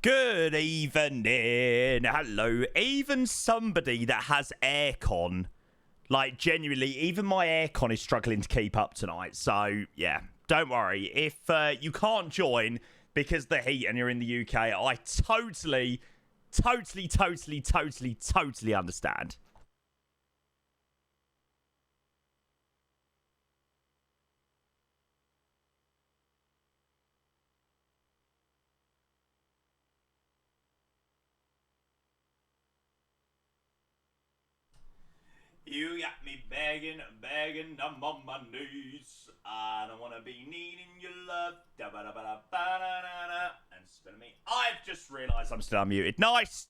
Good evening. Hello. Even somebody that has aircon, like genuinely, even my aircon is struggling to keep up tonight. So, yeah, don't worry. If you can't join because of the heat and you're in the UK, I totally understand. You got me begging, I'm on my knees. I don't wanna be needing your love. And spinning me. I've just realised I'm still unmuted. Nice.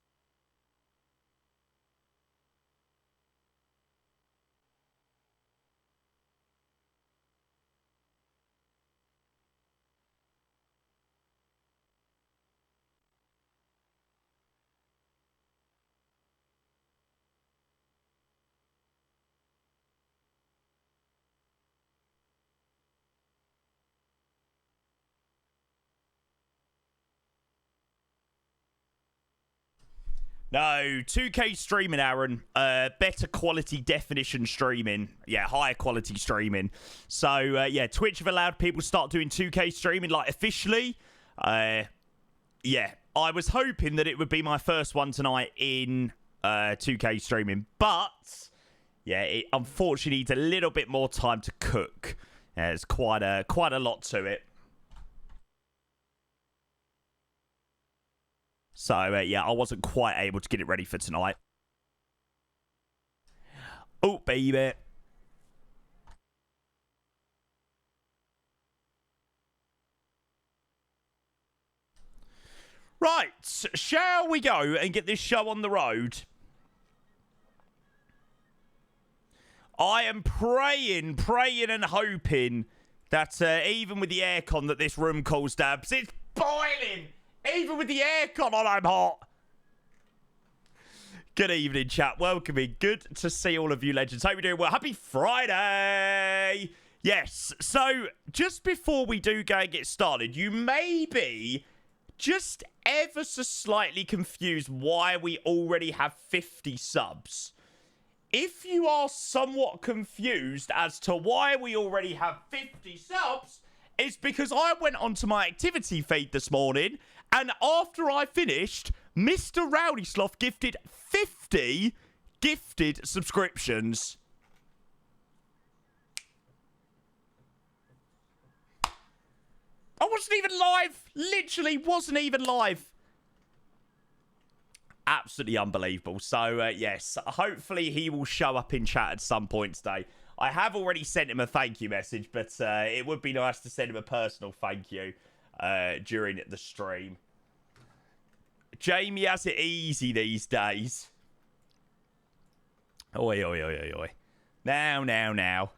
No, 2K streaming, Aaron. Better quality definition streaming. Yeah, higher quality streaming. So, yeah, Twitch have allowed people to start doing 2K streaming, like, officially. Yeah, I was hoping that it would be my first one tonight in 2K streaming. But, yeah, it unfortunately needs a little bit more time to cook. Yeah, there's quite a lot to it. So, yeah, I wasn't quite able to get it ready for tonight. Oh, baby. Right, shall we go and get this show on the road? I am praying and hoping that even with the aircon that this room calls dabs, it's boiling! Even with the aircon on, I'm hot. Good evening, chat. Welcome in. Good to see all of you legends. Hope you're doing well. Happy Friday. Yes. So, just before we do go and get started, you may be just ever so slightly confused why we already have 50 subs. If you are somewhat confused as to why we already have 50 subs, it's because I went onto my activity feed this morning, and after I finished, Mr. Rowdy Sloth gifted 50 gifted subscriptions. I wasn't even live. Literally wasn't even live. Absolutely unbelievable. So, yes, hopefully he will show up in chat at some point today. I have already sent him a thank you message, but it would be nice to send him a personal thank you during the stream. Jamie has it easy these days. Oi, oi, oi, oi, oi. Now.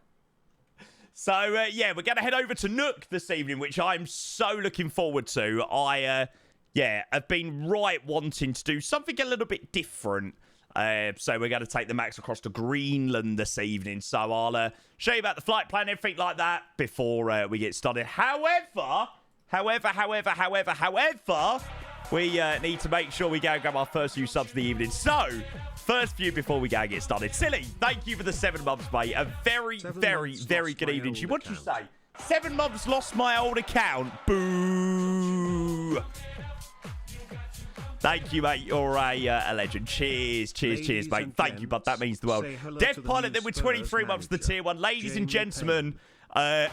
So, yeah, we're going to head over to Nuuk this evening, which I'm so looking forward to. Yeah, I've been wanting to do something a little bit different. So we're going to take the Max across to Greenland this evening. So I'll show you about the flight plan, everything like that before we get started. However, we need to make sure we go and grab our first few subs of the evening. So, first few before we go and get started. Silly, thank you for the 7 months, mate. A very good evening to you. What did you say? 7 months lost my old account. Boo. Thank you, mate. You're a legend. Cheers, mate. Thank you, bud. That means the world. Death Pilot then with 23 months, the tier 1. Ladies and gentlemen, say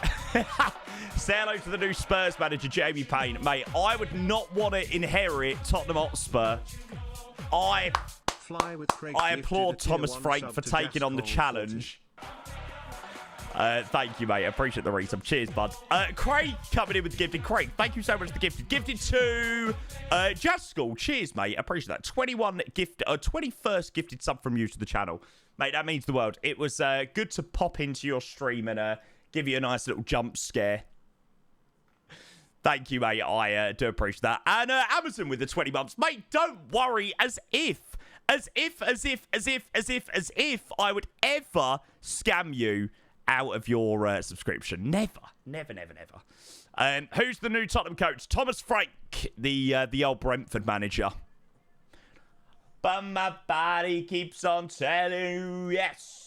hello to the new Spurs manager, Jamie Payne. Mate, I would not want to inherit Tottenham Hotspur. I applaud Thomas Frank for taking on the challenge. Thank you, mate. I appreciate the resub. Cheers, bud. Craig coming in with the gifted. Craig, thank you so much for the gifted. Gifted to Jaskell. Cheers, mate. I appreciate that. 21st gifted sub from you to the channel. Mate, that means the world. It was good to pop into your stream and give you a nice little jump scare. Thank you, mate. I do appreciate that. And Amazon with the 20 months. Mate, don't worry. As if I would ever scam you out of your subscription. Never. Who's the new Tottenham coach? Thomas Frank, the old Brentford manager. But my body keeps on telling you yes.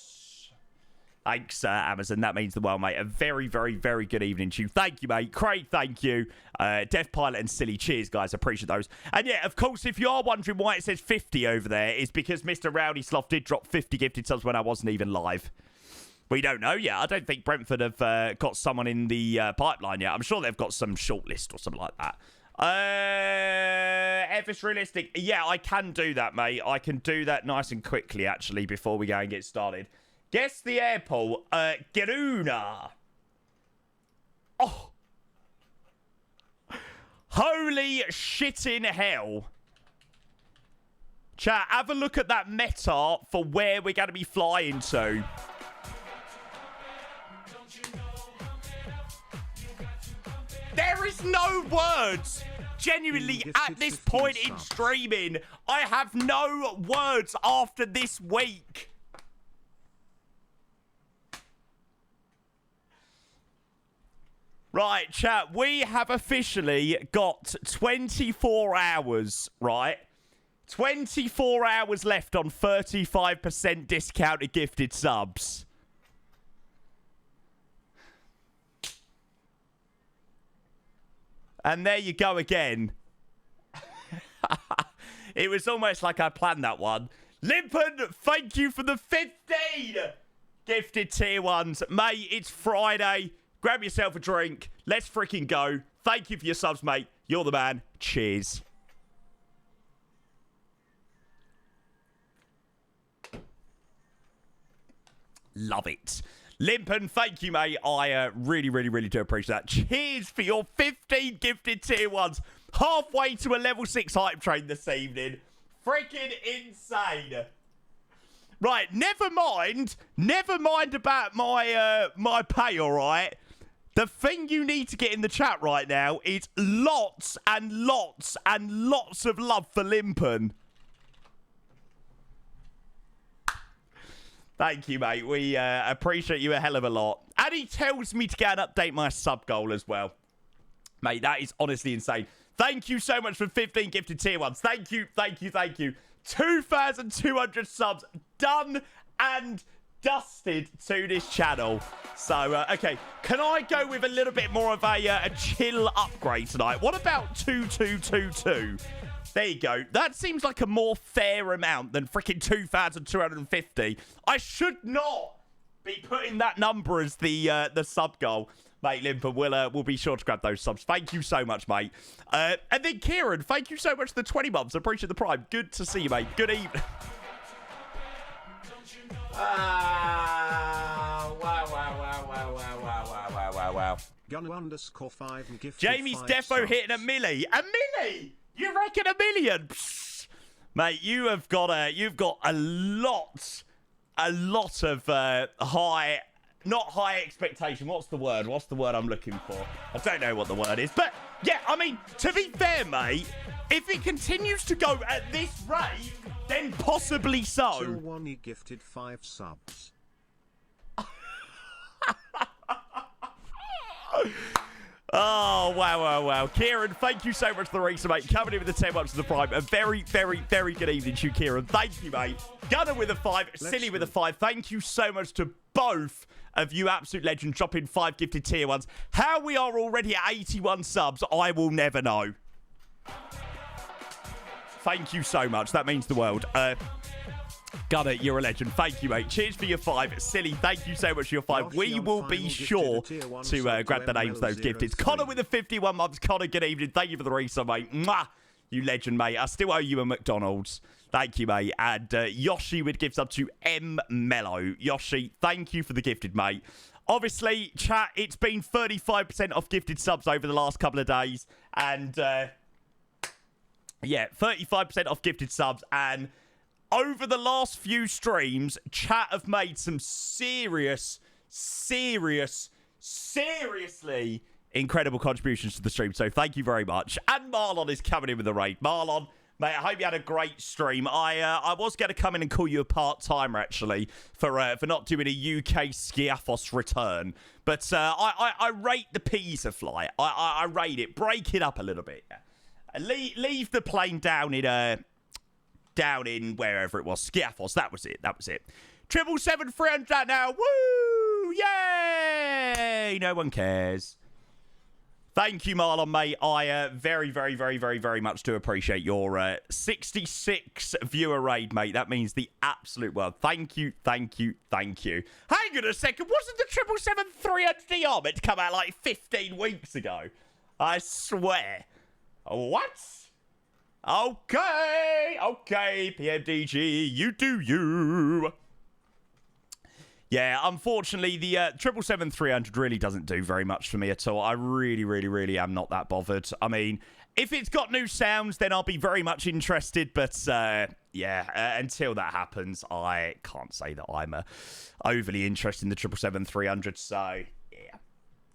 Thanks, Amazon. That means the world, mate. A very, very, very good evening to you. Thank you, mate. Craig, thank you. Death Pilot and Silly, cheers, guys. Appreciate those. And yeah, of course, if you are wondering why it says 50 over there, it's because Mr. Rowdy Sloth did drop 50 gifted subs when I wasn't even live. We don't know yet. I don't think Brentford have got someone in the pipeline yet. I'm sure they've got some shortlist or something like that. If it's realistic, yeah, I can do that, mate. I can do that nice and quickly, actually, before we go and get started. Guess the airport. Geruna. Oh. Holy shit in hell. Chat, have a look at that meta for where we're going to be flying to. There is no words. Genuinely, at this point in streaming, I have no words after this week. Right, chat, we have officially got 24 hours, right? 24 hours left on 35% discounted gifted subs. And there you go again. It was almost like I planned that one. Limpen, thank you for the 15 gifted tier ones. Mate, it's Friday. Grab yourself a drink. Let's freaking go. Thank you for your subs, mate. You're the man. Cheers. Love it. Limpen, thank you, mate. I really, really, really do appreciate that. Cheers for your 15 gifted tier ones. Halfway to a level 6 hype train this evening. Freaking insane. Right, never mind about my my pay, all right? The thing you need to get in the chat right now is lots and lots and lots of love for Limpen. Thank you, mate. We appreciate you a hell of a lot. And he tells me to go and update my sub goal as well. Mate, that is honestly insane. Thank you so much for 15 gifted tier ones. Thank you, thank you, thank you. 2,200 subs done and dusted to this channel. So, okay, can I go with a little bit more of a chill upgrade tonight? What about 2222? There you go. That seems like a more fair amount than freaking 2,250. I should not be putting that number as the sub goal. Mate, Limper, we'll be sure to grab those subs. Thank you so much, mate. And then Kieran, thank you so much for the 20 months. I appreciate the prime. Good to see you, mate. Good evening. Wow. Gun_5 and gift. Jamie's defo hitting a milli. A milli? You reckon a million? Psst. Mate, you've got a lot of high, not high expectation. What's the word? What's the word I'm looking for? I don't know what the word is. But yeah, I mean, to be fair, mate, if it continues to go at this rate, then possibly so. Silwani gifted 5 subs. Oh, wow. Kieran, thank you so much for the reason, mate. Coming in with the 10 months of the prime. A very, very, very good evening to you, Kieran. Thank you, mate. Gunner with a 5. Silly with a 5. Thank you so much to both of you absolute legends dropping 5 gifted tier ones. How we are already at 81 subs, I will never know. Thank you so much. That means the world. Gunner, you're a legend. Thank you, mate. Cheers for your 5. Silly, thank you so much for your 5. We will be sure to grab the names of those gifted. Connor with the 51 months. Connor, good evening. Thank you for the resub, mate. Mwah! You legend, mate. I still owe you a McDonald's. Thank you, mate. And Yoshi with gifts up to M Mellow. Yoshi, thank you for the gifted, mate. Obviously, chat, it's been 35% off gifted subs over the last couple of days. And, yeah, 35% off gifted subs. And over the last few streams, chat have made some seriously incredible contributions to the stream. So thank you very much. And Marlon is coming in with the raid. Marlon, Mate, I hope you had a great stream. I was going to come in and call you a part-timer, actually, for not doing a UK Skiathos return. But I rate the Pisa flight. I rate it. Break it up a little bit. Leave the plane down in wherever it was. Skiathos, that was it. 777-300 now. Woo! Yay! No one cares. Thank you, Marlon, mate. I very, very, very, very, very much do appreciate your 66 viewer raid, mate. That means the absolute world. Thank you. Hang on a second. Wasn't the 777-300DR meant to come out like 15 weeks ago? I swear. What? Okay, PMDG, you do you. Yeah, unfortunately, the 777-300 really doesn't do very much for me at all. I really, really, really am not that bothered. I mean, if it's got new sounds, then I'll be very much interested. But, until that happens, I can't say that I'm overly interested in the 777-300. So, yeah.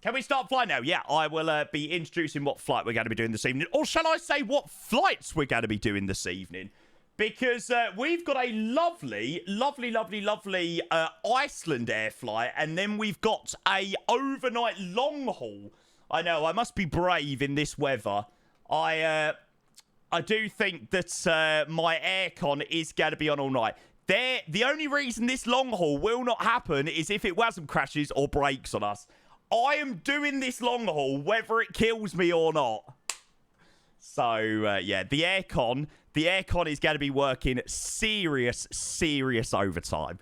Can we start flying now? Yeah, I will be introducing what flight we're going to be doing this evening. Or shall I say what flights we're going to be doing this evening? Because we've got a lovely Icelandair flight, and then we've got a overnight long haul. I know, I must be brave in this weather. I do think that my aircon is going to be on all night. The only reason this long haul will not happen is if it WASM crashes or breaks on us. I am doing this long haul whether it kills me or not. So, yeah, the aircon is going to be working serious overtime.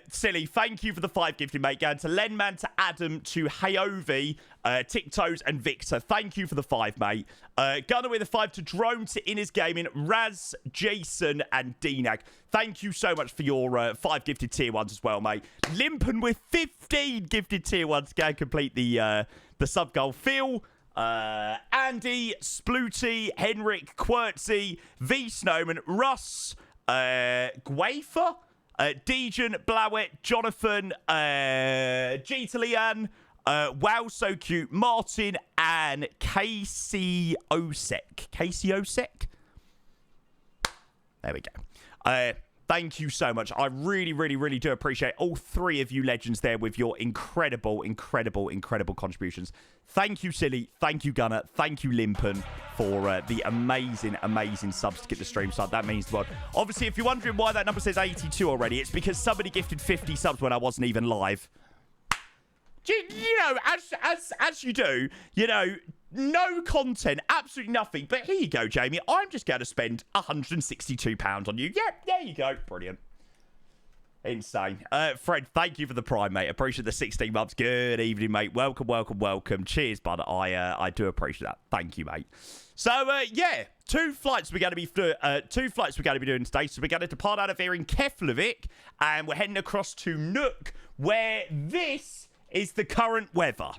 Silly, thank you for the 5 gifting, mate. Going to Lenman, to Adam, to Hayovi, Tiktos, and Victor. Thank you for the 5, mate. Gunner with a 5 to Drone, to Innes Gaming, Raz, Jason, and Dinag. Thank you so much for your 5 gifted tier 1s as well, mate. Limpen with 15 gifted tier 1s. Go and complete the sub goal. Phil, Andy, Splooty, Henrik, Quertsy, V Snowman, Russ, Gwafer, Dejan, Blowett, Jonathan, Gitalian, Wow So Cute, Martin, and Casey Osek. Casey Osek? There we go. Thank you so much. I really do appreciate all 3 of you legends there with your incredible contributions. Thank you, Silly. Thank you, Gunner. Thank you, Limpen, for the amazing subs to get the stream started. That means the world. Obviously, if you're wondering why that number says 82 already, it's because somebody gifted 50 subs when I wasn't even live. You know, as you do, you know, no content, absolutely nothing. But here you go, Jamie. I'm just going to spend £162 on you. Yep, there you go. Brilliant. Insane. Fred, thank you for the prime, mate. Appreciate the 16 months. Good evening, mate. Welcome. Cheers, bud. I do appreciate that. Thank you, mate. So, yeah, two flights we're going to be doing today. So we're going to depart out of here in Keflavik, and we're heading across to Nuuk, where this is the current weather.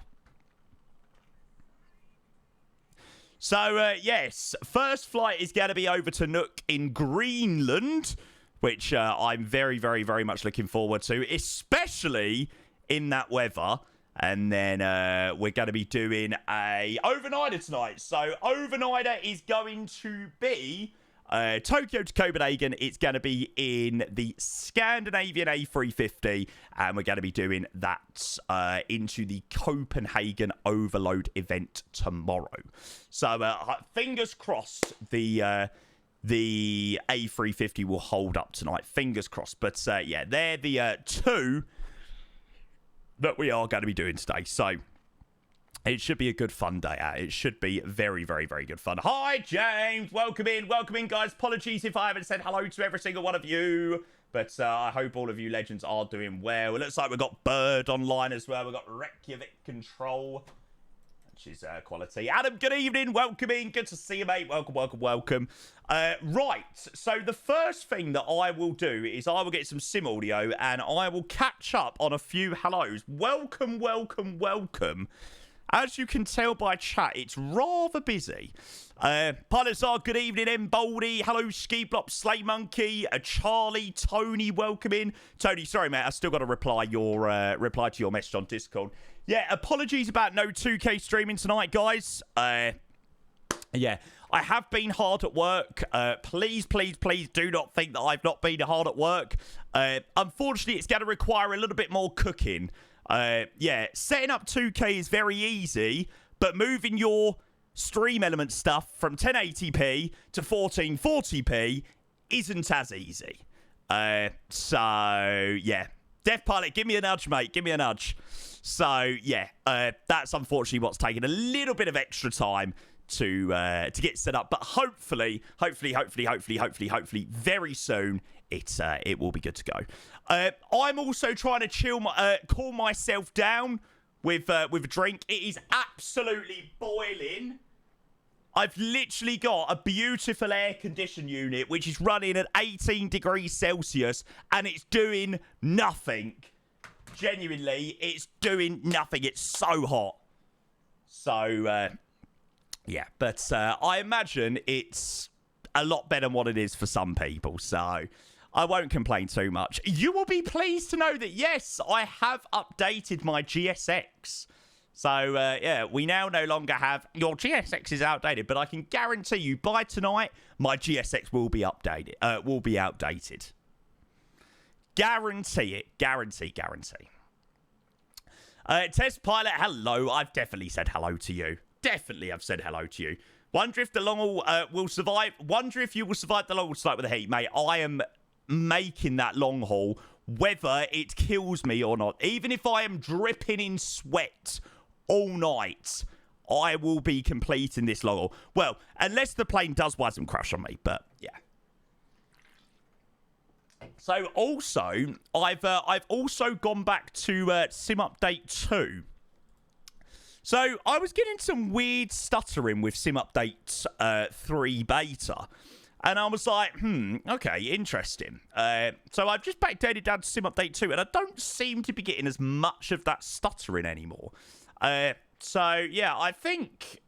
So, yes, first flight is going to be over to Nuuk in Greenland, which I'm very much looking forward to, especially in that weather. And then we're going to be doing a overnighter tonight. So, overnighter is going to be Tokyo to Copenhagen. It's going to be in the Scandinavian A350, and we're going to be doing that into the Copenhagen Overload event tomorrow. So fingers crossed the A350 will hold up tonight. Fingers crossed. But yeah, they're the 2 that we are going to be doing today. So it should be a good fun day out. It should be very good fun. Hi, James. Welcome in, guys. Apologies if I haven't said hello to every single one of you. But I hope all of you legends are doing well. It looks like we've got Bird online as well. We've got Reykjavik Control, which is quality. Adam, good evening. Welcome in. Good to see you, mate. Welcome. Right. So the first thing that I will do is I will get some sim audio and I will catch up on a few hellos. Welcome. As you can tell by chat, it's rather busy. Pilots are good evening, M. Baldy. Hello, Ski Blop, Slay Monkey, Charlie, Tony, welcome in. Tony, sorry, mate, I still got to reply to your message on Discord. Yeah, apologies about no 2K streaming tonight, guys. Yeah, I have been hard at work. Please, please, please do not think that I've not been hard at work. Unfortunately, it's going to require a little bit more cooking. Yeah, setting up 2K is very easy, but moving your stream element stuff from 1080p to 1440p isn't as easy. So, yeah. Death Pilot, give me a nudge, mate. Give me a nudge. So, yeah, that's unfortunately what's taken a little bit of extra time to get set up. But hopefully, very soon, it will be good to go. I'm also trying to cool myself down with a drink. It is absolutely boiling. I've literally got a beautiful air condition unit which is running at 18 degrees Celsius and it's doing nothing. Genuinely, it's doing nothing. It's so hot. So, yeah. But I imagine it's a lot better than what it is for some people. So, I won't complain too much. You will be pleased to know that, yes, I have updated my GSX. So, yeah, we now no longer have... Your GSX is outdated, but I can guarantee you by tonight, my GSX will be updated. Will be outdated. Guarantee it. Guarantee. Test Pilot, hello. I've definitely said hello to you. Definitely I've said hello to you. Wonder if the long haul will survive. Wonder if you will survive the long haul tonight with the heat, mate. I am making that long haul, whether it kills me or not. Even if I am dripping in sweat all night, I will be completing this long haul. Well, unless the plane does WASM crash on me, but yeah. So also, I've also gone back to Sim Update 2. So I was getting some weird stuttering with Sim Update 3 beta. And I was like, okay, interesting. So I've just backdated down to Sim Update 2, and I don't seem to be getting as much of that stuttering anymore. So, yeah, I think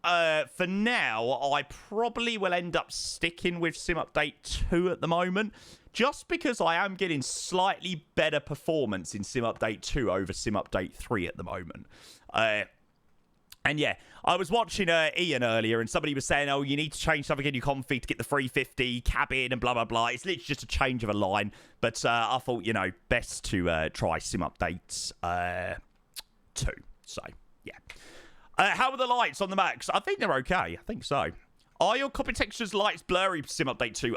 for now, I probably will end up sticking with Sim Update 2 at the moment, just because I am getting slightly better performance in Sim Update 2 over Sim Update 3 at the moment. And yeah, I was watching Ian earlier, and somebody was saying, oh, you need to change something in your config to get the 350 cabin and blah, blah, blah. It's literally just a change of a line. But I thought, you know, best to try Sim Updates 2. So, yeah. How are the lights on the Max? I think they're okay. I think so. Are your copy textures lights blurry for Sim Update 2?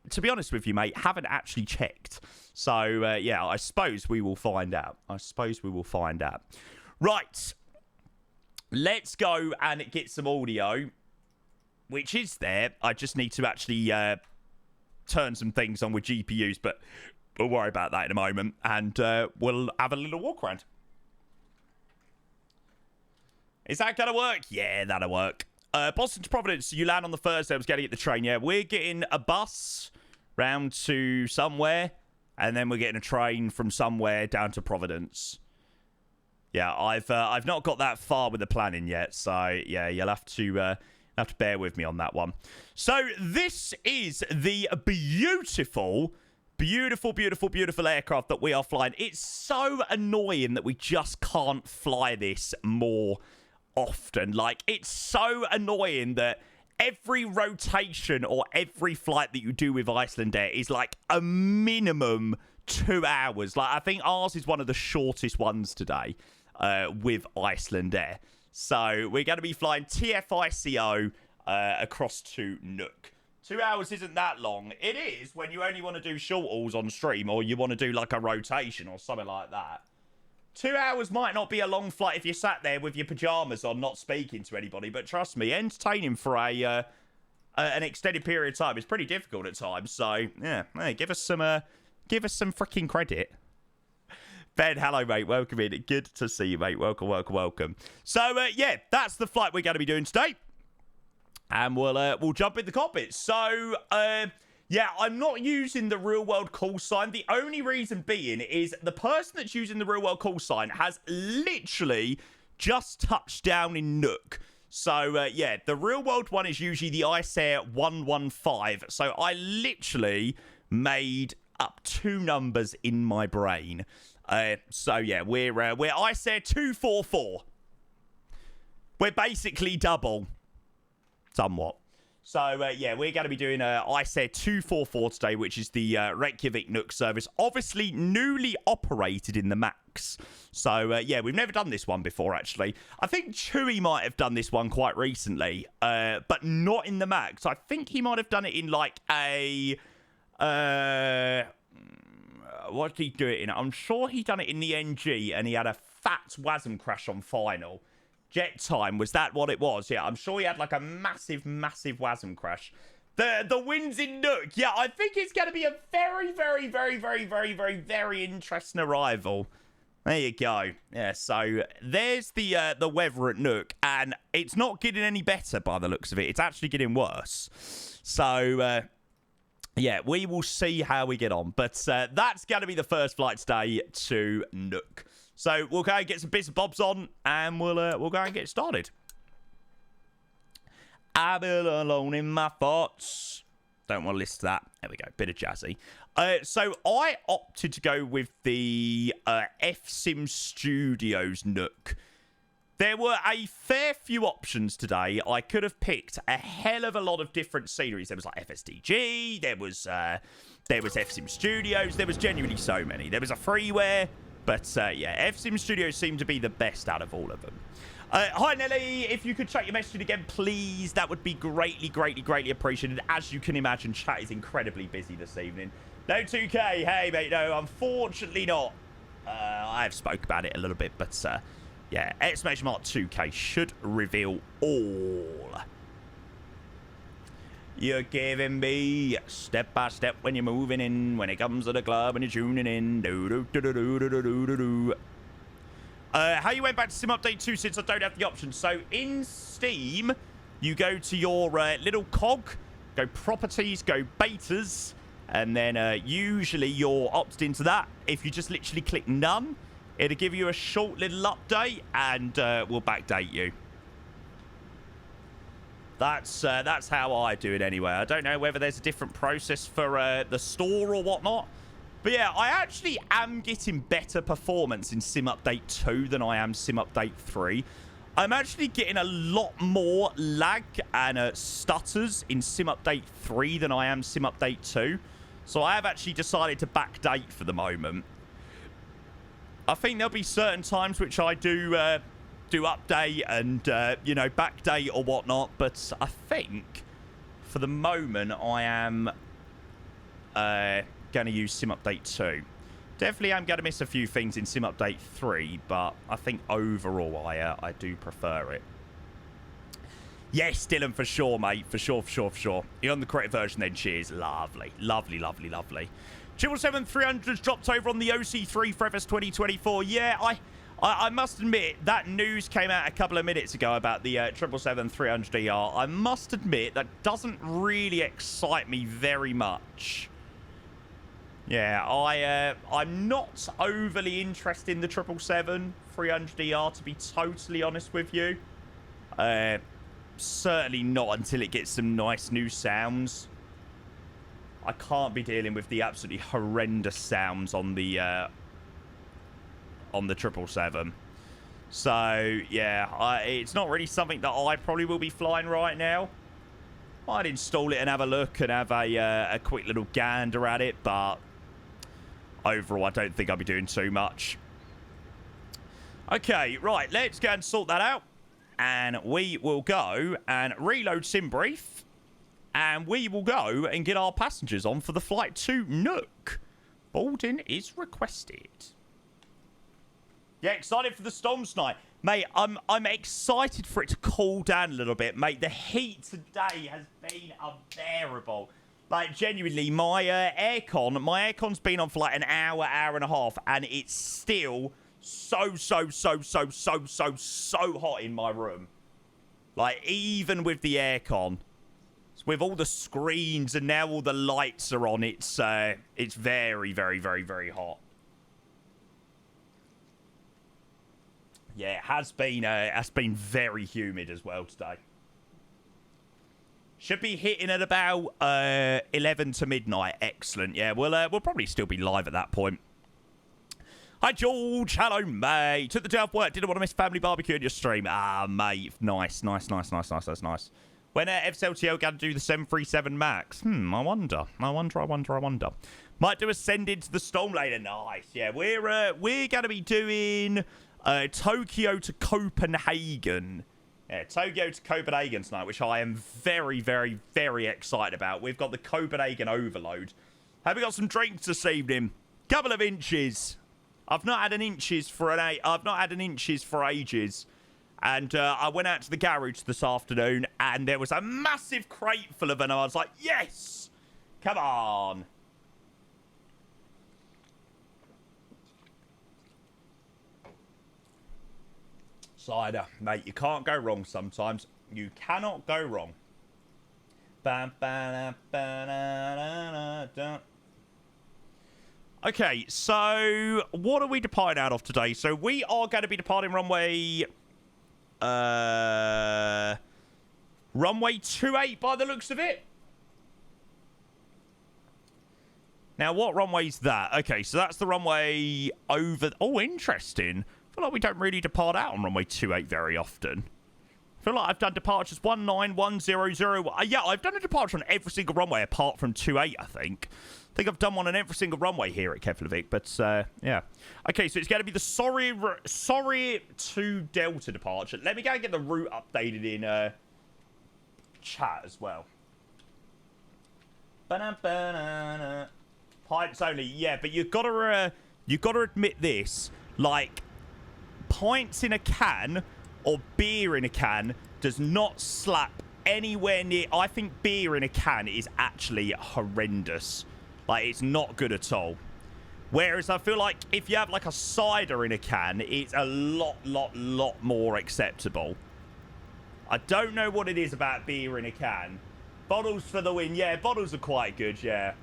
To be honest with you, mate, haven't actually checked. So, yeah, I suppose we will find out. Right. Let's go and get some audio, which is there. I just need to actually turn some things on with GPUs, but we'll worry about that in a moment. And we'll have a little walk around. Is that going to work? Yeah, that'll work. Boston to Providence, you land on the Thursday. I was getting at the train. Yeah, we're getting a bus round to somewhere, and then we're getting a train from somewhere down to Providence. Yeah, I've not got that far with the planning yet, so yeah, you'll have to bear with me on that one. So this is the beautiful aircraft that we are flying. It's so annoying that we just can't fly this more often. Like, it's so annoying that every rotation or every flight that you do with Icelandair is like a minimum 2 hours. Like, I think ours is one of the shortest ones today with Icelandair. So we're going to be flying TFICO across to Nuuk. 2 hours isn't that long. It is when you only want to do short hauls on stream, or you want to do like a rotation or something like that. 2 hours might not be a long flight if you sat there with your pajamas on, not speaking to anybody. But trust me, entertaining for an extended period of time is pretty difficult at times. So yeah, hey, give us some freaking credit. Ben, hello, mate. Welcome in. Good to see you, mate. Welcome. So yeah, that's the flight we're going to be doing today. And we'll jump in the cockpit. So, yeah, I'm not using the real-world call sign. The only reason being is the person that's using the real-world call sign has literally just touched down in Nuuk. So, yeah, the real-world one is usually the Icelandair 115. So I literally made up 2 numbers in my brain. So, yeah, we're Icelandair 244. We're basically double. somewhat. So, yeah, we're going to be doing Icelandair 244 today, which is the Reykjavik Nuuk service. Obviously, newly operated in the MAX. So, yeah, we've never done this one before, actually. I think Chewy might have done this one quite recently, but not in the MAX. I think he might have done it in, like, a... what did he do it in? I'm sure he done it in the NG, and he had a fat WASM crash on final. Jet time, was that what it was? Yeah, I'm sure he had like a massive WASM crash. The wins in Nuuk. Yeah, I think it's going to be a very, very, very, very, very, very, very interesting arrival. There you go. Yeah, so there's the weather at Nuuk, and it's not getting any better by the looks of it. It's actually getting worse. So, yeah, we will see how we get on. But that's going to be the first flight today to Nuuk. So we'll go and get some bits and bobs on, and we'll go and get started. I've been alone in my thoughts. Don't want to listen to that. There we go. Bit of jazzy. So I opted to go with the FSim Studios Nuuk. There were a fair few options today. I could have picked a hell of a lot of different sceneries. There was like FSDG. There was FSim Studios. There was genuinely so many. There was a freeware. But, yeah, FSim Studios seemed to be the best out of all of them. Hi, Nelly. If you could check your message again, please. That would be greatly, greatly, greatly appreciated. As you can imagine, chat is incredibly busy this evening. No 2K. Hey, mate. No, unfortunately not. I have spoke about it a little bit. But, yeah, exclamation mark 2K should reveal all. You're giving me step by step when you're moving in. When it comes to the club and you're tuning in. How you went back to Sim Update 2 since I don't have the option. So in Steam, you go to your little cog, go properties, go betas, and then usually you're opted into that. If you just literally click none, it'll give you a short little update, and we'll backdate you. That's how I do it anyway. I don't know whether there's a different process for the store or whatnot. But yeah, I actually am getting better performance in Sim Update 2 than I am Sim Update 3. I'm actually getting a lot more lag and stutters in Sim Update 3 than I am Sim Update 2. So I have actually decided to backdate for the moment. I think there'll be certain times which I do update and, you know, backdate or whatnot. But I think, for the moment, I am going to use Sim Update 2. Definitely am going to miss a few things in Sim Update 3, but I think overall I do prefer it. Yes, Dylan, for sure, mate. For sure. You're on the correct version then. Cheers. Lovely. 777-300's dropped over on the OC3 for FS 2024. Yeah, I must admit, that news came out a couple of minutes ago about the 777-300ER. I must admit, that doesn't really excite me very much. Yeah, I'm not overly interested in the 777-300ER, to be totally honest with you. Certainly not until it gets some nice new sounds. I can't be dealing with the absolutely horrendous sounds on the 777. So, yeah, it's not really something that I probably will be flying right now. I'd install it and have a look and have a quick little gander at it, but overall, I don't think I'll be doing too much. Okay, right, let's go and sort that out. And we will go and reload SimBrief. And we will go and get our passengers on for the flight to Nuuk. Boarding is requested. Yeah, excited for the storms tonight. Mate, I'm excited for it to cool down a little bit, mate. The heat today has been unbearable. Like, genuinely, my aircon's been on for like an hour and a half, and it's still so hot in my room. Like, even with the aircon, with all the screens and now all the lights are on, it's very hot. Yeah, it has been very humid as well today. Should be hitting at about 11 to midnight. Excellent. Yeah, we'll probably still be live at that point. Hi, George. Hello, mate. Took the day off work. Didn't want to miss family barbecue in your stream. Ah, mate. Nice. That's nice. When FCLTO going to do the 737 MAX? I wonder. I wonder. Might do a send into the storm later. Nice. Yeah, we're going to be doing Tokyo to Copenhagen. Yeah, Tokyo to Copenhagen tonight, which I am very, very, very excited about. We've got the Copenhagen Overload. Have we got some drinks this evening? Couple of inches. I've not had an inches for ages. And I went out to the garage this afternoon, and there was a massive crate full of them. And I was like, yes! Come on. Cider. Mate, you can't go wrong sometimes. You cannot go wrong. Okay, so what are we departing out of today? So we are going to be departing runway... runway 28 by the looks of it. Now, what runway's that? Okay, so that's the runway over... Oh, interesting. I feel like we don't really depart out on runway 28 very often. I feel like I've done departures 19100. Yeah, I've done a departure on every single runway apart from 28, I think. I think I've done one on every single runway here at Keflavik, but yeah. Okay, so it's going to be the sorry to Delta departure. Let me go and get the route updated in chat as well. Pints only, yeah, but you've got to admit this, like, pints in a can or beer in a can does not slap anywhere near... I think beer in a can is actually horrendous. Like, it's not good at all. Whereas I feel like if you have, like, a cider in a can, it's a lot more acceptable. I don't know what it is about beer in a can. Bottles for the win. Yeah, bottles are quite good, yeah.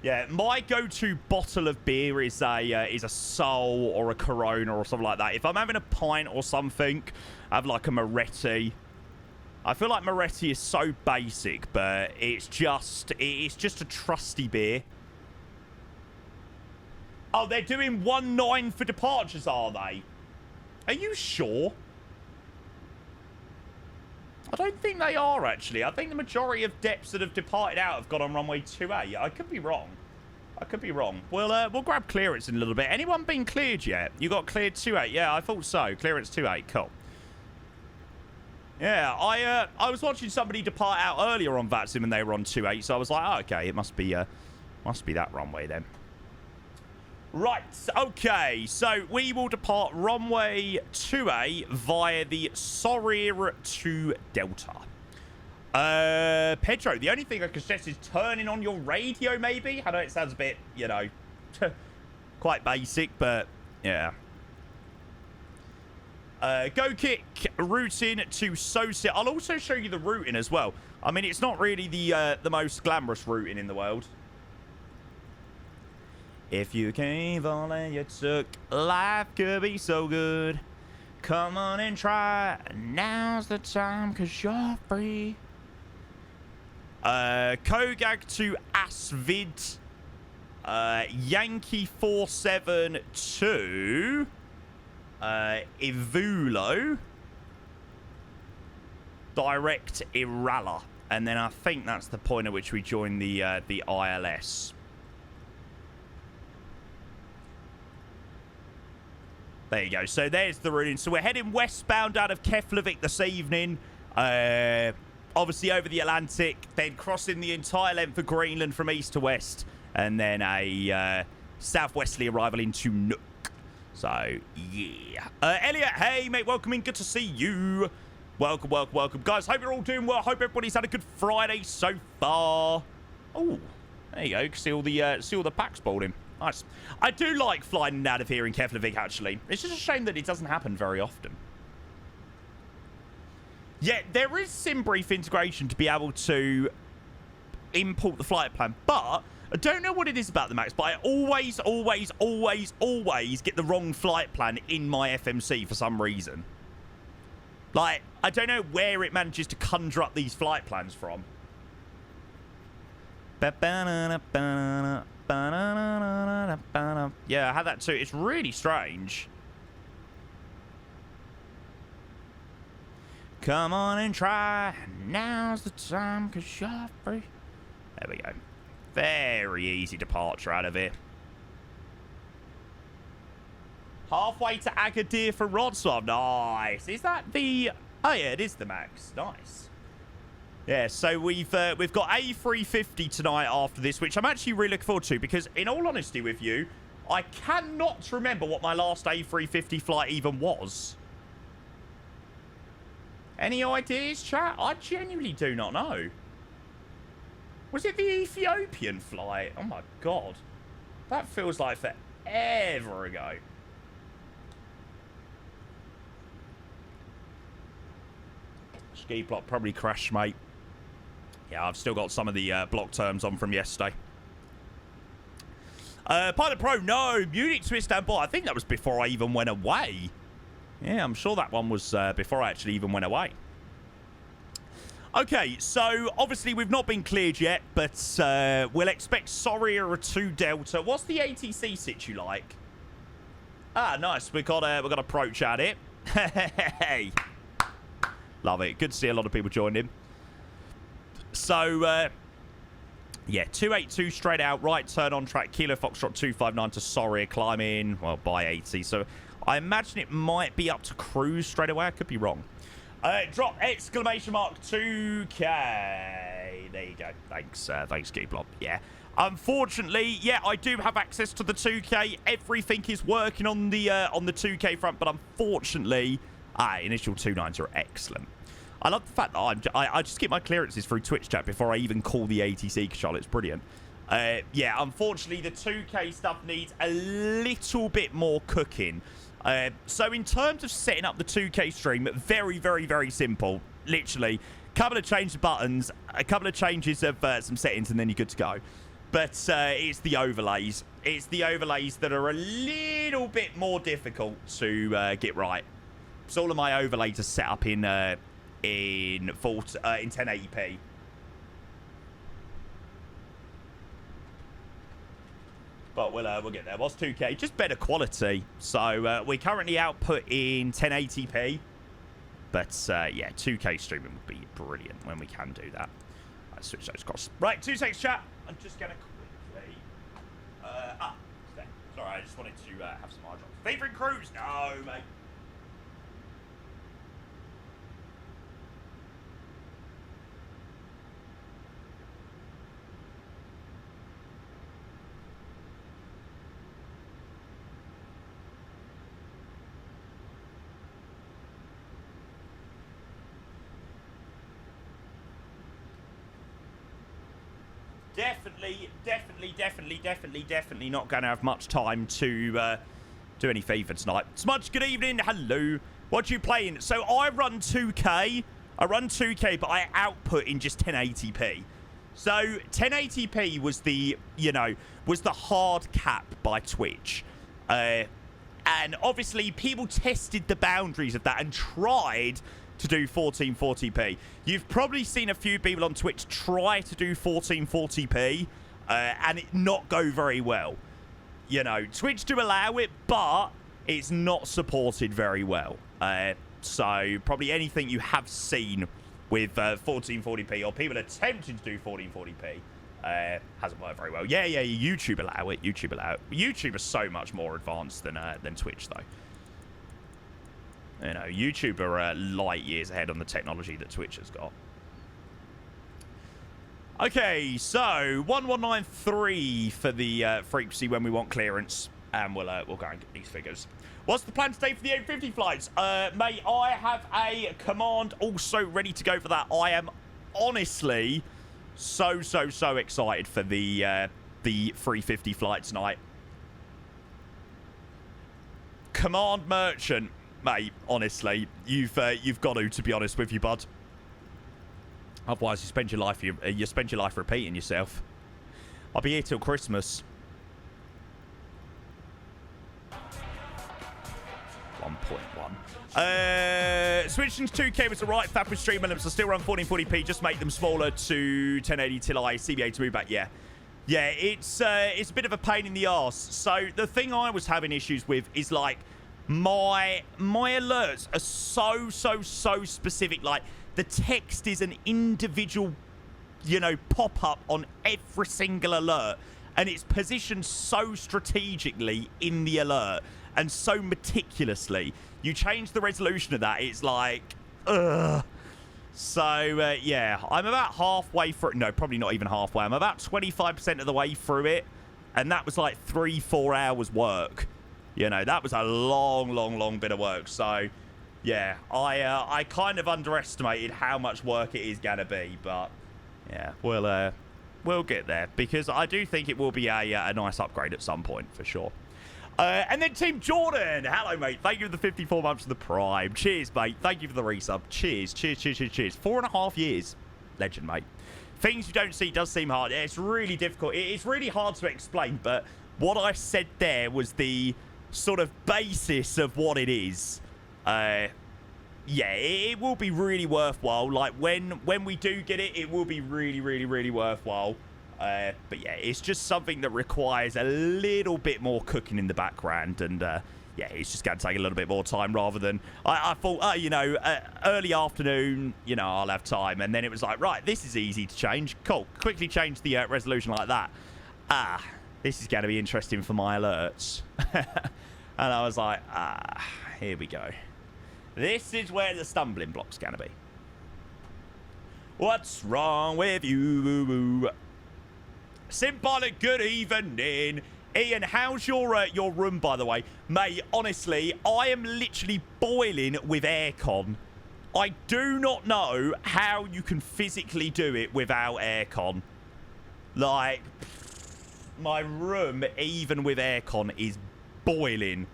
Yeah, my go-to bottle of beer is a Sol or a Corona or something like that. If I'm having a pint or something, I have like a Moretti. I feel like Moretti is so basic, but it's just a trusty beer. Oh, they're doing 1-9 for departures, are they? Are you sure? I don't think they are, actually. I think the majority of depths that have departed out have gone on runway 2A. I could be wrong. We'll grab clearance in a little bit. Anyone been cleared yet? You got cleared 2A? Yeah, I thought so. Clearance 2A. Cool. Yeah, I was watching somebody depart out earlier on VATSIM and they were on 2A, so I was like, oh, okay, it must be that runway then. Right, okay, so we will depart runway 2A via the Sorir to Delta. Pedro, the only thing I can suggest is turning on your radio, maybe? I know it sounds a bit, you know, quite basic, but yeah. Go kick, routing to Sosia. I'll also show you the routing as well. I mean, it's not really the most glamorous routing in the world. If you came all and you took, life could be so good. Come on and try, now's the time, cause you're free. Kogag to Asvid. Yankee 47 Ivulo. Direct Irala. And then I think that's the point at which we join the ILS. There you go. So there's the routing. So we're heading westbound out of Keflavik this evening. Obviously over the Atlantic. Then crossing the entire length of Greenland from east to west. And then a southwesterly arrival into Nuuk. So, yeah. Elliot, hey, mate. Welcome in. Good to see you. Welcome. Guys, hope you're all doing well. Hope everybody's had a good Friday so far. Oh, there you go. You can see all the packs boarding. Nice. I do like flying out of here in Keflavik, actually. It's just a shame that it doesn't happen very often. Yeah, there is SimBrief integration to be able to import the flight plan, but I don't know what it is about the Max, but I always get the wrong flight plan in my FMC for some reason. Like, I don't know where it manages to conjure up these flight plans from. Yeah, I had that too. It's really strange. Come on and try. Now's the time, because you're free. There we go. Very easy departure out of here. Halfway to Agadir for Wrocław. Nice. Is that the... Oh, yeah, it is the Max. Nice. Yeah, so we've got A350 tonight after this, which I'm actually really looking forward to, because in all honesty with you, I cannot remember what my last A350 flight even was. Any ideas, chat? I genuinely do not know. Was it the Ethiopian flight? Oh my god. That feels like forever ago. Ski block probably crashed, mate. Yeah, I've still got some of the block terms on from yesterday. Pilot Pro, no. Munich to Istanbul. I think that was before I even went away. Yeah, I'm sure that one was before I actually even went away. Okay, so obviously we've not been cleared yet, but we'll expect Soria or 2 Delta. What's the ATC situ like? Ah, nice. We got approach at it. Hey, love it. Good to see a lot of people joined in. So yeah, 282 straight out, right turn on track, Kilo Foxtrot 259 to Soria, climb in, well, by 80. So I imagine it might be up to cruise straight away. I could be wrong. Drop exclamation mark 2K. There you go. Thanks, thanks, Geeblop. Yeah. Unfortunately, yeah, I do have access to the 2K. Everything is working on the 2K front, but unfortunately, initial 2.9s are excellent. I love the fact that I just get my clearances through Twitch chat before I even call the ATC control. It's brilliant. Yeah, unfortunately, the 2K stuff needs a little bit more cooking. So in terms of setting up the 2K stream, very, very, very simple. Literally, a couple of changes of buttons, a couple of changes of some settings, and then you're good to go. But it's the overlays. It's the overlays that are a little bit more difficult to get right. So all of my overlays are set up in 1080p. But we'll get there. What's 2K? Just better quality. So we're currently output in 1080p. But yeah, 2K streaming would be brilliant when we can do that. Let's switch those across. Right, 2 seconds, chat. I'm just going to quickly... sorry, I just wanted to have some hard drops. Favorite cruise? No, mate. Definitely not going to have much time to do any FIFA tonight. Smudge, good evening. Hello. What are you playing? So I run 2K. But I output in just 1080p. So 1080p was the hard cap by Twitch. And obviously people tested the boundaries of that and tried to do 1440p. You've probably seen a few people on Twitch try to do 1440p and it not go very well. You know, Twitch do allow it, but it's not supported very well. So probably anything you have seen with 1440p or people attempting to do 1440p hasn't worked very well. Yeah, YouTube allow it. YouTube is so much more advanced than Twitch, though. You know, YouTube are light years ahead on the technology that Twitch has got. Okay, so 1193 for the frequency when we want clearance, and we'll go and get these figures. What's the plan today for the 850 flights? Mate, I have a command also ready to go for that. I am honestly so excited for the 350 flight tonight. Command merchant. Mate, honestly, you've got to be honest with you, bud. Otherwise, you spend your life repeating yourself. I'll be here till Christmas. 1.1. Switching to 2K was the right fact with stream elements. I still run 1440p. Just make them smaller to 1080 till I CBA to move back. Yeah, it's a bit of a pain in the arse. So the thing I was having issues with is like my alerts are so specific. Like, the text is an individual, you know, pop-up on every single alert. And it's positioned so strategically in the alert and so meticulously. You change the resolution of that, it's like, ugh. So, yeah, I'm about halfway through. No, probably not even halfway. I'm about 25% of the way through it. And that was like 3-4 hours work. You know, that was a long bit of work. So, yeah, I kind of underestimated how much work it is going to be. But, yeah, we'll get there. Because I do think it will be a nice upgrade at some point, for sure. And then Team Jordan. Hello, mate. Thank you for the 54 months of the Prime. Cheers, mate. Thank you for the resub. Cheers. 4.5 years. Legend, mate. Things you don't see does seem hard. It's really difficult. It's really hard to explain, but what I said there was the sort of basis of what it is. Yeah, it will be really worthwhile. Like, when we do get it, it will be really worthwhile. But yeah, it's just something that requires a little bit more cooking in the background, and yeah, it's just going to take a little bit more time rather than I thought, you know, early afternoon, you know, I'll have time, and then it was like, right, this is easy to change. Cool, quickly change the resolution like that. This is going to be interesting for my alerts. And I was like, here we go. This is where the stumbling block's going to be. What's wrong with you? Symbolic good evening. Ian, how's your room, by the way? Mate, honestly, I am literally boiling with aircon. I do not know how you can physically do it without aircon. Like, my room, even with aircon, is boiling.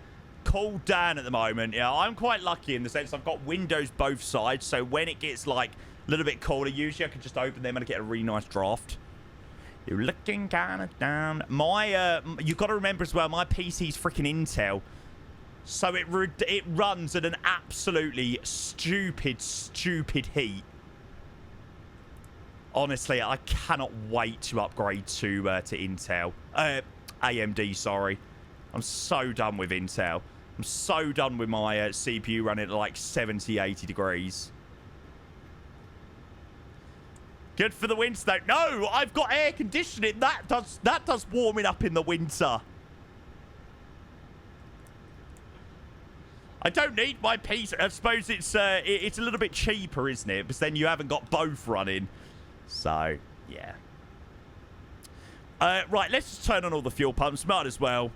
Cooled down at the moment. Yeah, I'm quite lucky in the sense I've got windows both sides, so when it gets, like, a little bit colder, usually I can just open them and get a really nice draft. You're looking kind of down. My, you've got to remember as well, my PC's freaking Intel. So it runs at an absolutely stupid heat. Honestly, I cannot wait to upgrade to Intel. AMD, sorry. I'm so done with Intel. I'm so done with my CPU running at like 70, 80 degrees. Good for the winter, though. No, I've got air conditioning. That does warming up in the winter. I don't need my PC. I suppose it's a little bit cheaper, isn't it? Because then you haven't got both running. So, yeah. Right, let's just turn on all the fuel pumps. Might as well.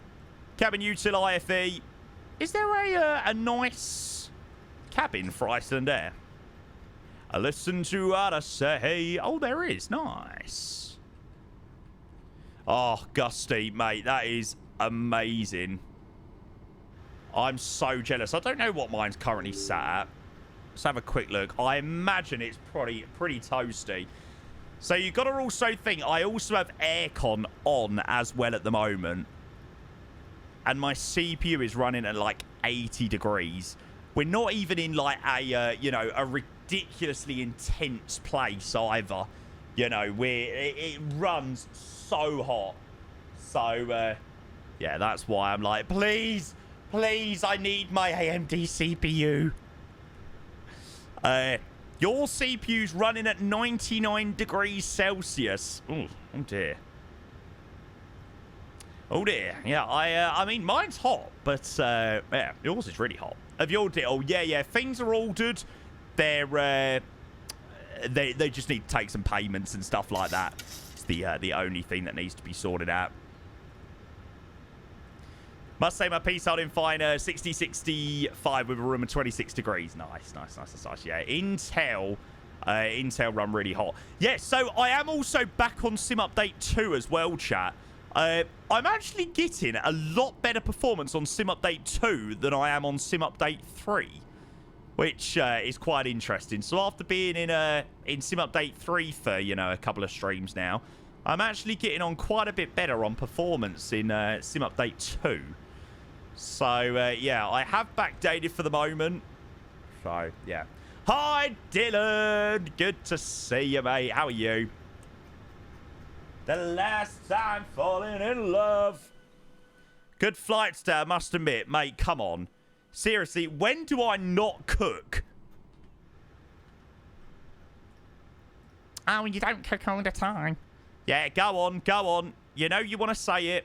Cabin util IFE. Is there a nice cabin for Icelandair? I listen to what I say. Oh, there is. Nice. Oh, gusty, mate. That is amazing. I'm so jealous. I don't know what mine's currently sat at. Let's have a quick look. I imagine it's pretty toasty. So you've got to also think, I also have aircon on as well at the moment. And my CPU is running at like 80 degrees. We're not even in like a, you know, a ridiculously intense place either. You know, it runs so hot. So, yeah, that's why I'm like, please, I need my AMD CPU. Your CPU's running at 99 degrees Celsius. Ooh, oh dear. Oh dear. Yeah, I mean, mine's hot, but yeah, yours is really hot. Of your deal, oh yeah, things are ordered. They're they just need to take some payments and stuff like that. It's the only thing that needs to be sorted out. Must say my PC holding fine. 60-65 with a room of 26 degrees. Nice. Yeah, Intel run really hot. Yeah, so I am also back on Sim Update 2 as well, chat. I'm actually getting a lot better performance on Sim Update 2 than I am on Sim Update 3, which is quite interesting. So after being in Sim Update 3 for, you know, a couple of streams now, I'm actually getting on quite a bit better on performance in Sim Update 2. So, yeah, I have backdated for the moment. So, yeah. Hi, Dylan. Good to see you, mate. How are you? The last time falling in love. Good flights there, I must admit. Mate, come on. Seriously, when do I not cook? Oh, you don't cook all the time. Yeah, go on, go on. You know you want to say it.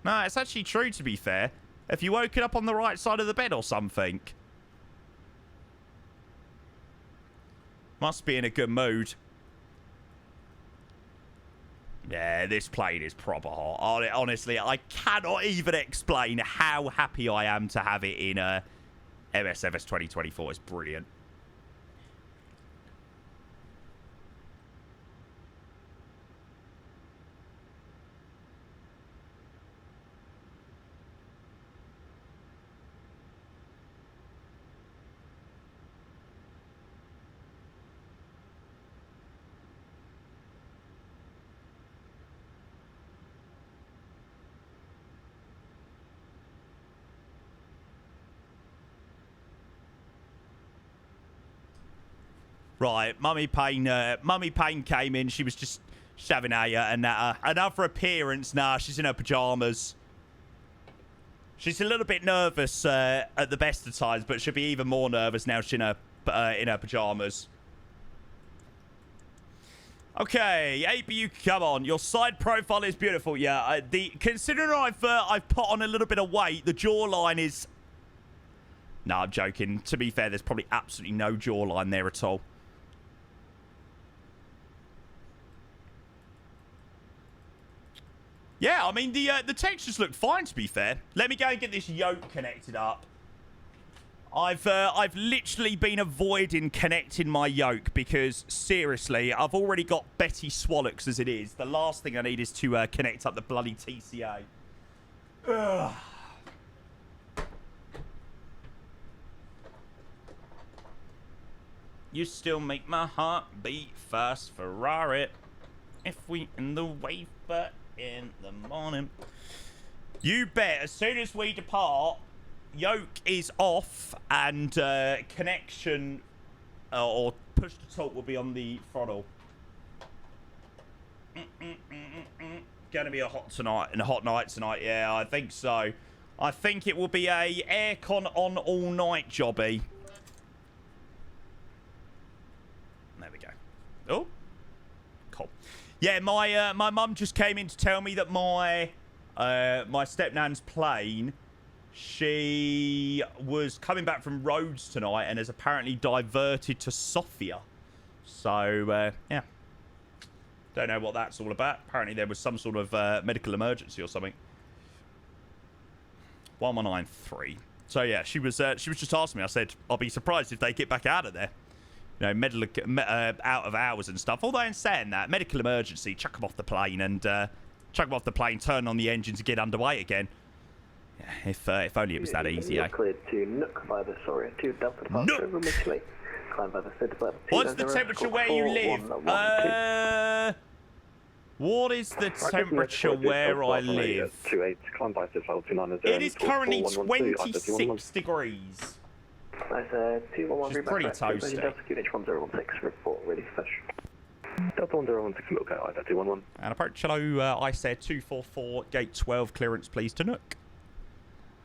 No, it's actually true, to be fair. If you woken up on the right side of the bed or something. Must be in a good mood. Yeah, this plane is proper hot. Honestly, I cannot even explain how happy I am to have it in MSFS 2024. It's brilliant. Right, Mummy Payne came in. She was just having another appearance. Nah, she's in her pajamas. She's a little bit nervous at the best of times, but she'll be even more nervous now she's in her pajamas. Okay, ABU, come on. Your side profile is beautiful. Yeah, considering I've put on a little bit of weight, the jawline is. No, I'm joking. To be fair, there's probably absolutely no jawline there at all. Yeah, I mean, the textures look fine, to be fair. Let me go and get this yoke connected up. I've literally been avoiding connecting my yoke because, seriously, I've already got Betty Swallocks as it is. The last thing I need is to connect up the bloody TCA. Ugh. You still make my heart beat fast, Ferrari. If we in the wafer in the morning. You bet. As soon as we depart, yoke is off and connection or push to talk will be on the throttle. Gonna be a hot night tonight. Yeah, I think so. I think it will be a aircon on all night jobby. There we go. Oh, cool. Yeah, my mum just came in to tell me that my stepnan's plane, she was coming back from Rhodes tonight and has apparently diverted to Sofia. So yeah, don't know what that's all about. Apparently there was some sort of medical emergency or something. 1193. So yeah, she was just asking me. I said I'll be surprised if they get back out of there. You know, out of hours and stuff. Although in saying that, medical emergency, chuck them off the plane and chuck them off the plane, turn on the engine to get underway again. Yeah, if only it was that easy, eh? Cleared to Nuuk by the to Delta departure over Michelin. Climb by the third flight. What's the temperature where you live? What is the temperature where I live? It is currently 26 degrees. Nice, 211 It's pretty toasty. Delta QH1016, report ready fish. Delta 1016, okay, either 211. And approach, hello, Icelandair 244, gate 12, clearance please to Nuuk.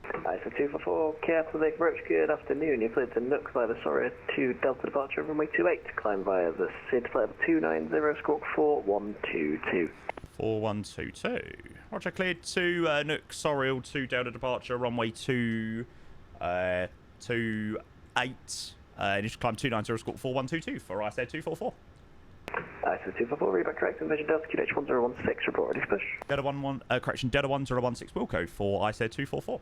Icelandair 244, careful Lake Roach, good afternoon. You're cleared to Nuuk via the Soria to Delta departure runway 28. Climb via the SID flight 290, squawk 4122. 4122. Roger, cleared to Nuuk, Sorrel to Delta departure runway 28. Initial climb 290, squawk 4122 for Icelandair 244. Icelandair 244, read back correct, and vision Delta QH1016, report ready push. Delta 11, correction, Delta 1016 Wilco for Icelandair 244.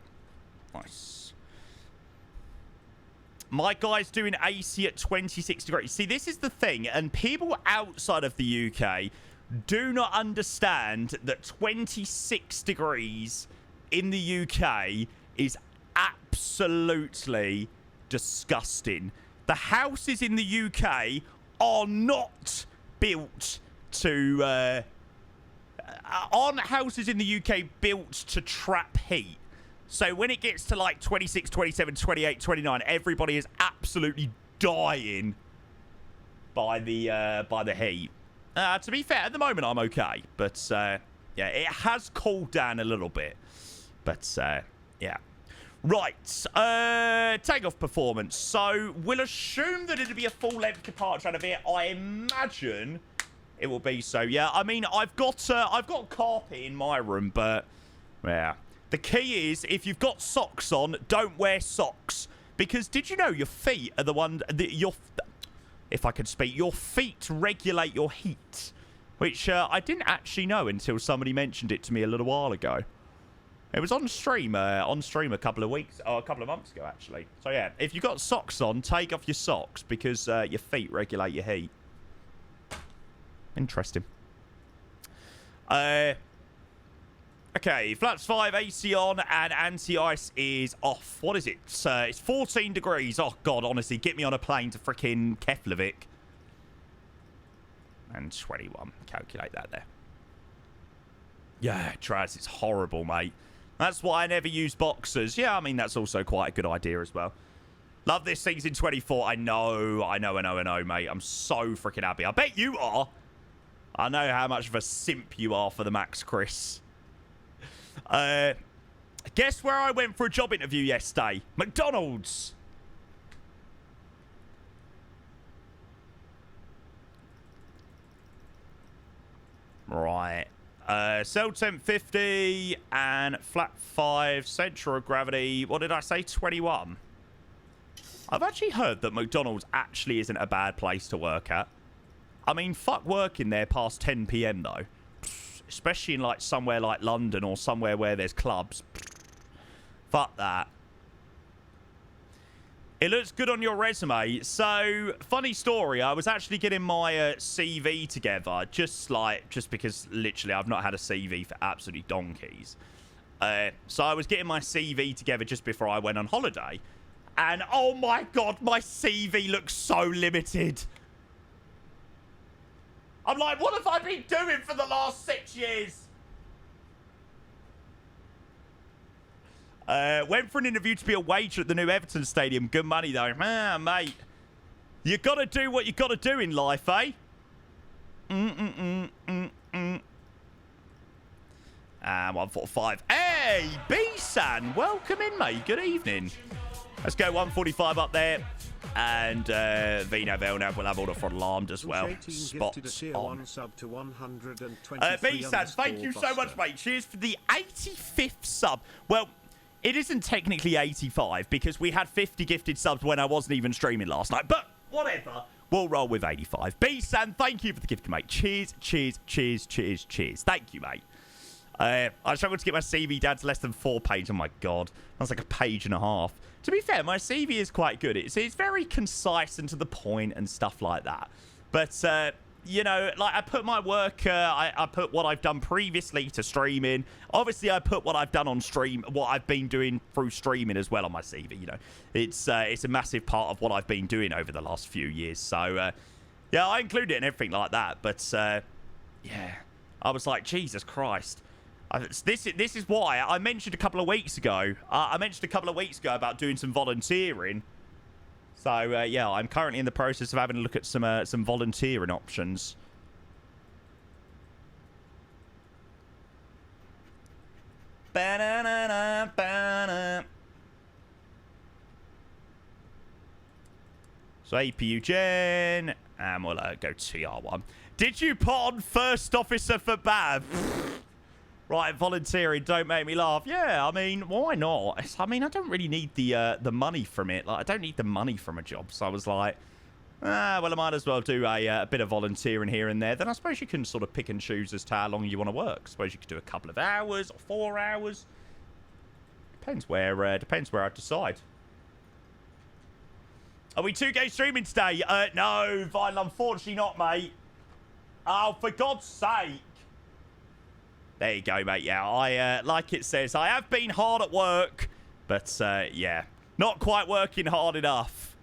Nice. My guy's doing AC at 26 degrees. See, this is the thing, and people outside of the UK do not understand that 26 degrees in the UK is absolutely disgusting. The houses in the UK are not built to aren't houses in the UK built to trap heat. So when it gets to like 26, 27, 28, 29, everybody is absolutely dying by the heat. To be fair, at the moment I'm okay, but yeah, it has cooled down a little bit. But yeah. Right, takeoff performance. So we'll assume that it'll be a full length departure out of here. I imagine it will be so. Yeah, I mean, I've got carpet in my room, but yeah. The key is if you've got socks on, don't wear socks, because did you know your feet are the one that if I could speak, your feet regulate your heat, which I didn't actually know until somebody mentioned it to me a little while ago. It was on stream a couple of months ago, actually. So yeah, if you've got socks on, take off your socks, because your feet regulate your heat. Interesting. Okay, flaps 5, AC on, and anti-ice is off. What is it? It's 14 degrees. Oh, God, honestly, get me on a plane to frickin' Keflavik. And 21. Calculate that there. Yeah, Traz, it's horrible, mate. That's why I never use boxers. Yeah, I mean, that's also quite a good idea as well. Love this season 24. I know, mate. I'm so freaking happy. I bet you are. I know how much of a simp you are for the Max, Chris. Guess where I went for a job interview yesterday? McDonald's. Right. Cell temp 50 and flat 5, center of gravity. What did I say? 21. I've actually heard that McDonald's actually isn't a bad place to work at. I mean, fuck working there past 10 PM though. Especially in like somewhere like London or somewhere where there's clubs. Fuck that. It looks good on your resume. So, funny story. I was actually getting my CV together just because literally I've not had a CV for absolutely donkeys. So I was getting my CV together just before I went on holiday. And oh my God, my CV looks so limited. I'm like, what have I been doing for the last 6 years? Went for an interview to be a waiter at the new Everton Stadium. Good money, though. Ah, mate. You got to do what you got to do in life, eh? And 145. Hey, B-San. Welcome in, mate. Good evening. Let's go 145 up there. And Vino Velna will have all the throttle armed as well. Spots on. B-San, thank you so much, mate. Cheers for the 85th sub. Well, it isn't technically 85 because we had 50 gifted subs when I wasn't even streaming last night. But whatever. We'll roll with 85. B-San, thank you for the gift, mate. Cheers, cheers, cheers, cheers, cheers. Thank you, mate. I struggled to get my CV down to less than 4 pages. Oh, my God. That's like a page and a half. To be fair, my CV is quite good. It's very concise and to the point and stuff like that. But, you know, like I put my work, I put what I've done previously to streaming. Obviously, I put what I've done on stream, what I've been doing through streaming as well on my CV, you know. It's a massive part of what I've been doing over the last few years. So, yeah, I include it and everything like that. But, yeah, I was like, Jesus Christ. This is why I mentioned a couple of weeks ago. About doing some volunteering. So yeah, I'm currently in the process of having a look at some volunteering options. Ba-na-na-na-ba-na. So APU Gen, and we'll go TR1. Did you put on first officer for BAV? Right, volunteering, don't make me laugh. Yeah, I mean, why not? I mean, I don't really need the money from it. Like, I don't need the money from a job. So I was like, well, I might as well do a bit of volunteering here and there. Then I suppose you can sort of pick and choose as to how long you want to work. I suppose you could do a couple of hours or 4 hours. Depends where I decide. Are we 2K streaming today? No, Vinyl, unfortunately not, mate. Oh, for God's sake. There you go, mate. Yeah, I like it says, I have been hard at work, but yeah, not quite working hard enough.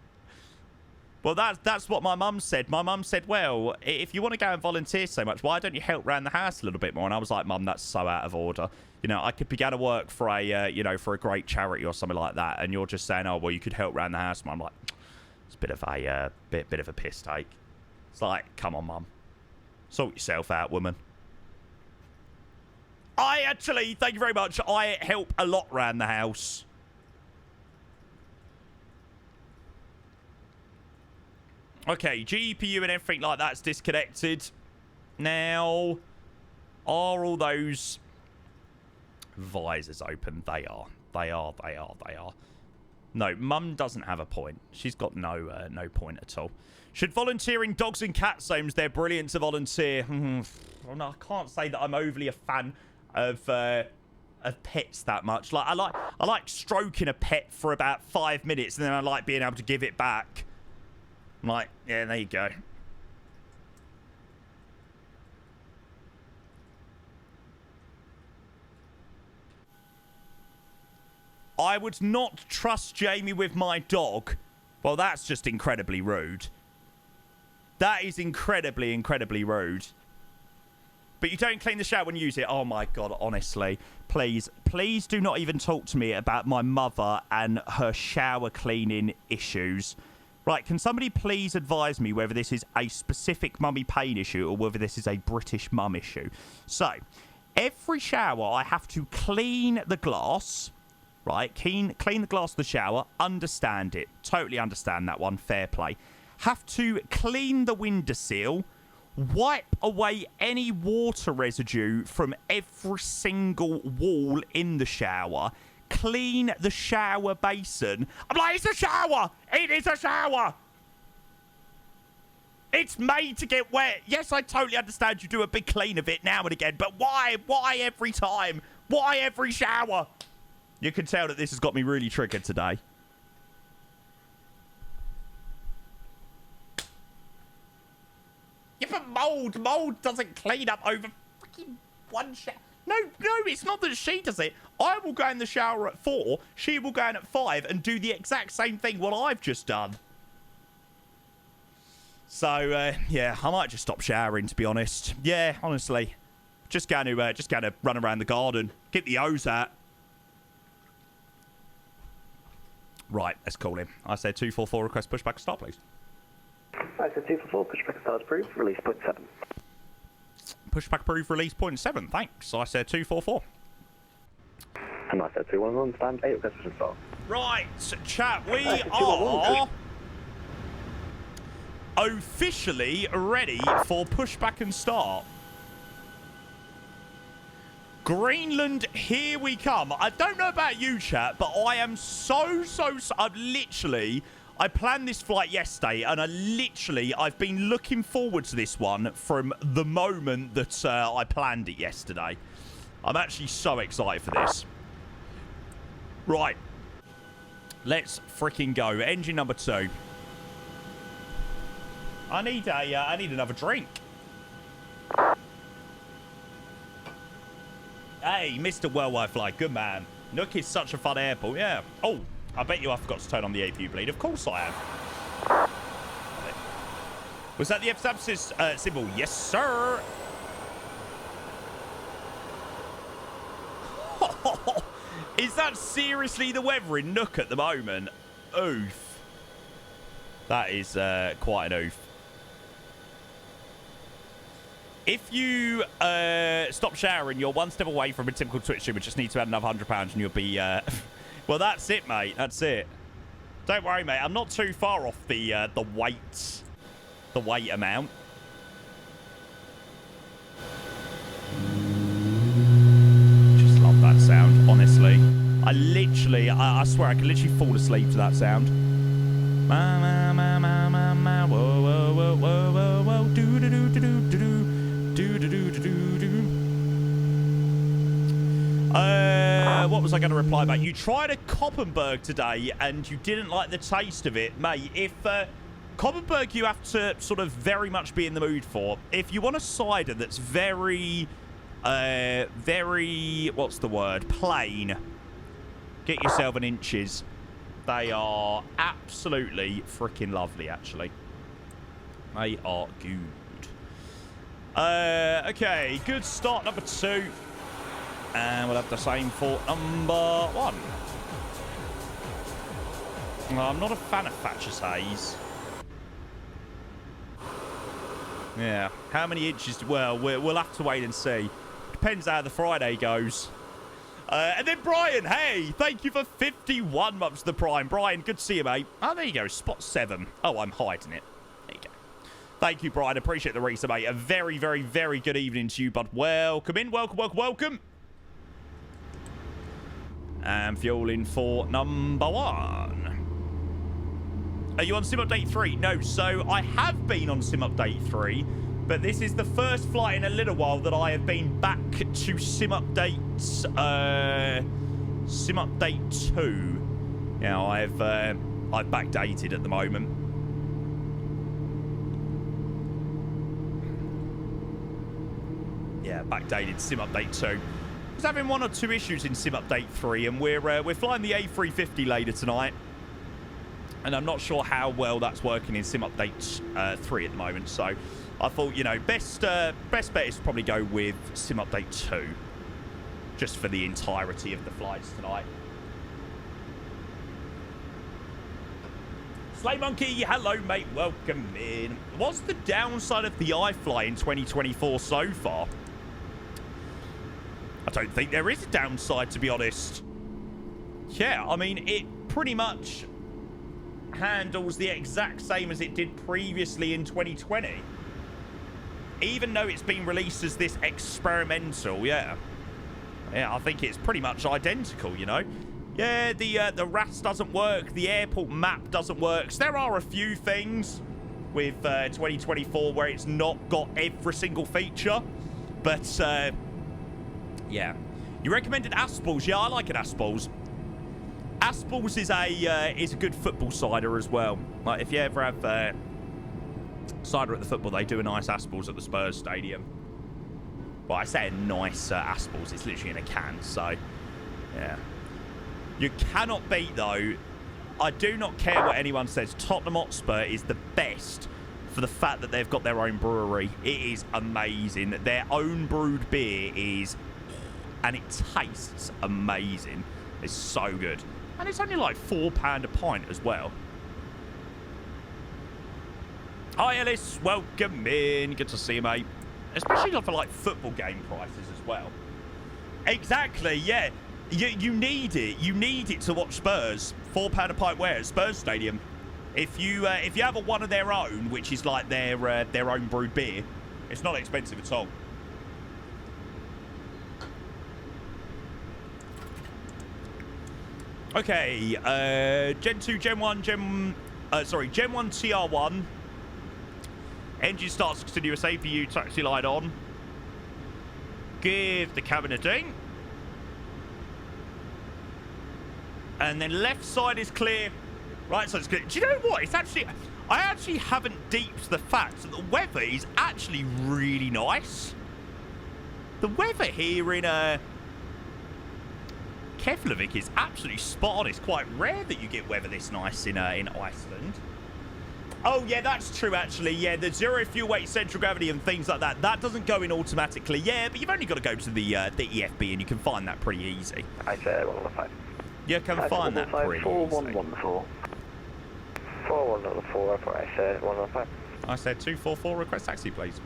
Well, that's what my mum said. My mum said, well, if you want to go and volunteer so much, why don't you help around the house a little bit more? And I was like, Mum, that's so out of order. You know, I could be going to work for a, you know, for a great charity or something like that, and you're just saying, oh, well, you could help around the house. And I'm like, it's a bit of a bit of a piss take. It's like, come on, Mum, sort yourself out, woman. I actually, thank you very much, I help a lot around the house. Okay, GPU and everything like that's disconnected. Now, are all those visors open? They are. They are. No, Mum doesn't have a point. She's got no point at all. Should volunteering dogs and cats homes? They're brilliant to volunteer. Well, no, I can't say that I'm overly a fan of pets that much. Like I like stroking a pet for about 5 minutes, and then I like being able to give it back. I'm like, yeah, there you go. I would not trust Jamie with my dog. Well, that's just incredibly rude. That is incredibly rude. But you don't clean the shower when you use it. Oh my God, honestly. Please do not even talk to me about my mother and her shower cleaning issues. Right, can somebody please advise me whether this is a specific mummy pain issue or whether this is a British mum issue? So, every shower I have to clean the glass, right? Clean the glass of the shower, understand it. Totally understand that one, fair play. Have to clean the windowsill, wipe away any water residue from every single wall in the shower, clean the shower basin. I'm like, it's a shower! It is a shower! It's made to get wet. Yes, I totally understand you do a big clean of it now and again, but why? Why every time? Why every shower? You can tell that this has got me really triggered today. Yeah, but mold doesn't clean up over freaking one shower. No, it's not that she does it. I will go in the shower at 4, she will go in at 5 and do the exact same thing what I've just done. So, yeah, I might just stop showering, to be honest. Yeah, honestly. Just going to run around the garden. Get the hose out. Right, let's call him. I said 244, request pushback start, please. I said 244, pushback start approved, release point 7. Pushback approved, release point 7, thanks. I said 244. And I said 211, stand 8, request pushback start. Right, chat, we are officially ready for pushback and start. Greenland, here we come. I don't know about you, chat, but I am so I planned this flight yesterday, and I've been looking forward to this one from the moment that I planned it yesterday. I'm actually so excited for this. Right. Let's freaking go. Engine number 2. I need another drink. Hey, Mr. Worldwide Flight, good man. Nuuk is such a fun airport, yeah. Oh, I bet you I forgot to turn on the APU bleed. Of course I have. Was that the F-Sub symbol? Yes, sir. Is that seriously the weather in Nuuk at the moment? Oof. That is quite an oof. If you stop showering, you're one step away from a typical Twitch streamer. Just need to add another £100 and you'll be... Well, that's it, mate. That's it. Don't worry, mate. I'm not too far off the weight amount. Just love that sound, honestly. I swear I could literally fall asleep to that sound. Ma, ma, ma, ma, ma, ma, whoa, whoa, whoa, whoa, whoa, whoa, do, do, do, do, do, do, do. What was I going to reply about? You tried a Koppenberg today and you didn't like the taste of it. Mate, if Koppenberg you have to sort of very much be in the mood for. If you want a cider that's very, what's the word? Plain. Get yourself an Inches. They are absolutely freaking lovely, actually. They are good. Okay, good start number 2. And we'll have the same for number 1. Well, I'm not a fan of Thatcher's Haze. Yeah, how many inches? Well, we'll have to wait and see. Depends how the Friday goes. And then Brian, hey, thank you for 51 months to the Prime. Brian, good to see you, mate. Oh, there you go, spot 7. Oh, I'm hiding it. There you Thank you, Brian. Appreciate the resub, mate. A very, very, very good evening to you, bud. Welcome in. Welcome, welcome, welcome. And fueling for number 1. Are you on Sim Update 3? No. So I have been on Sim Update 3, but this is the first flight in a little while that I have been back to Sim Update 2. Now I've backdated at the moment. Yeah, backdated Sim Update 2. I was having 1 or 2 issues in Sim Update 3, and we're flying the A350 later tonight. And I'm not sure how well that's working in Sim Update 3 at the moment. So I thought, you know, best bet is to probably go with Sim Update 2. Just for the entirety of the flights tonight. Slay Monkey, hello, mate. Welcome in. What's the downside of the iFly in 2024 so far? I don't think there is a downside, to be honest. Yeah, I mean, it pretty much handles the exact same as it did previously in 2020. Even though it's been released as this experimental, yeah. Yeah, I think it's pretty much identical, you know. Yeah, the RAS doesn't work, the airport map doesn't work. So there are a few things with 2024 where it's not got every single feature. But, yeah. You recommended Aspels. Yeah, I like it, Aspels. Aspels is a good football cider as well. Like, if you ever have cider at the football, they do a nice Aspels at the Spurs stadium. Well, I say a nice Aspels. It's literally in a can, so, yeah. You cannot beat, though. I do not care what anyone says. Tottenham Hotspur is the best for the fact that they've got their own brewery. It is amazing. Their own brewed beer is... And it tastes amazing. It's so good. And it's only like £4 a pint as well. Hi, Ellis. Welcome in. Good to see you, mate. Especially for like football game prices as well. Exactly, yeah. You need it. You need it to watch Spurs. £4 a pint where at Spurs Stadium. If you have one of their own, which is like their own brewed beer, it's not expensive at all. Okay, Gen 2, Gen 1, Gen 1 TR1. Engine starts continuous APU, taxi light on. Give the cabin a ding. And then left side is clear, right side is clear. Do you know what? I actually haven't deeped the fact that the weather is actually really nice. The weather here in Keflavik is absolutely spot on. It's quite rare that you get weather this nice in Iceland. Oh, yeah, that's true, actually. Yeah, the zero fuel weight central gravity and things like that, that doesn't go in automatically. Yeah, but you've only got to go to the EFB and you can find that pretty easy. I said 115. You can find that pretty easy. 4114. 4114, I said 115. I said 244, request taxi, please.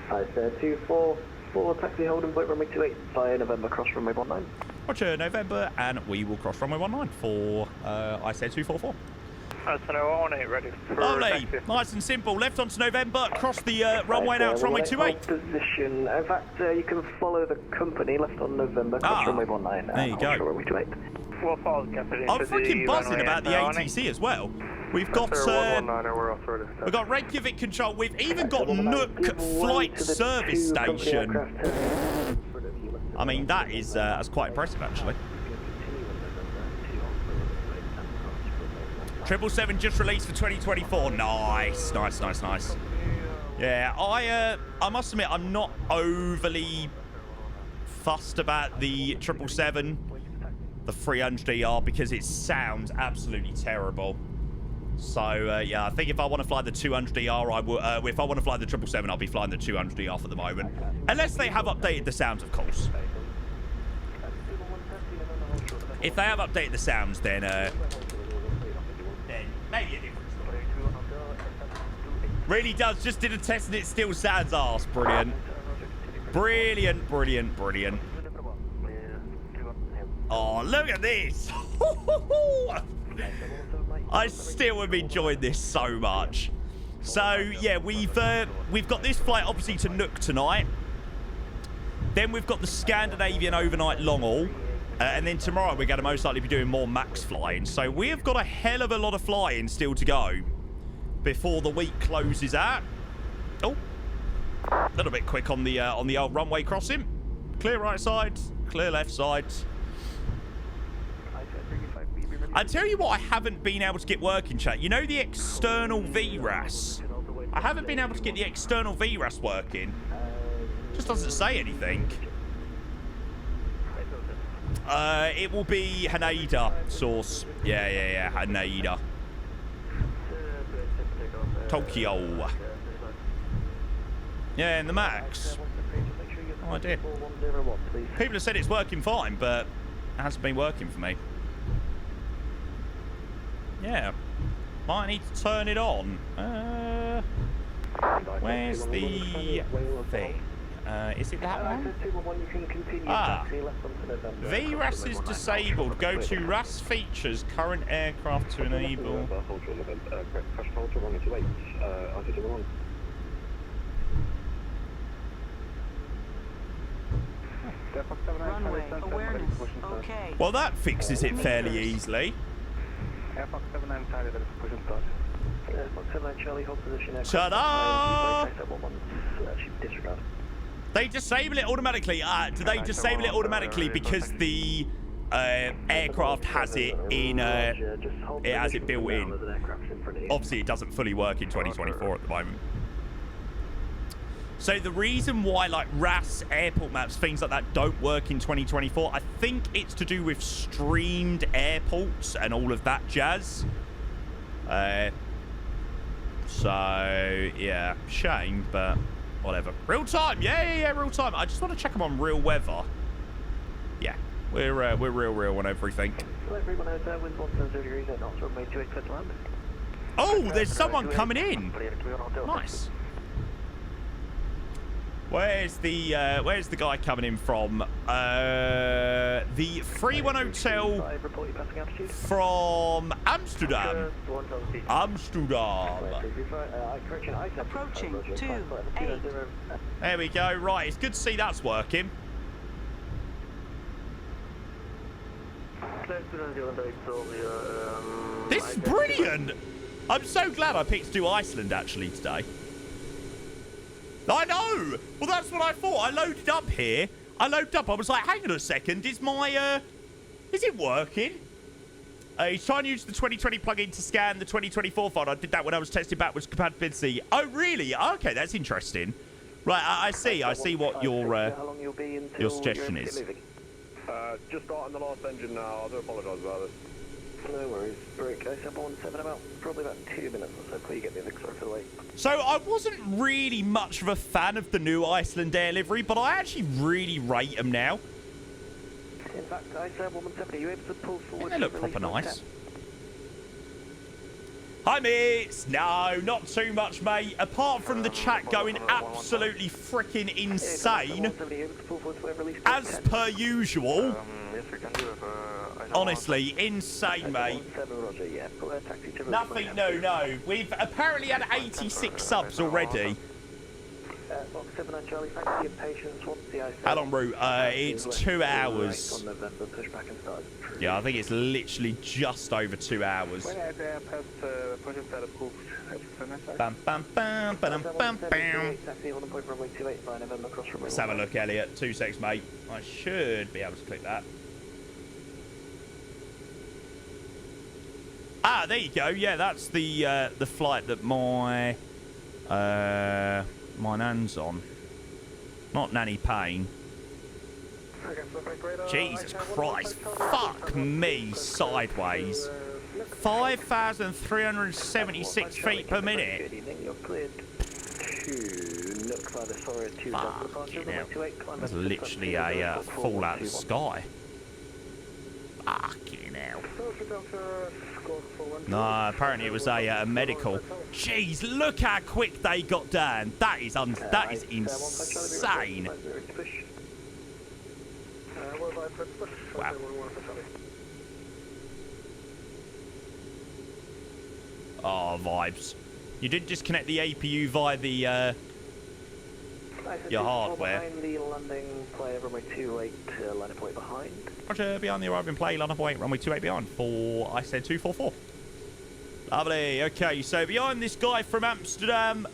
I said 244, taxi holding point runway 28, via November, cross runway 19. Roger, November, and we will cross runway 19 for, I said 244. That's an 018, ready for lovely, taxi. nice and simple. Left onto November, cross the runway now to runway 28. Position. In fact, you can follow the company left on November, cross runway 19. There you go. Runway 28. We'll follow the company. I'm freaking buzzing about the ATC as well. We've got Reykjavik control. We've even got Nuuk flight service station. I mean, that's quite impressive, actually. 777 just released for 2024. Nice, nice, nice, nice. Yeah, I must admit, I'm not overly fussed about the 777, the 300ER, because it sounds absolutely terrible. So, yeah, I think if I want to fly the 200ER, I will. If I want to fly the 777, I'll be flying the 200ER for the moment. Unless they have updated the sounds, of course. If they have updated the sounds, then maybe a different story. Really does. Just did a test and it still sounds arse. Brilliant. Brilliant, brilliant, brilliant. Oh, look at this. I still have enjoyed this so much. So yeah, we've got this flight obviously to Nuuk tonight. Then we've got the Scandinavian Overnight Long Haul. And then tomorrow we're going to most likely be doing more MAX flying. So we have got a hell of a lot of flying still to go before the week closes out. Oh, a little bit quick on the old runway crossing. Clear right side, clear left side. I tell you what I haven't been able to get working, chat. You know the external VRAS? I haven't been able to get the external VRAS working. Just doesn't say anything. It will be Haneda source. Yeah, Haneda. Tokyo. Yeah, in the MAX. Oh, I did. People have said it's working fine, but it hasn't been working for me. Yeah. Might need to turn it on. Where's the thing? Is it that one? Ah. VRAS is disabled. Go to RAS features, current aircraft to enable. Runway awareness. Okay. Well, that fixes it fairly easily. Ta-da! They disable it automatically. Do they disable it automatically because the aircraft has it in? It has it built in. Obviously, it doesn't fully work in 2024 at the moment. So the reason why like RAS, airport maps, things like that don't work in 2024, I think it's to do with streamed airports and all of that jazz. So yeah, shame, but whatever. Real time, yeah, real time. I just want to check them on real weather. Yeah, we're real on everything. Oh, there's someone coming in. Nice. Where's the guy coming in from? The 3-1 Hotel from Amsterdam. Approaching 28. There we go. Right, it's good to see that's working. This is brilliant. I'm so glad I picked to do Iceland actually today. I know. Well, that's what I thought. I loaded up here. I was like, hang on a second. Is my, is it working? He's trying to use the 2020 plugin to scan the 2024 file. I did that when I was testing backwards compatibility. Oh, really? Okay, that's interesting. Right, I see what your suggestion is. Just starting the last engine now. I do apologise about this. No worries. Rick, I said 17 probably about 2 minutes or so before you get me a sorry for the wait. So I wasn't really much of a fan of the new Icelandair livery, but I actually really rate them now. In fact, I said 170, are you able to pull forward? They look proper nice. Hi, mates. No, not too much, mate. Apart from the chat going absolutely freaking insane. As per usual. Honestly, insane, mate. Nothing, no. We've apparently had 86 subs already. How long route? It's 2 hours. Yeah, I think it's literally just over 2 hours. Bam, bam, bam, bam, bam, bam. Let's have a look, Elliot. 2 secs, mate. I should be able to click that. Ah, there you go. Yeah, that's the flight that my nan's on. Not Nanny Payne. Jesus Christ. Fuck me sideways. 5,376 feet per minute. Fucking hell. That's literally a fall out of the sky. Fucking hell. No, apparently it was a medical. Jeez, look how quick they got down. That is insane. Wow. Oh, vibes. You did disconnect the APU via the your hardware. Behind the landing play, runway 28, line up weight behind. Roger, behind the arriving play, line up weight, runway 28 behind for Icelandair 244. Lovely. Okay, so behind this guy from Amsterdam,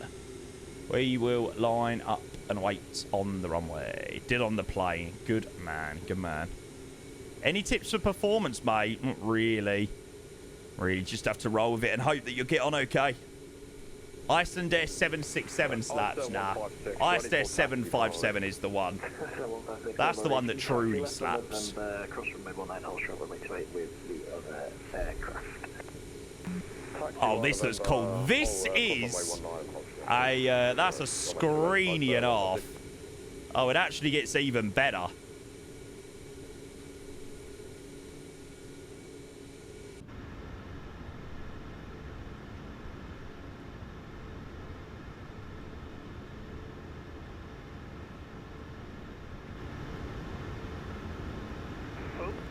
we will line up and wait on the runway. Did on the plane. Good man. Good man. Any tips for performance, mate? Not really. Really just have to roll with it and hope that you'll get on okay. Icelandair 767 slaps. Nah. Icelandair 757 is the one. That's the one that truly slaps. Cross runway 19, hold short runway 28 with the other aircraft. Oh, this looks cool. This is a, that's a screeny and off. Oh, it actually gets even better.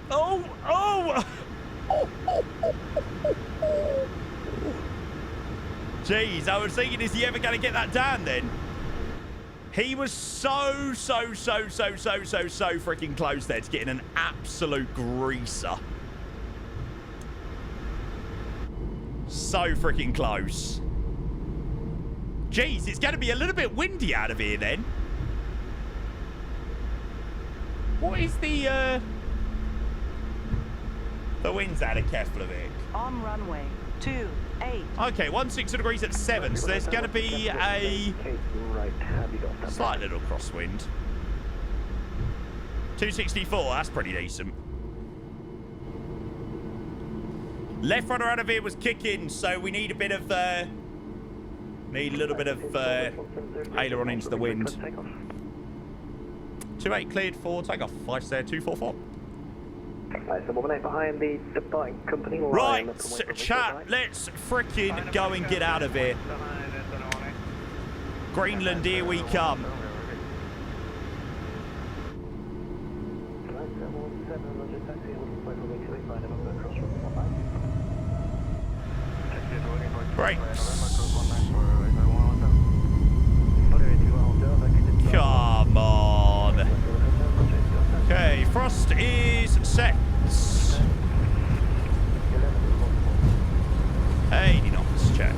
Oh, oh! Jeez, I was thinking, is he ever going to get that down then? He was so freaking close there to getting an absolute greaser. So freaking close. Jeez, it's going to be a little bit windy out of here then. What is the wind's out of Keflavik? On runway 28. Okay, 16 degrees at 7, so there's going to be a slight little crosswind. 264, that's pretty decent. Left rudder out of here was kicking, so we need a bit of, need a little bit of aileron into the wind. 28 cleared for takeoff. Icelandair 244. Right, so we're behind the departing company. Right, chat, let's frickin' go and get out of here. Greenland, here we come. Brakes. Come on. Okay, frost is set. 80 knots checked.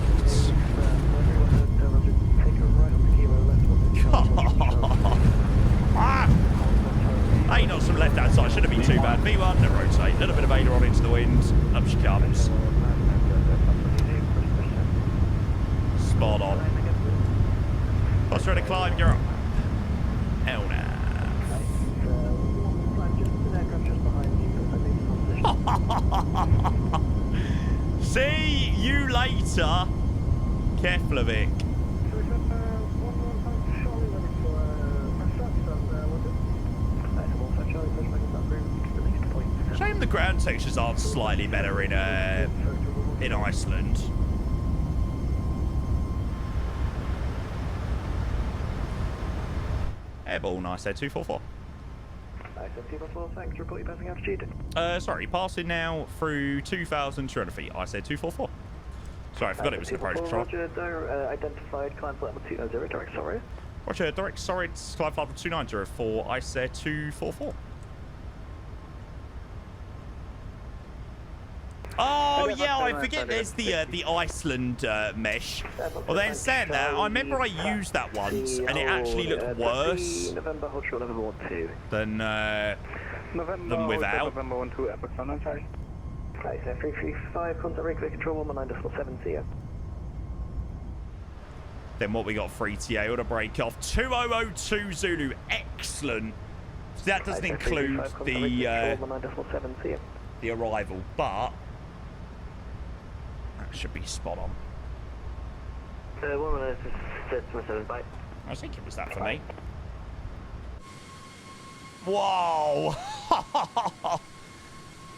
Ah! 8 knots from left hand side, shouldn't be too bad. V1, no rotate. A little bit of aileron into the wind. Up she comes. Spot on. What's ready to climb? You're up. Hell nah. See you later, Keflavik. Shame the ground textures aren't slightly better in Iceland. Airball, nice there, 244. Thanks, report your passing altitude. Sorry, passing now through 2,200 feet. I said 244. Sorry, I forgot it was approach control. Roger, identified climb flight level 290, direct sorry. Roger, direct sorry, climb flight level 290 for Icelandair 244. Oh yeah, I forget there's the Iceland mesh. Well then saying that, I remember I used that once and it actually looked worse November, hold short, November 12. than without. November 12, Epic Sun, sorry. Right, so 335, contact regular control 119.7, see ya. Then what we got, 3TA, auto break off, 2002 Zulu, excellent. So that doesn't include the arrival, but that should be spot on. 119.7, bye. I think it was that for me. Whoa!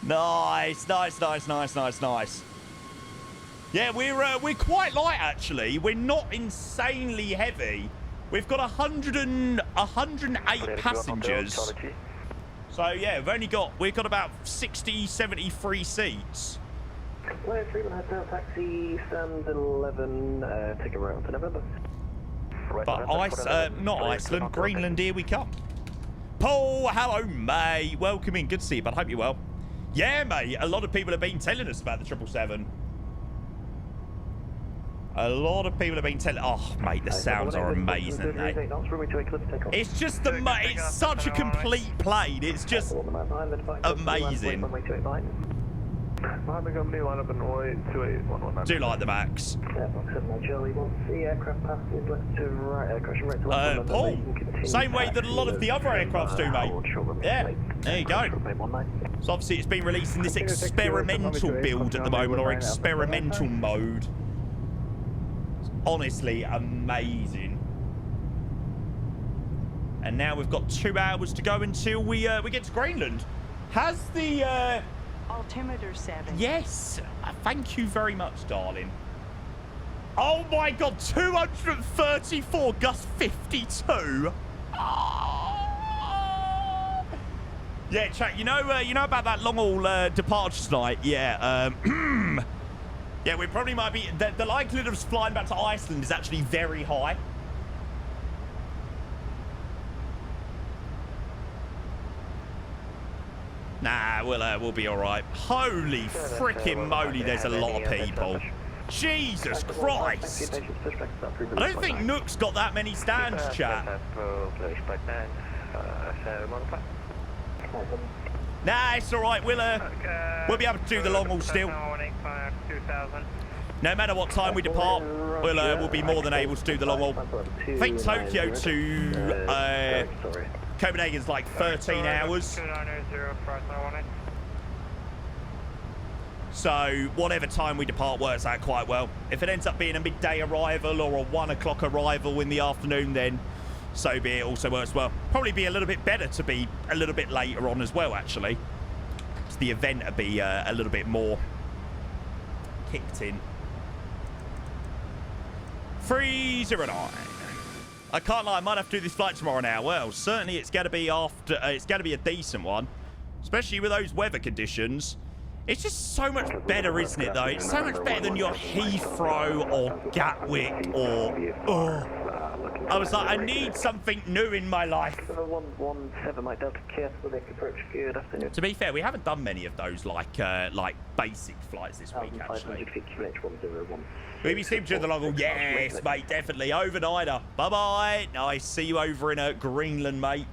Nice. Yeah, we're quite light actually. We're not insanely heavy. We've got 108 passengers. So yeah, we've got about 60, 70 free seats. Player 3 will head down taxi, stand 11, take a right on to November. But not Iceland, Greenland, here we come. Paul, hello, mate. Welcome in. Good to see you, but hope you're well. Yeah, mate. A lot of people have been telling us about the 777. A lot of people have been telling... Oh, mate, the sounds are amazing, aren't they? It's just the... It's such a complete plane. It's just amazing. Behind the company, line up in 28 Do like the Max. Paul, same way that a lot of the other aircrafts do, mate. Yeah, there you go. So obviously it's been released in this experimental build at the moment, or experimental mode. It's honestly amazing. And now we've got 2 hours to go until we get to Greenland. Has the... Altimeter 7. Yes. Thank you very much, darling. Oh my God, 234 gust 52. Oh. Yeah, chat. You know about that long haul departure tonight. Yeah. Yeah, we probably might be. The likelihood of us flying back to Iceland is actually very high. Nah, we'll be all right. Holy freaking moly, there's a lot of people. Jesus Christ. I don't think Nuuk's got that many stands, chat. Nah, it's all right. We'll be able to do the long haul still. No matter what time we depart, we'll be more than able to do the long haul. I think Tokyo to Copenhagen's like 13 hours. So whatever time we depart works out quite well. If it ends up being a midday arrival or a 1 o'clock arrival in the afternoon, then so be it. Also works well. Probably be a little bit better to be a little bit later on as well, actually. So the event will be a little bit more kicked in. 309. I can't lie, I might have to do this flight tomorrow now. Well, certainly it's got to be after. It's got to be a decent one, especially with those weather conditions. It's just so much better, isn't it, though? It's so much better than your Heathrow or Gatwick or... Oh. I was like, I need something new in my life. 117, Mike Delta, Catholic approach. Good afternoon. To be fair, we haven't done many of those, like basic flights this week, actually. Maybe sleep during the long haul. Yes, mate, definitely. Overnighter. Bye-bye. Nice. See you over in Greenland, mate.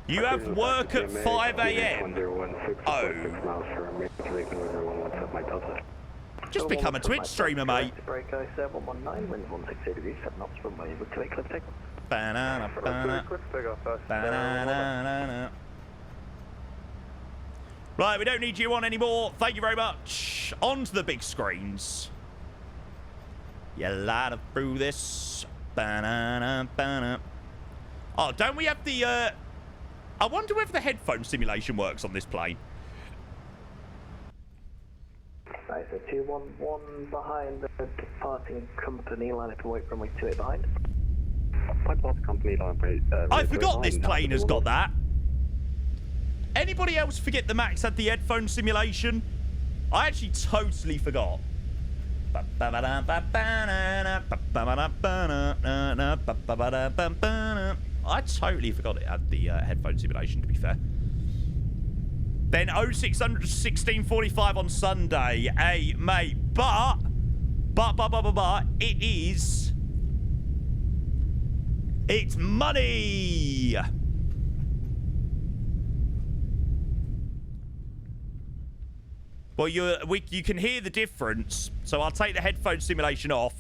You have work at 5 a.m. Oh. Just become a Twitch streamer, mate. Banana, banana. Banana. Right, we don't need you on anymore. Thank you very much. On to the big screens. You light up through this. Banana, banana. Oh, don't we have the... I wonder whether the headphone simulation works on this plane. Right, so 211 behind the departing company, line up and wait for runway 28 behind. Company line, I forgot this plane has got that. Anybody else forget the Max had the headphone simulation? I actually totally forgot. I totally forgot it had the headphone simulation, to be fair. Then 0600 1645 on Sunday. Hey, mate, but it is... It's money! Well, you can hear the difference, so I'll take the headphone simulation off.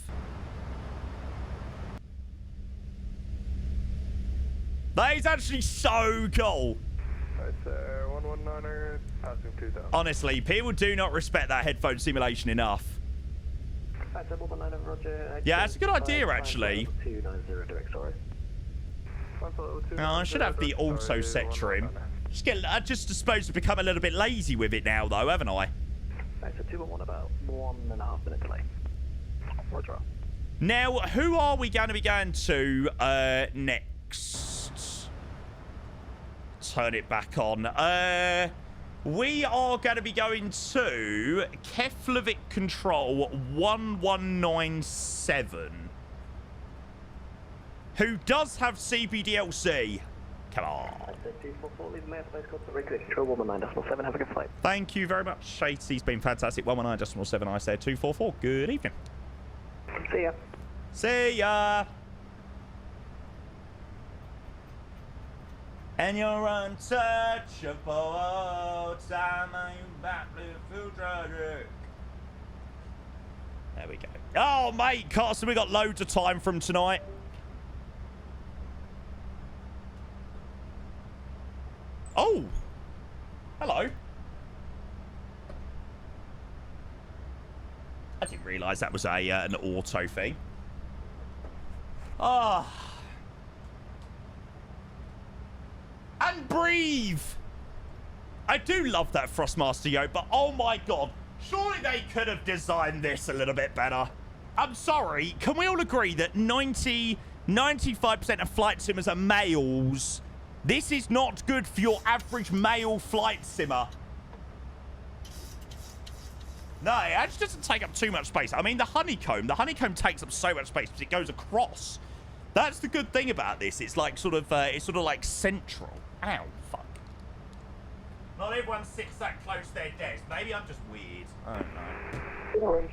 That is actually so cool. It's 119er, passing 2000. Honestly, people do not respect that headphone simulation enough. Yeah, that's a good idea, actually. I should have the auto set trim. I just suppose to become a little bit lazy with it now, though, haven't I? Right, so 211 about 1.5 minute delay. Roger. Now, who are we going to be going to next? Turn it back on. We are going to be going to Keflavik Control 1197. Who does have CBDLC? Come on. Control 19.7, have a good flight. Thank you very much, Shatey's been fantastic. 119.7, I said 244. Good evening. See ya. See ya. And you're untouchable. Time you back to future. There we go. Oh, mate, Carson, we got loads of time from tonight. Oh. Hello. I didn't realise that was a an auto thing. Ah. And breathe. I do love that Frostmaster yoke, but oh my god. Surely they could have designed this a little bit better. I'm sorry. Can we all agree that 95% of flight simmers are males? This is not good for your average male flight simmer. No, it actually doesn't take up too much space. I mean, the honeycomb takes up so much space because it goes across. That's the good thing about this. It's like sort of like central. Ow, fuck. Not everyone sits that close to their desk. Maybe I'm just weird. I don't know.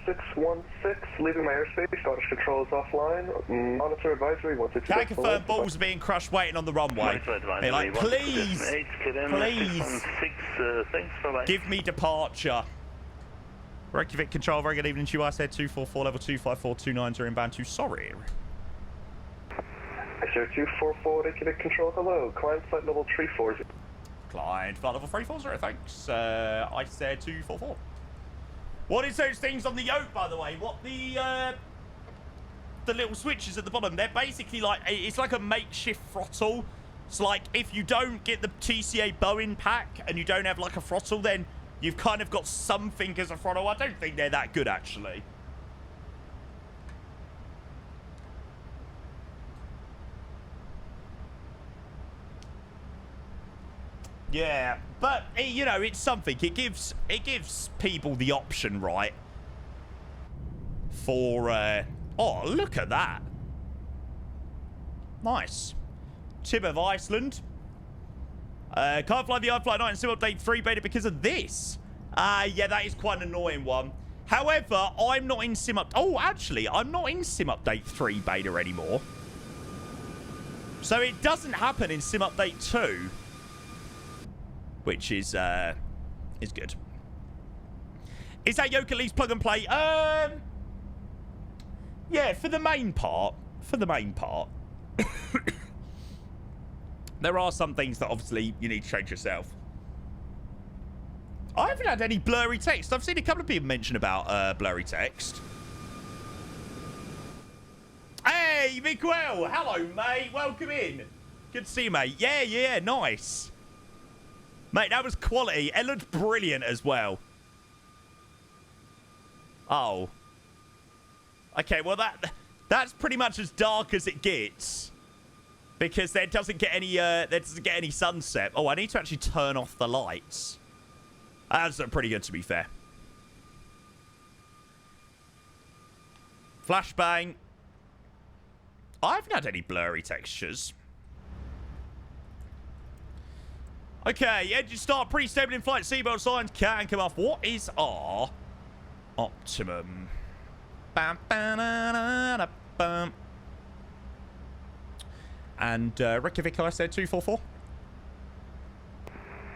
616, leaving my airspace. Status control is offline. Monitor advisory. Can I confirm balls are being crushed waiting on the runway? They're like, please, please, give me departure. Reykjavik Control, very good evening to you. I said 244, level 25429 inbound to sorry. 244, Reykjavik Control, hello. Climb flight level 340. Climb flight level 340, thanks. I said 244. What is those things on the yoke, by the way? What the little switches at the bottom? They're basically like, it's like a makeshift throttle. It's like, if you don't get the TCA Boeing pack and you don't have like a throttle, then you've kind of got something as a throttle. I don't think they're that good, actually. Yeah, but you know, it's something. It gives people the option, right? For oh, look at that. Nice. Tip of Iceland. Can't fly the iFlight 9 sim update 3 beta because of this. Yeah, that is quite an annoying one. However, I'm not in sim up. Oh, actually, I'm not in sim update 3 beta anymore. So it doesn't happen in sim update 2. Which is good. Is that yoke at least plug and play? Yeah, for the main part. There are some things that obviously you need to change yourself. I haven't had any blurry text. I've seen a couple of people mention about blurry text. Hey, Miguel. Hello, mate. Welcome in. Good to see you, mate. Yeah, nice. Mate, that was quality. It looked brilliant as well. Oh. Okay, well that's pretty much as dark as it gets. Because there doesn't get any sunset. Oh, I need to actually turn off the lights. That's pretty good, to be fair. Flashbang. I haven't had any blurry textures. Okay, engine start pretty stable in flight. Seatbelt signs can come off. What is our optimum? Bam, ba, bam. And Reykjavik, I said 244.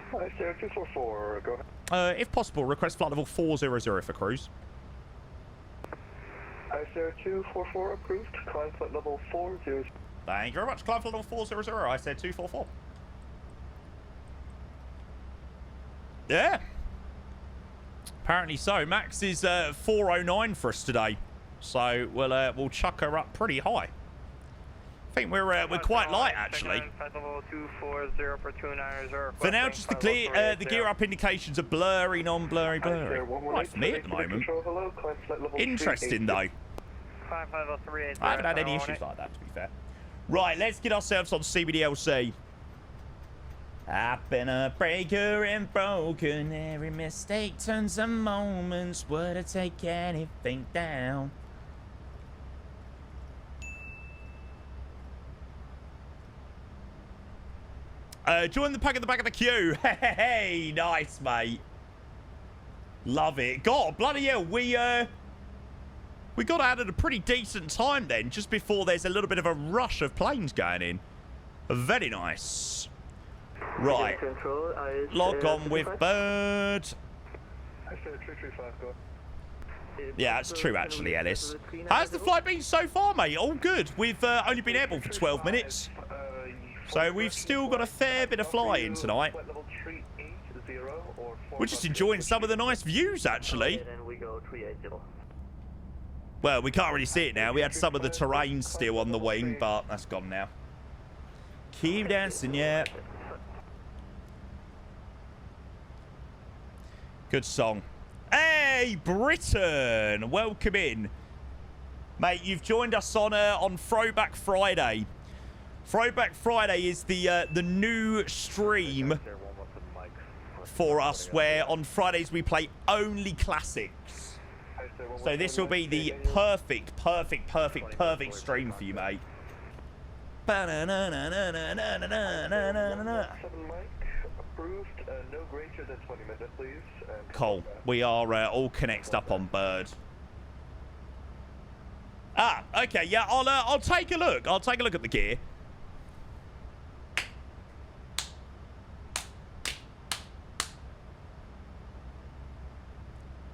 I said 244. Go ahead. If possible, request flight level 400 for cruise. I said 244 approved. Climb flight level 40. Thank you very much. Climb flight level 400. I said 244. Yeah. Apparently so. Max is 409 for us today, so we'll chuck her up pretty high. I think we're quite light actually. For now, just the gear up indications are blurry, non-blurry, blurry. Right for me at the moment. Interesting though. I haven't had any issues like that, to be fair. Right, let's get ourselves on CBDLC. I've been a breaker and broken. Every mistake turns to moments. Would I take anything down? Join the pack at the back of the queue. Hey, nice, mate. Love it. God, bloody hell, we got out at a pretty decent time then, just before there's a little bit of a rush of planes going in. Very nice. Right. Lock on with Bird. Yeah, that's true, actually, Ellis. How's the flight been so far, mate? All good. We've only been airborne for 12 minutes. So we've still got a fair bit of flying tonight. We're just enjoying some of the nice views, actually. Well, we can't really see it now. We had some of the terrain still on the wing, but that's gone now. Keep dancing, yeah. Good song. Hey, Britain! Welcome in. Mate, you've joined us on Throwback Friday. Throwback Friday is the new stream for us, where on Fridays we play only classics. So this will be the perfect stream for you, mate. Cool. We are all connected up on Bird. Ah, okay, yeah. I'll take a look. I'll take a look at the gear.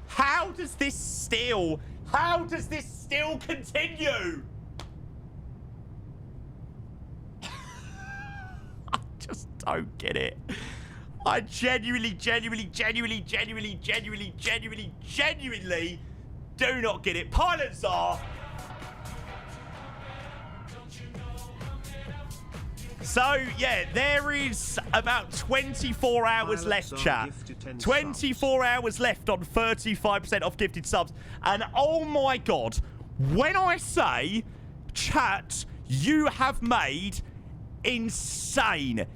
How does this still continue? I just don't get it. I genuinely do not get it. Pilots are. So, yeah, there is about 24 hours left, chat. 24 hours left on 35% off gifted subs. And oh my God, when I say, chat, you have made insane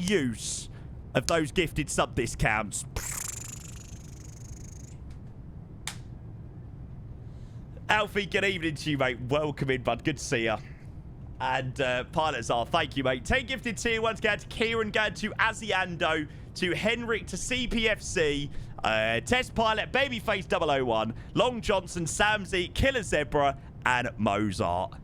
use of those gifted sub discounts. Alfie, good evening to you, mate. Welcome in, bud. Good to see you. And pilots are, thank you, mate. 10 gifted tier 1s going to Kieran, going to Aziando, to Henrik, to CPFC, Test Pilot, Babyface 001, Long Johnson, Samsy, Killer Zebra, and Mozart.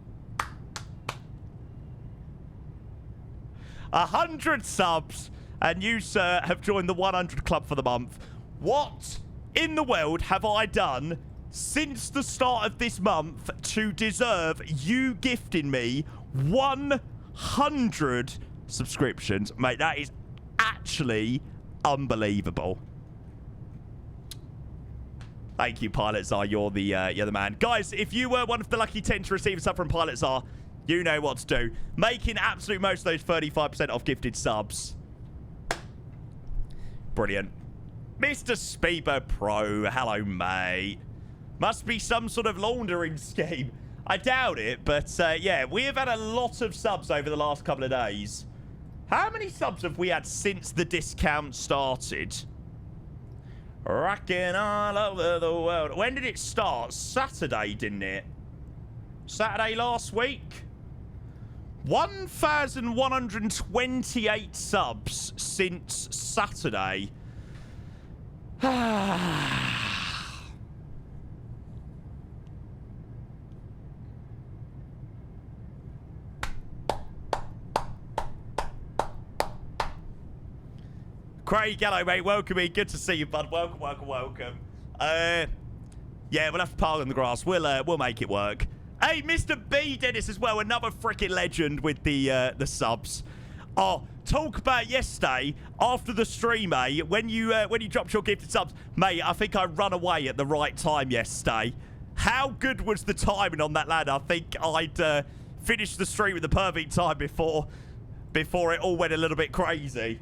100 subs, and you, sir, have joined the 100 club for the month. What in the world have I done since the start of this month to deserve you gifting me 100 subscriptions? Mate, that is actually unbelievable. Thank you, Pilots Are. You're the man. Guys, if you were one of the lucky 10 to receive a sub from Pilots Are, you know what to do. Making absolute most of those 35% off gifted subs. Brilliant. Mr. Speedbird Pro, hello, mate. Must be some sort of laundering scheme. I doubt it, but yeah, we have had a lot of subs over the last couple of days. How many subs have we had since the discount started? Rocking all over the world. When did it start? Saturday, didn't it? Saturday last week? 1,128 subs since Saturday. Craig, hello, mate. Welcome in. Good to see you, bud. Welcome. Yeah, we'll have to park on the grass. We'll make it work. Hey, Mr. B. Dennis as well. Another freaking legend with the subs. Oh, talk about yesterday after the stream, eh? When you dropped your gifted subs, mate. I think I run away at the right time yesterday. How good was the timing on that lad? I think I'd finished the stream at the perfect time before it all went a little bit crazy.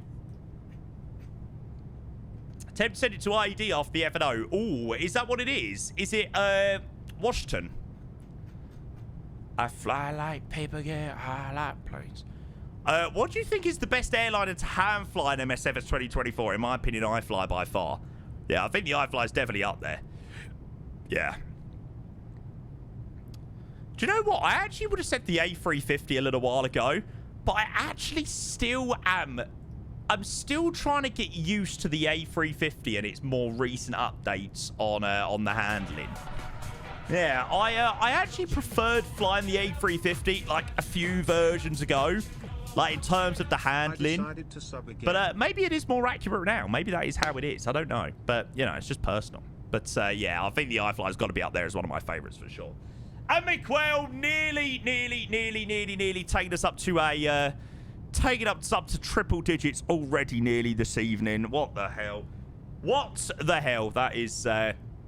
Attempt to send it to IED after the F&O. Ooh, is that what it is? Is it Washington? I fly like paper, get high like planes. What do you think is the best airliner to hand fly an MSFS 2024? In my opinion, iFly by far. Yeah, I think the iFly is definitely up there. Yeah. Do you know what? I actually would have said the A350 a little while ago, but I actually still am. I'm still trying to get used to the A350 and its more recent updates on the handling. Yeah, I actually preferred flying the A350 like a few versions ago. Like, in terms of the handling. But maybe it is more accurate now. Maybe that is how it is. I don't know. But, you know, it's just personal. But, yeah, I think the iFly's got to be up there as one of my favourites for sure. And Miguel nearly taking us up to a... taking us up to triple digits already nearly this evening. What the hell? What the hell? That is,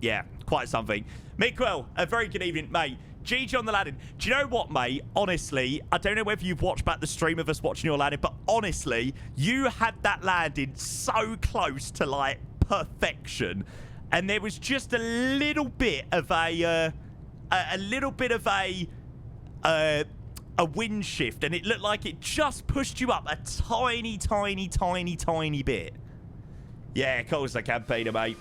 yeah, quite something. Miguel, a very good evening, mate. GG on the landing. Do you know what, mate? Honestly, I don't know whether you've watched back the stream of us watching your landing, but honestly, you had that landing so close to, like, perfection. And there was just a little bit of a wind shift, and it looked like it just pushed you up a tiny bit. Yeah, of course I can, Peter, mate.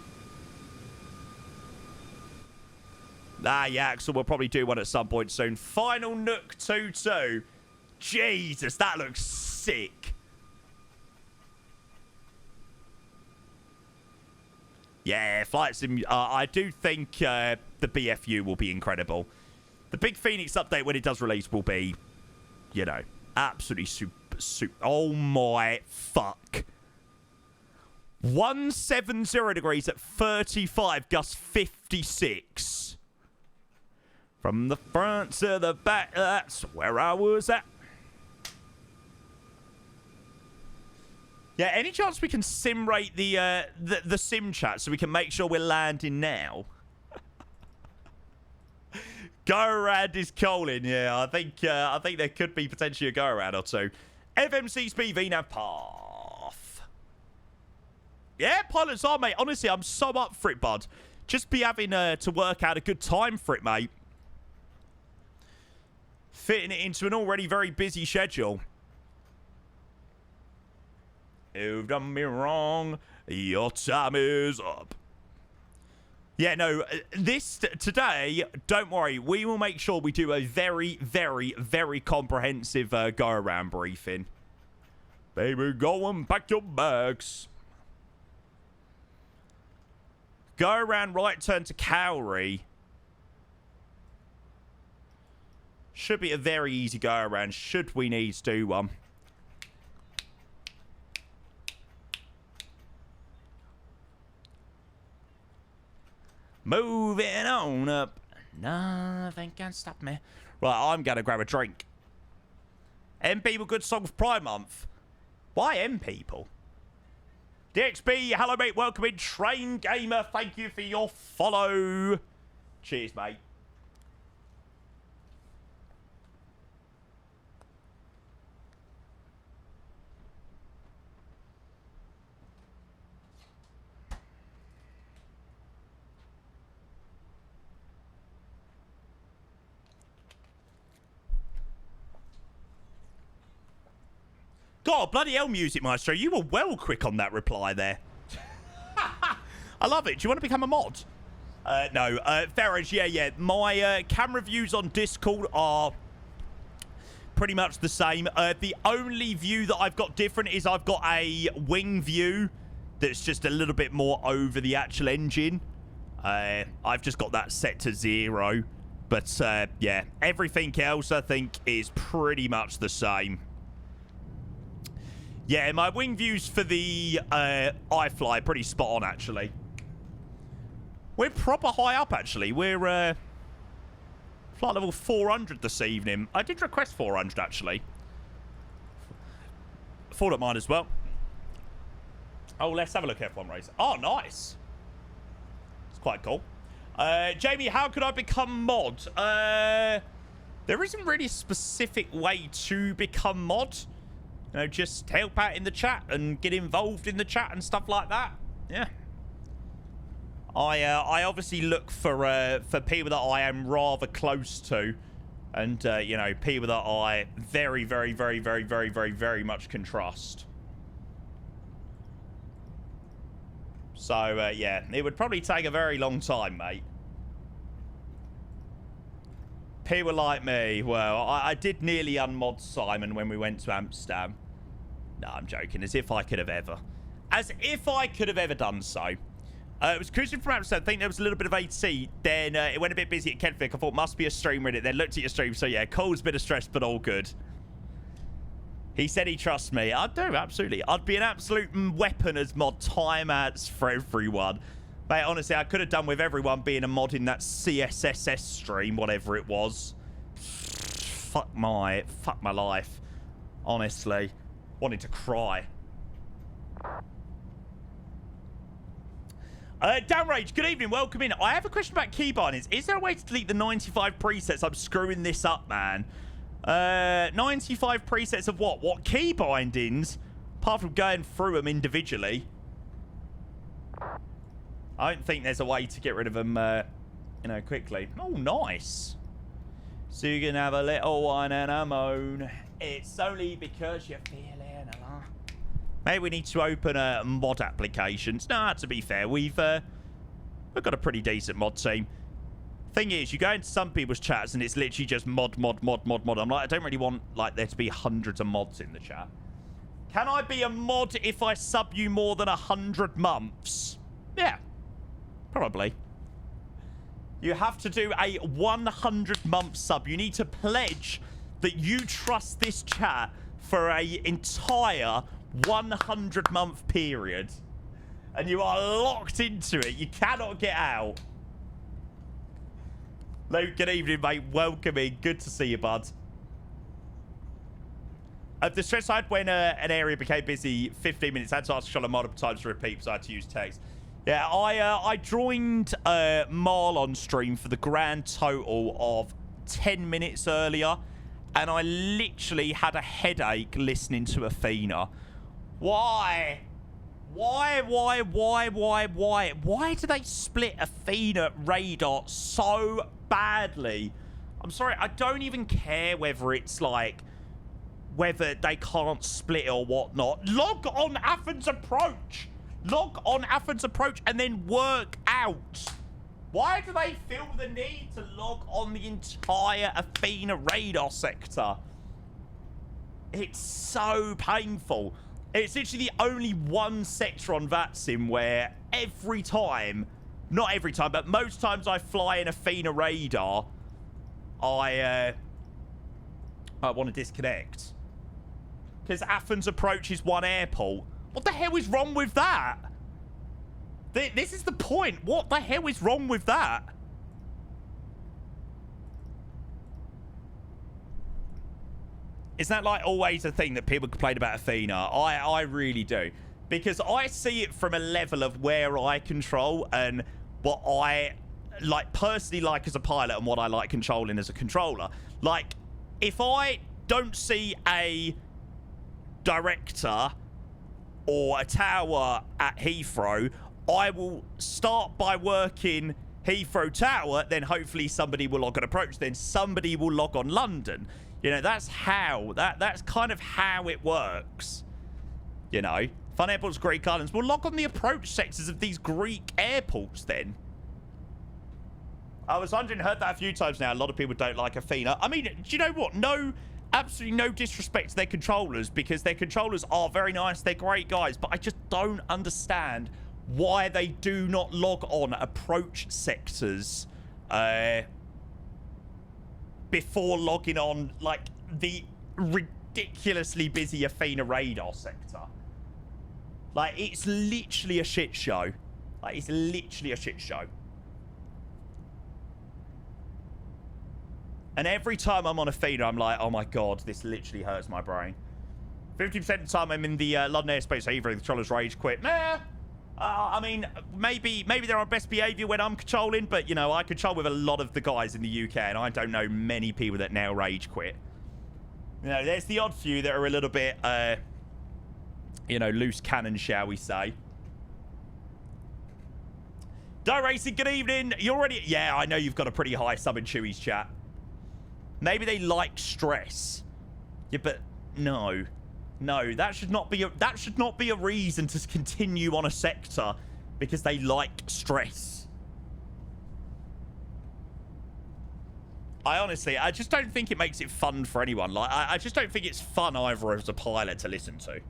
Ah, yeah, Axel will probably do one at some point soon. Final Nuuk 2-2. Jesus, that looks sick. Yeah, flight sim. I do think the BFU will be incredible. The Big Phoenix update, when it does release, will be, you know, absolutely super. Oh my fuck. 170 degrees at 35, gust 56. From the front to the back, that's where I was at. Yeah, any chance we can sim rate the sim chat so we can make sure we're landing now? Go around is calling. Yeah, I think there could be potentially a go around or two. FMC speed VNAV path. Yeah, pilots are, mate. Honestly, I'm so up for it, bud. Just be having to work out a good time for it, mate. Fitting it into an already very busy schedule. You've done me wrong. Your time is up. Yeah, no, today, don't worry. We will make sure we do a very comprehensive go-around briefing. Baby, go and pack your bags. Go around, right turn to Cowrie. Should be a very easy go-around, should we need to do one. Moving on up. Nothing can stop me. Right, I'm going to grab a drink. M People, good song for Pride Month. Why M People? DXB, hello, mate. Welcome in. Train Gamer, thank you for your follow. Cheers, mate. God, bloody hell, Music Maestro. You were well quick on that reply there. I love it. Do you want to become a mod? No. Farage, yeah. My camera views on Discord are pretty much the same. The only view that I've got different is I've got a wing view that's just a little bit more over the actual engine. I've just got that set to 0. But, yeah, everything else, I think, is pretty much the same. Yeah, my wing views for the iFly pretty spot on, actually. We're proper high up, actually. We're flight level 400 this evening. I did request 400, actually. 4 mine as well. Oh, let's have a look at F1 race. Oh, nice. It's quite cool. Jamie, how could I become mod? There isn't really a specific way to become mod. You know, just help out in the chat and get involved in the chat and stuff like that. Yeah. I obviously look for people that I am rather close to And, you know, people that I very, very, very, very, very, very, very much can trust. So, yeah, it would probably take a very long time, mate. People like me, well, I did nearly unmod Simon when we went to Amsterdam. No, I'm joking. As if I could have ever. As if I could have ever done so. It was cruising from Amsterdam. I think there was a little bit of AT. Then it went a bit busy at Kenfic. I thought must be a streamer in it. Then looked at your stream. So, yeah, Cole's a bit of stress, but all good. He said he trusts me. I do, absolutely. I'd be an absolute weapon as mod timeouts for everyone. Mate, honestly, I could have done with everyone being a mod in that CSSS stream, whatever it was. Fuck my life. Honestly. Wanted to cry. Downrage, good evening. Welcome in. I have a question about key bindings. Is there a way to delete the 95 presets? I'm screwing this up, man. 95 presets of what? What key bindings? Apart from going through them individually. I don't think there's a way to get rid of them, you know, quickly. Oh, nice. So you can have a little one and a moan. It's only because you're feeling alive. Maybe we need to open mod applications. Nah, to be fair, we've got a pretty decent mod team. Thing is, you go into some people's chats and it's literally just mod. I'm like, I don't really want like there to be hundreds of mods in the chat. Can I be a mod if I sub you more than 100 months? Yeah, probably. You have to do a 100-month sub. You need to pledge that you trust this chat for a entire 100-month period. And you are locked into it. You cannot get out. Luke, good evening, mate. Welcome in. Good to see you, bud. The stress I had when an area became busy 15 minutes. I had to ask Sean multiple times to repeat, so I had to use text. Yeah, I joined Marlon stream for the grand total of 10 minutes earlier, and I literally had a headache listening to Athena. Why? Why do they split Athena radar so badly? I'm sorry, I don't even care whether it's like, whether they can't split it or whatnot. Log on Athens approach. Log on Athens approach and then work out. Why do they feel the need to log on the entire Athena radar sector? It's so painful. It's literally the only one sector on VATSIM where every time, not every time, but most times I fly in Athena radar, I want to disconnect. Because Athens approach is one airport. What the hell is wrong with that? This is the point. What the hell is wrong with that? Isn't that like always a thing that people complain about Athena? I really do. Because I see it from a level of where I control and what I like personally like as a pilot and what I like controlling as a controller. Like, if I don't see a director or a tower at Heathrow, I will start by working Heathrow Tower, then hopefully somebody will log on approach, then somebody will log on London. You know, that's how, that's kind of how it works. You know, Fun Airports, Greek Islands. We'll log on the approach sectors of these Greek airports then. I was wondering, heard that a few times now. A lot of people don't like Athena. I mean, do you know what? No, absolutely no disrespect to their controllers, because their controllers are very nice. They're great guys, but I just don't understand why they do not log on approach sectors before logging on, like, the ridiculously busy Athena radar sector. Like, it's literally a shit show. Like, it's literally a shit show. And every time I'm on Athena, I'm like, oh my god, this literally hurts my brain. 50% of the time I'm in the London airspace, either the controllers rage quit. Nah. I mean, maybe they're on best behavior when I'm controlling, but, you know, I control with a lot of the guys in the UK, and I don't know many people that now rage quit. You know, there's the odd few that are a little bit, you know, loose cannon, shall we say. Die Racing, good evening. You already... Yeah, I know you've got a pretty high sub in Chewy's chat. Maybe they like stress. Yeah, but no. No, that should not be a reason to continue on a sector because they like stress. I just don't think it makes it fun for anyone. Like, I just don't think it's fun either as a pilot to listen to.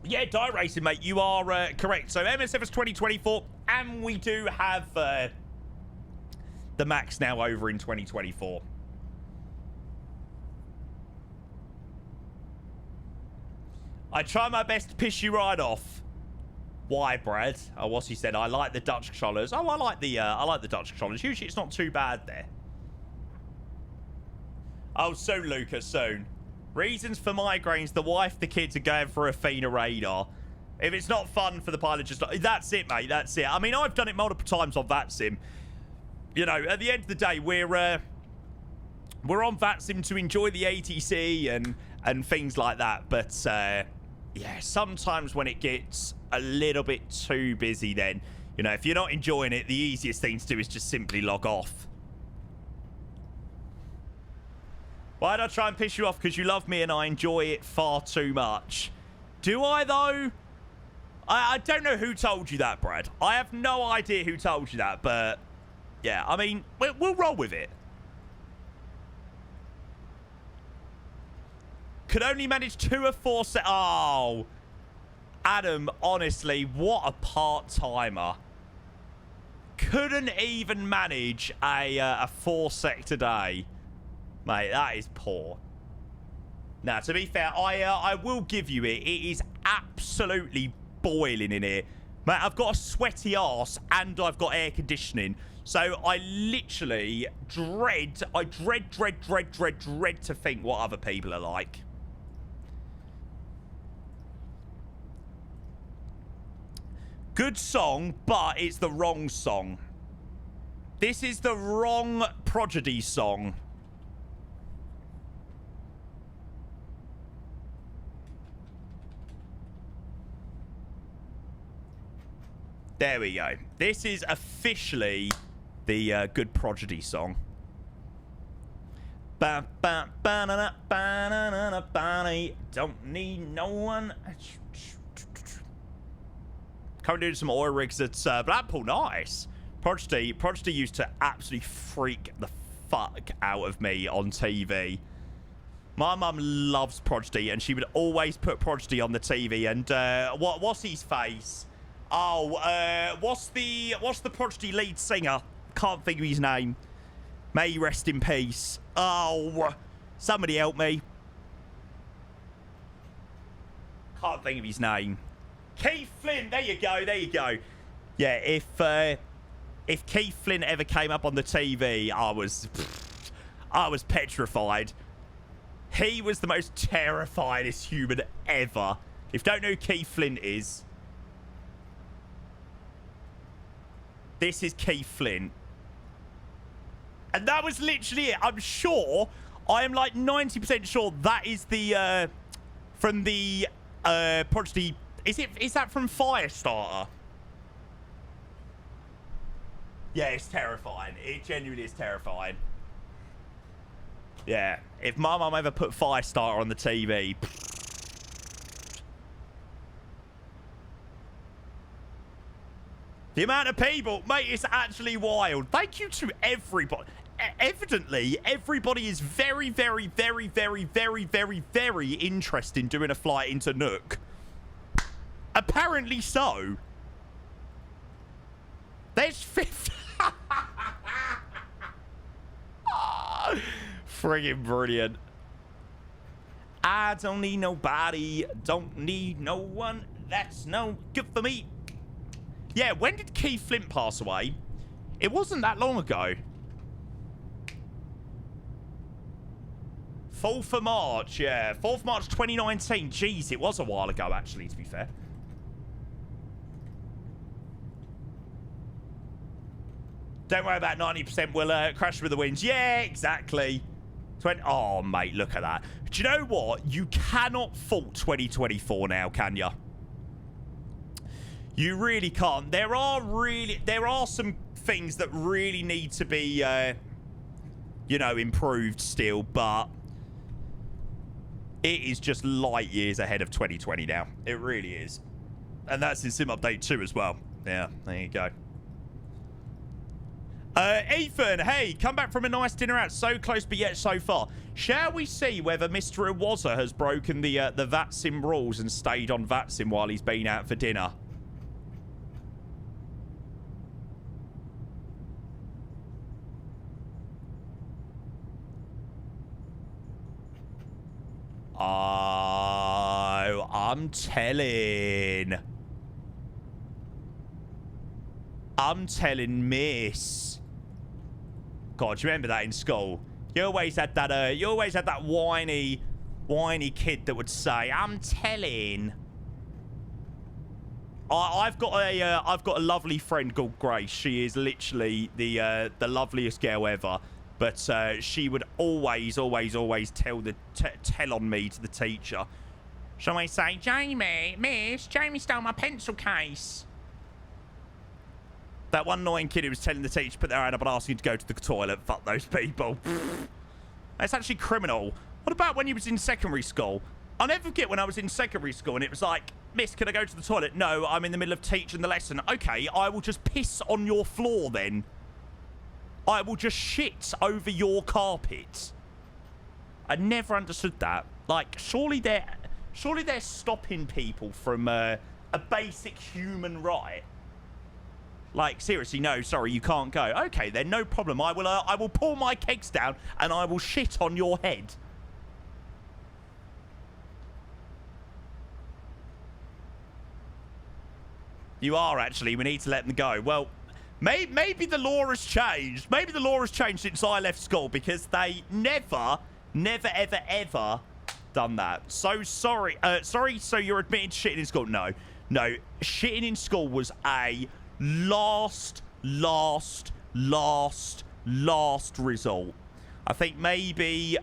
Yeah, die racing, mate. You are correct. So MSF is 2024, and we do have the Max now over in 2024. I try my best to piss you right off. Why, Brad? Oh, what's he said? I like the Dutch controllers. Oh, I like the Dutch controllers. Usually it's not too bad there. Oh, soon, Lucas, soon. Reasons for migraines. The wife, the kids are going for a Athena radar. If it's not fun for the pilot, just... That's it, mate. That's it. I mean, I've done it multiple times on VATSIM. You know, at the end of the day, we're on VATSIM to enjoy the ATC and things like that. But, yeah, sometimes when it gets a little bit too busy, then, you know, if you're not enjoying it, the easiest thing to do is just simply log off. Why'd I try and piss you off? Because you love me and I enjoy it far too much. Do I, though? I don't know who told you that, Brad. I have no idea who told you that, but... yeah, I mean, we'll roll with it. Could only manage 2 of 4 set... oh. Adam, honestly, what a part-timer. Couldn't even manage a 4-sector day. Mate, that is poor. Now, to be fair, I will give you it. It is absolutely boiling in here. Mate, I've got a sweaty arse and I've got air conditioning. So I literally dread to think what other people are like. Good song, but it's the wrong song. This is the wrong Prodigy song. There we go. This is officially the Good Prodigy song. Don't need no one. Currently doing some oil rigs at Blackpool. Nice. Prodigy used to absolutely freak the fuck out of me on TV. My mum loves Prodigy, and she would always put Prodigy on the TV. And what's his face? Oh, what's the Prodigy lead singer? Can't think of his name. May he rest in peace. Oh, somebody help me. Can't think of his name. Keith Flint. There you go. There you go. Yeah, if Keith Flint ever came up on the TV, I was petrified. He was the most terrifiedest human ever. If you don't know who Keith Flint is, this is Keith Flint. And that was literally it. I'm sure, I am like 90% sure that is the, from the, Prodigy. Is that from Firestarter? Yeah, it's terrifying. It genuinely is terrifying. Yeah. If my mum ever put Firestarter on the TV... the amount of people, mate, it's actually wild. Thank you to everybody. Evidently, everybody is very, very, very, very, very, very, very interested in doing a flight into Nuuk. Apparently so. There's 50. Friggin' brilliant. I don't need nobody. Don't need no one. That's no good for me. Yeah, when did Keith Flint pass away? It wasn't that long ago. 4th of March, yeah. 4th of March 2019. Jeez, it was a while ago, actually, to be fair. Don't worry about 90%. We'll crash with the winds. Yeah, exactly. Oh, mate, look at that. Do you know what? You cannot fault 2024 now, can you? You really can't. There are some things that really need to be, you know, improved still, but it is just light years ahead of 2020 now. It really is. And that's in Sim Update 2 as well. Yeah, there you go. Ethan, hey, come back from a nice dinner out. So close, but yet so far. Shall we see whether Mr. Iwaza has broken the VATSIM rules and stayed on VATSIM while he's been out for dinner? Oh, I'm telling Miss. God, do you remember that in school? You always had that whiny kid that would say, "I'm telling." I've got a lovely friend called Grace. She is literally the loveliest girl ever. But she would always tell on me to the teacher. Shall I say, Miss, Jamie stole my pencil case. That one annoying kid who was telling the teacher to put their hand up and asking to go to the toilet. Fuck those people. That's actually criminal. What about when you was in secondary school? I'll never forget when I was in secondary school and it was like, Miss, can I go to the toilet? No, I'm in the middle of teaching the lesson. Okay, I will just piss on your floor then. I will just shit over your carpet. I never understood that. Like, surely they're stopping people from a basic human right. Like, seriously, no, sorry, you can't go. Okay, then, no problem. I will pull my kegs down and I will shit on your head. You are, actually. We need to let them go. Well, maybe the law has changed. Maybe the law has changed since I left school because they never, ever done that. So sorry. Sorry, so you're admitting to shitting in school? No. Shitting in school was a last resort. I think maybe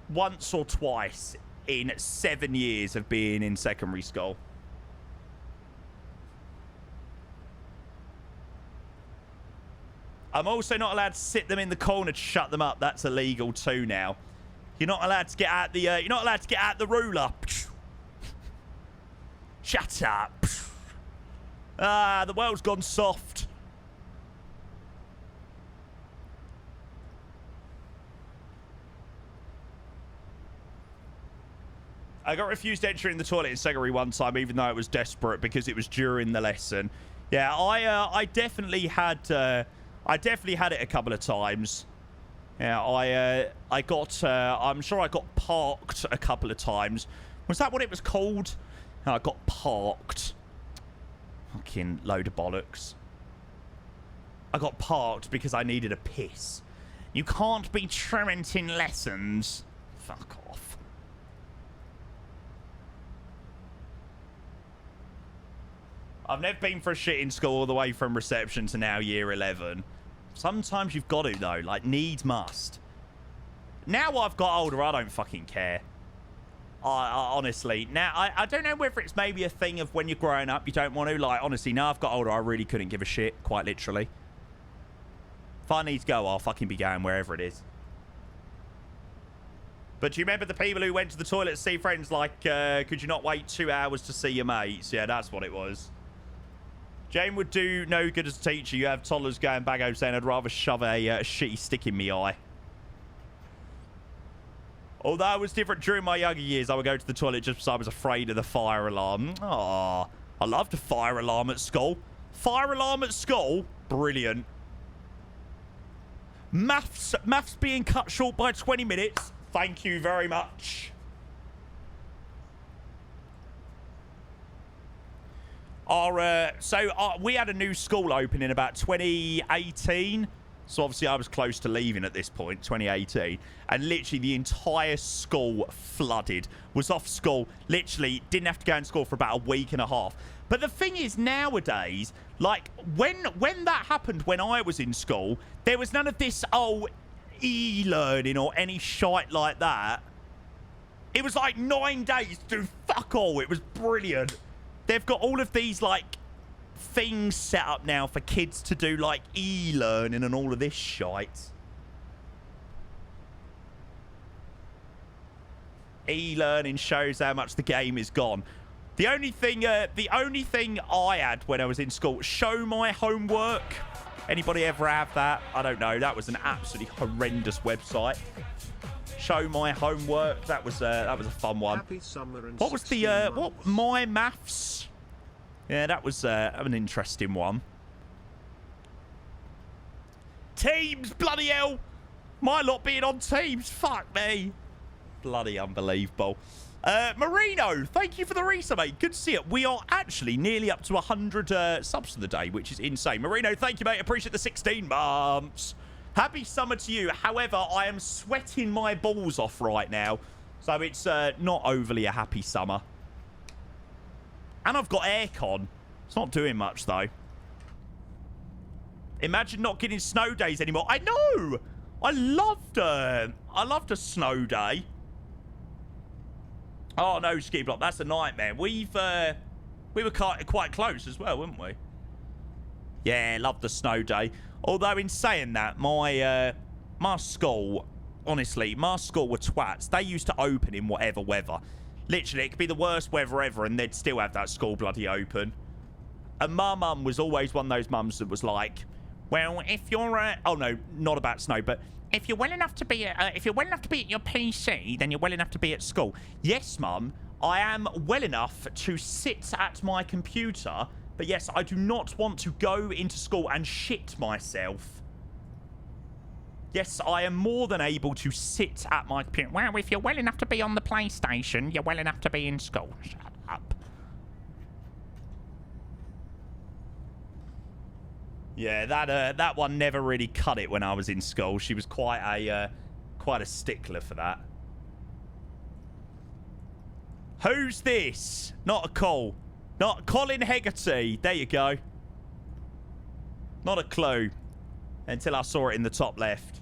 once or twice in 7 years of being in secondary school. I'm also not allowed to sit them in the corner to shut them up. That's illegal too now. You're not allowed to get out the the ruler. Shut up. Ah, the world's gone soft. I got refused entry in the toilet in secondary one time, even though it was desperate because it was during the lesson. Yeah, I definitely had it a couple of times. Yeah, I got I'm sure I got parked a couple of times. Was that what it was called? No, I got parked. Fucking load of bollocks. I got parked because I needed a piss. You can't be truant in lessons. Fuck off. I've never been for a shit in school all the way from reception to now year 11. Sometimes you've got to, though. Like, needs must. Now I've got older, I don't fucking care. I honestly, now, I don't know whether it's maybe a thing of when you're growing up, you don't want to. Like, honestly, now I've got older, I really couldn't give a shit, quite literally. If I need to go, I'll fucking be going wherever it is. But do you remember the people who went to the toilet to see friends, like, could you not wait 2 hours to see your mates? Yeah, that's what it was. Jane would do no good as a teacher. You have toddlers going back home saying, I'd rather shove a shitty stick in me eye. Although it was different during my younger years, I would go to the toilet just because I was afraid of the fire alarm. Aw, I loved a fire alarm at school. Fire alarm at school? Brilliant. Maths being cut short by 20 minutes. Thank you very much. We had a new school open in about 2018. So obviously I was close to leaving at this point, 2018. And literally the entire school flooded. Was off school. Literally didn't have to go in school for about a week and a half. But the thing is nowadays, like when that happened when I was in school, there was none of this, e-learning or any shite like that. It was like 9 days to do fuck all. It was brilliant. They've got all of these like things set up now for kids to do, like, e-learning and all of this shite. E-learning shows how much the game is gone. The only thing I had when I was in school, show my homework. Anybody ever have that? I don't know. That was an absolutely horrendous website. Show my homework. That was a fun one. Happy summer and What was the 16 what months. my maths? Yeah, that was an interesting one. Teams, bloody hell! My lot being on Teams, fuck me. Bloody unbelievable. Marino, thank you for the resub, mate. Good to see it. We are actually nearly up to 100 subs for the day, which is insane. Marino, thank you, mate. Appreciate the 16 months. Happy summer to you. However, I am sweating my balls off right now, so it's not overly a happy summer. And I've got aircon. It's not doing much, though. Imagine not getting snow days anymore. I know! I loved a snow day. Oh, no, Ski Block. That's a nightmare. We were quite close as well, weren't we? Yeah, loved the snow day. Although, in saying that, my school, honestly, my school were twats. They used to open in whatever weather. Literally, it could be the worst weather ever, and they'd still have that school bloody open. And my mum was always one of those mums that was like, well, if you're... oh, no, not about snow, but... If you're well enough to be at your PC, then you're well enough to be at school. Yes, Mum, I am well enough to sit at my computer, but yes, I do not want to go into school and shit myself. Yes, I am more than able to sit at my computer. Well, if you're well enough to be on the PlayStation, you're well enough to be in school. Shut up. Yeah, that one never really cut it when I was in school. She was quite a stickler for that. Who's this? Not a call. Not Colin Hegarty. There you go. Not a clue. Until I saw it in the top left.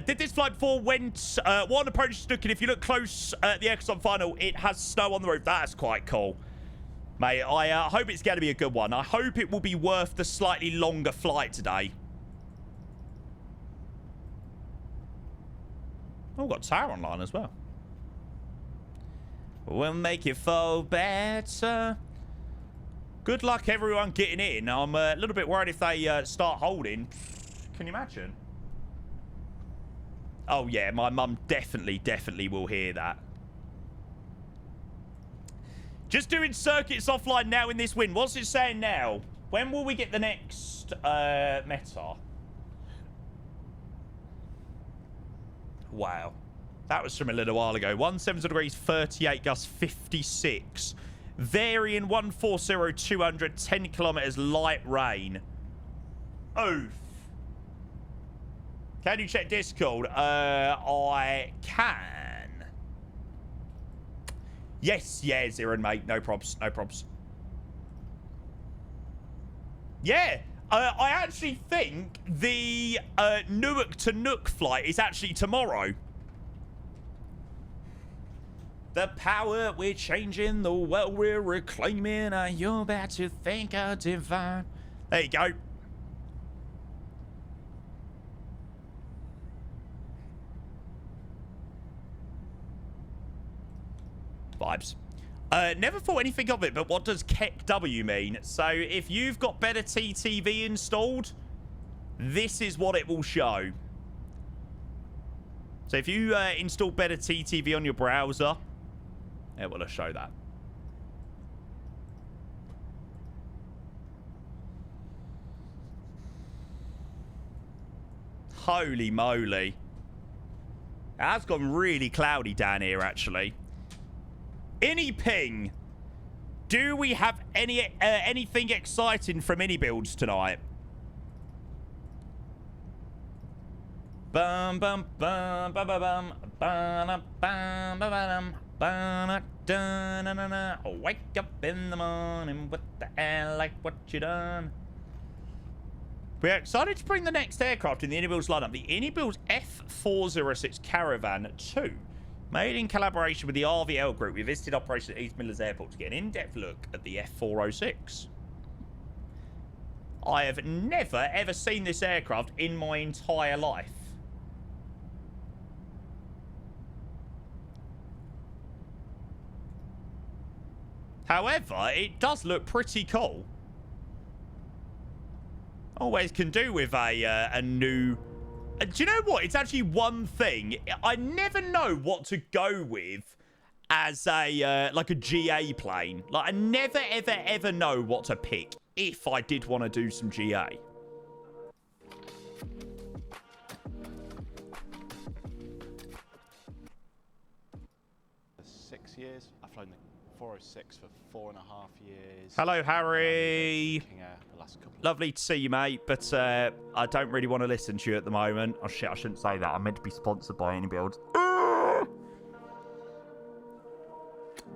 Did this flight before went... one approach is looking. If you look close at the Exxon final, it has snow on the roof. That's quite cool. Mate, I hope it's going to be a good one. I hope it will be worth the slightly longer flight today. Oh, we've got Tower online as well. We'll make it fall better. Good luck, everyone, getting in. I'm a little bit worried if they start holding. Can you imagine? Oh, yeah, my mum definitely will hear that. Just doing circuits offline now in this win. What's it saying now? When will we get the next meta? Wow. That was from a little while ago. 170 degrees, 38 gusts, 56. Varian 140, 200, 10 kilometers, light rain. Oof. Can you check Discord? I can. Yes, yeah, Zirin, mate. No probs, no probs. Yeah, I actually think the Nuuk to Nuuk flight is actually tomorrow. The power we're changing, the world we're reclaiming. Are you about to think of divine? There you go. Vibes. Never thought anything of it, but what does KEKW mean? So if you've got better TTV installed, this is what it will show. So if you install better TTV on your browser, it will show that. Holy moly. It has gone really cloudy down here, actually. Any ping. Do we have anything exciting from any builds tonight? Bum bum bum bum bum bum bum bum bum. Wake up in the morning with the air like what you done. We're excited to bring the next aircraft in the Anybuilds lineup. The Anybuilds F406 Caravan 2. Made in collaboration with the RVL Group, we visited operation at East Midlands Airport to get an in-depth look at the F406. I have never, ever seen this aircraft in my entire life. However, it does look pretty cool. Always can do with a new... do you know what? It's actually one thing. I never know what to go with as a, like a GA plane. Like, I never, ever, ever know what to pick if I did want to do some GA. 6 years. I've flown the 406 for 4.5 years. Hello, Harry. The last couple of Lovely to see you, mate, but I don't really want to listen to you at the moment. Oh, shit, I shouldn't say that. I'm meant to be sponsored by any builds.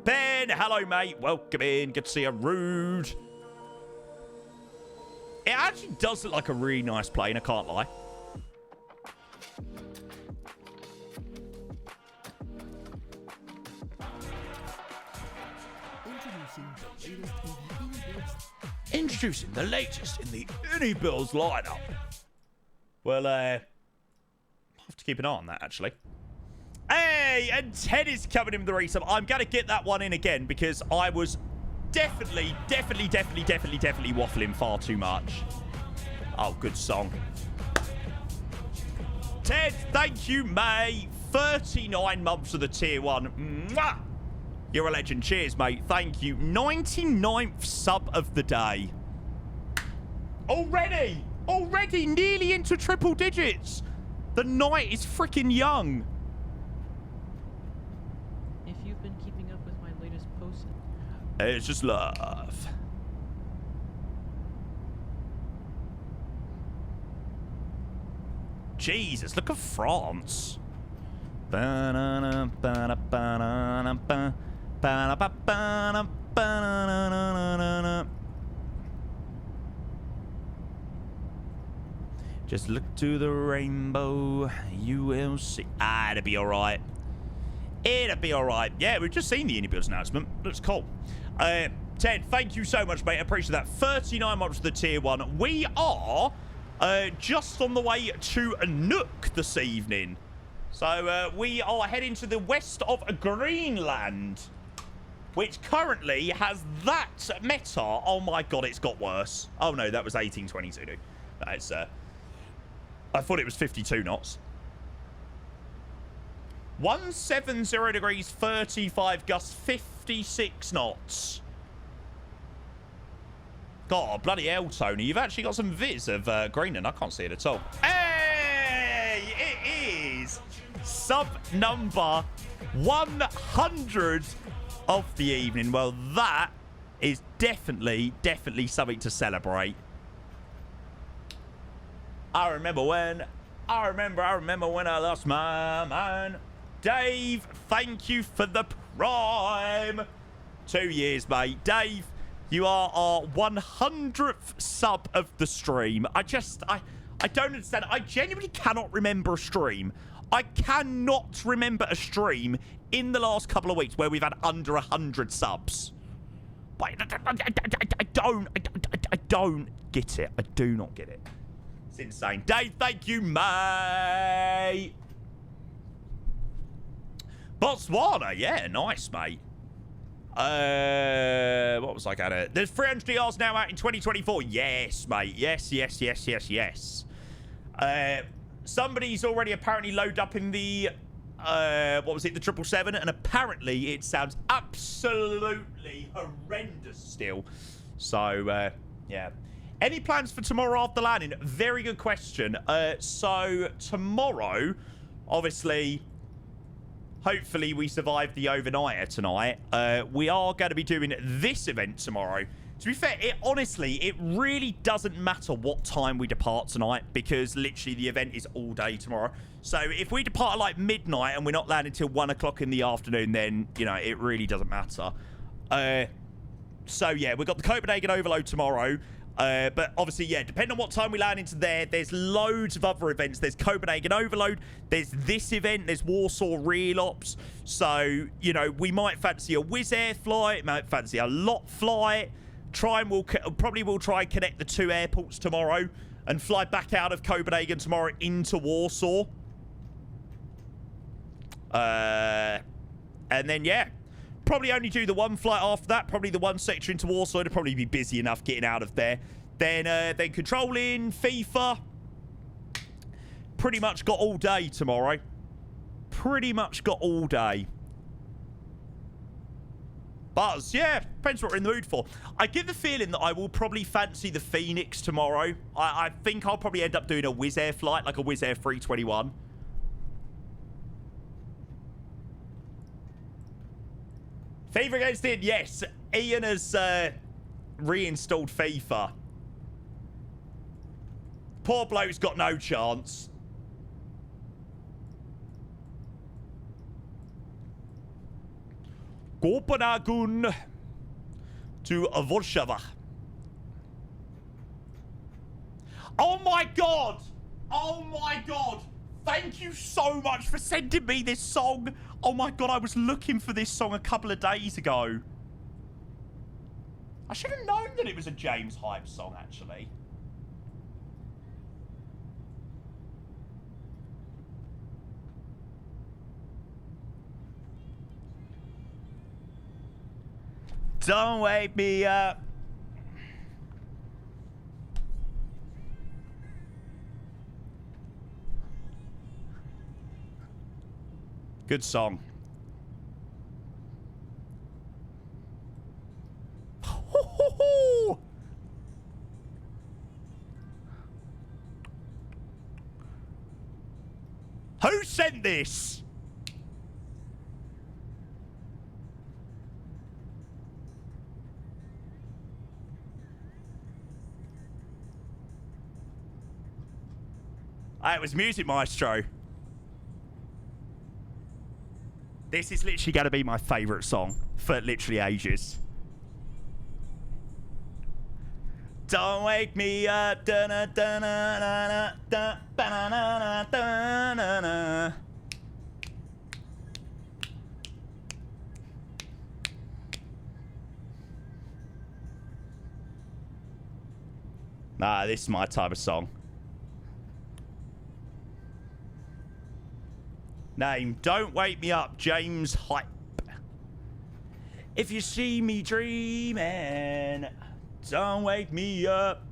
Ben, hello, mate. Welcome in. Good to see you. Rude. It actually does look like a really nice plane, I can't lie. Introducing the latest in the Unibuilds lineup. Well, I'll have to keep an eye on that, actually. Hey, and Ted is coming in with the resub. I'm going to get that one in again because I was definitely waffling far too much. Oh, good song. Ted, thank you, mate. 39 months of the tier 1. Mwah! You're a legend. Cheers, mate. Thank you. 99th sub of the day. Already nearly into triple digits. The night is freaking young. If you've been keeping up with my latest posts... It's just love. Jesus, look at France. Just look to the rainbow, you will see. Ah, it'll be alright. It'll be alright. Yeah, we've just seen the Unibuilds announcement. Looks cool. Ted, thank you so much, mate. I appreciate that. 39 months for the tier 1. We are just on the way to Nuuk this evening. So we are heading to the west of Greenland, which currently has that meta. Oh my god, it's got worse. Oh no, that was 1822. Dude. That's I thought it was 52 knots. 170 degrees, 35 gusts, 56 knots. God, bloody hell, Tony. You've actually got some viz of Greenland. I can't see it at all. Hey, it is sub number 100 of the evening. Well, that is definitely something to celebrate. I remember when I lost my mind. Dave, thank you for the prime. 2 years, mate. Dave, you are our 100th sub of the stream. I don't understand. I genuinely cannot remember a stream. I cannot remember a stream in the last couple of weeks where we've had under 100 subs. But I don't get it. I do not get it. It's insane. Dave, thank you, mate. Botswana, yeah, nice, mate. What was I gonna... There's 300 DRs now out in 2024. Yes, mate. Yes. Somebody's already apparently loaded up in the... what was it? The 777. And apparently it sounds absolutely horrendous still. So, yeah. Any plans for tomorrow after landing? Very good question. So, tomorrow, obviously... Hopefully we survive the overnighter tonight. We are going to be doing this event tomorrow. To be fair, it really doesn't matter what time we depart tonight because literally the event is all day tomorrow. So if we depart at like midnight and we're not landing till 1 o'clock in the afternoon, then, you know, it really doesn't matter. So yeah, we've got the Copenhagen Overload tomorrow. But obviously, yeah, depending on what time we land into there, there's loads of other events. There's Copenhagen Overload. There's this event. There's Warsaw Real Ops. So, you know, we might fancy a Wizz Air flight. Might fancy a LOT flight. Probably we'll try and connect the 2 airports tomorrow and fly back out of Copenhagen tomorrow into Warsaw. And then, yeah, probably only do the 1 flight after that. Probably the 1 sector into Warsaw. It'll probably be busy enough getting out of there. Then controlling FIFA. Pretty much got all day tomorrow. Pretty much got all day. But, yeah, depends what we're in the mood for. I get the feeling that I will probably fancy the Phoenix tomorrow. I think I'll probably end up doing a Wizz Air flight, like a Wizz Air 321. FIFA against it, yes. Ian has reinstalled FIFA. Poor bloke's got no chance. Copenhagen to Warsaw. Oh my god! Oh my god! Thank you so much for sending me this song. Oh my god, I was looking for this song a couple of days ago. I should have known that it was a James Hype song, actually. Don't wake me up. Good song. Who sent this? It was Music Maestro. This is literally going to be my favourite song for literally ages. Don't wake me up. Nah, this is my type of song. Name, Don't Wake Me Up, James Hype. If you see me dreaming, don't wake me up.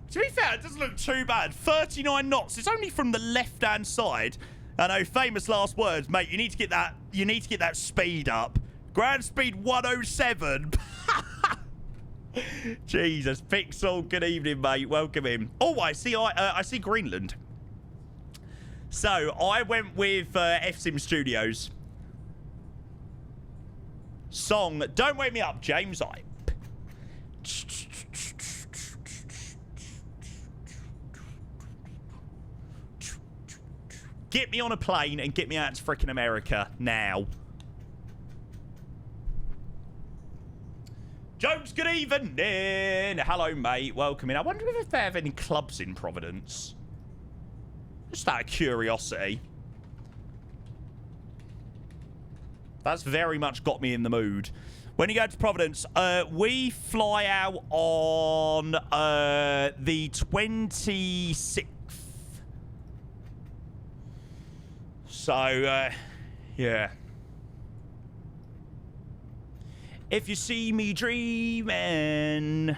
To be fair, it doesn't look too bad. 39 knots. It's only from the left-hand side. I know, famous last words, mate. You need to get that. You need to get that speed up. Ground speed 107. Jesus, Pixel. Good evening, mate. Welcome in. Oh, I see Greenland. So I went with FSIM Studios. Song, Don't Wake Me Up, James Hype. Get me on a plane and get me out to frickin' America now. Jones, good evening. Hello, mate. Welcome in. I wonder if they have any clubs in Providence. Just out of curiosity. That's very much got me in the mood. When you go to Providence, we fly out on the 26th. So, yeah. If you see me dreaming.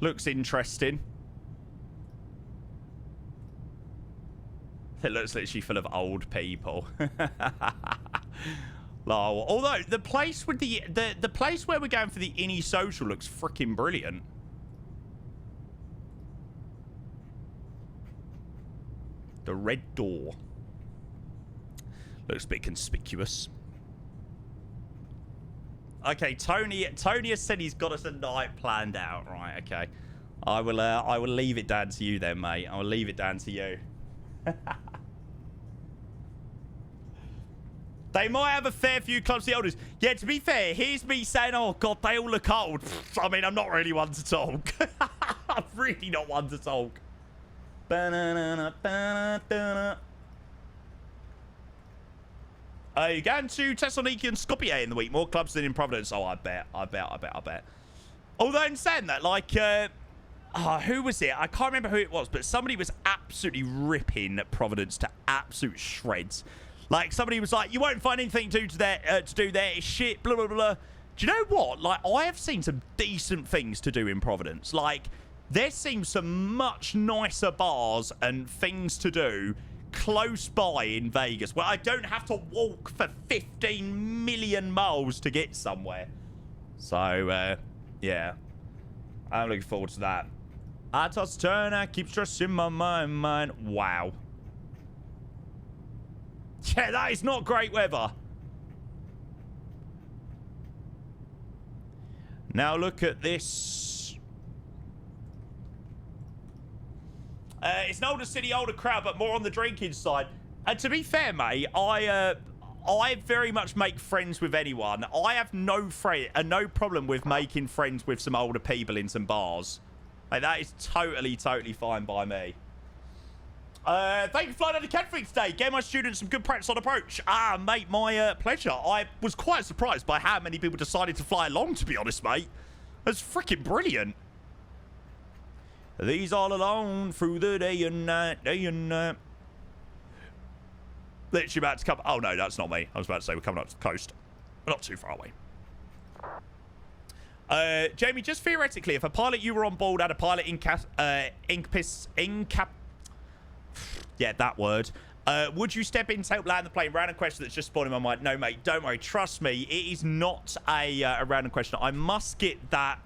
Looks interesting. It looks literally full of old people. Lol. Although the place with the place where we're going for the Innie Social looks freaking brilliant. The red door looks a bit conspicuous. Okay, Tony has said he's got us a night planned out. Right, okay. I will leave it down to you then, mate. I will leave it down to you. They might have a fair few clubs the oldest. Yeah, to be fair, here's me saying, oh, God, they all look old. I mean, I'm not really one to talk. I'm really not one to talk. You're going to Thessaloniki and Skopje in the week. More clubs than in Providence. Oh, I bet. Although, in saying that, like, who was it? I can't remember who it was, but somebody was absolutely ripping Providence to absolute shreds. Like, somebody was like, you won't find anything to do there. It's shit, blah, blah, blah. Do you know what? Like, I have seen some decent things to do in Providence. Like, there seems some much nicer bars and things to do close by in Vegas, where I don't have to walk for 15 million miles to get somewhere. So, yeah. I'm looking forward to that. I toss turn, I keep stressing my mind. Wow. Yeah, that is not great weather. Now look at this. It's an older city, older crowd, but more on the drinking side. And to be fair, mate, I very much make friends with anyone. I have no problem with making friends with some older people in some bars. Like, that is totally fine by me. Thank you for flying out of Catfree today. Gave my students some good practice on approach. Ah, mate, my pleasure. I was quite surprised by how many people decided to fly along, to be honest, mate. That's freaking brilliant. These all alone through the day and night. Literally about to come. Oh, no, that's not me. I was about to say we're coming up to the coast. We're not too far away. Jamie, just theoretically, if a pilot you were on board had a pilot yeah, that word. Would you step in to help land the plane? Random question that's just spawned in my mind. No, mate, don't worry. Trust me, it is not a random question. I must get that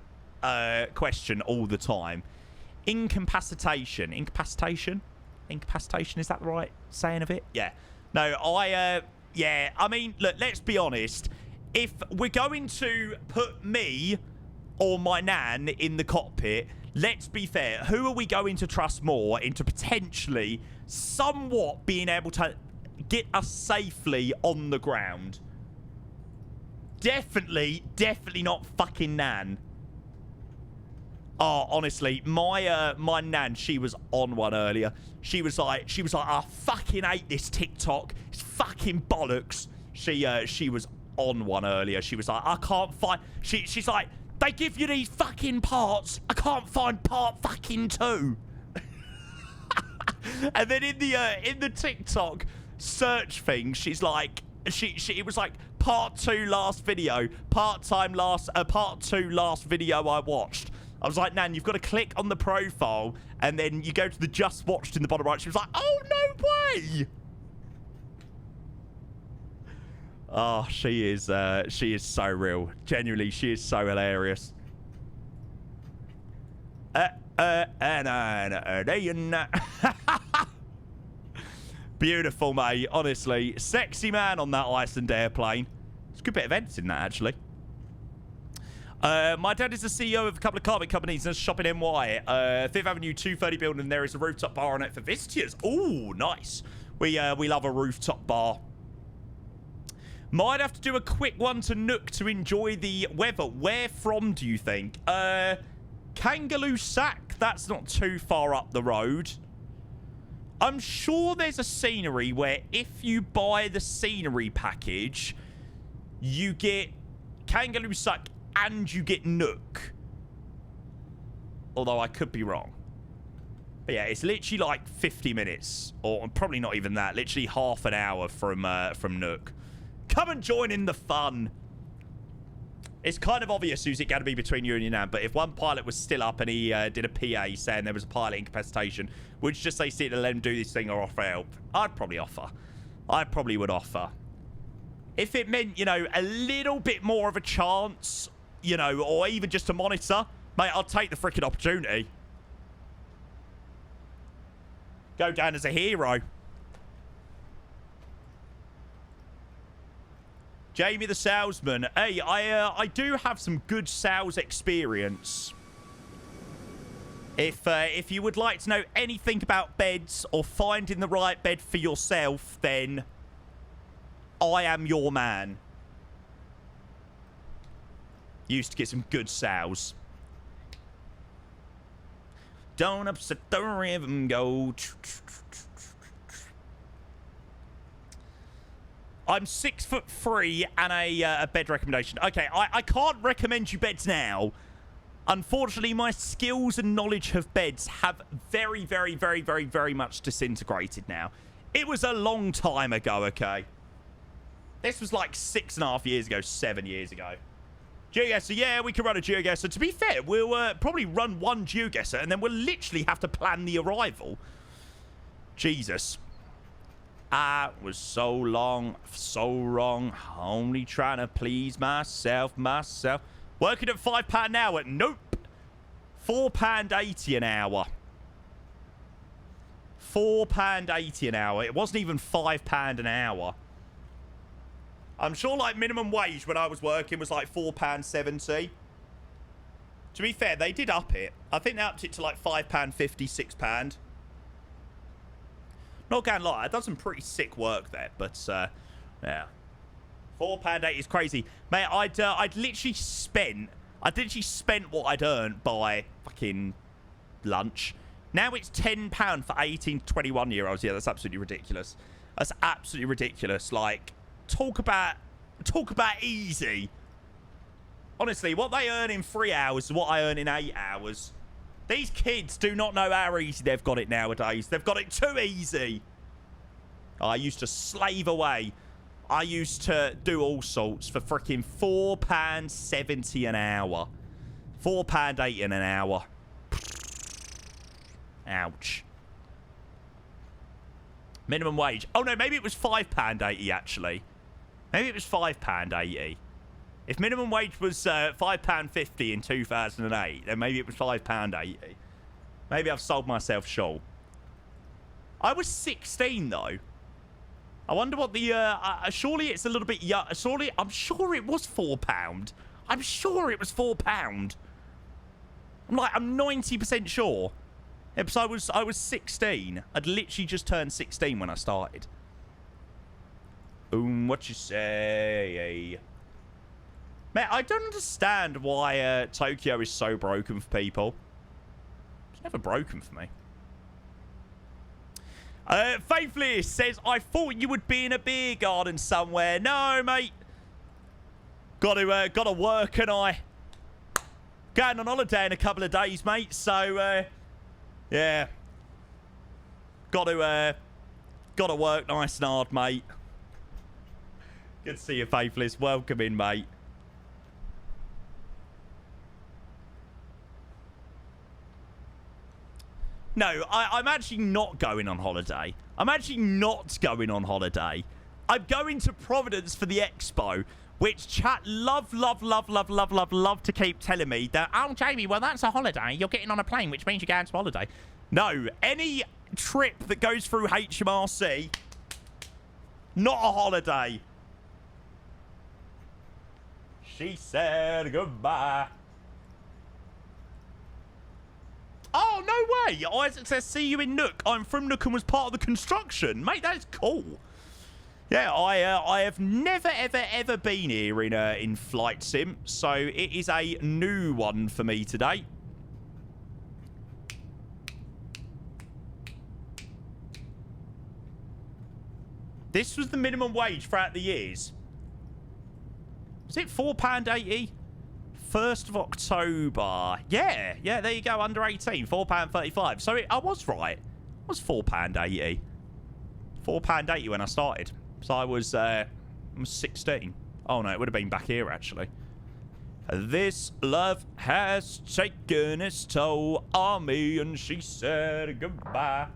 question all the time. Incapacitation. Incapacitation? Incapacitation, is that the right saying of it? Yeah. No, yeah, I mean, look, let's be honest. If we're going to put me or my nan in the cockpit, let's be fair. Who are we going to trust more into potentially somewhat being able to get us safely on the ground? Definitely not fucking Nan. Oh, honestly, my Nan, she was on one earlier. She was like, I fucking hate this TikTok. It's fucking bollocks. She was on one earlier. She was like, I can't find. She's like, they give you these fucking parts. I can't find part fucking 2. And then in the TikTok search thing, she's like, it was like part 2 last video, part 2 last video I watched. I was like, Nan, you've got to click on the profile and then you go to the just watched in the bottom right. She was like, oh, no way. Oh, she is so real. Genuinely, she is so hilarious. Beautiful, mate. Honestly, sexy man on that Icelandair plane. It's a good bit of editing, that, actually. My dad is the CEO of a couple of carpet companies and a shop in NY. 5th Avenue 230 building. There is a rooftop bar on it for visitors. Ooh, nice. We love a rooftop bar. Might have to do a quick one to Nuuk to enjoy the weather. Where from, do you think? Kangaloo Sack. That's not too far up the road. I'm sure there's a scenery where if you buy the scenery package, you get Kangaloo Sack and you get Nuuk. Although I could be wrong. But yeah, it's literally like 50 minutes. Or probably not even that. Literally half an hour from Nuuk. Come and join in the fun. It's kind of obvious who's it going to be between you and your nan, but if one pilot was still up and he did a PA saying there was a pilot incapacitation, would you just say sit and let him do this thing or offer help? I'd probably offer. I probably would offer. If it meant, you know, a little bit more of a chance, you know, or even just a monitor, mate, I'll take the freaking opportunity. Go down as a hero. Jamie the salesman. Hey, I do have some good sales experience. If you would like to know anything about beds or finding the right bed for yourself, then I am your man. Used to get some good sales. Don't upset the rhythm, go. I'm 6'3" and a bed recommendation. Okay, I can't recommend you beds now. Unfortunately, my skills and knowledge of beds have very, very, very, very, very much disintegrated now. It was a long time ago, okay? This was like 6.5 years ago, 7 years ago. GeoGuessr, yeah, we can run a GeoGuessr. To be fair, we'll probably run one GeoGuessr, and then we'll literally have to plan the arrival. Jesus. I was so long, so wrong. Only trying to please myself. Working at £5 an hour. Nope. £4.80 an hour. £4.80 an hour. It wasn't even £5 an hour. I'm sure like minimum wage when I was working was like £4.70. To be fair, they did up it. I think they upped it to like £5.50, £6. Not gonna lie, I've done some pretty sick work there, but yeah. £4.80 is crazy. Mate, I'd literally spent what I'd earned by fucking lunch. Now it's £10 for 18 to 21-year-olds. Yeah, that's absolutely ridiculous. That's absolutely ridiculous. Like, talk about easy. Honestly, what they earn in 3 hours is what I earn in 8 hours. These kids do not know how easy they've got it nowadays. They've got it too easy. I used to slave away. I used to do all sorts for freaking £4.70 an hour. £4.80 an hour. Ouch. Minimum wage. Oh, no, maybe it was £5.80, actually. Maybe it was £5.80. If minimum wage was £5.50 in 2008, then maybe it was £5.80. Maybe I've sold myself short. I was 16, though. I wonder what the... surely it's a little bit... Surely... I'm sure it was £4. I'm sure it was £4. I'm 90% sure. Yeah, because I was 16. I'd literally just turned 16 when I started. What you say? Mate, I don't understand why Tokyo is so broken for people. It's never broken for me. Faithless says, I thought you would be in a beer garden somewhere. No, mate. Gotta work, and I going on holiday in a couple of days, mate. So, yeah. Gotta work nice and hard, mate. Good to see you, Faithless. Welcome in, mate. No, I'm actually not going on holiday. I'm actually not going on holiday. I'm going to Providence for the expo, which chat love to keep telling me that, oh, Jamie, well, that's a holiday. You're getting on a plane, which means you're going to holiday. No, any trip that goes through HMRC, not a holiday. She said goodbye. Oh, no way. Isaac says, see you in Nuuk. I'm from Nuuk and was part of the construction. Mate, that is cool. Yeah, I have never, ever been here in Flight Sim, so it is a new one for me today. This was the minimum wage throughout the years. Was it £4.80? 1st of October. Yeah, there you go. Under 18. £4.35. So I was right. It was £4.80. £4.80 when I started. So I was 16. Oh, no. It would have been back here, actually. This love has taken its toll on me, and she said goodbye.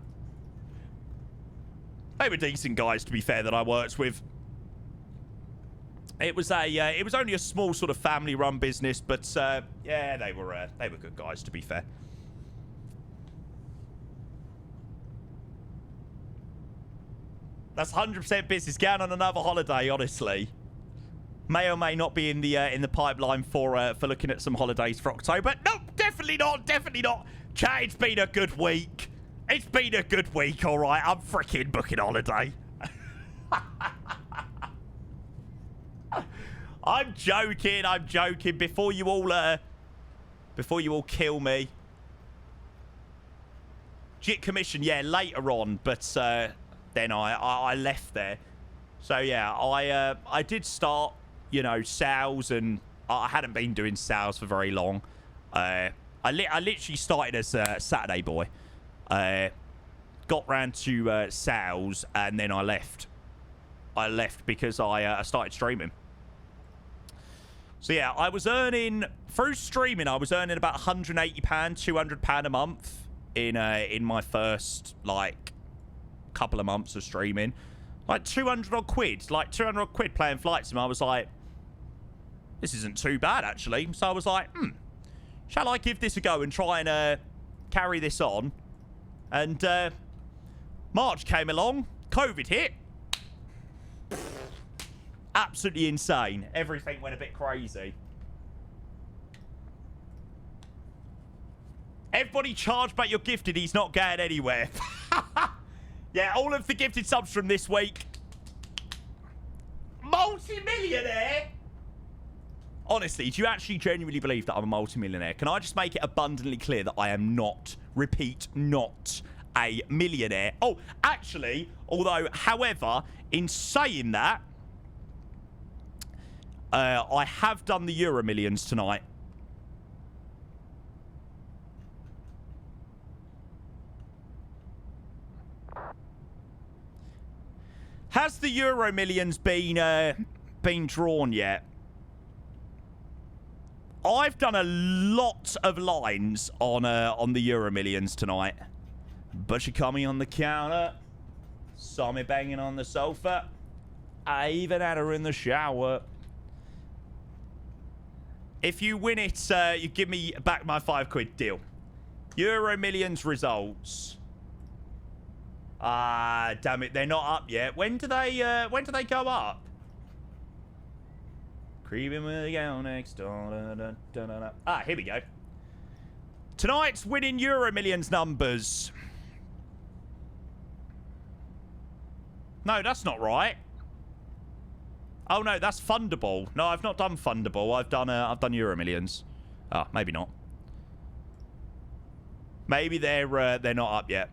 They were decent guys, to be fair, that I worked with. It was only a small sort of family-run business, but yeah, they were good guys, to be fair. That's 100% business. Going on another holiday, honestly. May or may not be in the pipeline for looking at some holidays for October. No, definitely not. Definitely not. Chat, it's been a good week. It's been a good week, all right. I'm freaking booking holiday. I'm joking. I'm joking. Before you all kill me. JIT commission, yeah, later on, but then I left there. So yeah, I did start, you know, sales, and I hadn't been doing sales for very long. I literally started as a Saturday boy. Got round to sales, and then I left. I left because I started streaming. So yeah, I was earning through streaming. I was earning about £180, £200 a month in my first like couple of months of streaming. Like 200 odd quid, like 200 odd quid playing flight sim. I was like, this isn't too bad actually. So I was like, shall I give this a go and try and carry this on? And March came along, COVID hit. Absolutely insane. Everything went a bit crazy. Everybody charged, but you're gifted. He's not going anywhere. Yeah, all of the gifted subs from this week. Multi-millionaire? Honestly, do you actually genuinely believe that I'm a multi-millionaire? Can I just make it abundantly clear that I am not, repeat, not a millionaire? Oh, actually, although, however, in saying that, I have done the Euro Millions tonight. Has the Euro Millions been drawn yet? I've done a lot of lines on the Euro Millions tonight. But you caught me on the counter. Saw me banging on the sofa. I even had her in the shower. If you win it, you give me back my £5 deal. Euro Millions results. Ah, damn it, they're not up yet. When do they go up? Creeping with the girl next door. Ah, here we go. Tonight's winning Euro Millions numbers. No, that's not right. Oh no, that's Fundable. No, I've not done Fundable. I've done Euro Millions. Ah, maybe not. Maybe they're not up yet.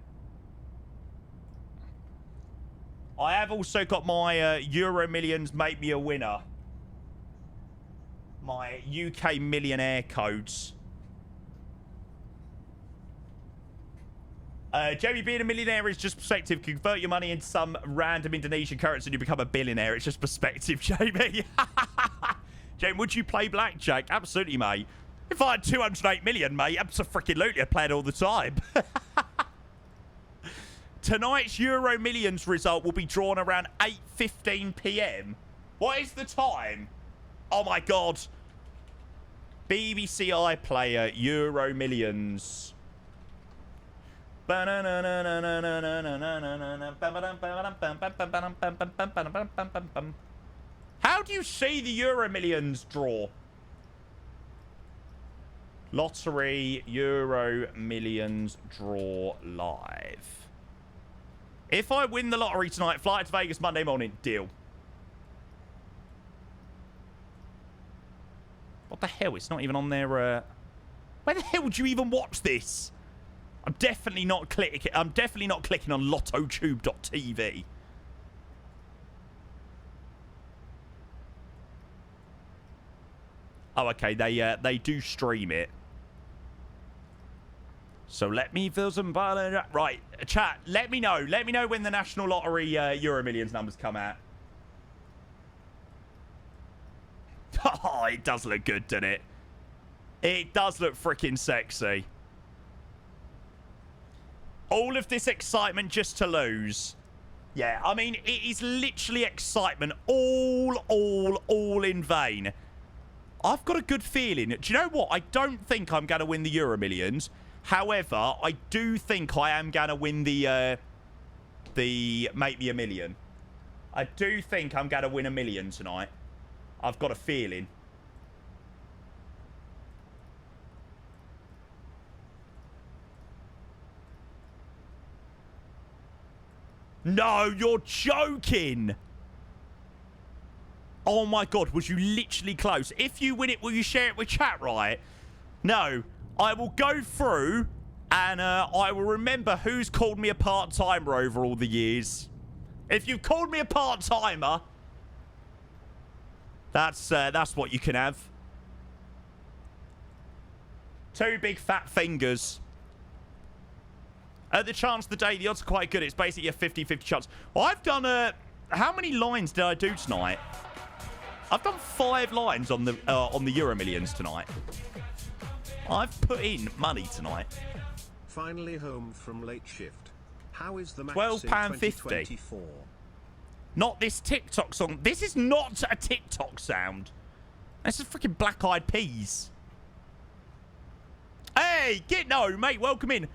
I have also got my Euro Millions Make Me a Winner. My UK millionaire codes. Jamie, being a millionaire is just perspective. Convert your money into some random Indonesian currency and you become a billionaire. It's just perspective, Jamie. Jamie, would you play blackjack? Absolutely, mate. If I had 208 million, mate, absolutely, I'd play it all the time. Tonight's Euro Millions result will be drawn around 8:15 p.m. What is the time? Oh, my God. BBC iPlayer Euro Millions. How do you see the Euro Millions draw? Lottery Euro Millions draw live. If I win the lottery tonight, flight to Vegas Monday morning. Deal. What the hell? It's not even on there. Where the hell would you even watch this? I'm definitely not clicking on lottotube.tv. Oh, okay. They do stream it. So let me feel some right, chat. Let me know. Let me know when the National Lottery Euro Millions numbers come out. Oh, it does look good, doesn't it? It does look freaking sexy. All of this excitement just to lose. Yeah, I mean, it is literally excitement all in vain. I've got a good feeling. Do you know what? I don't think I'm going to win the Euro Millions. However, I do think I am going to win the Make Me a Million. I do think I'm going to win $1 million tonight. I've got a feeling. No, you're joking. Oh my God, was you literally close? If you win it, will you share it with chat, right? No, I will go through and I will remember who's called me a part-timer over all the years. If you've called me a part-timer, that's what you can have. 2 big fat fingers. At the chance of the day, the odds are quite good. It's basically a 50-50 chance. Well, I've done how many lines did I do tonight? I've done 5 lines on the Euro Millions tonight. I've put in money tonight. Finally home from late shift. How is the max £12.50. Not this TikTok song. This is not a TikTok sound. This is freaking Black Eyed Peas. Hey, no, mate. Welcome in.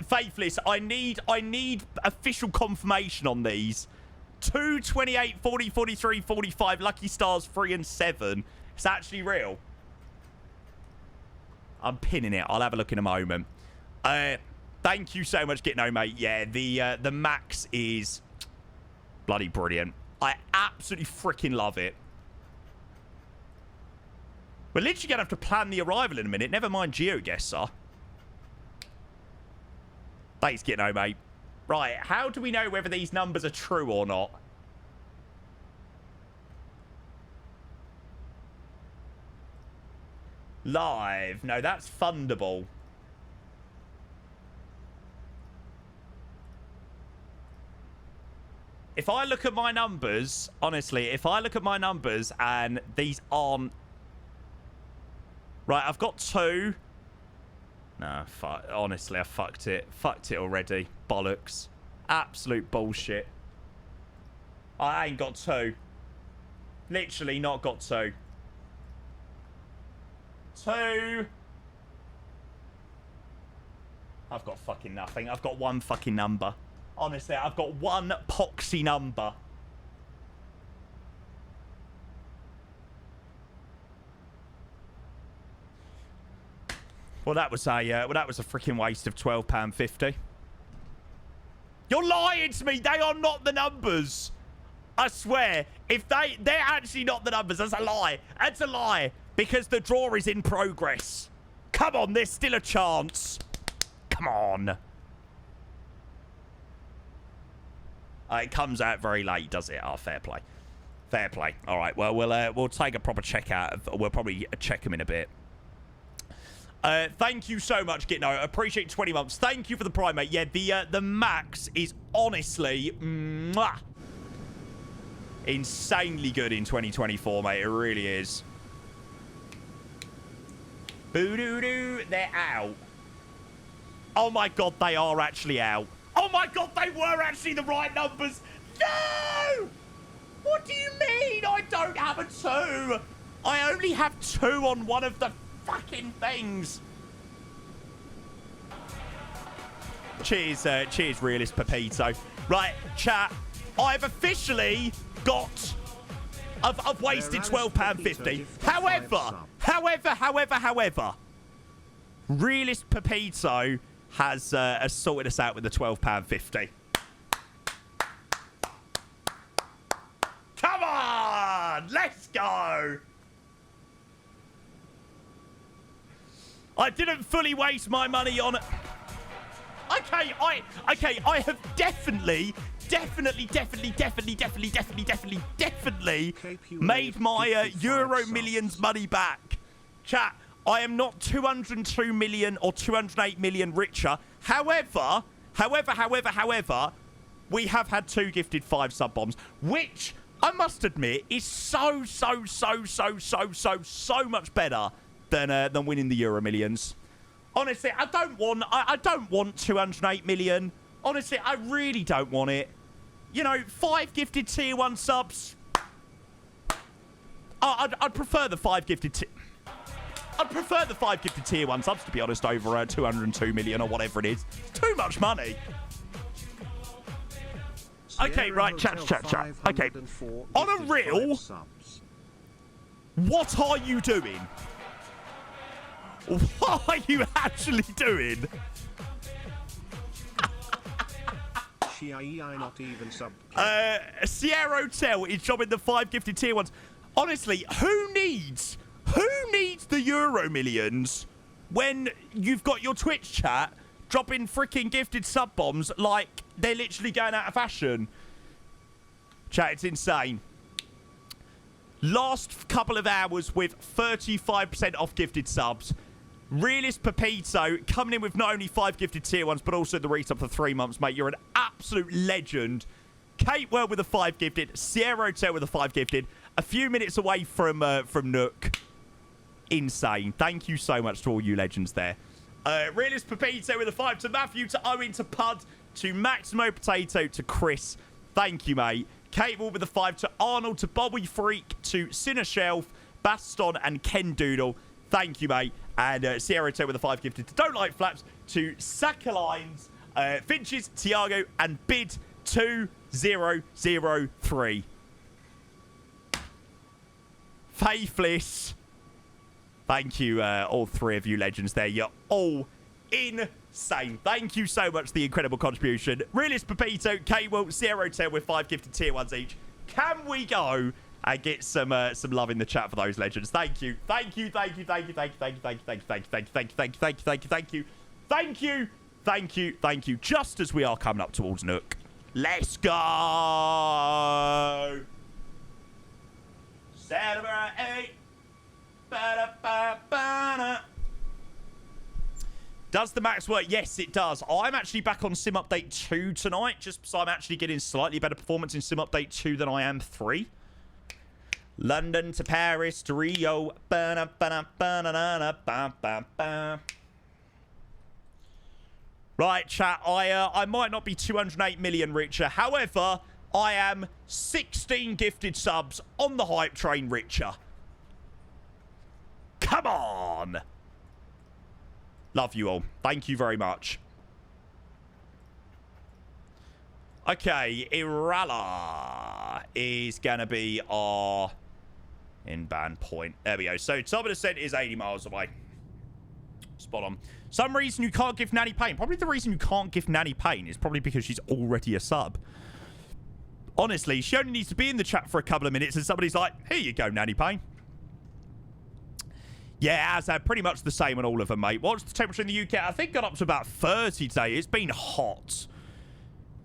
Faithless, I need official confirmation on these. 2, 28, 40, 43, 45, lucky stars 3 and 7. It's actually real. I'm pinning it. I'll have a look in a moment. Thank you so much, Gitno, mate. Yeah, the max is bloody brilliant. I absolutely freaking love it. We're literally gonna have to plan the arrival in a minute. Never mind GeoGuessr. Thanks, Gitno, mate. Right, how do we know whether these numbers are true or not? Live. No, that's fundable. If I look at my numbers, honestly, if I look at my numbers and these aren't... Right, I've got 2... No, honestly, I fucked it. Fucked it already. Bollocks. Absolute bullshit. I ain't got 2. Literally not got 2. 2. I've got fucking nothing. I've got 1 fucking number. Honestly, I've got 1 poxy number. Well, that was a freaking waste of £12.50. You're lying to me. They are not the numbers. I swear. If they're actually not the numbers, that's a lie. That's a lie. Because the draw is in progress. Come on, there's still a chance. Come on. It comes out very late, does it? Oh, fair play. Fair play. All right. Well, we'll take a proper check out. We'll probably check them in a bit. Thank you so much, Gitno. Appreciate 20 months. Thank you for the Prime, mate. Yeah, the max is honestly insanely good in 2024, mate. It really is. Boo-doo-doo. They're out. Oh, my God. They are actually out. Oh, my God. They were actually the right numbers. No! What do you mean I don't have a 2? I only have 2 on one of the fucking things. Cheers, Realist Pepito. Right, chat. I've officially got... I've wasted £12.50. However, Realist Pepito has sorted us out with the £12.50. Come on! Let's go! I didn't fully waste my money on it. Okay, I have definitely made my Euro Millions money back. Chat, I am not 202 million or 208 million richer. However, we have had 2 gifted 5 sub bombs, which I must admit is so much better than winning the Euro Millions. Honestly, I don't want 208 million. Honestly, I really don't want it. You know, 5 gifted tier 1 subs. I'd prefer the 5 gifted I'd prefer the 5 gifted tier 1 subs, to be honest, over 202 million or whatever it is. It's too much money. Okay, right, chat. Okay. On a real, What are you doing? What are you actually doing? Not even sub. Sierra Hotel is jobbing the 5 gifted tier 1s. Honestly, who needs the Euro Millions when you've got your Twitch chat dropping freaking gifted sub bombs like they're literally going out of fashion? Chat, it's insane. Last couple of hours with 35% off gifted subs. Realist Pepito coming in with not only 5 gifted tier 1s, but also the resub for 3 months, mate. You're an absolute legend. Kate Well with a 5 gifted. Sierra Hotel with a 5 gifted. A few minutes away from Nuuk. Insane. Thank you so much to all you legends there. Realist Pepito with a 5 to Matthew, to Owen, to Pud, to Maximo Potato, to Chris. Thank you, mate. Kate Well with a 5 to Arnold, to Bobby Freak, to Sinner Shelf, Baston, and Ken Doodle. Thank you, mate. And Sierra Hotel with a 5 gifted to Don't Like Flaps, to Sakalines, Finches, Tiago, and Bid 2003. Faithless. Thank you, all 3 of you legends there. You're all insane. Thank you so much for the incredible contribution. Realist Pepito, K-Will, Sierra Hotel with 5 gifted tier 1s each. Can we go and get some love in the chat for those legends? Thank you. Thank you. Thank you. Thank you. Thank you. Thank you. Thank you. Thank you. Thank you. Thank you. Thank you. Thank you. Thank you. Thank you. Thank you. Thank you. Thank you. Thank you. Just as we are coming up towards Nuuk. Let's go. Celebrate. Does the max work? Yes, it does. I'm actually back on Sim Update 2 tonight, just so I'm actually getting slightly better performance in Sim Update 2 than I am 3. London to Paris to Rio. Right, chat. I might not be 208 million richer. However, I am 16 gifted subs on the hype train richer. Come on. Love you all. Thank you very much. Okay, Irala is going to be our inbound point. There we go. So top of the set is 80 miles away. Spot on. Some reason you can't give Nanny pain. Probably the reason you can't give Nanny pain is probably because she's already a sub. Honestly, she only needs to be in the chat for a couple of minutes and somebody's like, here you go, Nanny pain. Yeah, as pretty much the same on all of them, mate. What's the temperature in the UK? I think got up to about 30 today. It's been hot.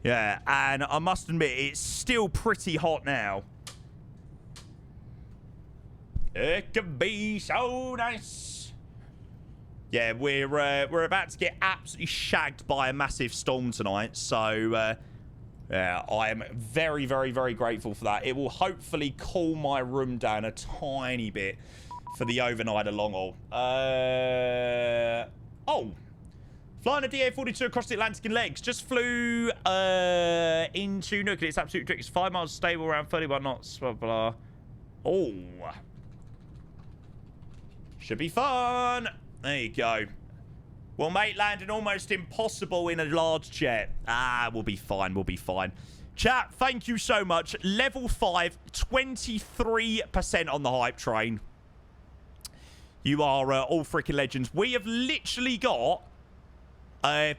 Yeah, and I must admit, it's still pretty hot now. It could be so nice. Yeah, we're about to get absolutely shagged by a massive storm tonight. So, yeah, I am very, very, very grateful for that. It will hopefully cool my room down a tiny bit for the overnight long haul. Oh. Flying a DA-42 across the Atlantic in legs. Just flew into Nuuk. It's absolutely tricky. It's 5 miles stable, around 31 knots. Blah, blah. Oh. Should be fun. There you go. Well, mate, landing almost impossible in a large jet. Ah, we'll be fine. We'll be fine. Chat, thank you so much. Level 5, 23% on the hype train. You are all freaking legends. We have literally got 10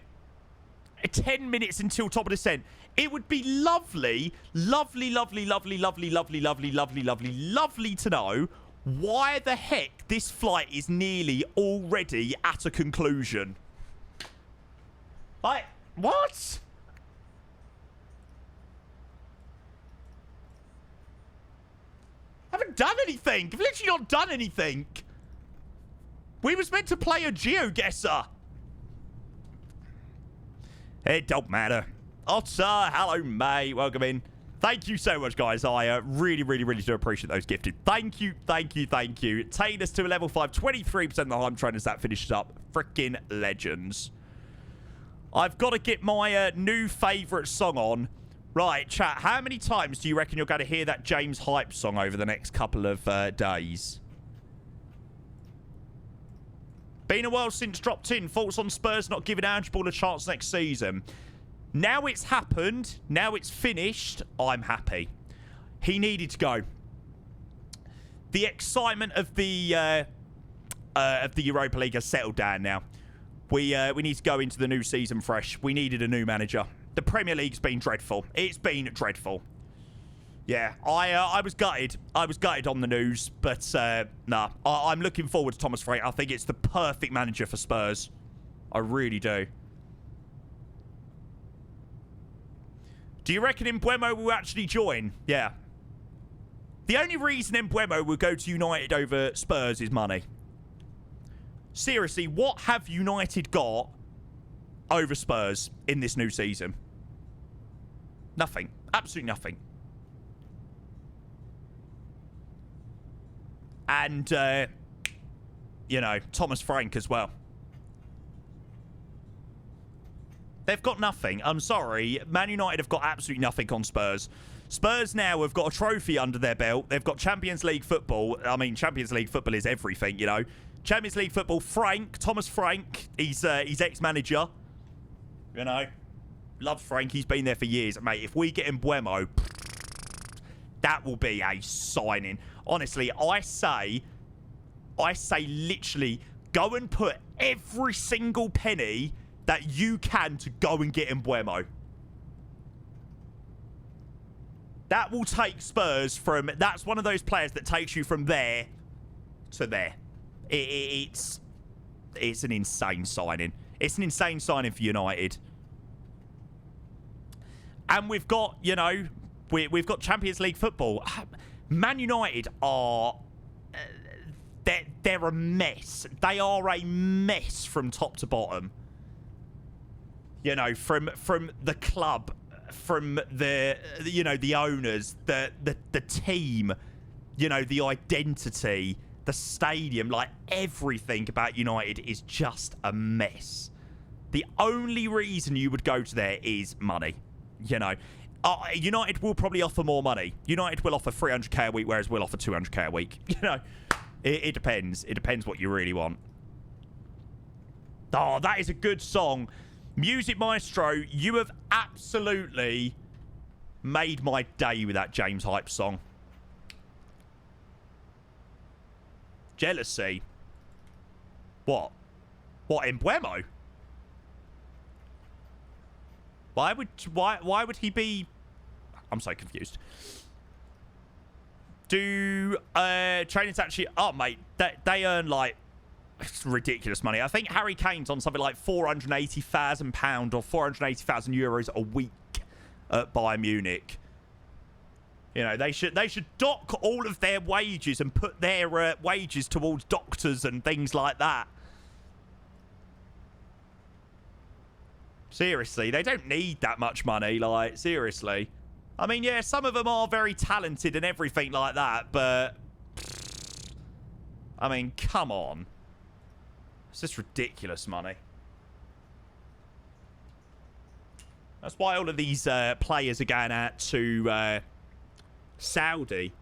minutes until top of descent. It would be lovely, lovely, lovely, lovely, lovely, lovely, lovely, lovely, lovely, lovely to know why the heck this flight is nearly already at a conclusion. Like, what? I haven't done anything. I've literally not done anything. We was meant to play a GeoGuessr. It don't matter. Otter, hello, mate. Welcome in. Thank you so much, guys. I really, really, really do appreciate those gifted. Thank you, thank you, thank you. Take us to a level 5, 23% of the hype train as that finishes up. Freaking legends. I've got to get my new favourite song on. Right, chat, how many times do you reckon you're going to hear that James Hype song over the next couple of days? Been a while since dropped in. Thoughts on Spurs not giving Archibald a chance next season. Now it's happened. Now it's finished. I'm happy. He needed to go. the excitement of the Europa League has settled down now. We need to go into the new season fresh. We needed a new manager. The Premier League's been dreadful. It's been dreadful. Yeah, I was gutted. I was gutted on the news, but nah. I'm looking forward to Thomas Frank. I think it's the perfect manager for Spurs. I really do. Do you reckon Mbeumo will actually join? Yeah. The only reason Mbeumo will go to United over Spurs is money. Seriously, what have United got over Spurs in this new season? Nothing. Absolutely nothing. And, you know, Thomas Frank as well. They've got nothing. I'm sorry. Man United have got absolutely nothing on Spurs. Spurs now have got a trophy under their belt. They've got Champions League football. I mean, Champions League football is everything, you know. Champions League football. Thomas Frank, he's ex-manager. You know. Love Frank. He's been there for years. Mate, if we get Mbeumo, that will be a signing. Honestly, I say literally go and put every single penny that you can to go and get Mbeumo. That will take Spurs from... That's one of those players that takes you from there to there. It's an insane signing. It's an insane signing for United. And we've got, you know, we've got Champions League football. Man United are... They're a mess. They are a mess from top to bottom. You know, from the club, from the, you know, the owners, the team, you know, the identity, the stadium, like everything about United is just a mess. The only reason you would go to there is money, you know. United will probably offer more money. United will offer 300k a week, whereas we'll offer 200k a week. You know, it depends. It depends what you really want. Oh, that is a good song. Music Maestro, you have absolutely made my day with that James Hype song. Jealousy. What? What, Mbeumo? Why would he be... I'm so confused. Do trainers actually... Oh, mate, they earn, like... It's ridiculous money. I think Harry Kane's on something like £480,000 or 480,000 euros a week at Bayern Munich. You know, they should dock all of their wages and put their wages towards doctors and things like that. Seriously, they don't need that much money. Like, seriously. I mean, yeah, some of them are very talented and everything like that, but... I mean, come on. It's just ridiculous money. That's why all of these players are going out to Saudi.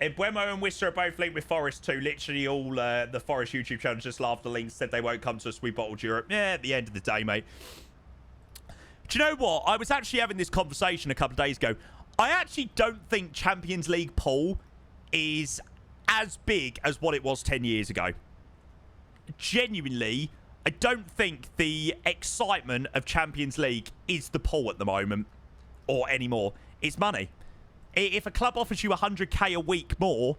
Mbeumo and Wissa are both linked with Forest too. Literally all the Forest YouTube channels just laughed the links, said they won't come to us. We bottled Europe. Yeah, at the end of the day, mate. Do you know what? I was actually having this conversation a couple of days ago. I actually don't think Champions League pool is as big as what it was 10 years ago. Genuinely, I don't think the excitement of Champions League is the pool at the moment or anymore. It's money. If a club offers you 100k a week more,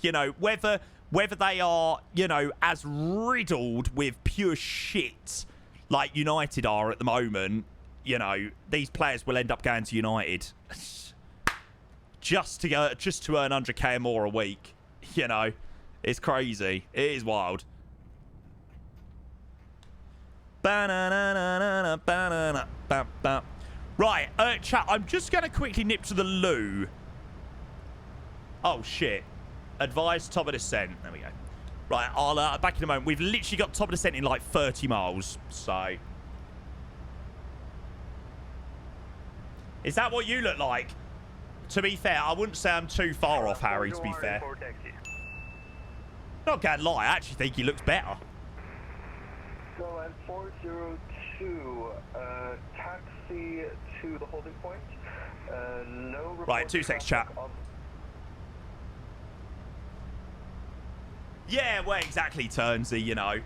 you know, whether they are, you know, as riddled with pure shit like United are at the moment, you know, these players will end up going to United just to earn 100k more a week. You know, it's crazy. It is wild. Right, chat, I'm just going to quickly nip to the loo. Oh, shit. Advise top of descent. There we go. Right, I'll back in a moment. We've literally got top of descent in like 30 miles, so... Is that what you look like? To be fair, I wouldn't say I'm too far off Harry, to be fair. Not gonna lie, I actually think he looks better. So at 402, taxi to the holding point. No Right, 2 secs, chat. Yeah, well, exactly, Turnsy, you know.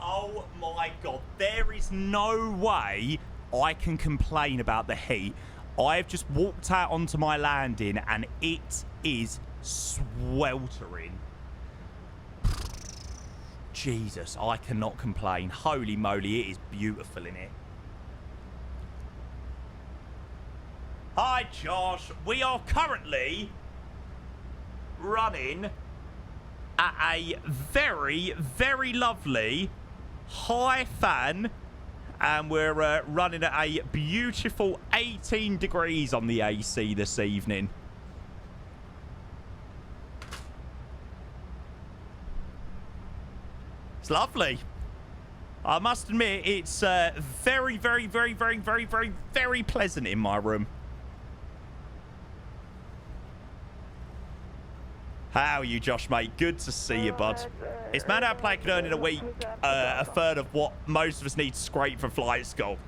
Oh my god, there is no way I can complain about the heat. I've just walked out onto my landing and it is sweltering. Jesus, I cannot complain. Holy moly, it is beautiful in it. Hi, Josh. We are currently running at a very, very lovely high fan, and we're running at a beautiful 18 degrees on the AC this evening. It's lovely. I must admit, it's very, very, very, very, very, very, very pleasant in my room. How are you, Josh, mate? Good to see you, bud. It's mad how a player can earn in a week a third of what most of us need to scrape for flight school.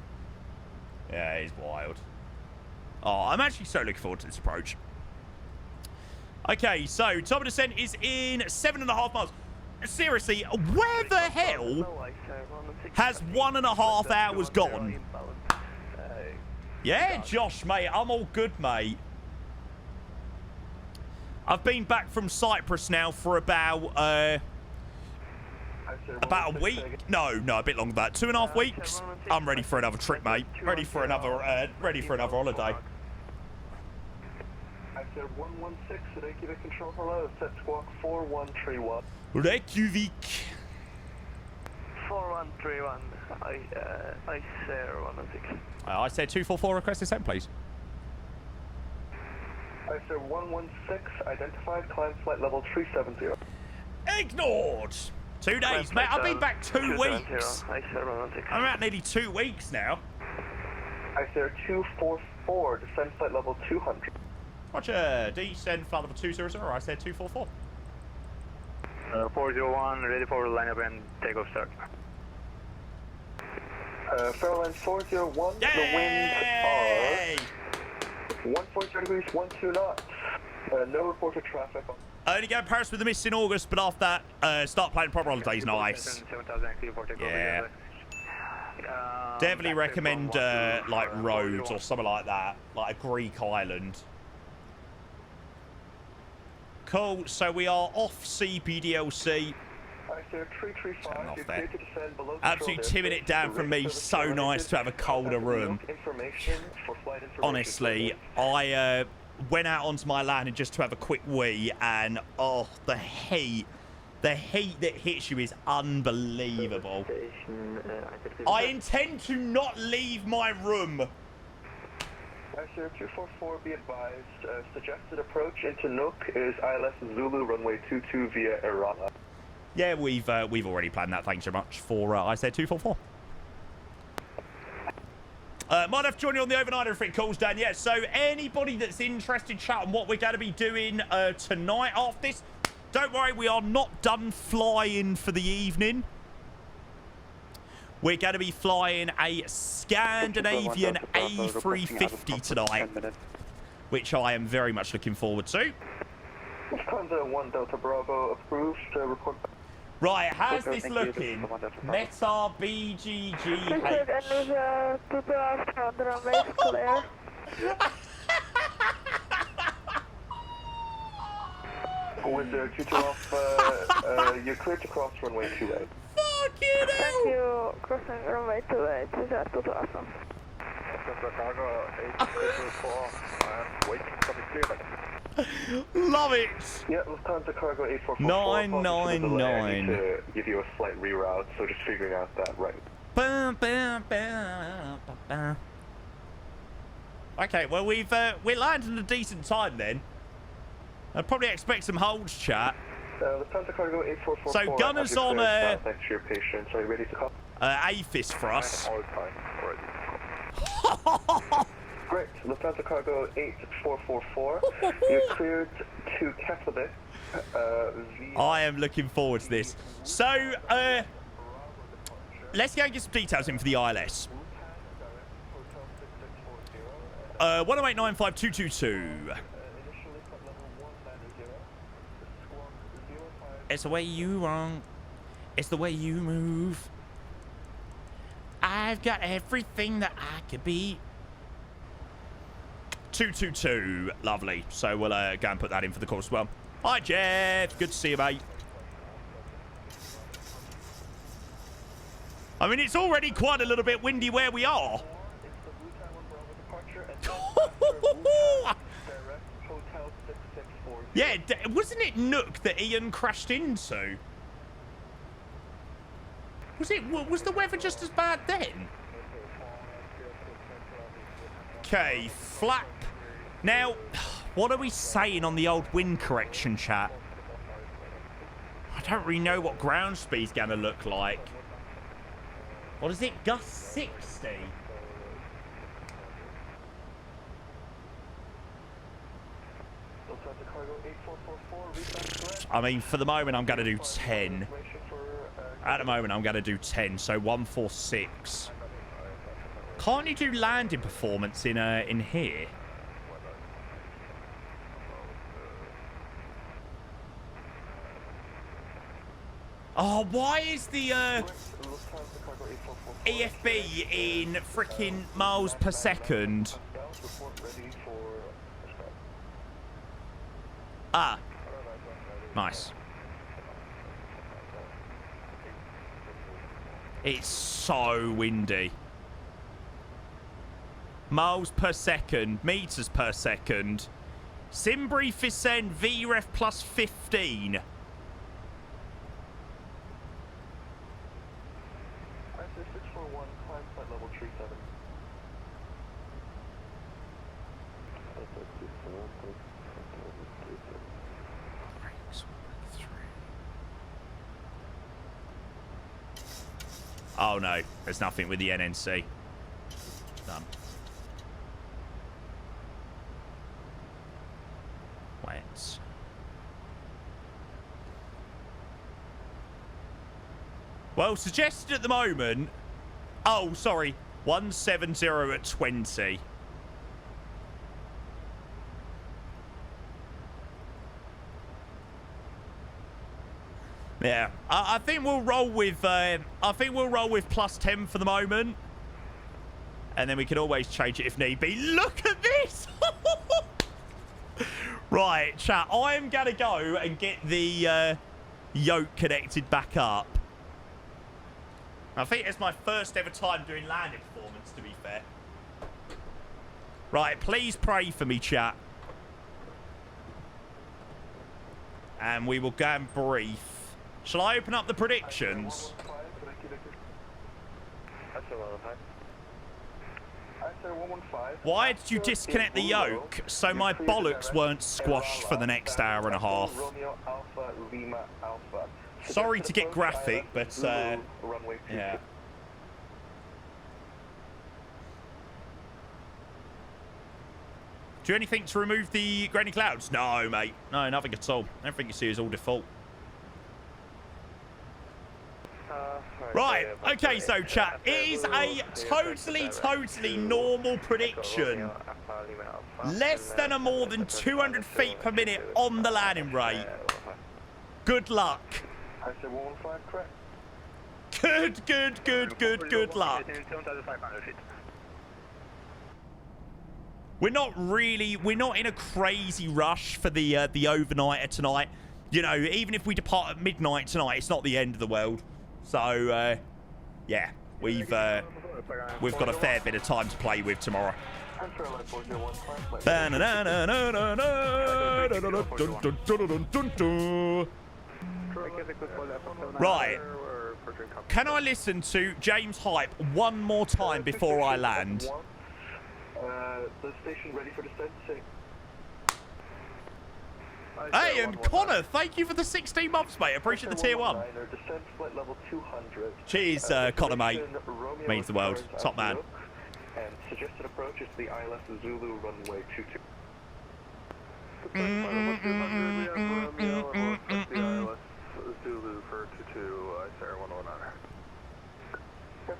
Yeah, it's wild. Oh, I'm actually so looking forward to this approach. Okay, so top of descent is in 7.5 miles. Seriously, where the hell has 1.5 hours gone? Yeah, Josh, mate, I'm all good, mate. I've been back from Cyprus now for about a week. No, a bit longer than that. 2.5 weeks. I'm ready for another trip, mate. Ready for another holiday. I said 116, Reykjavik control, hello, set squawk 4131. Reykjavik. 4131, I say 116. I said 244, request descent, please. I said 116, identified, climb flight level 370. Ignored. 2 days, mate. I've been back 2 weeks. I said 116. I'm at nearly 2 weeks now. I said 244, descend flight level 200. Roger. Descend flight level 200, I said 244. 401, ready for lineup and takeoff start. Fairline 401, Yay! the winds are 140 degrees, 12 knots. No reported traffic. Only go to Paris with the mist in August, but after that, start planning proper holidays. Nice. Yeah. Definitely recommend like Rhodes or something like that, like a Greek island. Cool. So we are off CPDLC. Absolutely timming it down from me. So nice to have a colder room. Honestly, I went out onto my landing just to have a quick wee, and oh, the heat that hits you is unbelievable. I intend to not leave my room. Sir 244, be advised, suggested approach into Nuuk is ILS Zulu runway 22 via Irana. Yeah, we've already planned that. Thanks so much for I said 244. Might have to join you on the overnight if it calls down. Yeah, so anybody that's interested, chat on what we're going to be doing tonight after this, don't worry, we are not done flying for the evening. We're going to be flying a Scandinavian A350 tonight, which I am very much looking forward to. Lufthansa 1 Delta Bravo approved. Report back. Right, how's Okay, this thank you. looking? This is Delta Bravo. Meta BGGH. With the 22 off, you're cleared to cross runway 28. Fucking hell! Thank you. Crossing runway 28, this is Delta awesome. Cargo 844, I'm waiting for the clearance. Love it! Yeah, Lufthansa Cargo 8444. 999. I need to give you a slight reroute, so just figuring out that right. Okay, well we're landing a decent time then. I'd probably expect some holds, chat. Lufthansa Cargo 8444. So gunners on thanks for your patience. Are you ready to call? AFIS for us. All time already. Great. Lufthansa Cargo 8444. You're cleared to Keflavik. I am looking forward to this. So, let's go and get some details in for the ILS. 108952222. It's the way you wrong. It's the way you move. I've got everything that I could be. 222. Lovely. So we'll go and put that in for the course as well. Hi, Jeff. Good to see you, mate. I mean, it's already quite a little bit windy where we are. Yeah, wasn't it Nuuk that Ian crashed into? Was the weather just as bad then? Okay, flap. Now, what are we saying on the old wind correction, chat? I don't really know what ground speed's going to look like. What is it? Gust 60? I mean, for the moment, I'm going to do 10. At the moment, I'm going to do 10, so 146. Can't you do landing performance in here? Oh, why is the EFB in freaking miles per second? Ah. Nice. It's so windy. Miles per second, meters per second. Simbrief is saying VREF plus 15. Oh no, there's nothing with the NNC. Done. Wet. Well, suggested at the moment. Oh, sorry. 170 at 20. Yeah, I think we'll roll with. I think we'll roll with plus 10 for the moment, and then we can always change it if need be. Look at this! Right, chat. I am gonna go and get the yoke connected back up. I think it's my first ever time doing landing performance, to be fair. Right, please pray for me, chat, and we will go and brief. Shall I open up the predictions? Why did you disconnect the yoke so my bollocks weren't squashed for the next hour and a half? Sorry to get graphic, but yeah. Do anything to remove the grainy clouds? No, mate. No, nothing at all. Everything you see is all default. Right, okay, so chat, it is a totally normal prediction Less than or more than 200 feet per minute on the landing rate. Good luck. I said 115, correct. Good luck. We're not in a crazy rush for the overnighter tonight. You know, even if we depart at midnight tonight, it's not the end of the world. So, yeah, we've got a fair bit of time to play with tomorrow. Right. Can I listen to James Hype one more time before I land? The station ready for descent. Hey, and Connor, thank you for the 16 months, mate. Appreciate the tier 1. Descent flight level 200. Cheers, Connor, mate. Means the world. Top man. And suggested approach is the ILS Zulu runway 22. Zulu for 22, Sarah 109.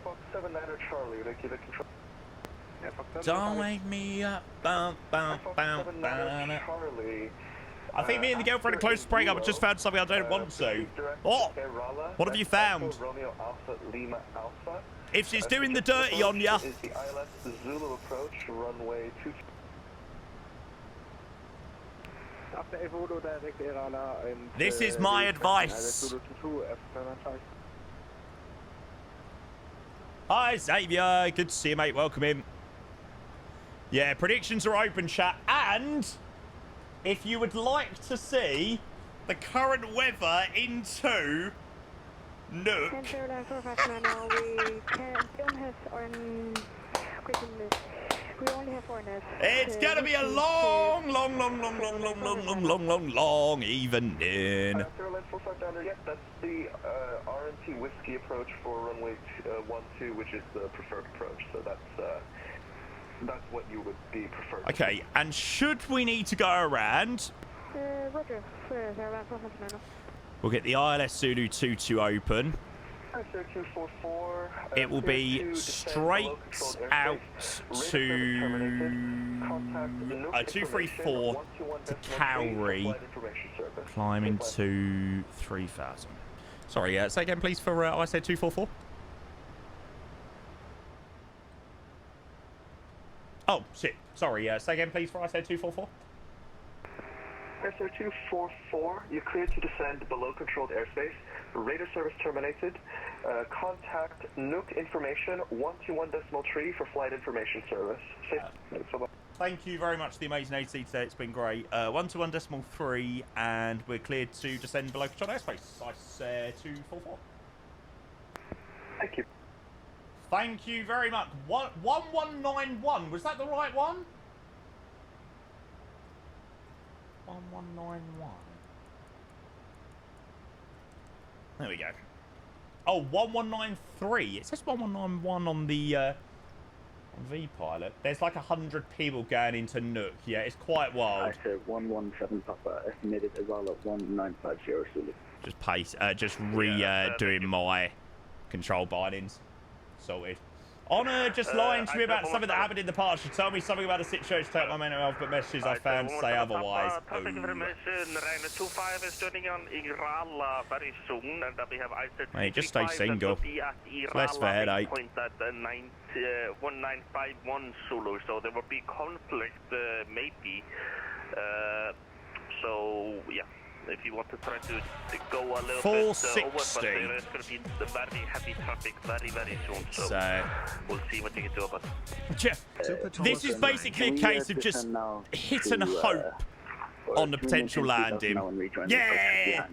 Fox 79er Charlie, would I give it control? Don't wake me up. I think me and the girlfriend are close to break up. I just found something I don't want to. Oh, what have you found? If she's doing the dirty on ya. This is my advice. Hi, Xavier. Good to see you, mate. Welcome in. Yeah, predictions are open, chat. And if you would like to see the current weather into Nuuk. We only have Hornets. It's gonna be a long evening. Yes, that's the RMT whiskey approach for runway 12, which is the preferred approach. So that's what you would be preferred. Okay, and should we need to go around, Roger. we'll get the ILS Zulu 22 open. It will be straight out to 234 to Cowrie, climbing to 3000. Sorry, say again, please, for I said 244. Oh, shit. Sorry, say again, please, for I said 244. SO 244, you're cleared to descend below controlled airspace. Radar service terminated. Contact Nuuk information 121.3 for flight information service. Thank you very much, the amazing AT today. It's been great. 121.3, and we're cleared to descend below controlled airspace. I said 244. Thank you. Thank you very much. 1191. Was that the right one? 1191. There we go. Oh, 1193. It says 1191 on the V-Pilot. There's like 100 people going into Nuuk. Yeah, it's quite wild. I said 117 Papa, estimated as well at 1950 Zulu. Just just redoing my control bindings. Sorted. Honor just lying to me about something that happened in the past. She told me something about a situation to take my mental health, but messages I found say otherwise. Thank you very much. Ryanair 25 is turning on Irala very soon, and we have Icelandair Mate, just stay single. Less for headache. Point at 1951 Zulu, so there will be conflict, maybe. So, yeah. If you want to try to go a little bit over, but there is going to be very heavy traffic very soon. So we'll see what you can do about it. Jeff, this is basically a case of just hit and hope on the potential landing. Yeah!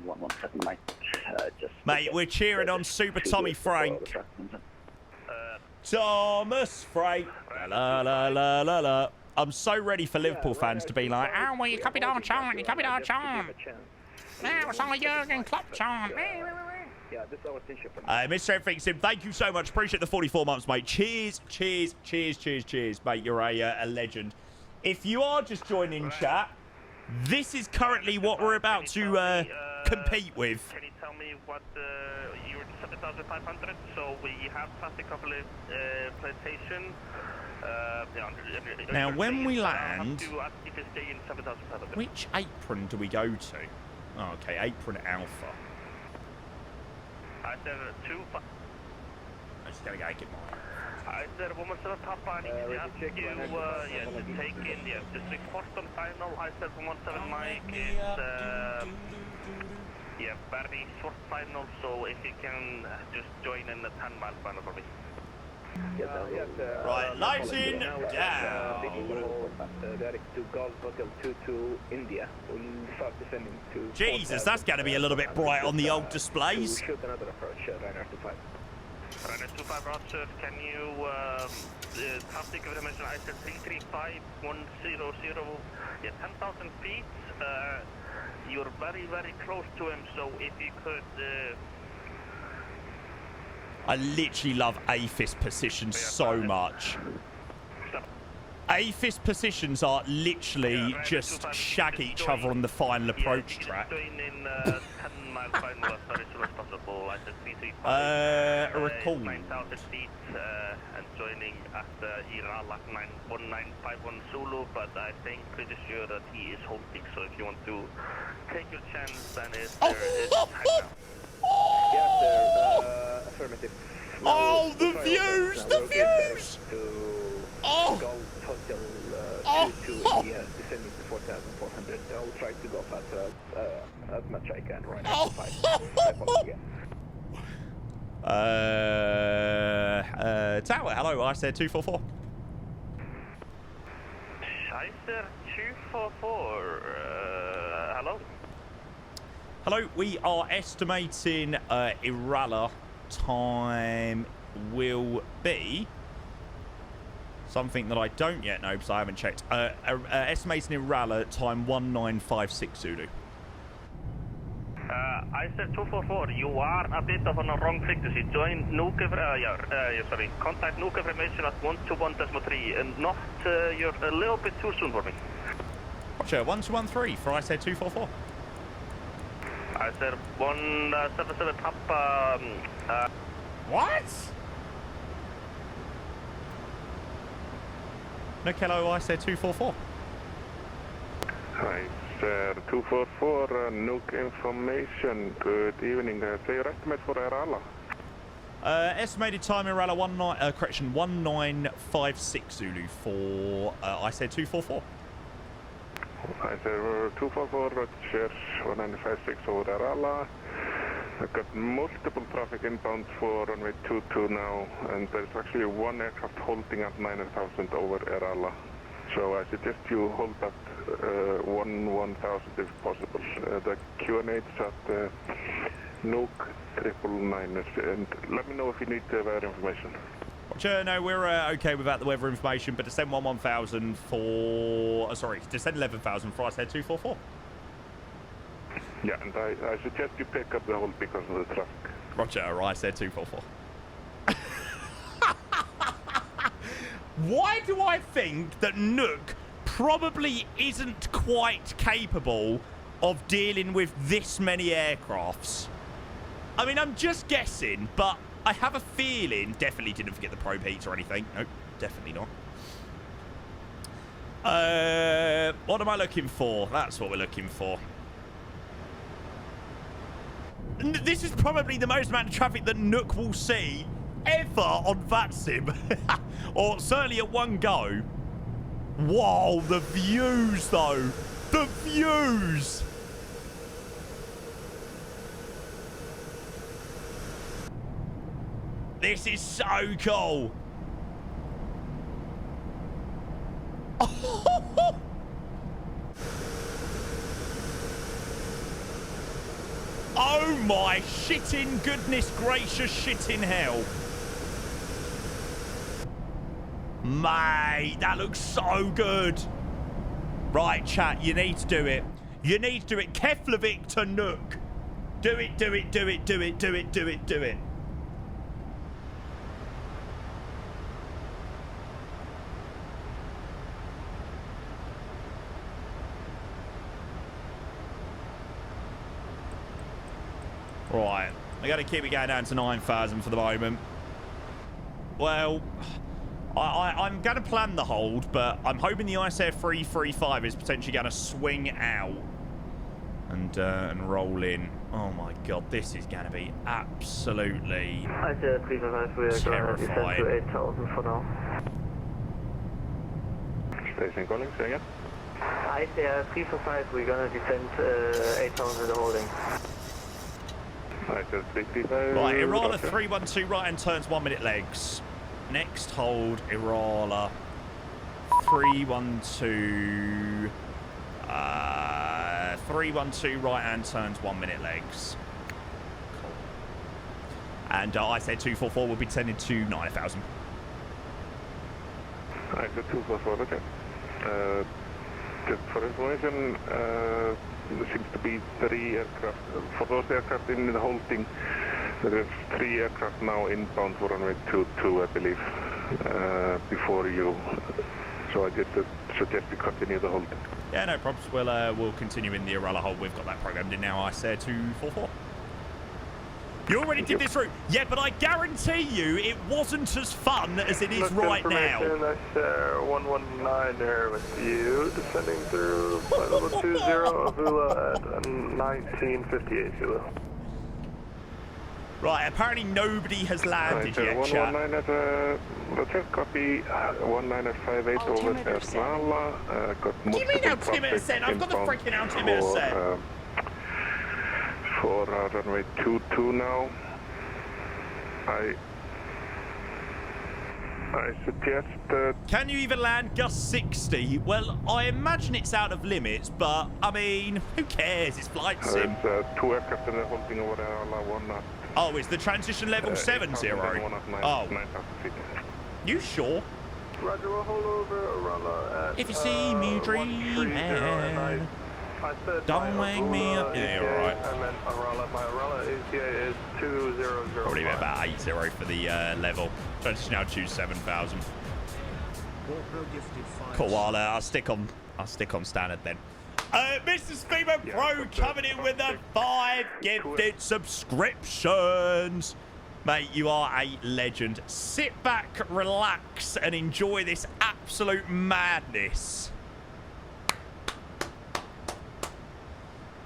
Mate, we're cheering on Super Tommy Frank. Thomas Frank. La la la la la. I'm so ready for Liverpool fans to be like, oh, well, you copied our chant, you copied our chant. Now it's on Jurgen Klopp chant. Mr. Everything Sim, thank you so much. Appreciate the 44 months, mate. Cheers, mate. You're a legend. If you are just joining chat, this is currently what we're about to compete with. Can you tell me what you're 7,500? So we have traffic of plantation. Now, when we land, stay in 7,500. which apron do we go to? Oh, okay, apron Alpha. I said I'm just gonna go get mine. I said 117 Papa, I need to ask you, to take in, just report on final. I said 117 Mike is, very short final, so if you can just join in the 10-mile final for me. Right, lighting down. Direct to Golf Hotel 22 India. We'll start descending to. Jesus, that's going to be a little bit bright on the old displays. Shoot another approach, Ryanair 25. Ryanair 25, Roger. Can you traffic information? I said 335100. Yeah, 10,000 feet. You're very, very close to him, so if you could. I literally love AFIS positions so much. AFIS positions are literally just shag each other on the final approach track. Record. 9,000 feet and joining at Irala 1951 Zulu, but I think pretty sure that he is holding, so if you want to take your chance, then it's time now. Yes, sir. Affirmative. Oh, the views! The views! Oh! Golf Hotel 22 India, descending to 4,400. I'll try to go faster as much I can right now. Tower, hello, I said 244. I said 244. Hello? Hello, we are estimating Irala time will be something that I don't yet know because I haven't checked. Estimating Irala time 1956 Zulu. I said 244. You are a bit of on a wrong frequency. Join Nuuk, contact Nuuk information at 121.3 and not, you're a little bit too soon for me. Roger, 1213 for I said 244. I said 177 Papa. What? Nuuk, hello, I said 244. I said 244, Nuuk information. Good evening. Say your estimate for Irala. Estimated time Irala 1956 Zulu for I said 244. I said 244, Roger, 1956 over Irala. I've got multiple traffic inbound for runway 22 now, and there's actually one aircraft holding at 9,000 over Irala. So I suggest you hold at 1,000 if possible. The Q&A is at Nuuk 999, and let me know if you need weather information. Roger, no, we're okay without the weather information, but descend 11,000 for... descend 11,000 for I said 244. Yeah, and I suggest you pick up the hold because of the traffic. Roger, I said 244. Why do I think that Nuuk probably isn't quite capable of dealing with this many aircrafts? I mean, I'm just guessing, but I have a feeling... Definitely didn't forget the probe heats or anything. Nope, definitely not. What am I looking for? That's what we're looking for. This is probably the most amount of traffic that Nuuk will see ever on VATSIM. Or certainly at one go. Whoa, the views, though. The views. This is so cool. Oh my shitting goodness gracious shitting hell. Mate, that looks so good. Right, chat, you need to do it. You need to do it. Keflavik to Nuuk. Do it, do it, do it, do it, do it, do it, do it. Right. I got to keep it going down to 9,000 for the moment. Well, I'm going to plan the hold, but I'm hoping the Icelandair 335 is potentially going to swing out and roll in. Oh my god, this is going to be absolutely Icelandair 355, we are going to descend to 8,000 for now. Station calling, say again. Icelandair 355, we're going to descend 8,000 in the holding. Icelandair 335. Right, Irala 312 right hand turns 1 minute legs. Next hold, Irala 312. 312 right hand turns 1 minute legs. Cool. And I said 244 will be descending to 9,000. I said 244, okay. Just for information, there seems to be 3 aircraft. For those aircraft in the holding, there is 3 aircraft now inbound for runway 22, I believe, before you. So I just suggest you continue the holding. Yeah, no problems. We'll continue in the Irala hold. We've got that programmed in now. I said 244. You already did this route. Yeah, but I guarantee you it wasn't as fun as it is right now. Icelandair 119 there with you, descending through flight level 20, Avula at 1958, Avula. Right, apparently nobody has landed yet, chat. 119 at roger, copy. 19 at 58 over at Rala. Got What do you mean altimeter set? I've got the freaking altimeter set. For runway 22 now. I suggest that... Can you even land gust 60? Well, I imagine it's out of limits, but, I mean, who cares? It's flight sim. There's 2 aircraft in the holding over there, one at... Oh, it's the transition level 70. Oh. You sure? Roger, we'll hold over Arala at... If you see me dreaming, don't wake me up. Yeah, you're right. And then Arala, my Arala ACA is 2005. Probably about 80 for the level. Transition now choose 7,000. Cool, I'll stick on standard then. Mr. Speedman Pro coming in with the 5 gifted subscriptions. Mate, you are a legend. Sit back, relax, and enjoy this absolute madness.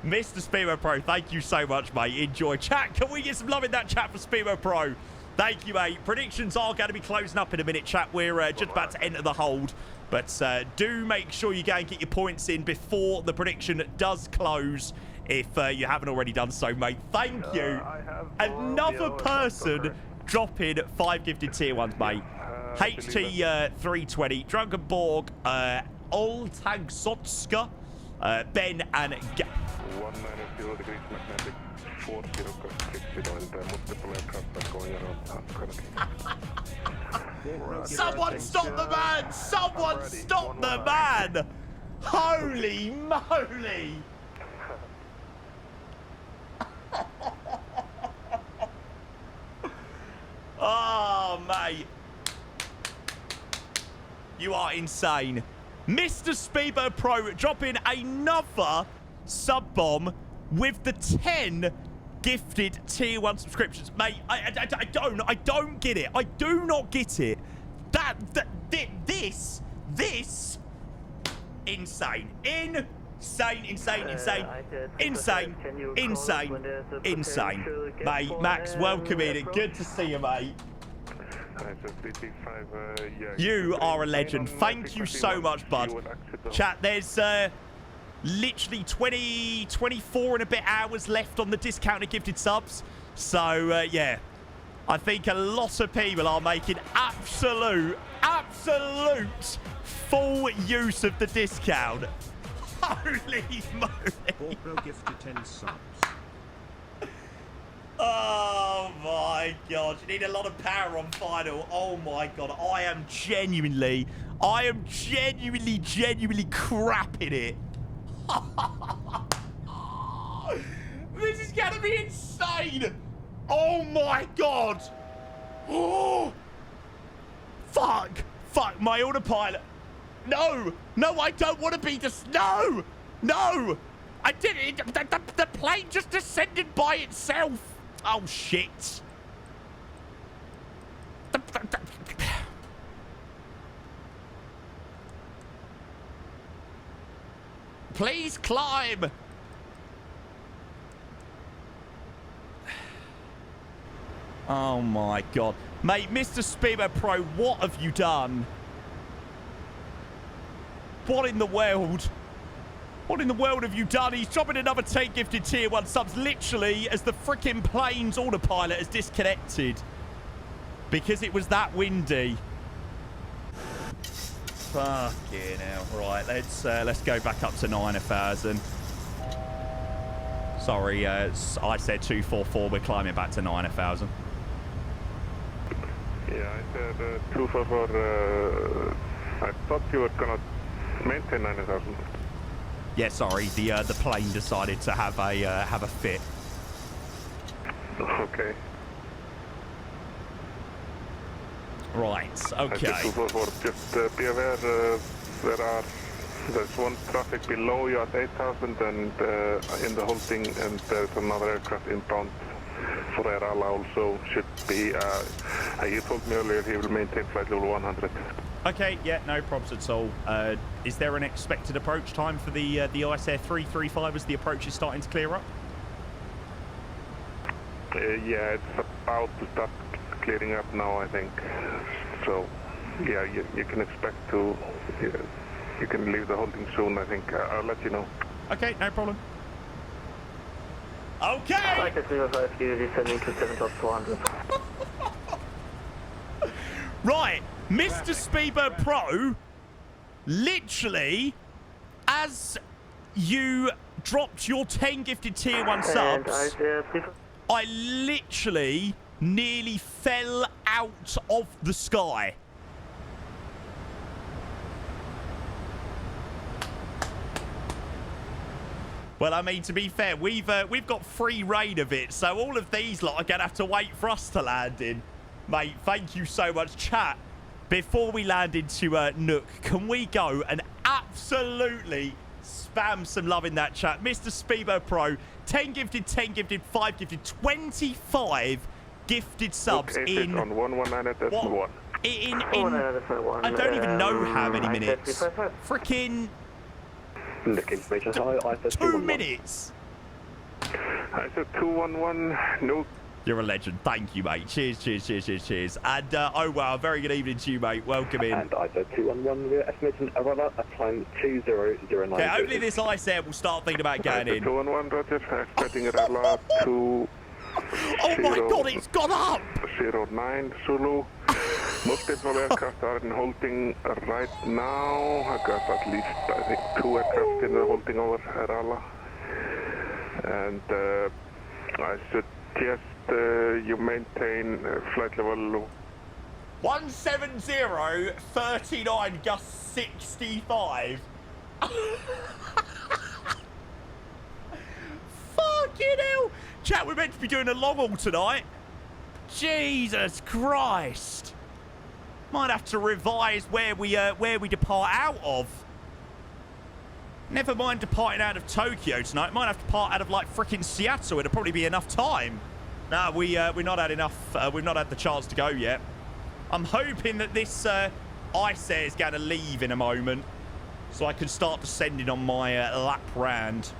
Mr. Speedman Pro, thank you so much, mate. Enjoy. Chat, can we get some love in that chat for Speedman Pro? Thank you, mate. Predictions are going to be closing up in a minute, chat. We're just about to enter the hold. But do make sure you go and get your points in before the prediction does close, if you haven't already done so, mate. Thank you. Another person dropping 5 gifted tier 1s, mate. HT 320, Drunken Borg, Oltagsotska, Ben, and... 190 degrees magnetic, 40 60, and multiple aircraft are going around currently. Someone stop the man! Someone stop the man! Holy moly! Oh, mate. You are insane. Mr. Speedbird Pro dropping another sub-bomb with the 10 gifted tier 1 subscriptions. Mate, I don't get it. I do not get it. This, insane. Insane. Mate, Max, welcome in. Good to see you, mate. You are a legend. Thank you so much, bud. Chat, there's literally 24 and a bit hours left on the discounted gifted subs. So, yeah. I think a lot of people are making absolute full use of the discount. Holy moly. GoPro gifted 10 subs. Oh my god, you need a lot of power on final. Oh my god, I am genuinely crapping it. This is gonna be insane. Oh my god. Oh, fuck, my autopilot. No, I don't want to be just, no, I did it. The plane just descended by itself. Oh, shit. Please climb. Oh, my God. Mate, Mr. Speedboat Pro, what have you done? What in the world? What in the world have you done? He's dropping another 10 gifted tier 1 subs literally as the freaking plane's autopilot has disconnected. Because it was that windy. Fucking hell. Right, let's go back up to 9,000. Sorry, I said 244. We're climbing back to 9,000. Yeah, I said 244. I thought you were gonna maintain 9,000. Yeah, sorry. The plane decided to have a fit. Okay. Right. Okay. 244. Just be aware there's one traffic below you at 8,000 and in the holding, and there's another aircraft inbound for Air Allah also. Should be. He told me earlier he will maintain flight level 100. Okay, yeah, no problems at all. Is there an expected approach time for the Icelandair 335 as the approach is starting to clear up? Yeah, it's about to start clearing up now, I think. So, yeah, you can expect to. You can leave the holding soon, I think. I'll let you know. Okay, no problem. Okay! Like a 05, descending to 7,400. Right, Mr. Speedboat Pro, literally, as you dropped your 10 gifted tier 1 subs, I literally nearly fell out of the sky. Well, I mean, to be fair, we've got free reign of it, so all of these lot are going to have to wait for us to land in. Mate, thank you so much. Chat, before we land into Nuuk, can we go and absolutely spam some love in that chat? Mr. Speedboat Pro, 10 gifted, 10 gifted, 5 gifted, 25 gifted subs okay, in... on 119.1. In I don't even know how many minutes. Freaking... 2 minutes. I said 211. No. You're a legend. Thank you, mate. Cheers, cheers, cheers, cheers, cheers. And, oh, wow, very good evening to you, mate. Welcome in. And I said 211, we're estimating a runner at time 2009. Okay, hopefully this Icelandair will start thinking about going in. 211, Roger. Expecting a runner to... Oh, my God, it's gone up! 09, Zulu. Multiple aircraft are in holding right now. I got at least, I think, 2 aircraft in the holding over Air Allah. And I suggest you maintain flight level 170, 39, gust 65. Fucking hell. Chat, we're meant to be doing a long haul tonight. Jesus Christ. Might have to revise where we depart out of. Never mind departing out of Tokyo tonight. Might have to depart out of like freaking Seattle. It'll probably be enough time. No, we're not had enough. We've not had the chance to go yet. I'm hoping that this Icelandair is going to leave in a moment, so I can start descending on my lap round.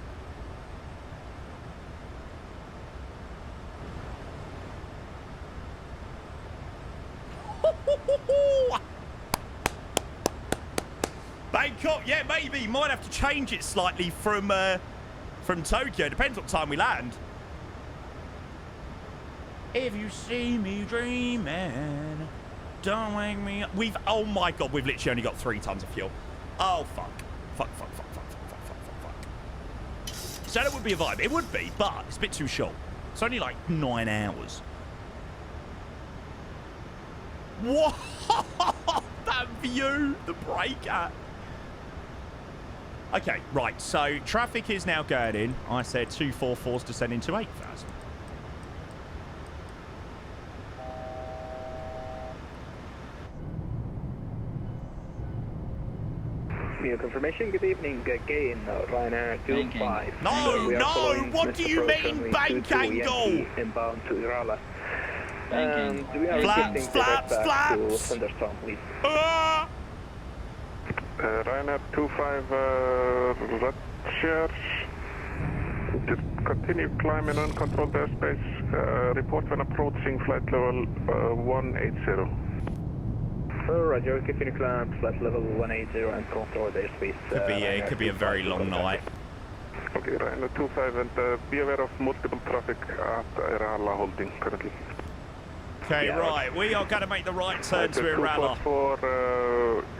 Bangkok, yeah, maybe. Might have to change it slightly from Tokyo. Depends what time we land. If you see me dreaming, don't wake me up. Oh my God, we've literally only got 3 tons of fuel. Oh, fuck. Fuck. So that would be a vibe. It would be, but it's a bit too short. It's only like 9 hours. Whoa! That view, the breaker. Okay, right. So traffic is now going in. I said 244's descending to 8,000. Nuuk information. Good evening, gain Ryanair 25. No, we are no, following what Mr. do you Approach mean runway bank 22 angle? Yankee inbound to Irala. And we are Flaps, requesting to flaps, head back to flaps. Thunderstorm, please. Ah! Ryanair 25, Roger. Just continue climbing uncontrolled airspace. Report when approaching flight level 180. Roger, continue climb flight level 180 and control airspace. Could be a very long night. Okay, Ryanair 25, and be aware of multiple traffic at Irala holding currently. Okay, right, we are going to make the right turn to Irala.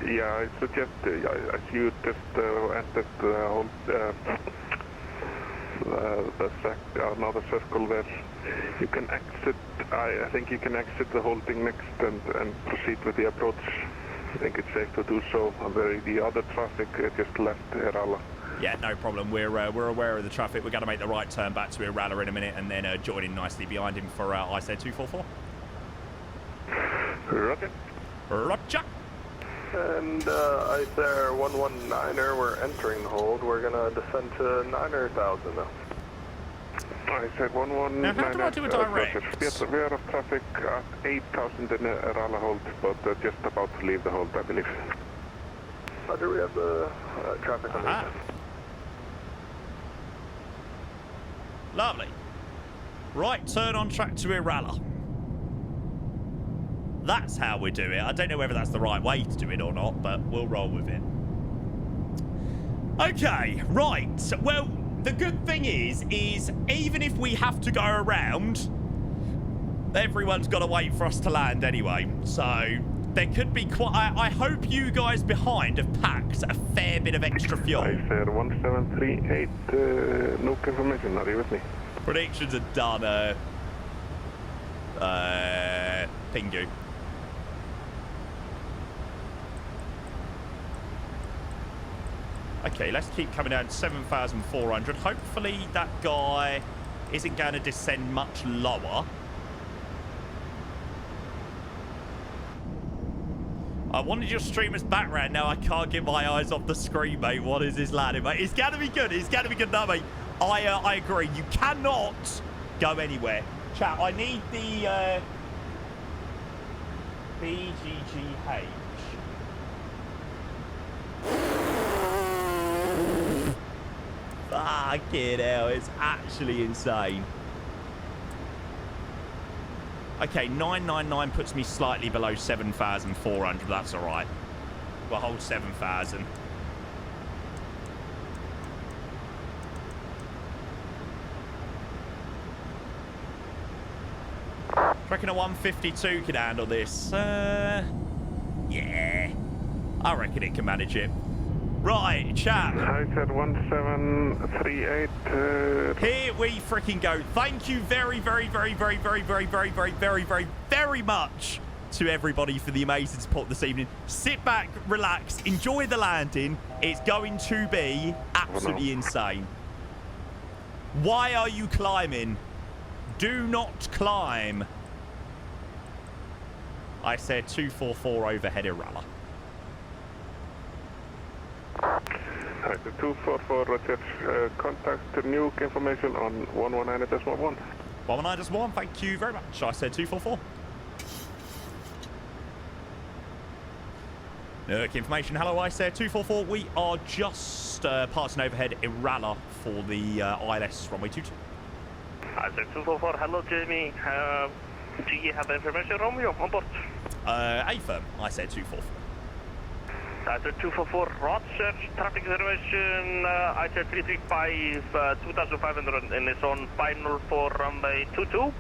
Yeah, I suggest as you just entered the whole, another circle there, you can exit. I think you can exit the holding next and proceed with the approach. I think it's safe to do so. The other traffic just left Irala. Yeah, no problem. We're aware of the traffic. We're going to make the right turn back to Irala in a minute and then join in nicely behind him for Icelandair 244. Roger. Roger. And Icelandair 119er, we're entering the hold. We're going to descend to 9,000 now. I said 119er. Now, how do I do a direct? Yes, we are of traffic at 8,000 in Irala hold, but just about to leave the hold, I believe. Roger, we have the traffic on the Lovely. Right, turn on track to Irala. That's how we do it. I don't know whether that's the right way to do it or not, but we'll roll with it. Okay, right. Well, the good thing is even if we have to go around, everyone's got to wait for us to land anyway. So there could be quite... I hope you guys behind have packed a fair bit of extra fuel. Icelandair 1738, Nuuk information. Are you with me? Predictions are done. Pingu. Okay, let's keep coming down to 7,400. Hopefully that guy isn't going to descend much lower. I wanted your streamer's background. Now I can't get my eyes off the screen, mate. What is this landing, mate? It's going to be good. It's going to be good now, mate. I agree. You cannot go anywhere. Chat, I need the BGGH. Fucking hell, it's actually insane. Okay, 999 puts me slightly below 7,400. That's all right. We'll hold 7,000. Reckon a 152 could handle this. Yeah. I reckon it can manage it. Right, chat. I said 1738. Here we freaking go. Thank you very, very, very, very, very, very, very, very, very, very, very much to everybody for the amazing support this evening. Sit back, relax, enjoy the landing. It's going to be absolutely insane. Why are you climbing? Do not climb. I said 244 overhead Irala. Alright, 244, Roger. Contact Nuuk information on 119.1. 119.1, thank you very much. I said 244. Nuuk information. Hello, I said 244. We are just passing overhead Irala for the ILS runway 22. I said 244. Hello, Jamie. Do you have information, Romeo, on board? A-firm. I said 244. I said 244, Roger, traffic reservation, I said 335, 2,500, and it's on final for runway 22.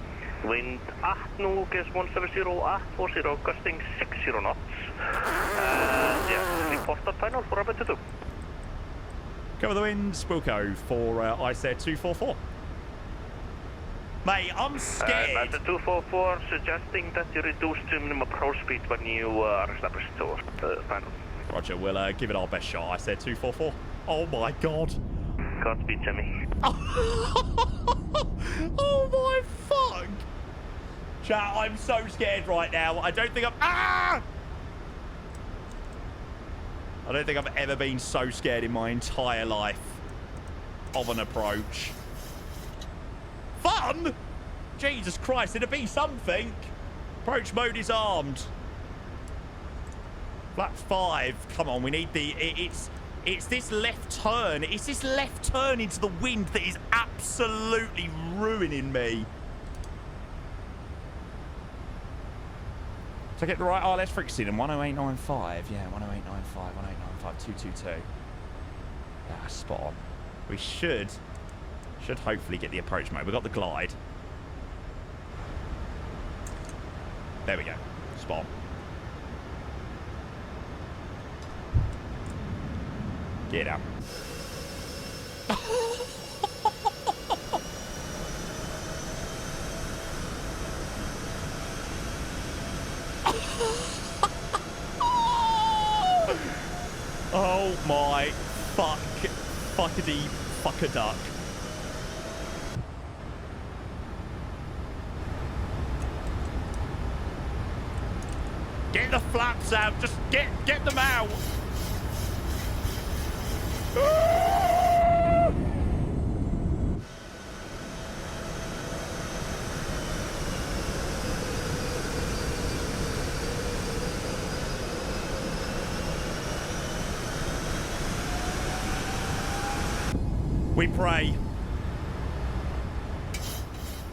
Wind at Nuuk is 170 at 40, gusting 60 knots. And yeah, report on final for runway 22. Cover the winds, Wilco, for I said 244. Mate, I'm scared. I said 244, suggesting that you reduce to minimum approach speed when you are established to final. Roger, we'll give it our best shot. I said 244. Oh my god. Godspeed, Jimmy. Oh my fuck. Chat, I'm so scared right now. I don't think I'm... Ah! I don't think I've ever been so scared in my entire life of an approach. Fun? Jesus Christ, it'd be something. Approach mode is armed. Flap 5. Come on, we need the... It's this left turn. It's this left turn into the wind that is absolutely ruining me. So I get the right RLS frequency in 10895. Yeah, 10895, 10895, 222. Yeah, spot on. We should hopefully get the approach mode. We've got the glide. There we go. Spot on. Get out. Oh my fuckity fuckaduck. Get the flaps out. Just get them out. We pray.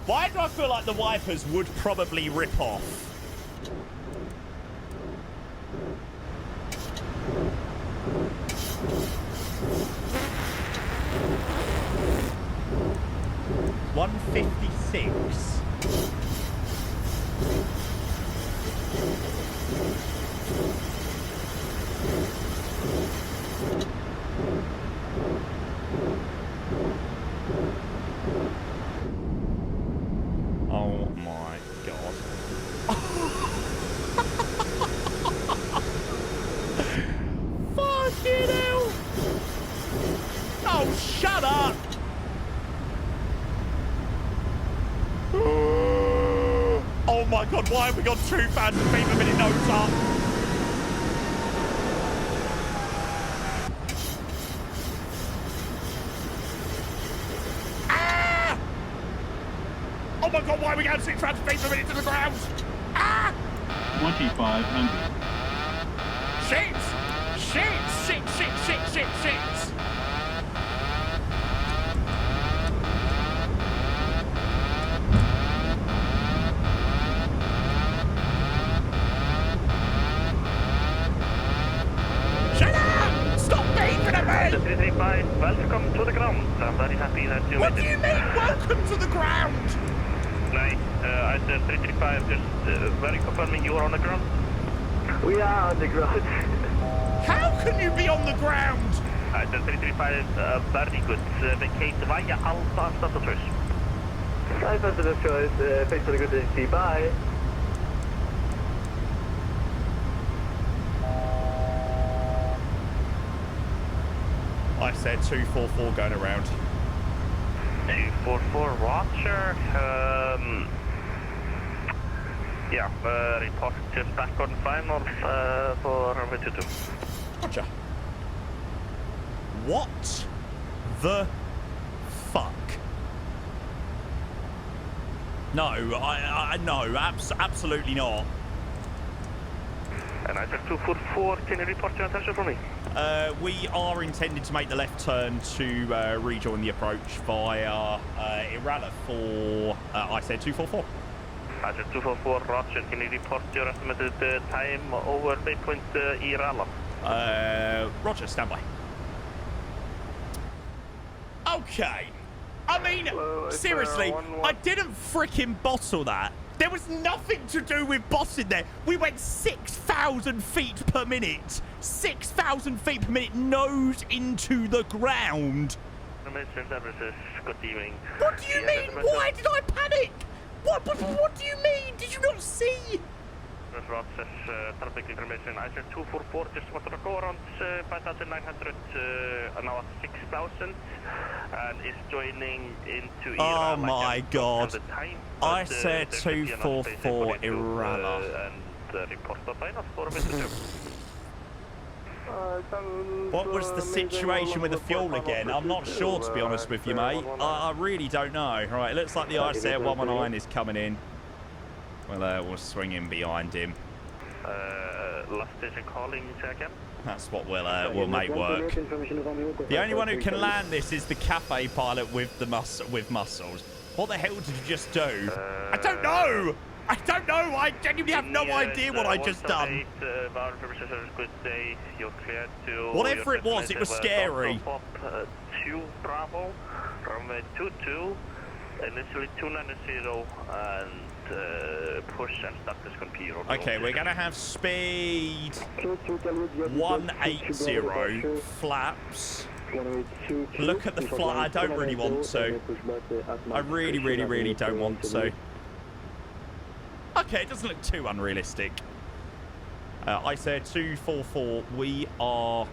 Why do I feel like the wipers would probably rip off? $156. Oh my god. Fucking hell! Oh, shut up! Oh my god, why have we got 2,000 feet per minute notes up? Ah! Oh my god, why are we going 6,000 feet per minute to the ground? Ah! 2,500. Shit! Shit! The 335, welcome to the ground. I'm very happy that you What do you mean, welcome to the ground? Nice. I said 335, just very confirming you are on the ground. We are on the ground. How can you be on the ground? I said 335, very good. Vacate via Alpha status. 500 choice, thanks for the good day. Bye. I said 244 going around. 244, Roger. Report just back on final for runway 22. Roger. What the fuck? No, no, absolutely not. And I said 244, can you report your attention for me? We are intended to make the left turn to rejoin the approach via Irala for, I said 244. I said 244, Roger. Can you report your estimated time over waypoint Irala? Roger, standby. Okay. I mean, seriously, I didn't freaking bottle that. There was nothing to do with bossing there. We went 6,000 feet per minute. 6,000 feet per minute, nose into the ground. Services, good evening. What do you mean? Why did I panic? What do you mean? Did you not see? Roger, perfect information. I said 244, just want to go around 5,900, now at 6,000, and is joining into Irala. Oh my god. I said 244 Irala. And report the final for Mr. What was the situation with the fuel again? I'm not sure, to be honest with you, mate. I really don't know. Right, it looks like the Icelandair 119 is coming in. We'll swing in behind him. Last station calling, again. That's what we'll make work. The only one who can land this is the cafe pilot with the muscles. What the hell did you just do? I don't know. I don't know. I genuinely have no idea what I just done. Whatever it was scary. 2 Bravo, runway 22, initially 290 and push and start this computer. Okay, we're gonna have speed 180 flaps. Look at the flight. I don't really want to. I really don't want to. Okay, it doesn't look too unrealistic. I said 244.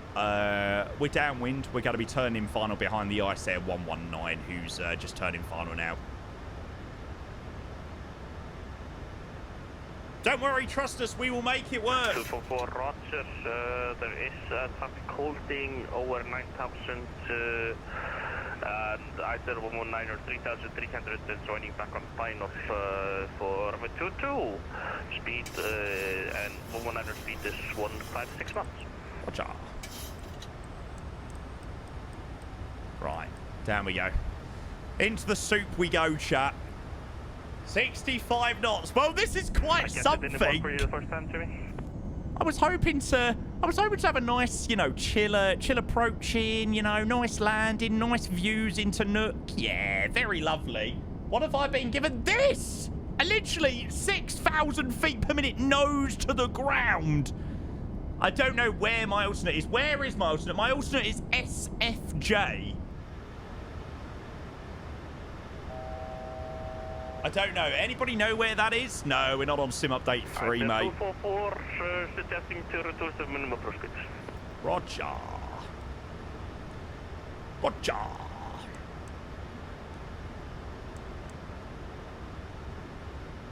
We're downwind. We're going to be turning final behind the Icelandair 119, who's just turning final now. Don't worry, trust us, we will make it work. 244 Roger, there is traffic holding over 9,000 and Icelandair 119 or 3,300 and joining back on final for runway 22. Speed and 119 speed is 156 knots. Roger. Right, down we go. Into the soup we go, chat. 65 knots. Well, this is quite something. I was hoping to have a nice, you know, chill approaching, you know, nice landing, nice views into Nuuk. Yeah, very lovely. What have I been given? This! Literally 6,000 feet per minute, nose to the ground. I don't know where my alternate is. Where is my alternate? My alternate is SFJ. I don't know. Anybody know where that is? No, we're not on Sim Update 3, mate. 244, suggesting to reduce the minimum approach speed. Roger. Roger.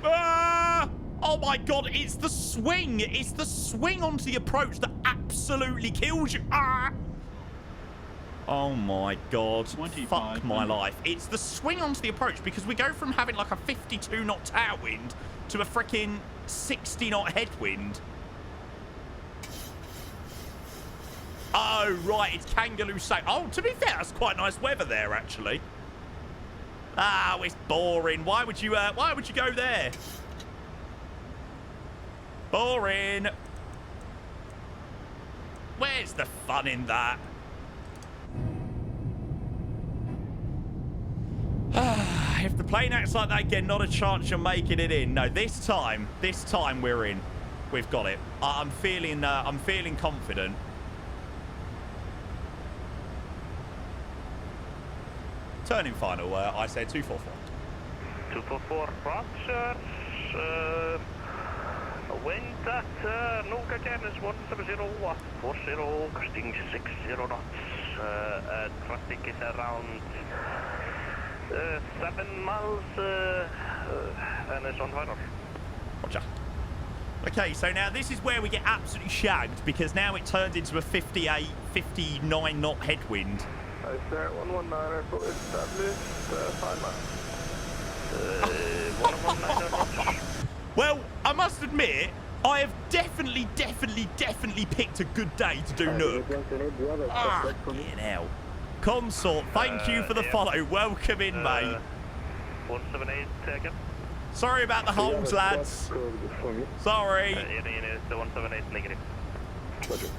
Ah! Oh my god, it's the swing. It's the swing onto the approach that absolutely kills you. Ah! Oh my god. Fuck my life. It's the swing onto the approach because we go from having like a 52 knot tailwind to a freaking 60 knot headwind. Oh, right. It's Kangaroo Safe. Oh, to be fair, that's quite nice weather there, actually. Oh, it's boring. Why would you go there? Boring. Where's the fun in that? If the plane acts like that again, not a chance you're making it in. No, this time we're in. We've got it. I'm feeling confident. Turning final, I say 244. 244 Roger. Wind at Nuuk again is 170 at 40, costing 60 knots. Traffic is around 7 miles and it's on final. Roger. Okay, so now this is where we get absolutely shagged because now it turned into a 58, 59 knot headwind. Icelandair 119, airport established, 5 miles. Well, I must admit, I have definitely picked a good day to do Nuuk. Ah, get out. Consort, thank you for the follow. Welcome in, mate. 178 again. Sorry about the holds, lads. Sorry. It's the 178 negative. Roger.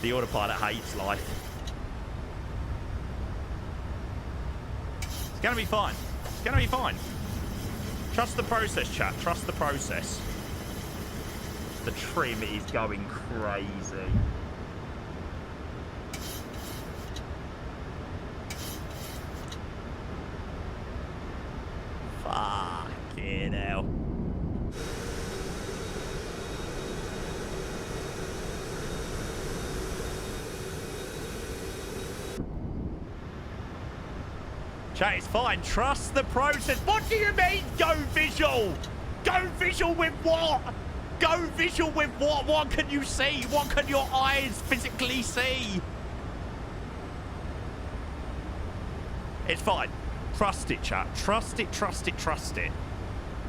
The autopilot hates life. It's gonna be fine. It's gonna be fine. Trust the process, chat. Trust the process. The trim is going crazy. Chat, it's fine. Trust the process. What do you mean, go visual? Go visual with what? Go visual with what? What can you see? What can your eyes physically see? It's fine. Trust it, chat. Trust it, trust it, trust it.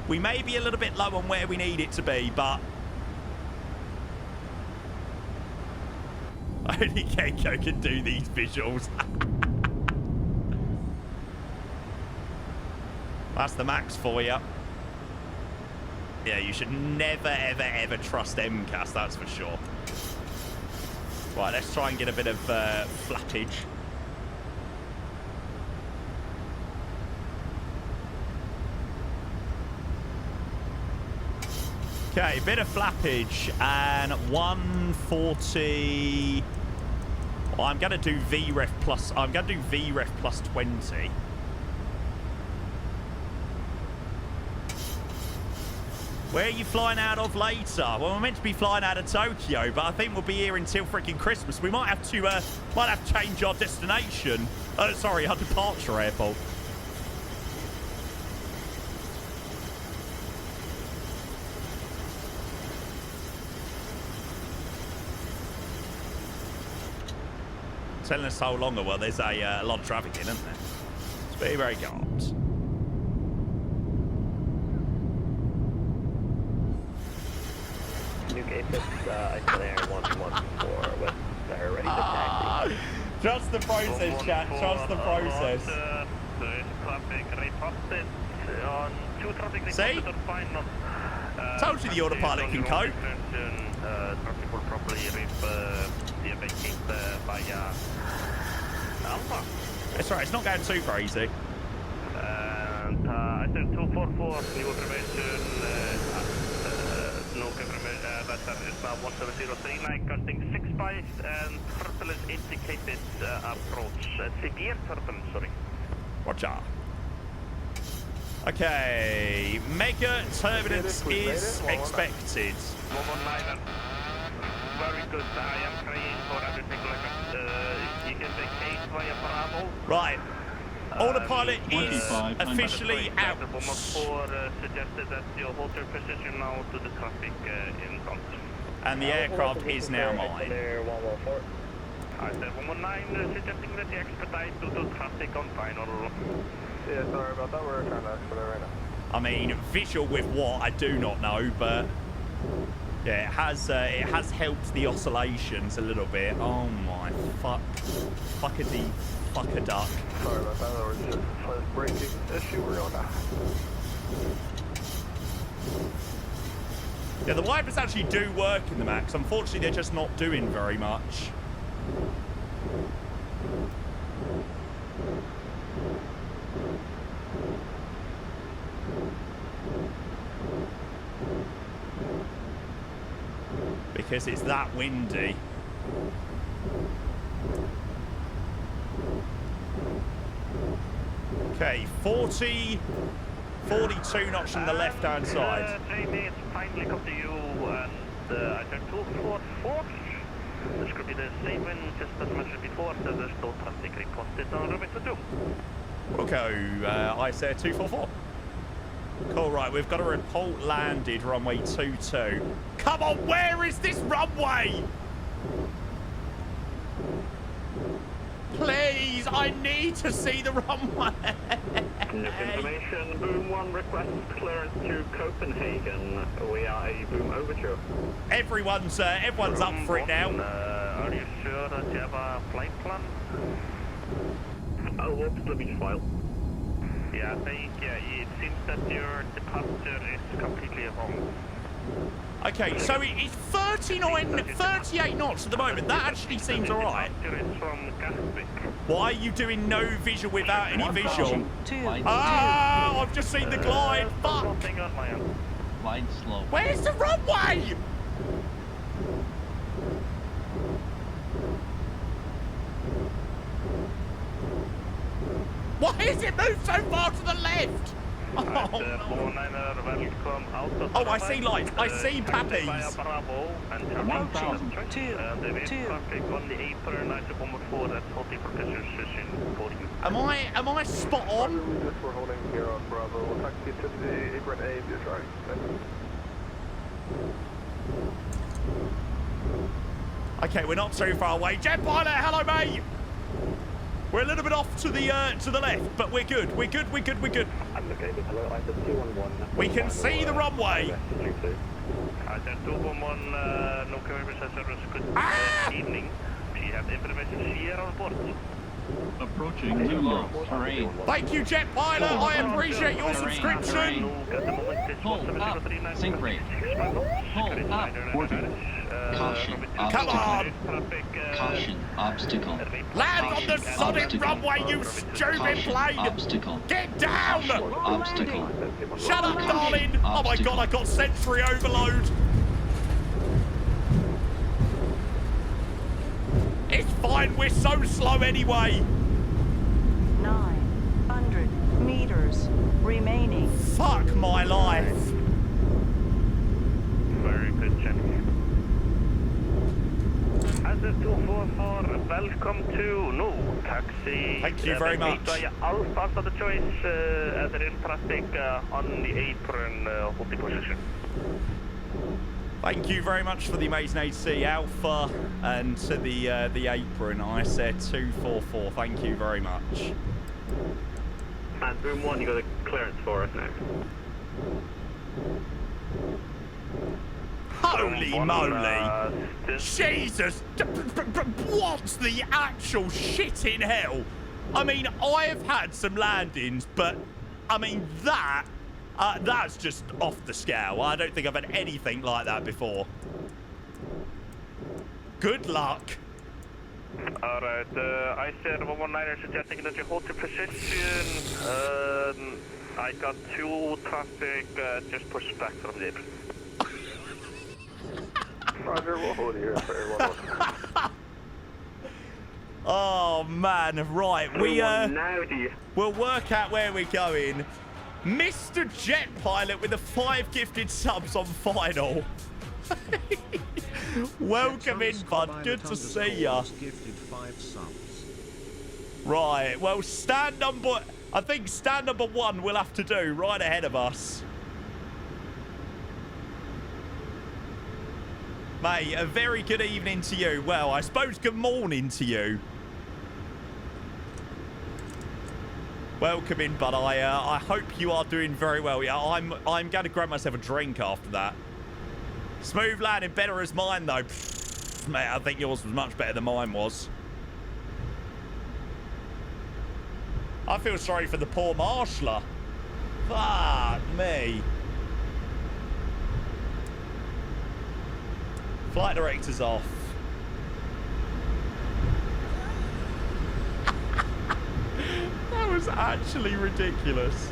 We may be a little bit low on where we need it to be, but only Keiko can do these visuals. That's the max for you. Yeah, you should never, ever, ever trust MCAS, that's for sure. Right, let's try and get a bit of flappage. Okay, bit of flappage and 140. Well, I'm gonna do VREF plus. I'm gonna do VREF plus 20. Where are you flying out of later? Well, we're meant to be flying out of Tokyo, but I think we'll be here until freaking Christmas. We might have to change our destination. Sorry, our departure airport. Telling us how longer. Well, there's a lot of traffic in, isn't there? It's very, very garbed. Nuuk 86, Icelandair 114 West, ready to taxi. Trust the process, chat. Trust the process. See? Told you the autopilot can cope. Traffic will probably reach the BIK via Alpha. It's right, it's not going too crazy. And I said 244, new information, Nuuk information, that is now 17039, costing 6 bytes, and turbulence indicated approach, severe turbulence, sorry. Roger. Okay, mega turbulence is expected. Very good, I am praying for everything like you can vacate via Bravo. Right. Autopilot is officially out. 114 suggested that you hold your position now to the traffic in front. And the aircraft is now mine. I said 119 suggesting that you expedite due to traffic on final. Yeah, sorry about that. We're trying to expedite right now. I mean, visual with what, I do not know, but yeah, it has helped the oscillations a little bit. Oh my fuckity fuck a duck. Sorry about that. There was just a braking issue. We're going now. Yeah, the wipers actually do work in the Max. Unfortunately, they're just not doing very much. Because it's that windy. Okay, 42 knots on the left-hand side. Jamie, it's finally come to you, and I turned 244. This could be the same one, just as mentioned before, so there's no traffic reported on runway 22. We'll go Icelandair 244. Cool, right, we've got a report landed runway 22. Come on, where is this runway? Please, I need to see the runway. Information, boom 1 requests clearance to Copenhagen. We are a boom overture. Everyone's up for it now. Are you sure that you have a flight plan? I'll walk to the beach file. Yeah, I think it seems that your departure is completely wrong. Okay, so it's 38 knots at the moment. That actually seems alright. Why are you doing no visual without any visual? Ah, I've just seen the glide. Fuck. Glide slow. Where's the runway? Why has it moved so far to the left? Oh, I see lights. I see pappies. 1,002. On the apron, Am I spot on? We're holding here on Bravo. We'll taxi to the apron A if you're trying. Okay, we're not too far away. Jet pilot, hello, mate. We're a little bit off to the left, but we're good. We're good. I'm located. Hello, I said 211. We can see the runway. I said 211, no community service. Good evening. She has information here on board. Approaching too low. Terrain. Thank you, jet pilot. I appreciate your subscription. Hold up. Sync rate. Hold up. Caution. Come on. Caution. Obstacle. Land on the solid runway, you stupid plane. Obstacle. Get down. Obstacle. Shut up, darling. Oh my God, I got sensory overload. It's fine, we're so slow anyway. 900 meters remaining. Fuck my life. Very good, gentlemen. As a 244, welcome to Nuuk. Taxi. Thank you very much. All parts of the choice as an in traffic on the apron holding position. Thank you very much for the amazing AC Alpha and to the apron. I said 244. Thank you very much. And room 1, you got a clearance for us now. Holy moly! Jesus! What's the actual shit in hell? I mean, I have had some landings, but I mean that's just off the scale. I don't think I've had anything like that before. Good luck. Alright, I said 119 suggesting that you hold your position. I got 2 traffic, just push back from the apron. Roger, we'll hold you here for everyone. Oh man, right, we'll work out where we're going. Mr. Jet Pilot with the 5 gifted subs on final. Welcome in, bud. Good to see ya. Right, well, I think stand number 1 we'll have to do right ahead of us. Mate, a very good evening to you. Well, I suppose good morning to you. Welcome in, bud. I hope you are doing very well. Yeah, I'm going to grab myself a drink after that. Smooth landing, better as mine though. Pfft, mate, I think yours was much better than mine was. I feel sorry for the poor marshaller. Fuck me. Flight director's off. That was actually ridiculous.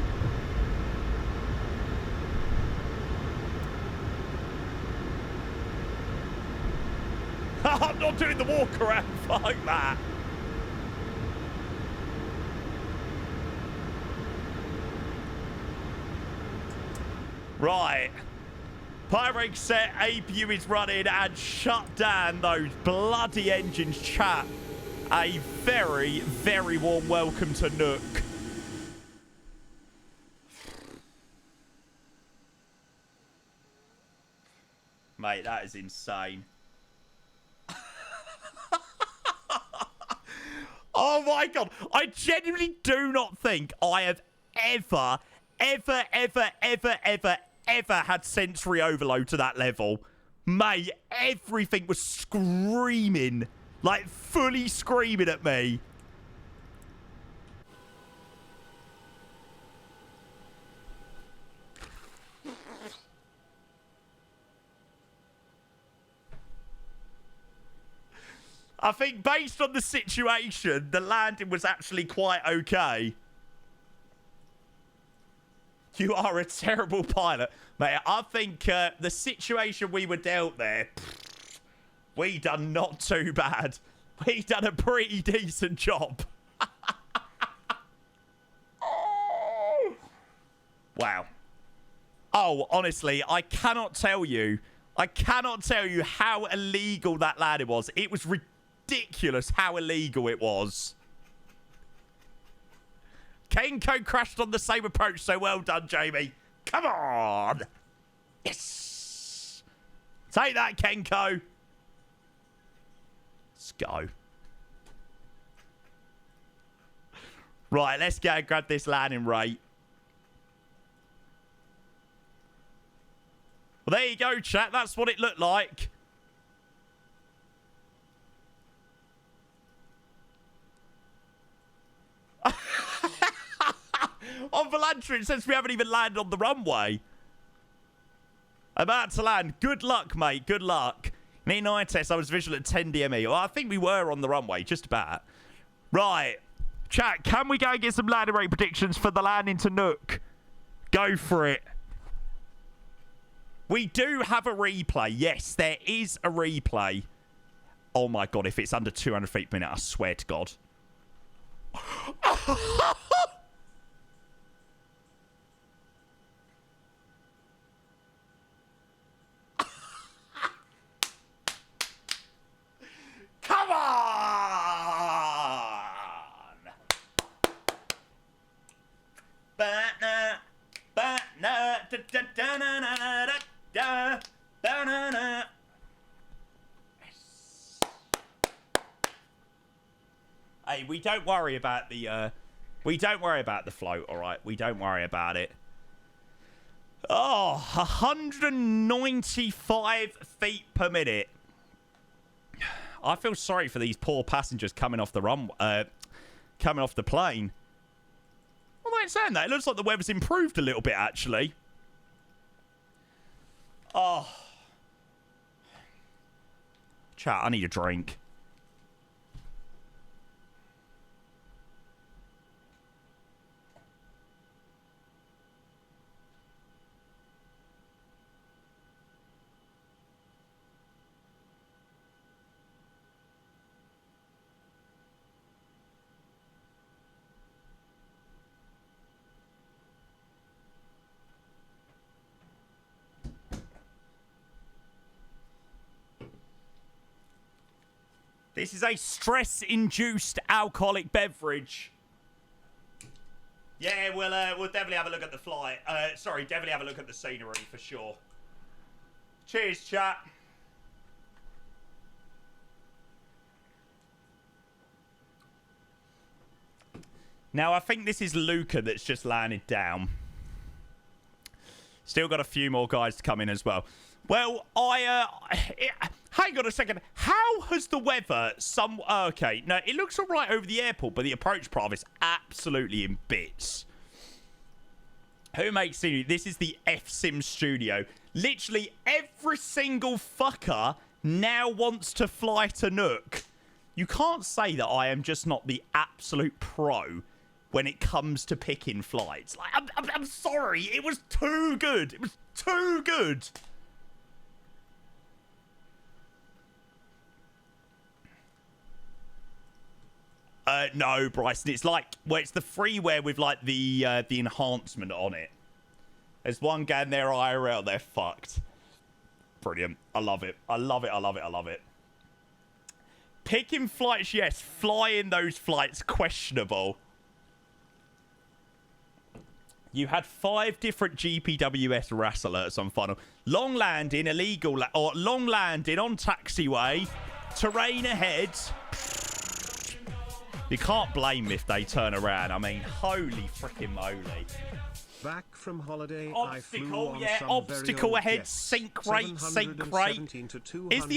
I'm not doing the walk around. Fuck that. Right. Power brake set, APU is running, and shut down those bloody engines, chat. A very, very warm welcome to Nuuk. Mate, that is insane. Oh my God. I genuinely do not think I have ever had sensory overload to that level. Mate, everything was screaming. Like, fully screaming at me. I think based on the situation, the landing was actually quite okay. You are a terrible pilot. Mate, I think the situation we were dealt there, we done not too bad. We done a pretty decent job. Wow. Oh, honestly, I cannot tell you how illegal that landing was. It was ridiculous how illegal it was. Kenko crashed on the same approach, so well done, Jamie. Come on. Yes. Take that, Kenko. Let's go. Right, let's go and grab this landing rate. Well, there you go, chat. That's what it looked like. On Valantra, it says we haven't even landed on the runway. About to land. Good luck, mate. Good luck. In E9 test, I was visual at 10 DME. Well, I think we were on the runway, just about. Right. Chat, can we go and get some landing rate predictions for the landing to Nuuk? Go for it. We do have a replay. Yes, there is a replay. Oh, my God. If it's under 200 feet per minute, I swear to God. Come on! Ba-na, ba-na, da-da-da-na-na-na-da. Yes. Hey, we don't worry about the float, all right? We don't worry about it. Oh, 195 feet per minute. I feel sorry for these poor passengers coming off the plane. Well, they ain't saying that. It looks like the weather's improved a little bit, actually. Oh. Chat, I need a drink. This is a stress-induced alcoholic beverage. Yeah, we'll definitely have a look at the flight. Sorry, definitely have a look at the scenery for sure. Cheers, chat. Now, I think this is Luca that's just landed down. Still got a few more guys to come in as well. Well, hang on a second. How has the weather okay, no, it looks all right over the airport, but the approach path is absolutely in bits. Who makes scenery? This is the F-Sim studio. Literally every single fucker now wants to fly to Nuuk. You can't say that I am just not the absolute pro when it comes to picking flights. Like, I'm sorry. It was too good. It was too good. No, Bryson. It's like, well, it's the freeware with like the enhancement on it. There's one going there IRL. They're fucked. Brilliant. I love it. I love it. I love it. I love it. Picking flights, yes. Flying those flights, questionable. You had 5 different GPWS RAS alerts on final. Long landing, illegal, or long landing on taxiway, terrain ahead. You can't blame me if they turn around. I mean, holy freaking moly. Back from holiday, obstacle, obstacle ahead, sink rate. Is the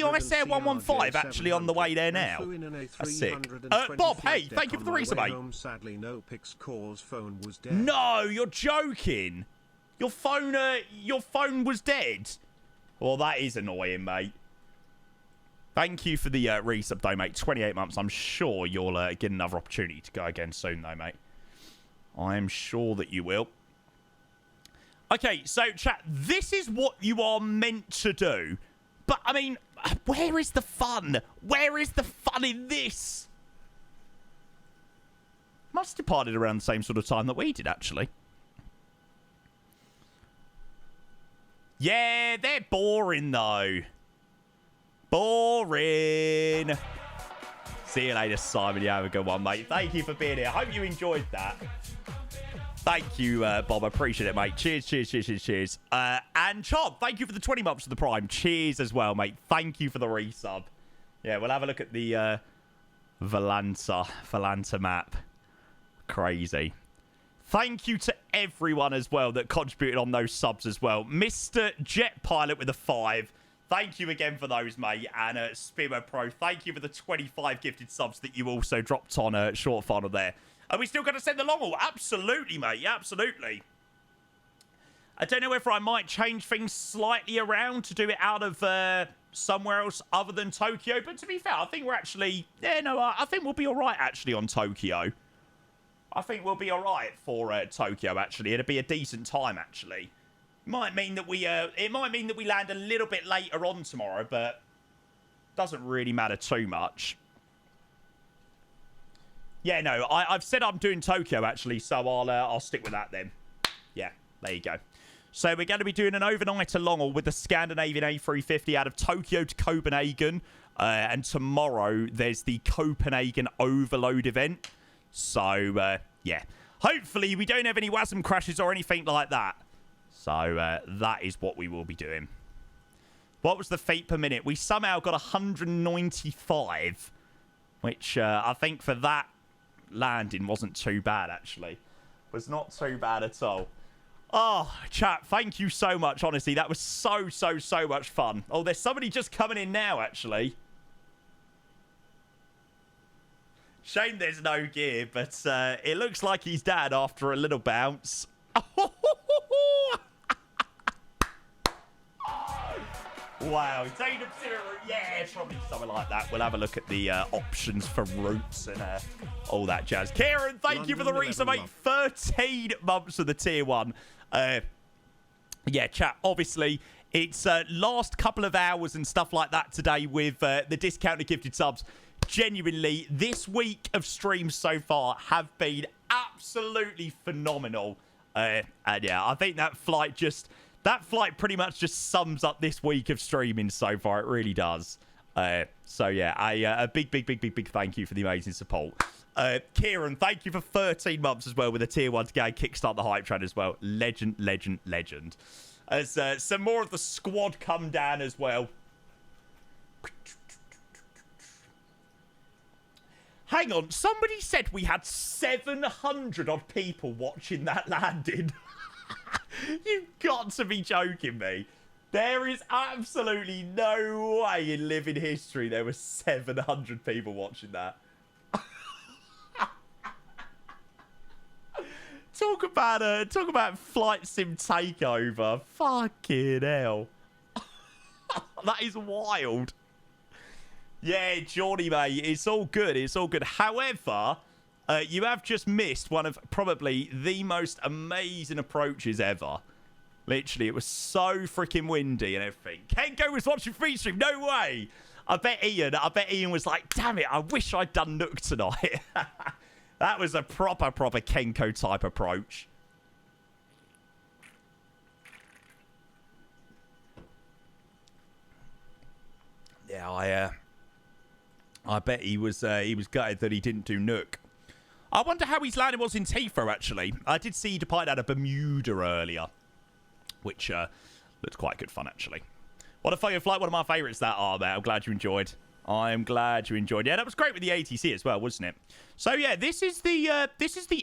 Icelandair 115 actually on the way there now? That's sick. Bob, hey, thank you for the reason, mate. Sadly, no pics calls, phone was dead. No, you're joking. Your phone was dead. Well, that is annoying, mate. Thank you for the resub, though, mate. 28 months. I'm sure you'll get another opportunity to go again soon, though, mate. I'm sure that you will. Okay, so, chat, this is what you are meant to do. But, I mean, where is the fun? Where is the fun in this? Must have departed around the same sort of time that we did, actually. Yeah, they're boring, though. Boring. See you later, Simon. You have a good one, mate. Thank you for being here. I hope you enjoyed that. Thank you, Bob. I appreciate it, mate. Cheers, cheers, cheers, cheers, cheers. And Chop, thank you for the 20 months of the Prime. Cheers as well, mate. Thank you for the resub. Yeah, we'll have a look at the Valanta map. Crazy. Thank you to everyone as well that contributed on those subs as well. Mr. Jet Pilot with a 5. Thank you again for those, mate. And Spimmer Pro, thank you for the 25 gifted subs that you also dropped on Short Final there. Are we still going to send the long haul? Absolutely, mate. Absolutely. I don't know if I might change things slightly around to do it out of somewhere else other than Tokyo. But to be fair, I think we're actually... Yeah, no, I think we'll be all right, actually, on Tokyo. I think we'll be all right for Tokyo, actually. It'll be a decent time, actually. It might mean that we land a little bit later on tomorrow, but doesn't really matter too much. Yeah, no, I've said I'm doing Tokyo, actually, so I'll stick with that then. Yeah, there you go. So we're going to be doing an overnight long haul with the Scandinavian A350 out of Tokyo to Copenhagen. And tomorrow, there's the Copenhagen Overload event. So, yeah. Hopefully, we don't have any WASM crashes or anything like that. So, that is what we will be doing. What was the feet per minute? We somehow got 195, which I think for that landing wasn't too bad, actually. Was not too bad at all. Oh, chat, thank you so much, honestly. That was so much fun. Oh, there's somebody just coming in now, actually. Shame there's no gear, but it looks like he's dead after a little bounce. Wow, take him to the route. Yeah, probably something like that. We'll have a look at the options for routes and all that jazz. Kieran, thank you for the resub, mate. 13 months of the tier 1. Yeah, chat, obviously, it's last couple of hours and stuff like that today with the discounted gifted subs. Genuinely, this week of streams so far have been absolutely phenomenal. And yeah, I think that flight pretty much just sums up this week of streaming so far. It really does. So yeah, a big thank you for the amazing support. Kieran, thank you for 13 months as well with a tier 1 to go kickstart the hype train as well. Legend. As some more of the squad come down as well. Hang on, somebody said we had 700 odd people watching that landing. You've got to be joking me. There is absolutely no way in living history there were 700 people watching that. Talk about flight sim takeover. Fucking hell. That is wild. Yeah, Johnny, mate. It's all good. It's all good. However, you have just missed one of probably the most amazing approaches ever. Literally, it was so freaking windy and everything. Kenko was watching free stream. No way. I bet Ian was like, damn it, I wish I'd done Nuuk tonight. That was a proper Kenko type approach. Yeah, I bet he was gutted that he didn't do Nuuk. I wonder how his landing was in Tifo, actually. I did see he departed out of Bermuda earlier, which looked quite good fun, actually. What a fucking flight. One of my favourites that are, man. I'm glad you enjoyed. I'm glad you enjoyed. Yeah, that was great with the ATC as well, wasn't it? So, yeah, this is the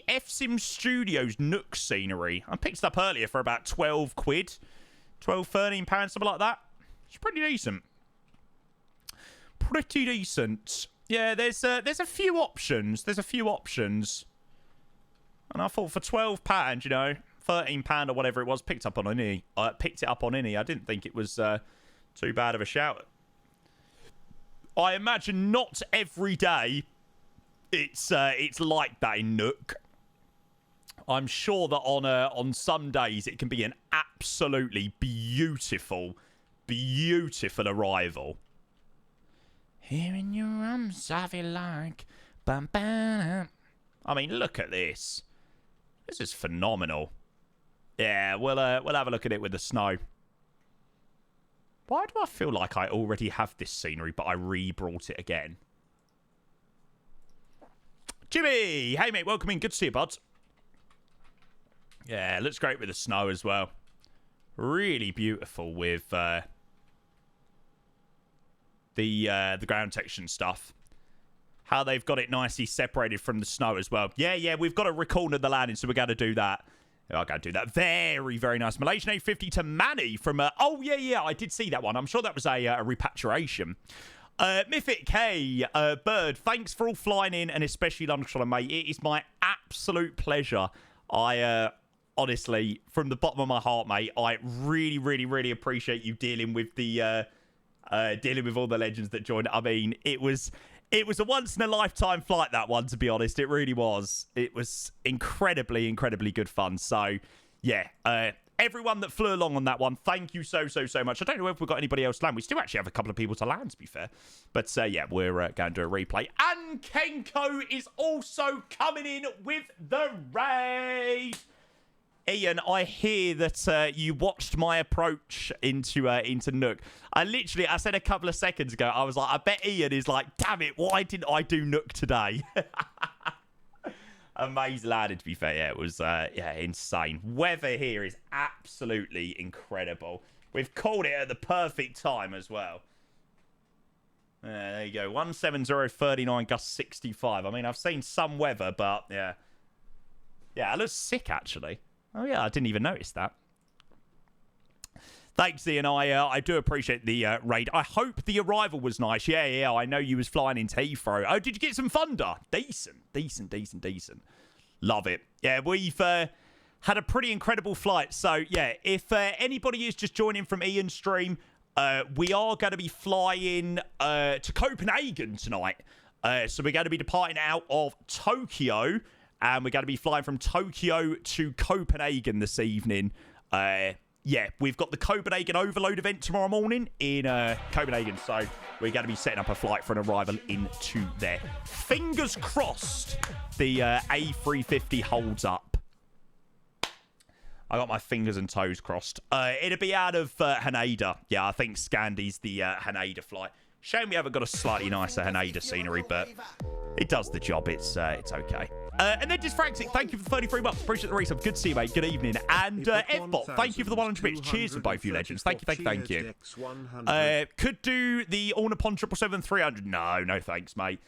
F-Sim Studios Nuuk scenery. I picked it up earlier for about 12 quid. 12, 13 pounds, something like that. It's pretty decent. Pretty decent. Yeah, there's a few options. And I thought for £12, you know, £13 or whatever it was, picked it up on any. I didn't think it was too bad of a shout. I imagine not every day it's like that in Nuuk. I'm sure that on some days it can be an absolutely beautiful arrival. Here in your arms, I feel like... Bum, bum. I mean, look at this. This is phenomenal. Yeah, we'll have a look at it with the snow. Why do I feel like I already have this scenery, but I re-brought it again? Jimmy! Hey, mate. Welcome in. Good to see you, bud. Yeah, looks great with the snow as well. Really beautiful with the ground texture and stuff. How they've got it nicely separated from the snow as well. Yeah, we've got to recorner the landing, so we're going to do that. I'll go do that. Very, very nice. Malaysian A50 to Manny from... oh, yeah, I did see that one. I'm sure that was a repatriation. Mythic K, Bird, thanks for all flying in, and especially lunchtime, mate. It is my absolute pleasure. I, honestly, from the bottom of my heart, mate, I really, really, really appreciate you dealing with the... dealing with all the legends that joined. I mean, it was a once-in-a-lifetime flight, that one, to be honest. It really was. It was incredibly, incredibly good fun. So, yeah, everyone that flew along on that one, thank you so, so, so much. I don't know if we've got anybody else to land. We still actually have a couple of people to land, to be fair. But, yeah, we're going to do a replay. And Kenko is also coming in with the raid. Ian, I hear that you watched my approach into Nuuk. I said a couple of seconds ago, I was like, I bet Ian is like, damn it, why didn't I do Nuuk today? Amazing landing, to be fair. Yeah, it was insane. Weather here is absolutely incredible. We've called it at the perfect time as well. There you go. 170.39, gust 65. I mean, I've seen some weather, but yeah. Yeah, it looks sick, actually. Oh, yeah, I didn't even notice that. Thanks, Ian. I do appreciate the raid. I hope the arrival was nice. Yeah, I know you was flying into Heathrow. Oh, did you get some thunder? Decent. Love it. Yeah, we've had a pretty incredible flight. So, yeah, if anybody is just joining from Ian's stream, we are going to be flying to Copenhagen tonight. So we're going to be departing out of Tokyo. And we're going to be flying from Tokyo to Copenhagen this evening. Yeah, we've got the Copenhagen Overload event tomorrow morning in Copenhagen. So we're going to be setting up a flight for an arrival into there. Fingers crossed the A350 holds up. I got my fingers and toes crossed. It'll be out of Haneda. Yeah, I think Scandy's the Haneda flight. Shame we haven't got a slightly nicer Haneda scenery, but it does the job. It's okay. And then just Frantic, thank you for the 33 months. Appreciate the resub. Good to see you, mate. Good evening. And Fbot, thank you for the 100 bits. Cheers to both you legends. Thank you. Could do the Ornapon 777-300. No thanks, mate.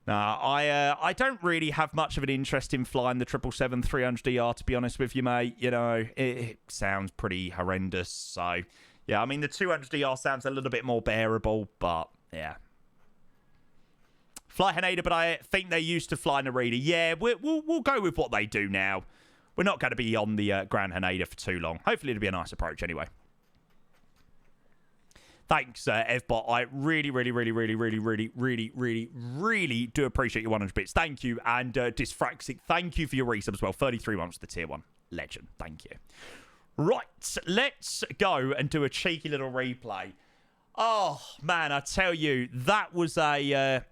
No, I don't really have much of an interest in flying the 777-300ER, to be honest with you, mate. You know, it sounds pretty horrendous. So, yeah, I mean, the 200ER sounds a little bit more bearable, but, yeah. Fly Haneda, but I think they're used to flying a reader. Yeah, we'll go with what they do now. We're not going to be on the Grand Haneda for too long. Hopefully it'll be a nice approach anyway. Thanks, Evbot. I really do appreciate your 100 bits. Thank you. And Dysfraxic, thank you for your resub as well. 33 months to tier 1. Legend. Thank you. Right, let's go and do a cheeky little replay. Oh, man, I tell you, that was an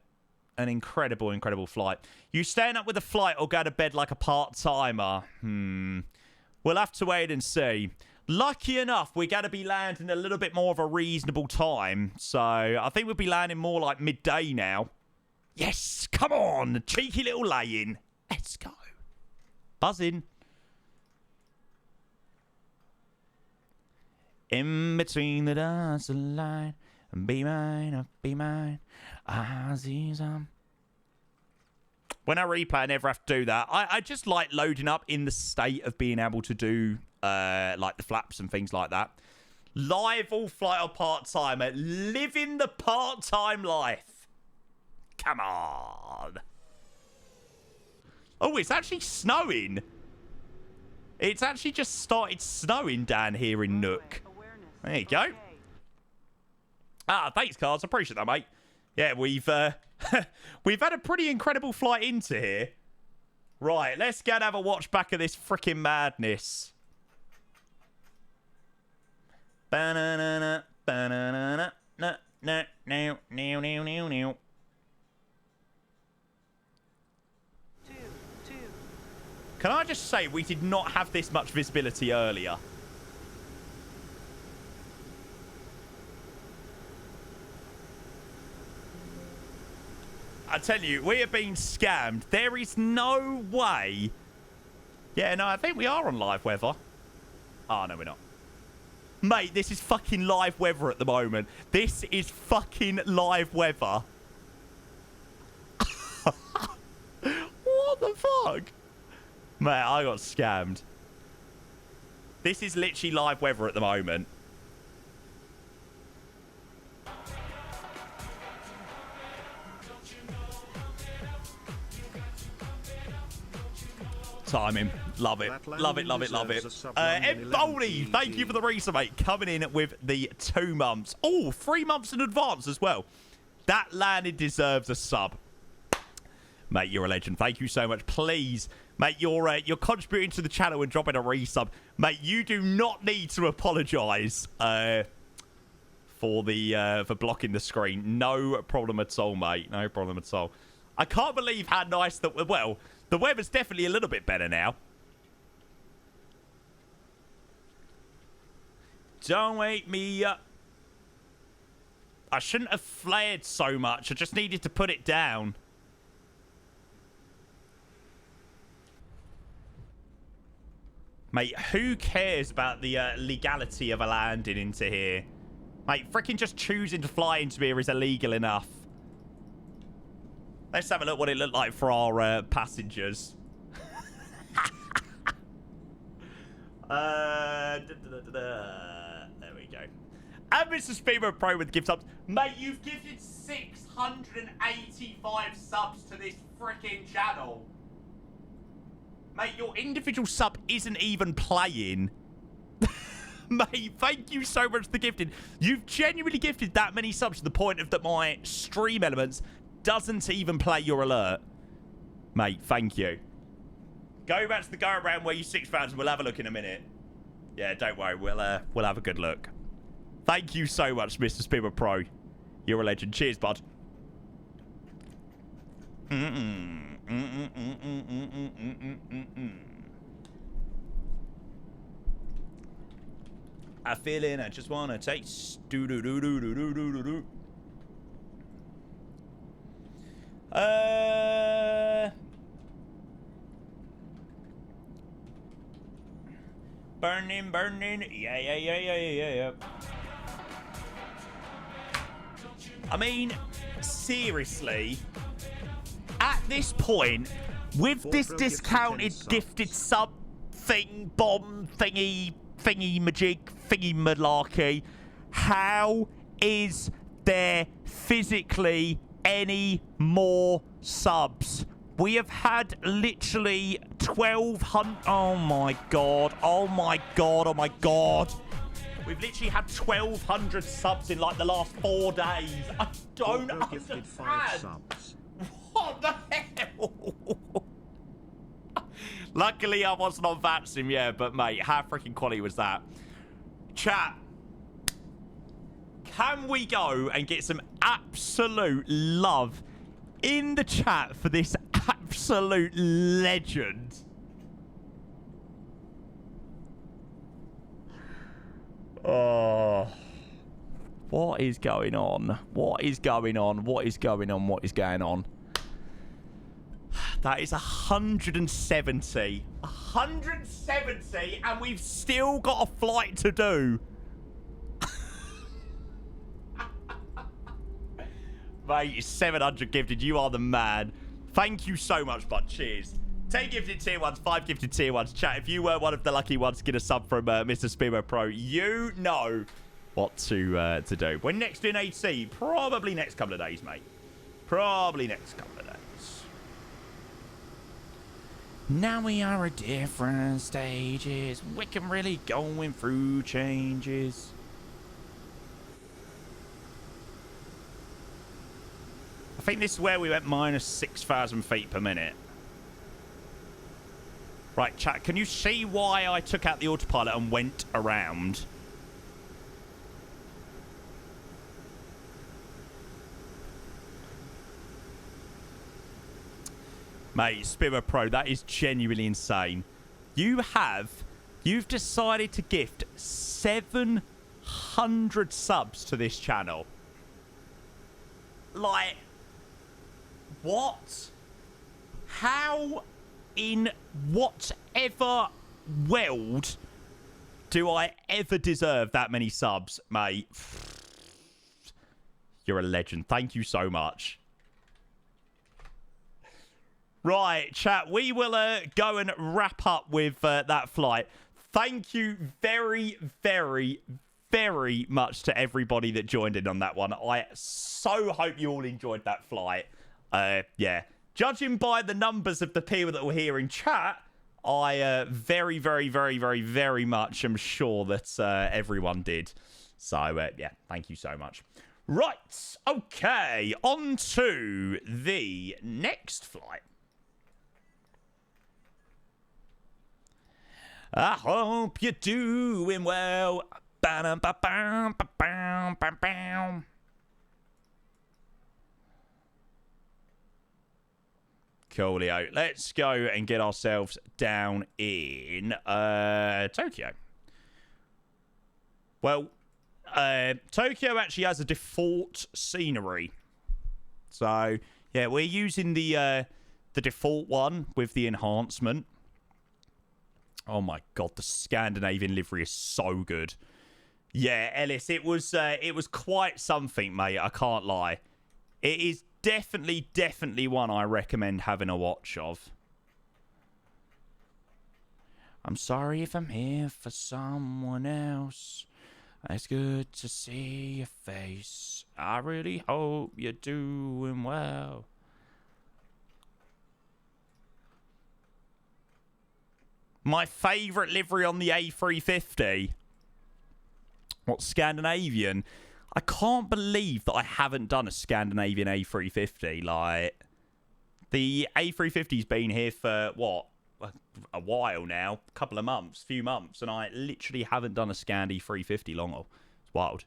incredible flight. You staying up with a flight or go to bed like a part-timer? We'll have to wait and see. Lucky enough, we're going to be landing a little bit more of a reasonable time. So, I think we'll be landing more like midday now. Yes, come on. Cheeky little lay-in. Let's go. Buzzing. In between the dots of line. Be mine, be mine. Azizam. When I replay, I never have to do that. I just like loading up in the state of being able to do like the flaps and things like that. Live all flight or part-timer. Living the part-time life. Come on. Oh, it's actually snowing. It's actually just started snowing down here in Nuuk. There you go. Ah, thanks, Cards. I appreciate that, mate. Yeah, we've we've had a pretty incredible flight into here. Right, let's go and have a watch back of this freaking madness. Banana, banana, na na now. Can I just say we did not have this much visibility earlier? I tell you, we are being scammed. There is no way. Yeah, no, I think we are on live weather. Oh, no, we're not. Mate, this is fucking live weather at the moment. This is fucking live weather. What the fuck? Mate, I got scammed. This is literally live weather at the moment. Timing. Love it. Love it, love it, love it. Ed Boldy, thank you for the reason, mate. Coming in with the 2 months. Oh, 3 months in advance as well. That landing deserves a sub. Mate, you're a legend. Thank you so much. Please, mate, you're contributing to the channel and dropping a resub. Mate, you do not need to apologise for blocking the screen. No problem at all, mate. No problem at all. I can't believe how nice that... Well, the weather's definitely a little bit better now. Don't wake me up. I shouldn't have flared so much. I just needed to put it down. Mate, who cares about the legality of a landing into here? Mate, freaking just choosing to fly into here is illegal enough. Let's have a look what it looked like for our passengers. There we go. And Mr. Speedboat Pro with gift subs. Mate, you've gifted 685 subs to this freaking channel. Mate, your individual sub isn't even playing. Mate, thank you so much for the gifting. You've genuinely gifted that many subs to the point of that my stream elements doesn't even play your alert. Mate, thank you. Go back to the go around where you 6,000. We'll have a look in a minute. Yeah, don't worry. We'll have a good look. Thank you so much, Mr. Speedboat Pro. You're a legend. Cheers, bud. I feel it. I just want to taste. Do-do-do-do-do-do-do-do. Burning, burning. Yeah. I mean, seriously, at this point, with this discounted gifted sub thing, bomb thingy, majig, thingy malarkey, how is there physically any more subs? We have had literally 1,200. Oh my god. Oh my god. Oh my god. We've literally had 1,200 subs in like the last 4 days. I don't understand. 5 subs. What the hell? Luckily, I wasn't on Vatsim, yeah, but mate, how freaking quality was that? Chat. Can we go and get some absolute love in the chat for this absolute legend? Oh. What is going on? What is going on? What is going on? What is going on? That is 170. 170, and we've still got a flight to do. Mate, 700 gifted. You are the man. Thank you so much, bud. Cheers. 10 gifted tier 1s, 5 gifted tier 1s. Chat, if you were one of the lucky ones to get a sub from Mr. Speedboat Pro, you know what to do. When next in AC? Probably next couple of days, mate. Probably next couple of days. Now we are at different stages. We can really going through changes. I think this is where we went minus 6,000 feet per minute. Right, chat, can you see why I took out the autopilot and went around? Mate, Speedboat Pro, that is genuinely insane. You've decided to gift 700 subs to this channel. Like, What? How in whatever world do I ever deserve that many subs, mate? You're a legend. Thank you so much. Right, chat, we will go and wrap up with that flight. Thank you very, very, very much to everybody that joined in on that one. I so hope you all enjoyed that flight. Yeah. Judging by the numbers of the people that were here in chat, I very, very, very, very, very much am sure that everyone did. So, yeah, thank you so much. Right, okay, on to the next flight. I hope you're doing well. Ba-dum-ba-bam-ba-bam-ba-bam. Coolio. Let's go and get ourselves down in Tokyo. Well, Tokyo actually has a default scenery. So, yeah, we're using the default one with the enhancement. Oh my god, the Scandinavian livery is so good. Yeah, Ellis, it was quite something, mate. I can't lie. It is definitely one I recommend having a watch of. I'm sorry if I'm here for someone else. It's good to see your face. I really hope you're doing well. My favourite livery on the A350. What, Scandinavian? I can't believe that I haven't done a Scandinavian A350. Like, the A350's been here for, what, a while now. A couple of months, few months. And I literally haven't done a Scandi 350 long haul. It's wild.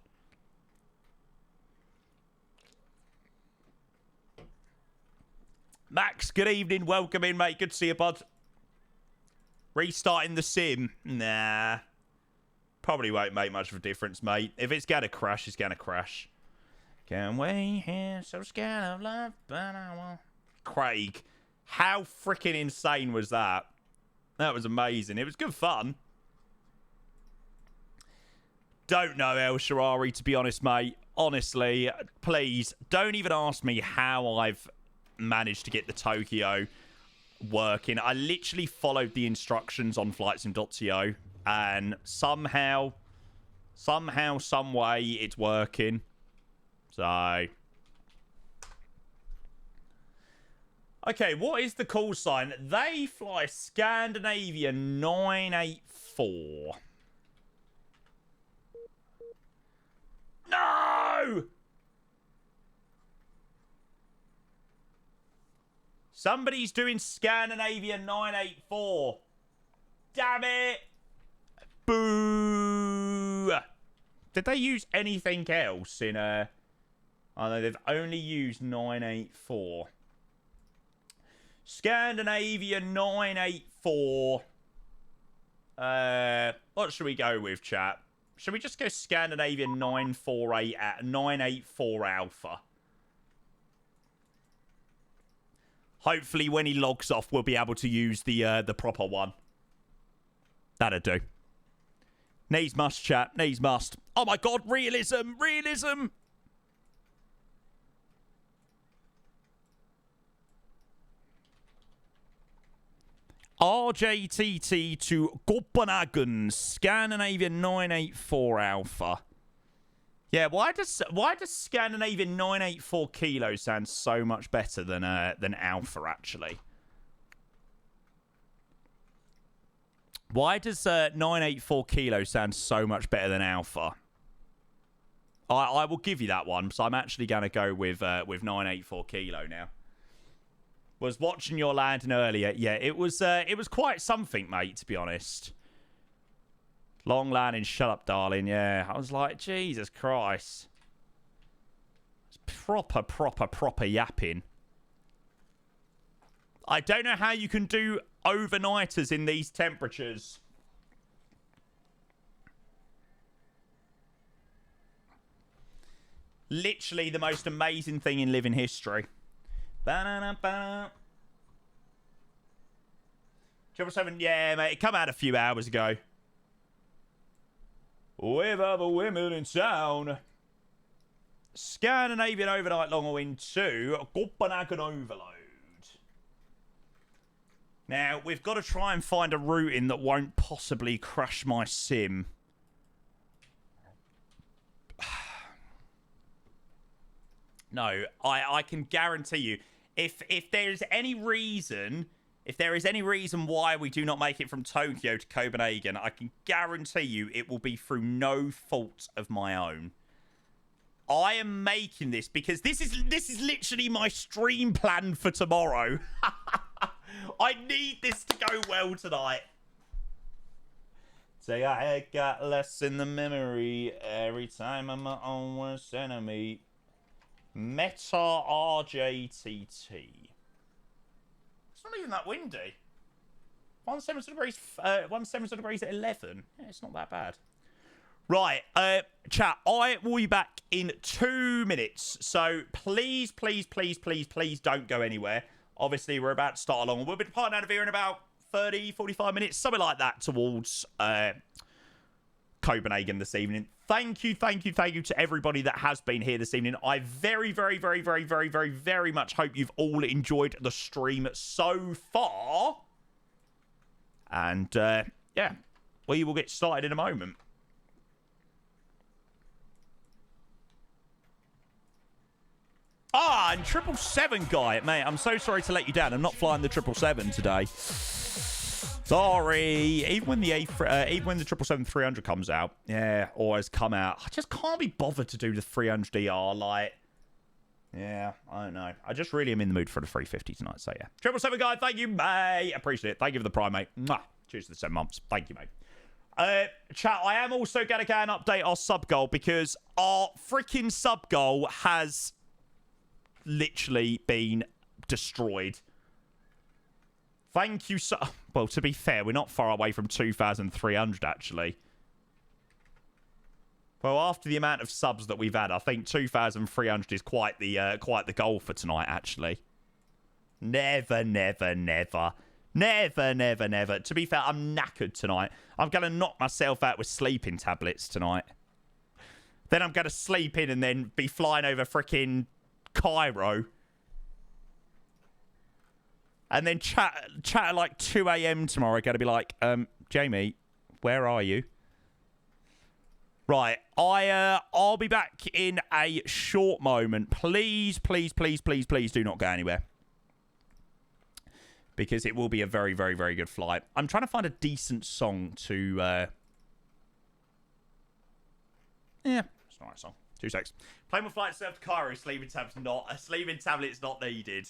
Max, good evening. Welcome in, mate. Good to see you, bud. Restarting the sim? Nah. Probably won't make much of a difference, mate. If it's gonna crash, it's gonna crash. Can't wait here, so scared of love, but I won't. Craig, how freaking insane was that? That was amazing. It was good fun. Don't know, El Sharari, to be honest, mate. Honestly, please, don't even ask me how I've managed to get the Tokyo working. I literally followed the instructions on flightsim.to and somehow, some way, it's working. So, okay, what is the call sign? They fly Scandinavian 984. No! Somebody's doing Scandinavian 984. Damn it! Boo! Did they use anything else in oh no, they've only used 984. Scandinavian 984. What should we go with, chat? Should we just go Scandinavian 948 at 984 Alpha? Hopefully, when he logs off, we'll be able to use the proper one. That'll do. Needs must, chat. Needs must. Oh my god, realism! Realism! RJTT to Copenhagen, Scandinavian 984 Alpha. Yeah, why does Scandinavian 984 Kilo sound so much better than Alpha, actually? Why does 984 Kilo sound so much better than Alpha? I will give you that one, so I'm actually going to go with 984 Kilo now. Was watching your landing earlier. Yeah, it was quite something, mate, to be honest. Long landing, shut up, darling. Yeah, I was like, Jesus Christ. It's proper yapping. I don't know how you can do overnighters in these temperatures. Literally the most amazing thing in living history. Ba-na-na-ba. 777, yeah, mate. It come out a few hours ago. With other women in town. Scandinavian Overnight Long Haul into Copenhagen Overload. Now, we've got to try and find a routing that won't possibly crash my sim. No, I can guarantee you, if there is any reason why we do not make it from Tokyo to Copenhagen, I can guarantee you it will be through no fault of my own. I am making this because this is literally my stream plan for tomorrow. I need this to go well tonight. Say I got less in the memory every time I'm my own worst enemy. Meta RJTT. It's not even that windy. 170 degrees at 11. Yeah, it's not that bad. Right, chat, I will be back in 2 minutes. So please, please, please, please, please don't go anywhere. Obviously, we're about to start along. We'll be departing out of here in about 30, 45 minutes, something like that, towards Copenhagen this evening. Thank you to everybody that has been here this evening. I very, very, very, very, very, very, very much hope you've all enjoyed the stream so far. And, yeah, we will get started in a moment. Ah, and 777 guy, mate, I'm so sorry to let you down. I'm not flying the 777 today. Sorry. Even when the 777-300 comes out, yeah, or has come out, I just can't be bothered to do the 300ER. Like, yeah, I don't know. I just really am in the mood for the 350 tonight. So yeah, 777 guy, thank you, mate. Appreciate it. Thank you for the prime, mate. Mwah. Cheers to the 7 months. Thank you, mate. Chat, I am also going to go and update our sub goal because our freaking sub goal has literally been destroyed. Thank you so... Well, to be fair, we're not far away from 2,300, actually. Well, after the amount of subs that we've had, I think 2,300 is quite the goal for tonight, actually. Never, never, never. Never, never, never. To be fair, I'm knackered tonight. I'm going to knock myself out with sleeping tablets tonight. Then I'm going to sleep in and then be flying over freaking Cairo. And then chat at like 2 a.m. tomorrow. Going to be like, Jamie, where are you? Right, I'll be back in a short moment. Please, please, please, please, please do not go anywhere. Because it will be a very, very, very good flight. I'm trying to find a decent song to... Yeah, it's not a song. 2 secs. Plane with flight itself to Cairo. Sleeping tablet's not needed.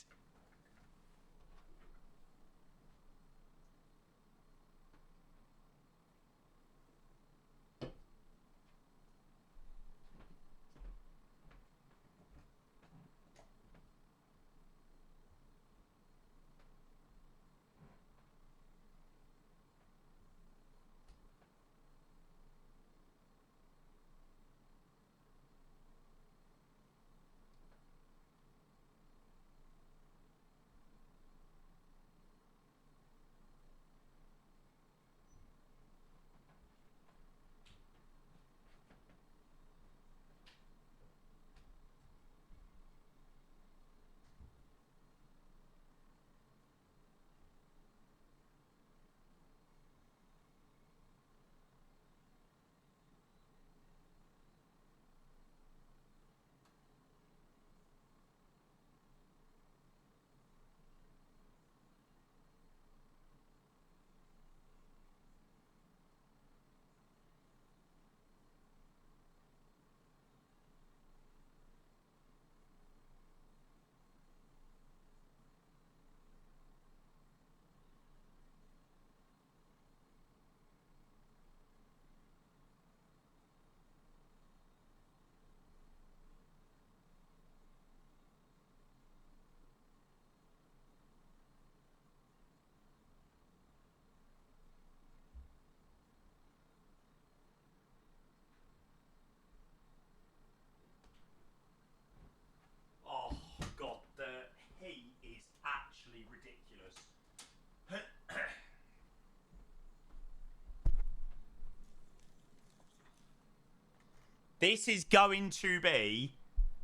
This is going to be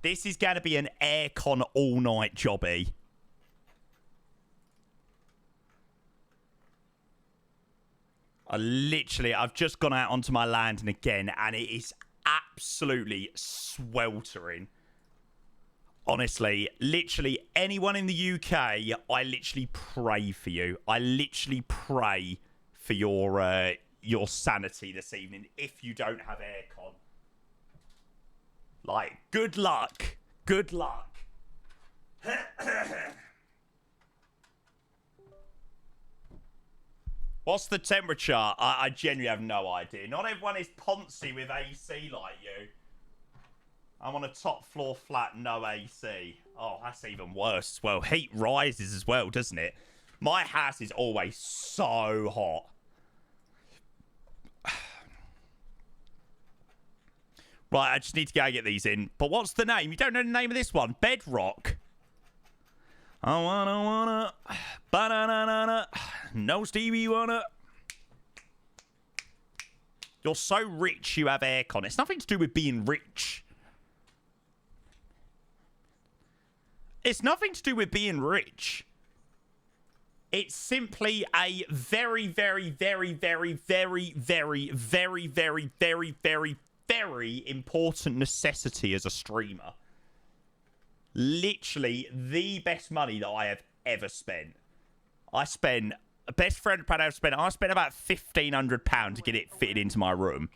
an aircon all-night jobby. I've just gone out onto my landing again, and it is absolutely sweltering. Honestly, literally anyone in the UK, I literally pray for you. I literally pray for your sanity this evening if you don't have aircon. Like, good luck. Good luck. What's the temperature? I genuinely have no idea. Not everyone is poncy with AC like you. I'm on a top floor flat, no AC. Oh, that's even worse as well. Heat rises as well, doesn't it? My house is always so hot. Right, I just need to go and get these in. But what's the name? You don't know the name of this one? Bedrock. I wanna, ba-na-na-na-na. No Stevie wanna. You're so rich you have aircon. It's nothing to do with being rich. It's nothing to do with being rich. It's simply a very, very, very, very, very, very, very, very, very, very, very important necessity as a streamer. Literally the best money that I have ever spent. I spent best friend I have spent. I spent about £1,500 to get it fitted into my room.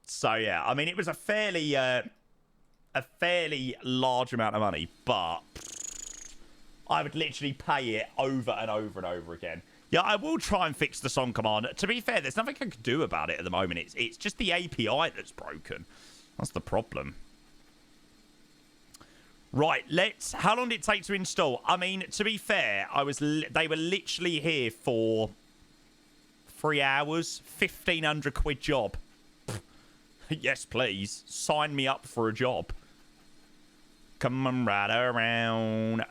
So yeah, I mean it was a fairly large amount of money, but I would literally pay it over and over and over again. Yeah, I will try and fix the song command. To be fair, there's nothing I can do about it at the moment. It's just the API that's broken. That's the problem. Right, how long did it take to install? I mean, to be fair, they were literally here for 3 hours, 1,500 quid job. Yes, please. Sign me up for a job. Come on, right around.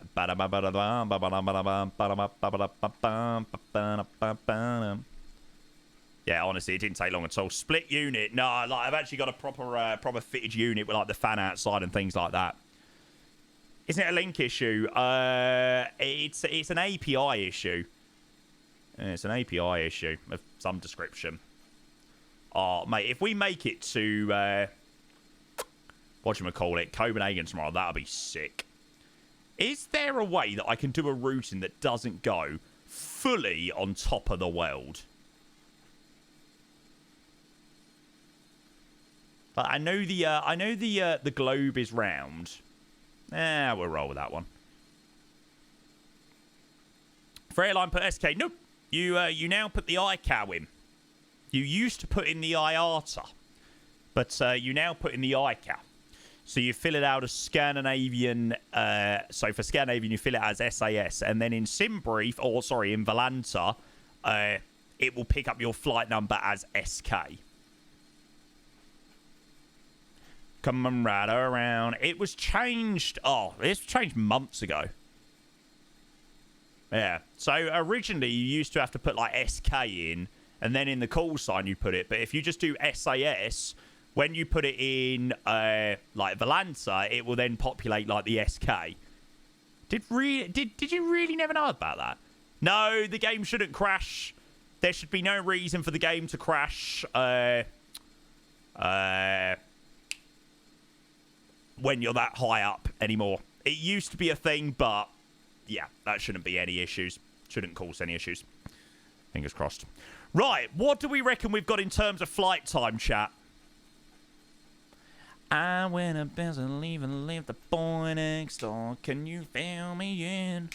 Yeah, honestly, it didn't take long at all. Split unit. No, like I've actually got a proper fitted unit with like the fan outside and things like that. Isn't it a link issue? It's an API issue. It's an API issue of some description. Oh, mate, if we make it to whatchamacallit, Copenhagen tomorrow, that'll be sick. Is there a way that I can do a routing that doesn't go fully on top of the world? Like, I know the globe is round. We'll roll with that one. For airline, put SK. Nope. You now put the ICAO in. You used to put in the IATA, but you now put in the ICAO. So you fill it out as Scandinavian. So for Scandinavian, you fill it as SAS, and then in SimBrief, in Volanta, it will pick up your flight number as SK. Coming right around. It was changed. Oh, it was changed months ago. Yeah. So originally, you used to have to put like SK in, and then in the call sign you put it. But if you just do SAS, when you put it in like Volanta, it will then populate like the SK. Did you really never know about that? No, the game shouldn't crash. There should be no reason for the game to crash. When you're that high up anymore. It used to be a thing, but yeah, that shouldn't be any issues. Shouldn't cause any issues. Fingers crossed. Right, what do we reckon we've got in terms of flight time, chat? I went up as a leave and leave the boy next door. Can you fill me in?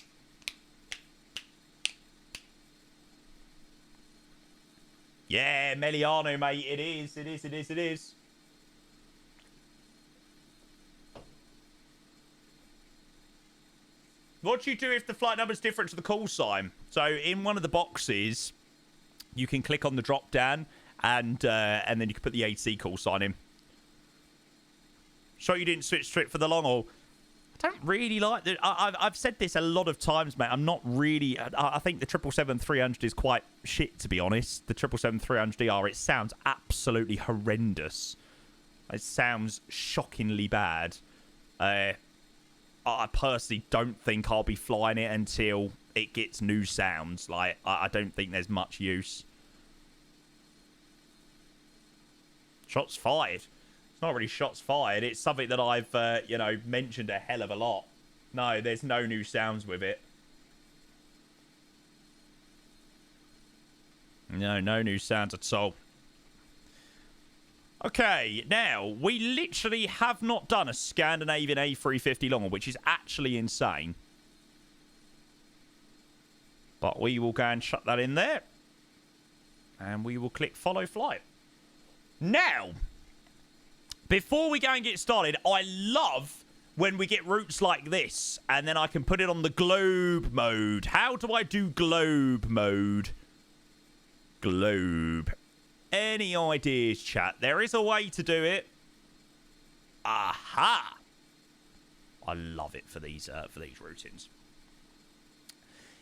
Yeah, Meliano, mate. It is. What do you do if the flight number is different to the call sign? So in one of the boxes, you can click on the drop down, and then you can put the AC call sign in. Sure, you didn't switch to it for the long haul. I don't really like that. I've said this a lot of times, mate. I'm not really. I think the 777-300 is quite shit, to be honest. The 777-300ER, it sounds absolutely horrendous. It sounds shockingly bad. I personally don't think I'll be flying it until it gets new sounds. Like, I don't think there's much use. Shots fired. It's not really shots fired. It's something that I've, you know, mentioned a hell of a lot. No, there's no new sounds with it. No new sounds at all. Okay, now, we literally have not done a Scandinavian A350 long haul, which is actually insane. But we will go and shut that in there. And we will click follow flight. Now, before we go and get started, I love when we get routes like this, and then I can put it on the globe mode. How do I do globe mode? Globe. Any ideas, chat? There is a way to do it. Aha! I love it for these routines.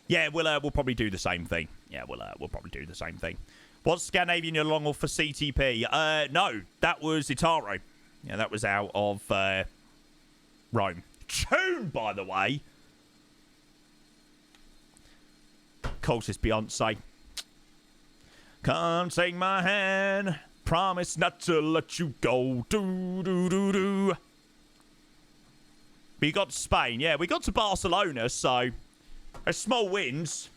Yeah, we'll probably do the same thing. Yeah, we'll probably do the same thing. What's Scandinavian long haul for CTP? No, that was Itaro. Yeah, that was out of Rome. Tune, by the way. Of course, it's Beyonce. Come take my hand. Promise not to let you go. Do, do, do, do. We got to Spain. Yeah, we got to Barcelona, so there's small wins.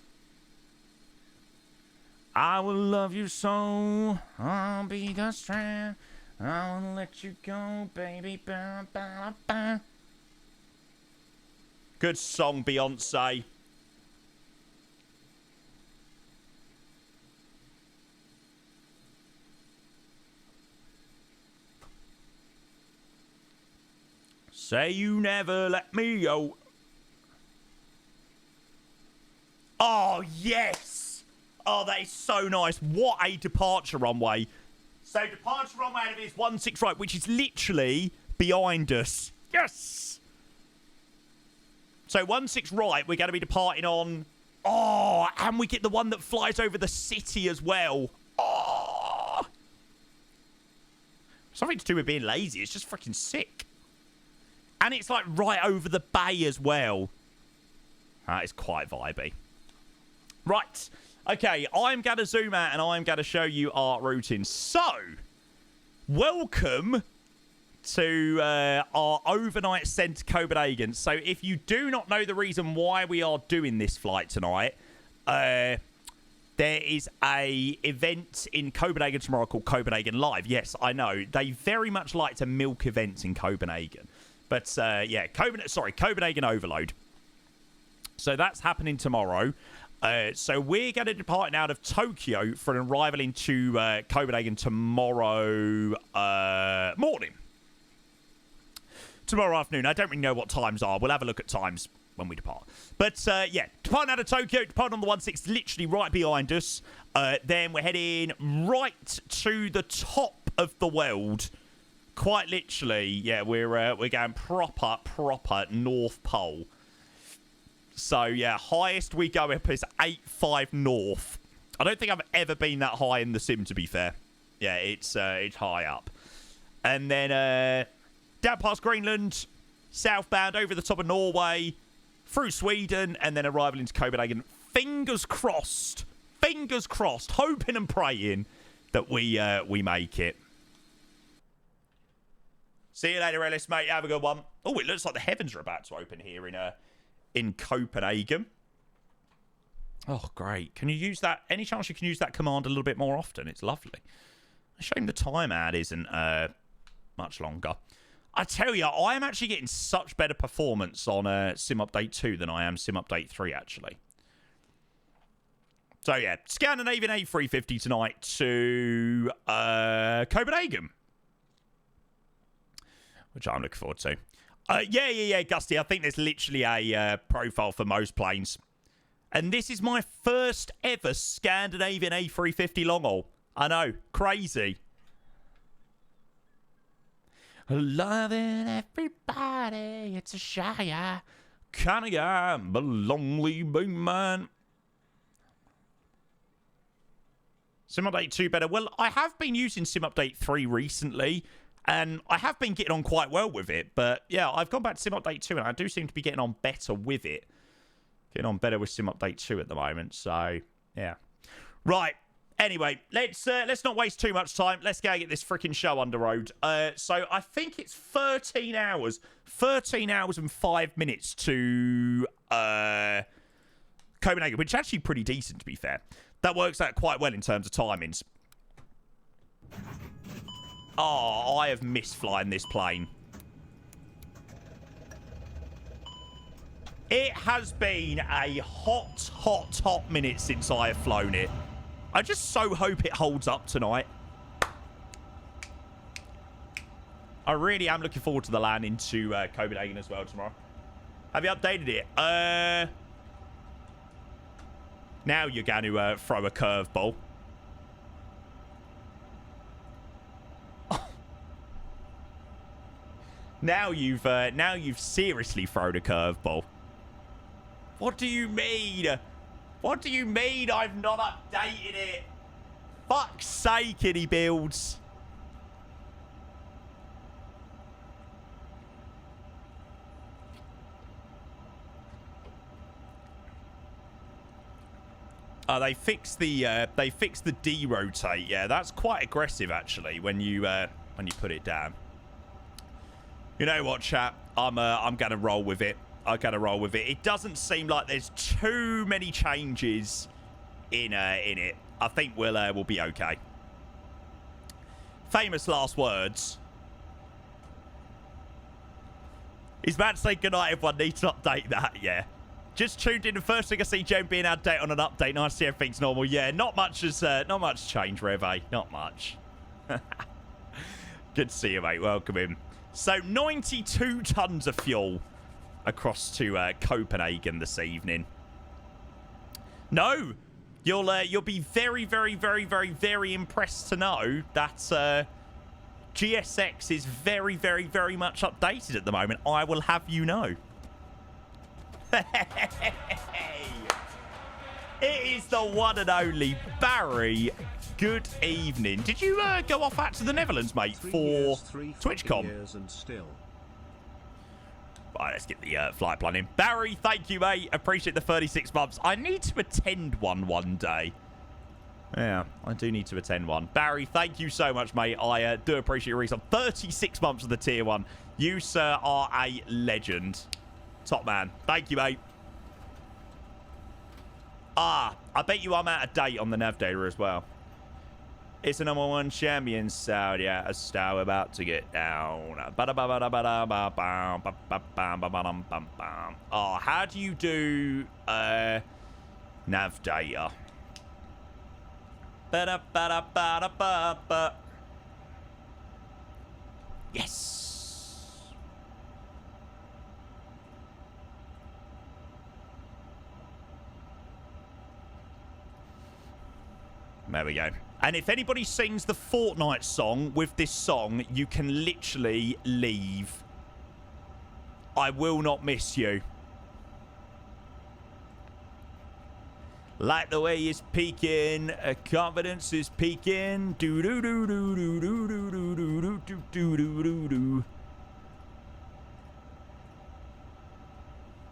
I will love you so. I'll be the strand. I won't let you go, baby. Ba, ba, ba. Good song, Beyonce. Say you never let me go. Oh, yes. Oh, that is so nice. What a departure runway. So, departure runway out of this 16 right, which is literally behind us. Yes. So, 16 right, we're going to be departing on. Oh, and we get the one that flies over the city as well. Oh. Something to do with being lazy. It's just freaking sick. And it's like right over the bay as well. That is quite vibey. Right. Okay, I'm going to zoom out and I'm going to show you our routine. So, welcome to our overnight sent to Copenhagen. So, if you do not know the reason why we are doing this flight tonight, there is a event in Copenhagen tomorrow called Copenhagen Live. Yes, I know. They very much like to milk events in Copenhagen. But, yeah, Copenhagen Overload. So that's happening tomorrow. So we're going to depart out of Tokyo for an arrival into Copenhagen tomorrow morning. Tomorrow afternoon. I don't really know what times are. We'll have a look at times when we depart. But, yeah, departing out of Tokyo, departing on the 16, literally right behind us. Then we're heading right to the top of the world. Quite literally, yeah, we're going proper North Pole. So, yeah, highest we go up is 85 north. I don't think I've ever been that high in the sim, to be fair. Yeah, it's high up. And then down past Greenland, southbound over the top of Norway, through Sweden, and then arrival into Copenhagen. Fingers crossed, hoping and praying that we make it. See you later, Ellis, mate. Have a good one. Oh, it looks like the heavens are about to open here in Copenhagen. Oh, great. Can you use that? Any chance you can use that command a little bit more often? It's lovely. A shame the time ad isn't much longer. I tell you, I am actually getting such better performance on Sim Update 2 than I am Sim Update 3, actually. So, yeah, Scandinavian A350 tonight to Copenhagen. Which I'm looking forward to. Yeah, Gusty. I think there's literally a profile for most planes. And this is my first ever Scandinavian A350 long haul. I know. Crazy. Loving everybody. It's a shy kind of guy. But lonely big man. Sim Update 2 better. Well, I have been using Sim Update 3 recently. And I have been getting on quite well with it. But, yeah, I've gone back to Sim Update 2, and I do seem to be getting on better with it. Getting on better with Sim Update 2 at the moment. So, yeah. Right. Anyway, let's not waste too much time. Let's go get this freaking show on the road. So I think it's 13 hours and 5 minutes to Copenhagen, which is actually pretty decent, to be fair. That works out quite well in terms of timings. Oh, I have missed flying this plane. It has been a hot minute since I have flown it. I just so hope it holds up tonight. I really am looking forward to the land into Copenhagen as well tomorrow. Have you updated it? Now you're going to throw a curveball. Now you've seriously thrown a curveball. What do you mean? What do you mean I've not updated it? Fuck's sake, kitty builds. They fixed the derotate. Yeah, that's quite aggressive actually when you put it down. You know what, chat? I'm gonna roll with it. I'm gonna roll with it. It doesn't seem like there's too many changes in it. I think we'll be okay. Famous last words. He's about to say goodnight. Everyone needs to update that. Yeah. Just tuned in. The first thing I see Jen being update on an update. Nice to see everything's normal. Yeah, not much changed, Rev. Not much. Good to see you, mate. Welcome in. So 92 tons of fuel across to Copenhagen this evening. No, you'll be very, very, very, very, very impressed to know that GSX is very, very, very much updated at the moment. I will have you know. It is the one and only Barry. Good evening. Did you go off out to the Netherlands, mate, for TwitchCon? Right, let's get the flight plan in. Barry, thank you, mate. Appreciate the 36 months. I need to attend one day. Yeah, I do need to attend one. Barry, thank you so much, mate. I do appreciate your resub. 36 months of the tier 1. You, sir, are a legend. Top man. Thank you, mate. I bet you I'm out of date on the nav data as well. It's the #1 champion, Saudi. Yeah, we're about to get down. Oh, how do you do nav data? Yes. There we go. And if anybody sings the Fortnite song with this song, you can literally leave. I will not miss you. Like the way it's peaking, confidence is peaking. Do do do do do do do do do do do do do do.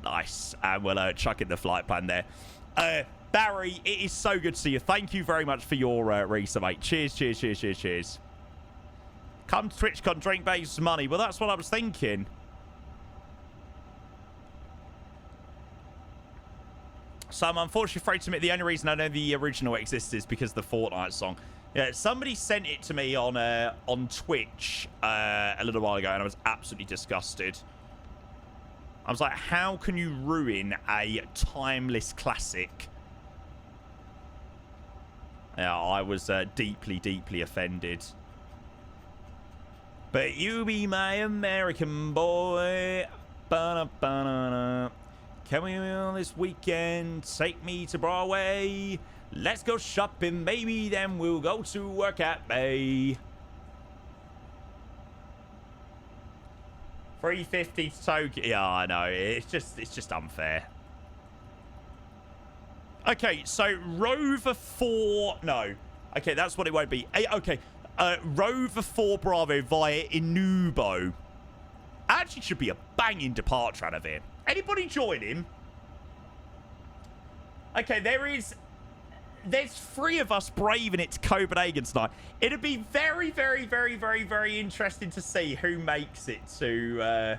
Nice, and we'll chuck in the flight plan there. Barry, it is so good to see you. Thank you very much for your resub, mate. Cheers, cheers, cheers, cheers, cheers. Come to TwitchCon, drink base money. Well, that's what I was thinking. So I'm unfortunately afraid to admit the only reason I know the original exists is because of the Fortnite song. Yeah, somebody sent it to me on Twitch a little while ago, and I was absolutely disgusted. I was like, how can you ruin a timeless classic? Yeah, I was deeply, deeply offended. But you be my American boy. Ba-da-ba-da-da. Can we on this weekend take me to Broadway? Let's go shopping, baby, then we'll go to work at Bay. 350 to Tokyo. Yeah, I know. It's just unfair. Okay, so Rover 4... No. Okay, that's what it won't be. Okay, Rover 4 Bravo via Inubo. Actually should be a banging departure out of here. Anybody join him? Okay, there's 3 of us braving it to Copenhagen tonight. It'd be very, very, very, very, very interesting to see who makes it to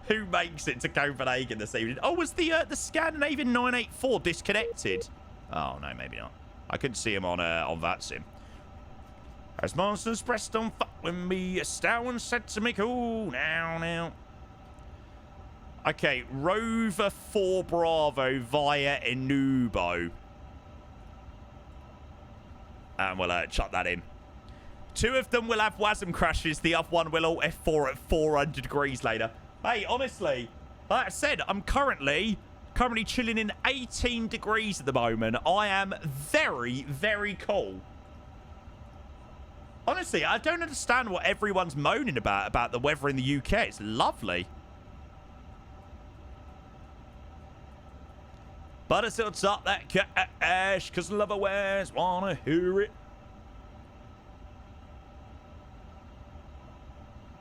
who makes it to Copenhagen this evening. Oh, was the Scandinavian 984 disconnected? Oh no, maybe not. I couldn't see him on that sim. As monsters pressed on fuck with me, a Stowen said to me, cool, now. Okay, Rover 4 Bravo via Inubo. And we'll chuck that in. 2 of them will have WASM crashes. The other one will alt F4 at 400 degrees later. Hey, honestly, like I said, I'm currently chilling in 18 degrees at the moment. I am very, very cool. Honestly, I don't understand what everyone's moaning about the weather in the UK. It's lovely. But it's still top that cash, because lover wears wanna hear it.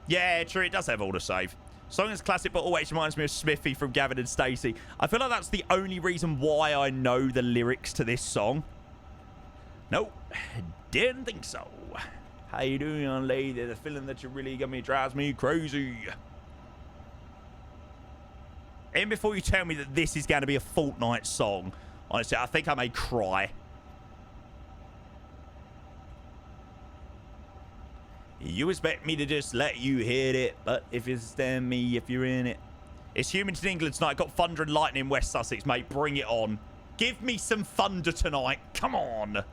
Yeah, true, it does have autosave. Song is classic, but always reminds me of Smithy from Gavin and Stacey. I feel like that's the only reason why I know the lyrics to this song. Nope, didn't think so. How you doing, young lady? The feeling that you really got me drives me crazy. And before you tell me that this is going to be a Fortnite song, honestly, I think I may cry. You expect me to just let you hit it, but if you stand me, if you're in it. It's Humans in England tonight. Got thunder and lightning in West Sussex, mate. Bring it on. Give me some thunder tonight. Come on.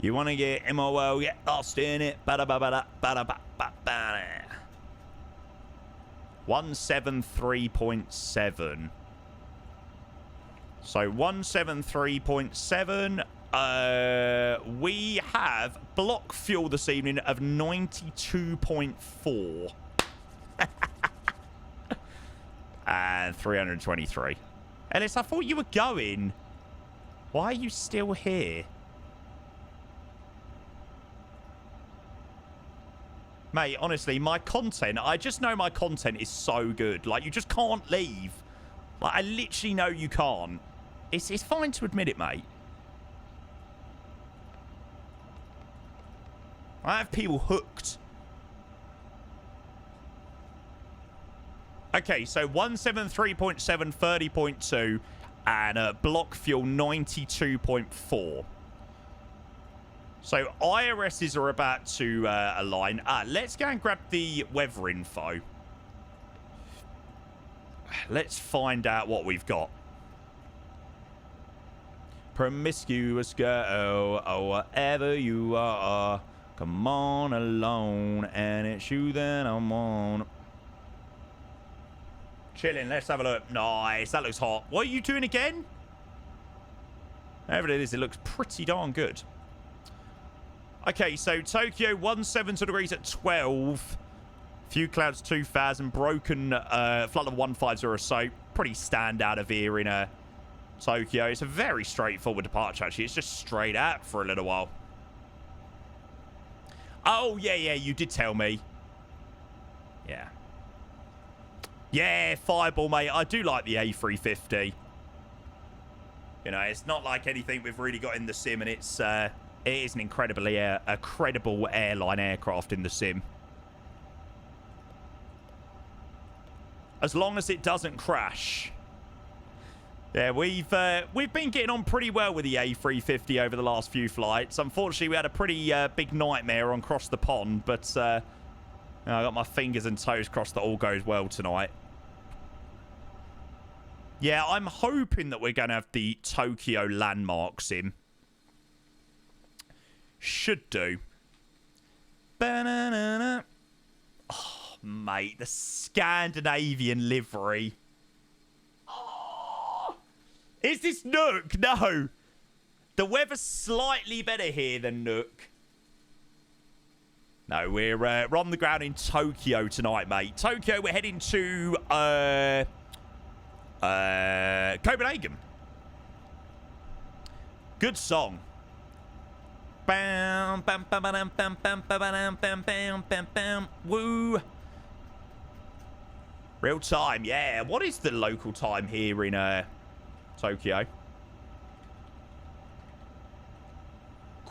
You want to get MOL, get lost in it. 173.7. So 173.7. We have block fuel this evening of 92.4. And 323. Ellis, I thought you were going. Why are you still here? Mate, honestly, my content, I just know my content is so good. Like, you just can't leave. Like, I literally know you can't. It's fine to admit it, mate. I have people hooked. Okay, so 173.7, 30.2, and block fuel 92.4. So IRSs are about to align. Let's go and grab the weather info. Let's find out what we've got. Promiscuous girl, or whatever you are, come on alone, and it's you that I'm on. Chilling, let's have a look. Nice, that looks hot. What are you doing again? Whatever it is, it looks pretty darn good. Okay, so Tokyo 170 degrees at 12. Few clouds 2000. Broken flight level 150 or so. Pretty stand out of here in Tokyo. It's a very straightforward departure, actually. It's just straight out for a little while. Oh, yeah, you did tell me. Yeah. Yeah, Fireball, mate. I do like the A350. You know, it's not like anything we've really got in the sim, and it's... it is an incredibly a credible airline aircraft in the sim. As long as it doesn't crash. Yeah, we've been getting on pretty well with the A350 over the last few flights. Unfortunately, we had a pretty big nightmare on across the pond, but I got my fingers and toes crossed that all goes well tonight. Yeah, I'm hoping that we're going to have the Tokyo landmarks in. Should do. Ba-na-na-na. Oh, mate, the Scandinavian livery. Oh. Is this Nuuk? No. The weather's slightly better here than Nuuk. No, we're on the ground in Tokyo tonight, mate. Tokyo, we're heading to Copenhagen. Good song. Bam, bam, bam, bam, bam, bam, bam, bam, bam, bam, bam, bam. Woo. Real time, yeah. What is the local time here in Tokyo?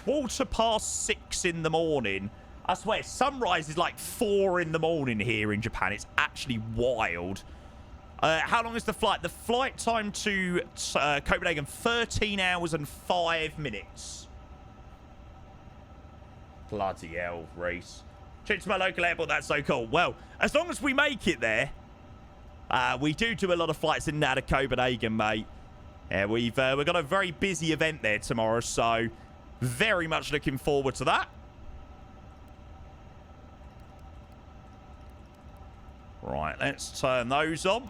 6:15 in the morning. I swear, sunrise is like 4 in the morning here in Japan. It's actually wild. How long is the flight? The flight time to Copenhagen, 13 hours and 5 minutes. Bloody hell, Reese. Trip to my local airport, that's so cool. Well, as long as we make it there, we do a lot of flights in and out of Copenhagen, mate. Yeah, we've got a very busy event there tomorrow, so very much looking forward to that. Right, let's turn those on.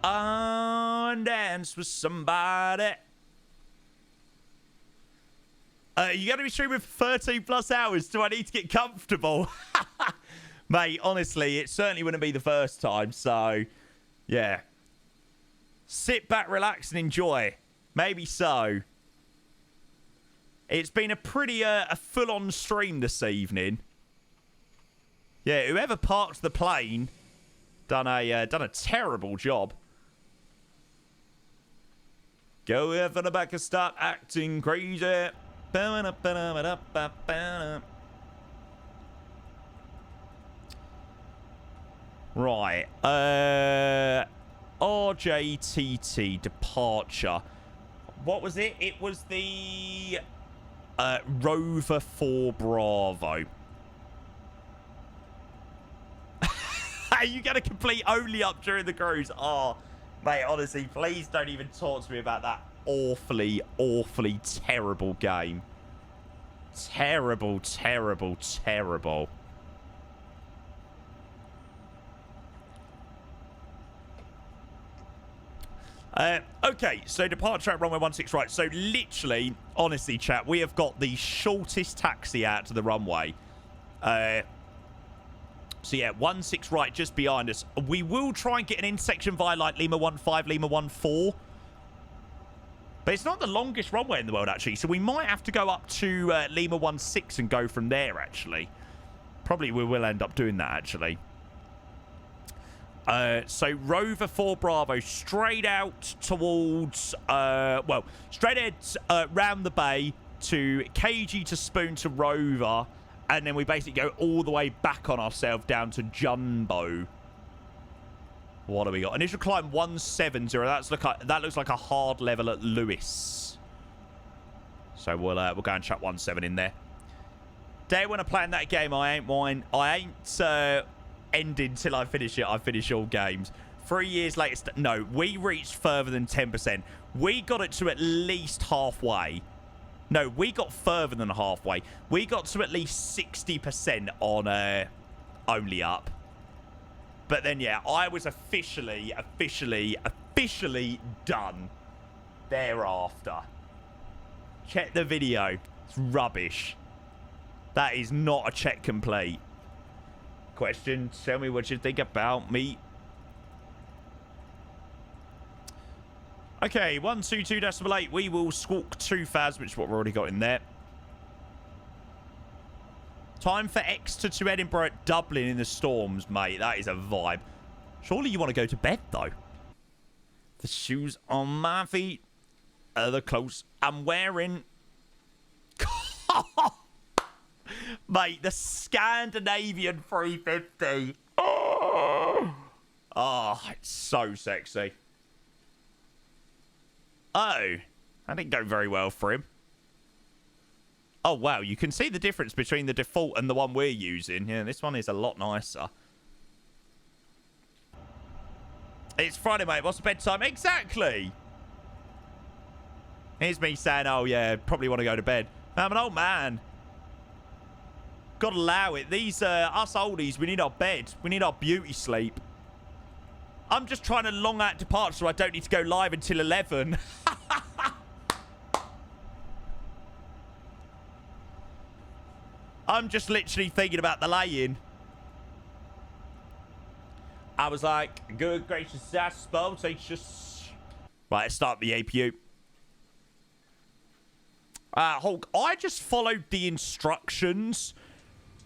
And dance with somebody. You got to be streaming for 13 plus hours. Do I need to get comfortable? Mate, honestly, it certainly wouldn't be the first time. So, yeah. Sit back, relax, and enjoy. Maybe so. It's been a pretty a full-on stream this evening. Yeah, whoever parked the plane done a terrible job. Go here for the back and start acting crazy. Right. RJTT departure. What was it? It was the Rover 4 Bravo. Are you going to complete only up during the cruise? Oh, mate, honestly, please don't even talk to me about that awfully, awfully terrible game. Terrible, terrible, terrible. Okay, so departure at runway 16 right. So literally, honestly, chat, we have got the shortest taxi out to the runway. So yeah, 16 right just behind us. We will try and get an intersection via like Lima 15, Lima 14. But it's not the longest runway in the world, actually. So we might have to go up to Lima 16 and go from there, actually. Probably we will end up doing that, actually. So Rover 4 Bravo, straight out towards, well, straight ahead round the bay to KG to Spoon to Rover. And then we basically go all the way back on ourselves down to Jumbo. What do we got? Initial climb 170. That looks like a hard level at Lewis. So we'll go and chuck 17 in there. Day when I play that game, I ain't ending till I finish it. I finish all games. 3 years later, no, we reached further than 10%. We got it to at least halfway. No, we got further than halfway. We got to at least 60% on Only Up. But then, yeah, I was officially done thereafter. Check the video. It's rubbish. That is not a check complete. Question, tell me what you think about me. Okay, 122.8. We will squawk 2,000, which is what we've already got in there. Time for Exeter to Edinburgh at Dublin in the storms, mate. That is a vibe. Surely you want to go to bed, though. The shoes on my feet are the clothes I'm wearing. Mate, the Scandinavian 350. Oh, it's so sexy. Oh, that didn't go very well for him. Oh, wow. You can see the difference between the default and the one we're using. Yeah, this one is a lot nicer. It's Friday, mate. What's the bedtime? Exactly. Here's me saying, oh, yeah, probably want to go to bed. I'm an old man. Got to allow it. These, us oldies, we need our bed. We need our beauty sleep. I'm just trying to long out departure so I don't need to go live until 11. I'm just literally thinking about the lay-in. I was like, good gracious, I suppose it's just Right, let's start the APU. Hulk, I just followed the instructions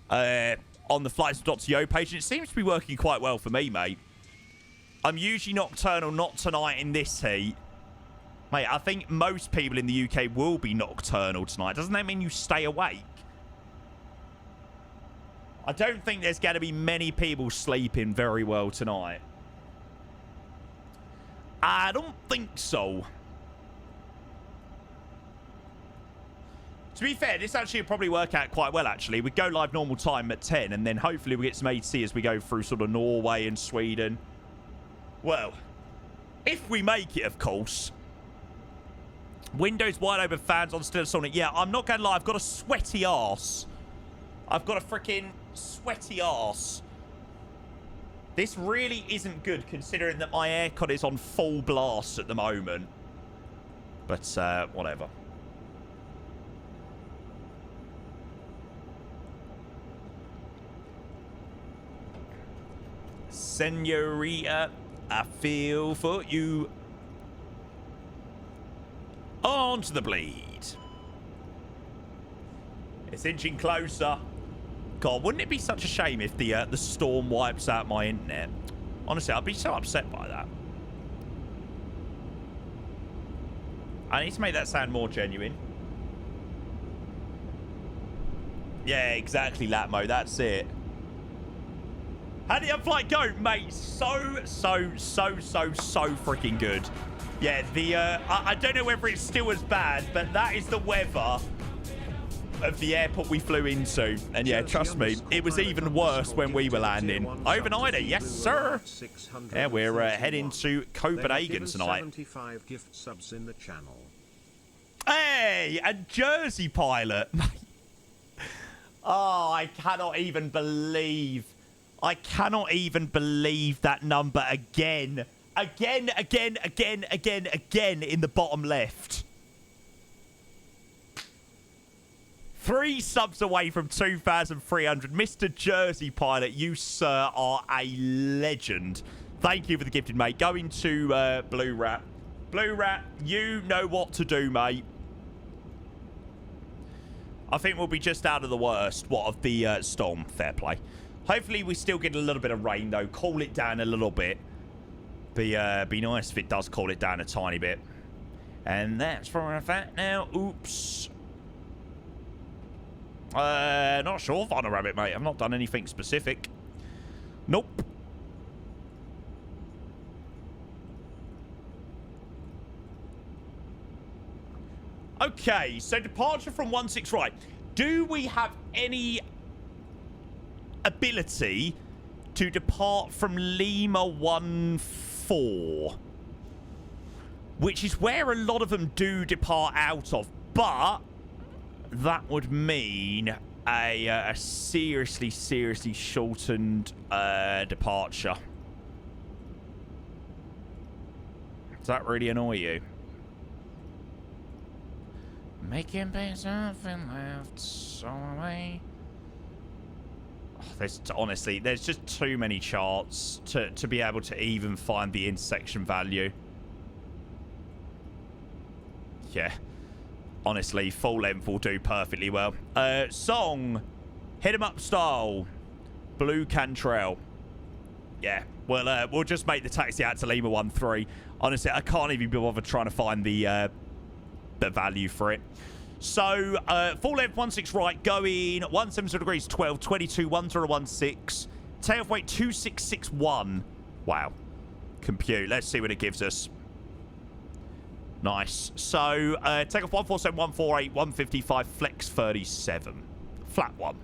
on the flights.to page, and it seems to be working quite well for me, mate. I'm usually nocturnal, not tonight in this heat. Mate, I think most people in the UK will be nocturnal tonight. Doesn't that mean you stay awake? I don't think there's going to be many people sleeping very well tonight. I don't think so. To be fair, this actually will probably work out quite well, actually. We go live normal time at 10, and then hopefully we get some AC as we go through sort of Norway and Sweden. Well, if we make it, of course. Windows wide open, fans on, still Sonic. Yeah, I'm not going to lie, I've got a sweaty arse. I've got a freaking sweaty arse. This really isn't good, considering that my aircon is on full blast at the moment. But, whatever. Senorita, I feel for you. On to the bleed. It's inching closer. God, wouldn't it be such a shame if the storm wipes out my internet? Honestly, I'd be so upset by that. I need to make that sound more genuine. Yeah, exactly, Latmo. That's it. How did the flight go, mate? So freaking good. Yeah, I don't know whether it's still as bad, but that is the weather of the airport we flew into. And yeah, trust me, it was even worse when we were landing. Overnighter, yes, sir. Yeah, we're heading to Copenhagen tonight. 75 gift subs in the channel. Hey, a Jersey pilot. Oh, I cannot even believe that number again. Again in the bottom left. 3 subs away from 2,300. Mr. Jersey Pilot, you, sir, are a legend. Thank you for the gifted, mate. Going to Blue Rat. Blue Rat, you know what to do, mate. I think we'll be just out of the worst, of the storm. Fair play. Hopefully we still get a little bit of rain, though. Cool it down a little bit. Be nice if it does cool it down a tiny bit. And that's for a fact now. Oops. Not sure, Vanna Rabbit, mate. I've not done anything specific. Nope. Okay, so departure from 16 right. Do we have any ability to depart from Lima 14? Which is where a lot of them do depart out of, but that would mean a seriously shortened departure. Does that really annoy you? Making pace nothing left, so away. Honestly, there's just too many charts to be able to even find the intersection value. Yeah. Honestly, full length will do perfectly well. Song. Hit 'em up style. Blue Cantrell. Yeah. We'll just make the taxi out to Lima 13. Honestly, I can't even be bothered trying to find the value for it. So, full length 16 right, going 170 degrees 12, 22, 1016. Tail weight 2661. Wow. Compute. Let's see what it gives us. Nice. So, take off 147, 148, 155, flex 37. Flat 1.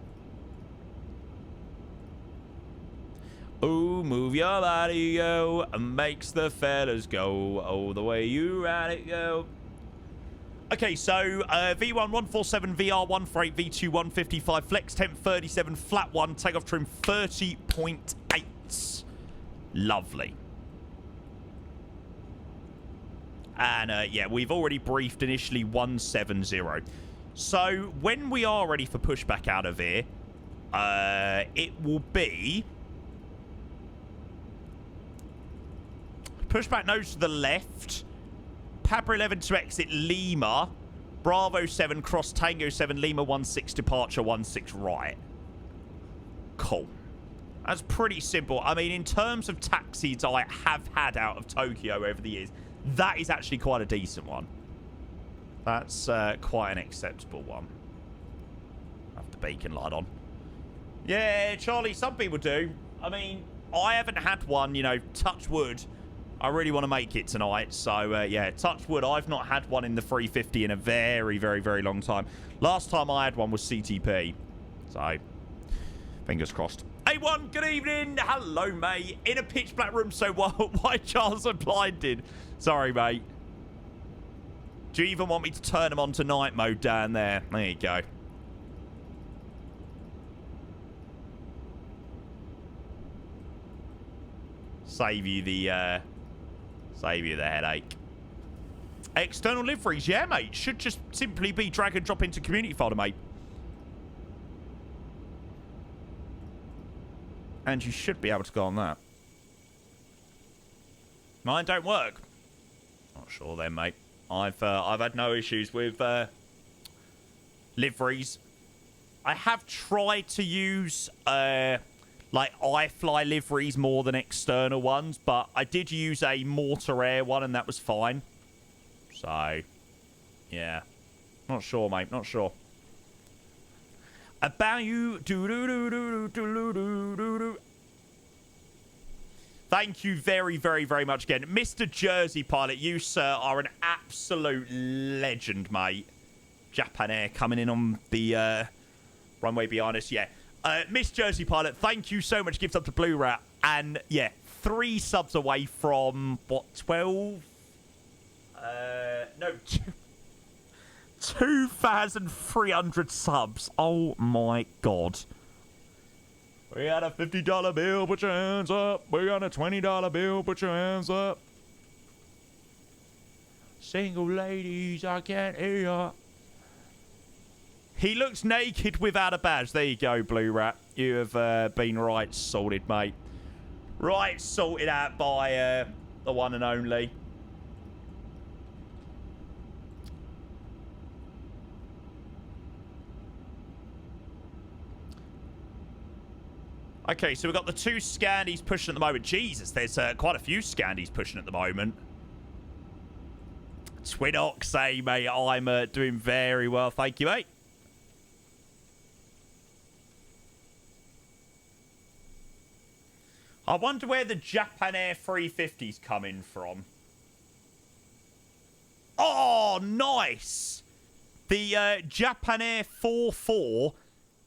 Ooh, move your body, go, and makes the fellas go. Oh, the way you ride it, go. Okay, so V1 147, VR 148, V2 155, flex temp 37, flat 1, takeoff trim 30.8. Lovely. And yeah, we've already briefed initially 170. So when we are ready for pushback out of here, it will be pushback nose to the left. Papa 11 to exit Lima. Bravo 7, cross Tango 7, Lima 16, departure 16 right. Cool. That's pretty simple. I mean, in terms of taxis I have had out of Tokyo over the years, that is actually quite a decent one. That's quite an acceptable one. Have the beacon light on. Yeah, Charlie, some people do. I mean, I haven't had one, you know, touch wood. I really want to make it tonight. So, yeah, touch wood. I've not had one in the 350 in a very, very, very long time. Last time I had one was CTP. So, fingers crossed. A1, good evening. Hello, mate. In a pitch black room, so why Charles are blinded? Sorry, mate. Do you even want me to turn them on to night mode down there? There you go. Save you the headache. External liveries, yeah, mate. Should just simply be drag and drop into community folder, mate. And you should be able to go on that. Mine don't work. Not sure then, mate. I've had no issues with liveries. I have tried to use like iFly liveries more than external ones, but I did use a Mortar Air one and that was fine. So, yeah. Not sure, mate. Not sure. About you. Thank you very, very, very much again. Mr. Jersey Pilot, you, sir, are an absolute legend, mate. Japan Air coming in on the runway behind us. Yeah. Miss Jersey Pilot, thank you so much. Gift up to Blue Rat. And, yeah, 3 subs away from, what, 12? No, 2,300 subs. Oh, my God. We got a $50 bill, put your hands up. We got a $20 bill, put your hands up. Single ladies, I can't hear ya. He looks naked without a badge. There you go, Blue Rat. You have been right sorted, mate. Right sorted out by the one and only. Okay, so we've got the 2 Scandies pushing at the moment. Jesus, there's quite a few Scandies pushing at the moment. Twinox, hey, mate. I'm doing very well. Thank you, mate. I wonder where the Japan Air 350's coming from. Oh, nice. The Japan Air 44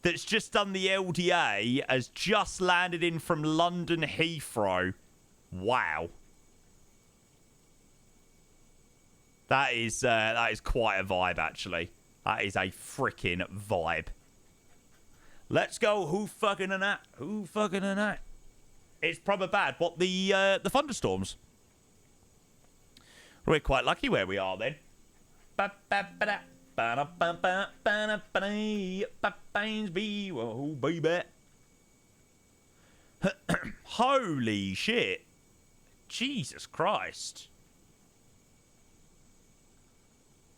that's just done the LDA has just landed in from London Heathrow. Wow. That is quite a vibe, actually. That is a freaking vibe. Let's go. Who fucking and that? Who fucking and that? It's probably bad. What, the thunderstorms? We're quite lucky where we are then. Oh, baby. Holy shit. Jesus Christ.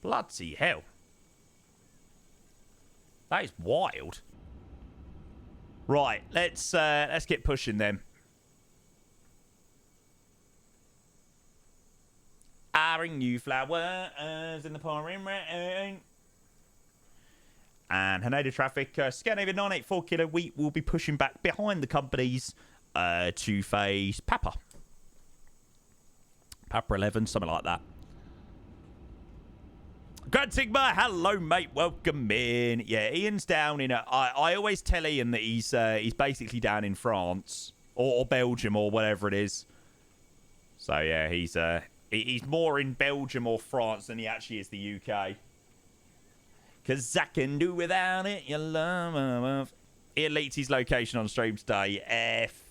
Bloody hell. That is wild. Right, let's get pushing then. I bring you flowers in the pouring rain. And Haneda traffic, Scandinavia 984 Kilo Wheat will be pushing back behind the companies to face Papa. Papa 11, something like that. Grand Sigma, hello mate, welcome in. Yeah, Ian's down in I always tell Ian that he's basically down in France or Belgium or whatever it is. So yeah, he's more in Belgium or France than he actually is the UK. Cause I can do without it, your love. He leaked his location on stream today. F.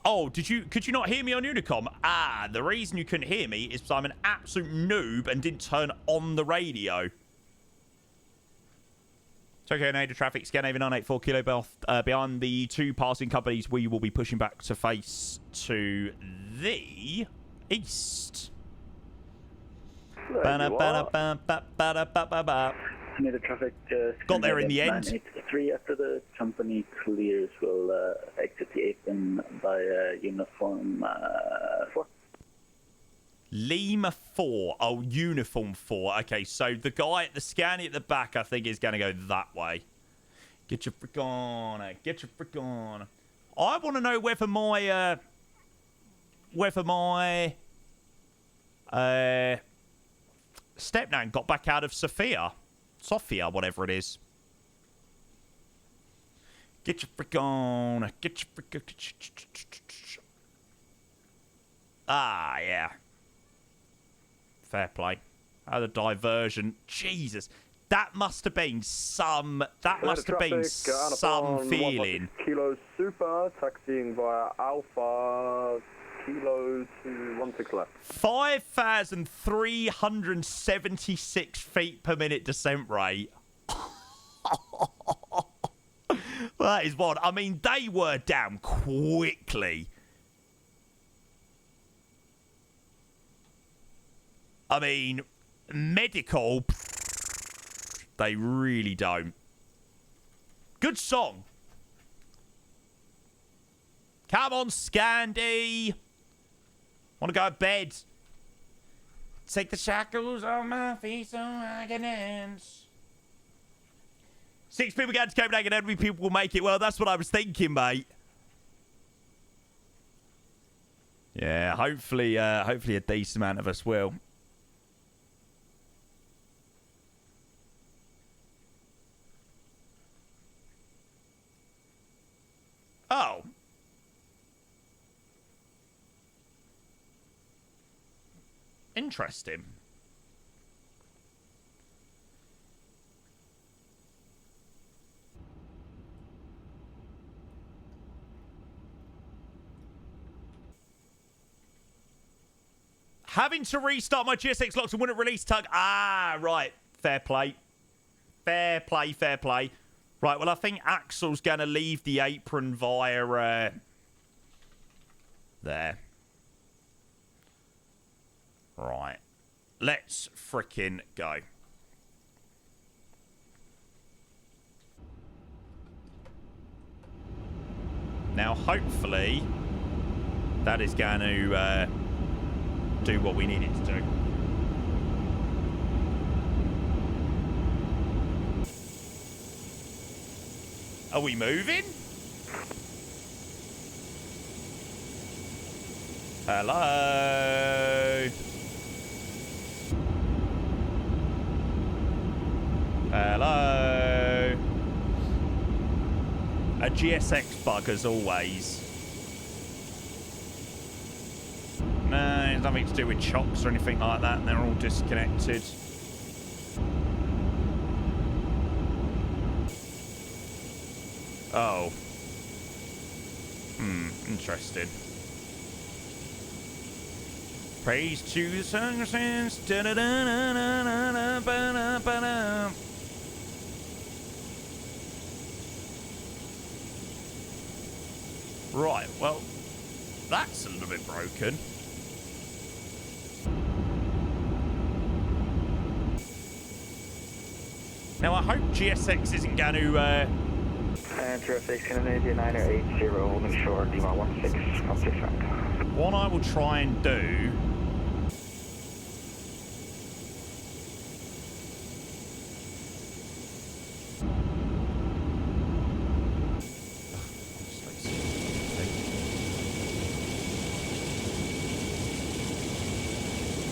Oh, could you not hear me on Unicom? Ah, the reason you couldn't hear me is because I'm an absolute noob and didn't turn on the radio. Tokyo Nader traffic, scan over 984 kilo beyond the two passing companies. We will be pushing back to face to the east. Nader traffic. Got there in the end. 983 after the company clears will exit the apron by uniform 4. Lima 4. Oh, uniform 4. Okay, so the guy at the scanny at the back, I think, is going to go that way. Get your frick on. Get your frick on. I want to know whether my... stepnan got back out of Sophia, whatever it is. Get your frick on. Get your frick on. Ah, yeah. Fair play. Oh, the diversion. Jesus. That must have been some... That must have been some feeling. Kilo Super, taxiing via Alpha... Kilo to 16 left. 5,376 feet per minute descent rate. That is one. I mean, they were down quickly. I mean, medical, they really don't. Good song. Come on, Scandi. Want to go to bed. Take the shackles off my feet so I can dance. 6 people going to Copenhagen, how many people will make it? Well, that's what I was thinking, mate. Yeah, hopefully a decent amount of us will. Oh. Interesting. Having to restart my GSX locks and wouldn't release tug. Ah, right. Fair play. Fair play, fair play. Right, well, I think Axel's going to leave the apron via... there. Right. Let's frickin' go. Now, hopefully, that is going to do what we need it to do. Are we moving? Hello? Hello? A GSX bug as always. No, it's nothing to do with chocks or anything like that, and they're all disconnected. Oh. Interesting. Praise to the sunsense. Right, well, that's a little bit broken. Now, I hope GSX isn't going to... Traffic, Scandinavia 980, holding short, D1 16, up to front. What I will try and do...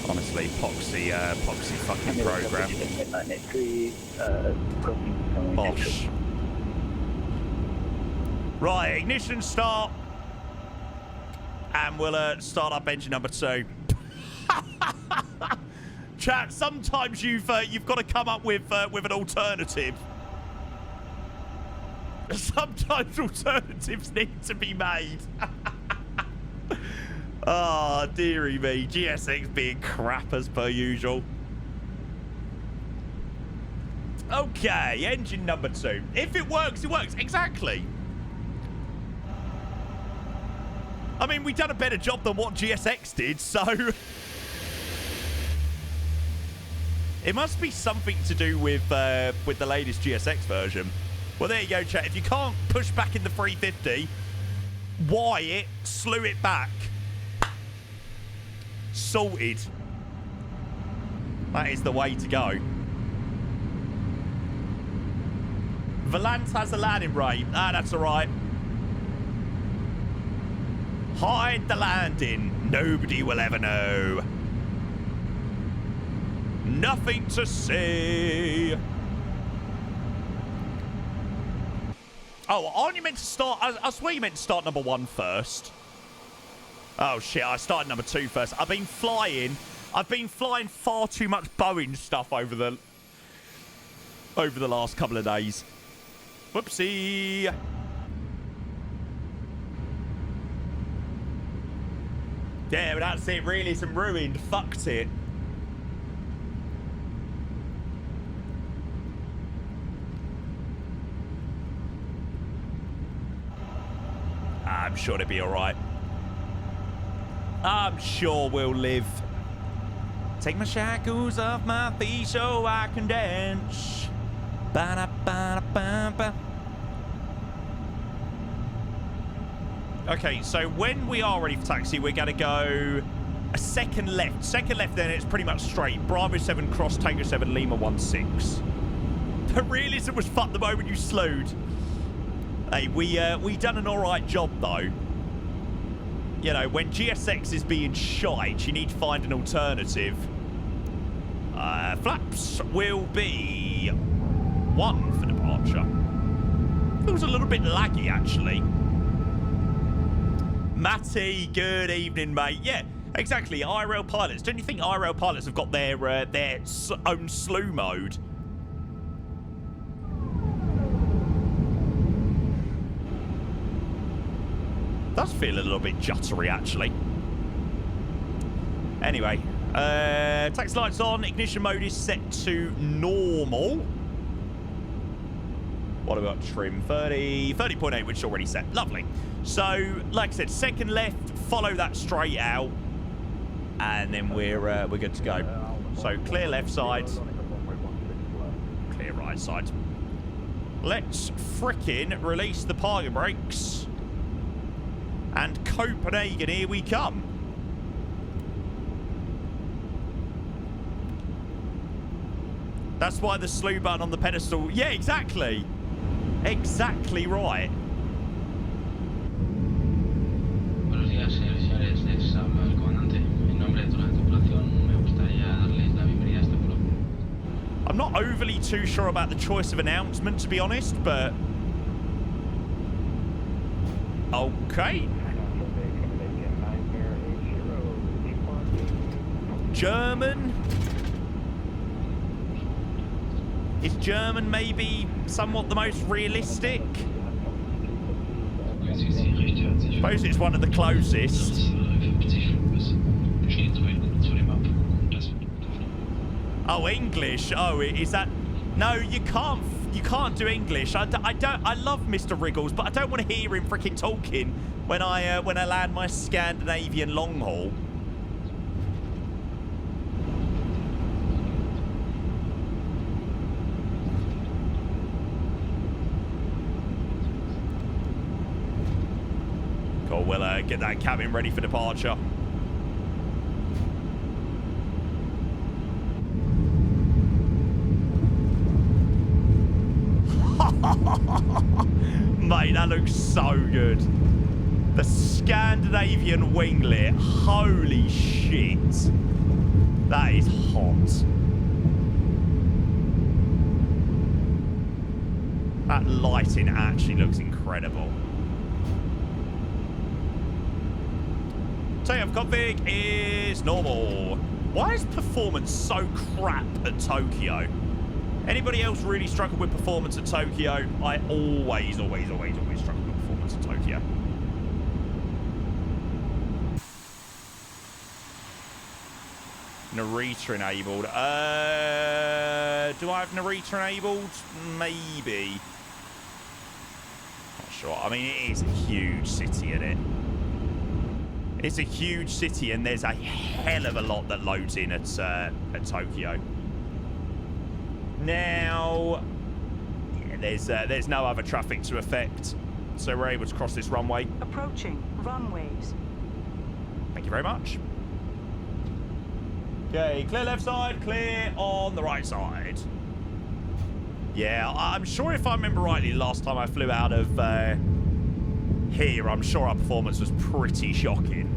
Honestly, Poxy fucking program. 983, Bosh. Right, ignition start. And we'll start up engine number 2. Chat, sometimes you've got to come up with an alternative. Sometimes alternatives need to be made. Oh, dearie me. GSX being crap as per usual. Okay, engine number 2. If it works, it works. Exactly. I mean, we've done a better job than what GSX did, so... It must be something to do with the latest GSX version. Well, there you go, chat. If you can't push back in the 350, why it, slew it back. Sorted. That is the way to go. Valance has a landing rate. Ah, that's all right. Hide the landing. Nobody will ever know. Nothing to see. Oh, aren't you meant to start? I swear you meant to start number 1 first. Oh, shit. I started number 2 first. I've been flying far too much Boeing stuff over the last couple of days. Whoopsie. Yeah, but that's it. Realism ruined. Fucked it. I'm sure it'll be all right. I'm sure we'll live. Take my shackles off my feet so I can dance. Ba-da-ba-da-ba-ba. Okay, so when we are ready for taxi, we're going to go a second left. Second left, then it's pretty much straight. Bravo 7, cross Tango 7, Lima 16. The realism was fucked the moment you slowed. Hey, we done an all right job, though. You know, when GSX is being shite, you need to find an alternative. Flaps will be 1 for departure. Feels a little bit laggy, actually. Matty, good evening, mate. Yeah, exactly. IRL pilots. Don't you think IRL pilots have got their own slew mode? Does feel a little bit juttery, actually. Anyway, taxi lights on. Ignition mode is set to normal. What have we got? Trim 30.8, which is already set. Lovely. So, like I said, second left, follow that straight out, and then we're good to go. So, clear left side, clear right side. Let's frickin' release the parking brakes. And Copenhagen, here we come. That's why the slew button on the pedestal. Yeah, exactly. Exactly right. Buenos días, señores y señores. This is el comandante. En nombre de toda la tripulación, me gustaría darles la bienvenida a este vuelo. I'm not overly too sure about the choice of announcement, to be honest, but... Okay. German? Is German maybe somewhat the most realistic? I suppose it's one of the closest. Oh, English. Oh, is that... No, you can't do English. I love Mr. Wriggles, but I don't want to hear him freaking talking when I land my Scandinavian long haul. Cool, we'll get that cabin ready for departure. Mate, that looks so good. The Scandinavian winglet. Holy shit. That is hot. That lighting actually looks incredible. Takeoff config is normal. Why is performance so crap at Tokyo? Anybody else really struggle with performance at Tokyo? I always struggle with performance at Tokyo. Narita enabled. Do I have Narita enabled? Maybe. Not sure. I mean, it is a huge city, isn't it? It's a huge city, and there's a hell of a lot that loads in at Tokyo. Now, yeah, there's no other traffic to affect, so we're able to cross this runway. Approaching runways. Thank you very much. Okay, clear left side, clear on the right side. Yeah, I'm sure if I remember rightly, last time I flew out of here, I'm sure our performance was pretty shocking.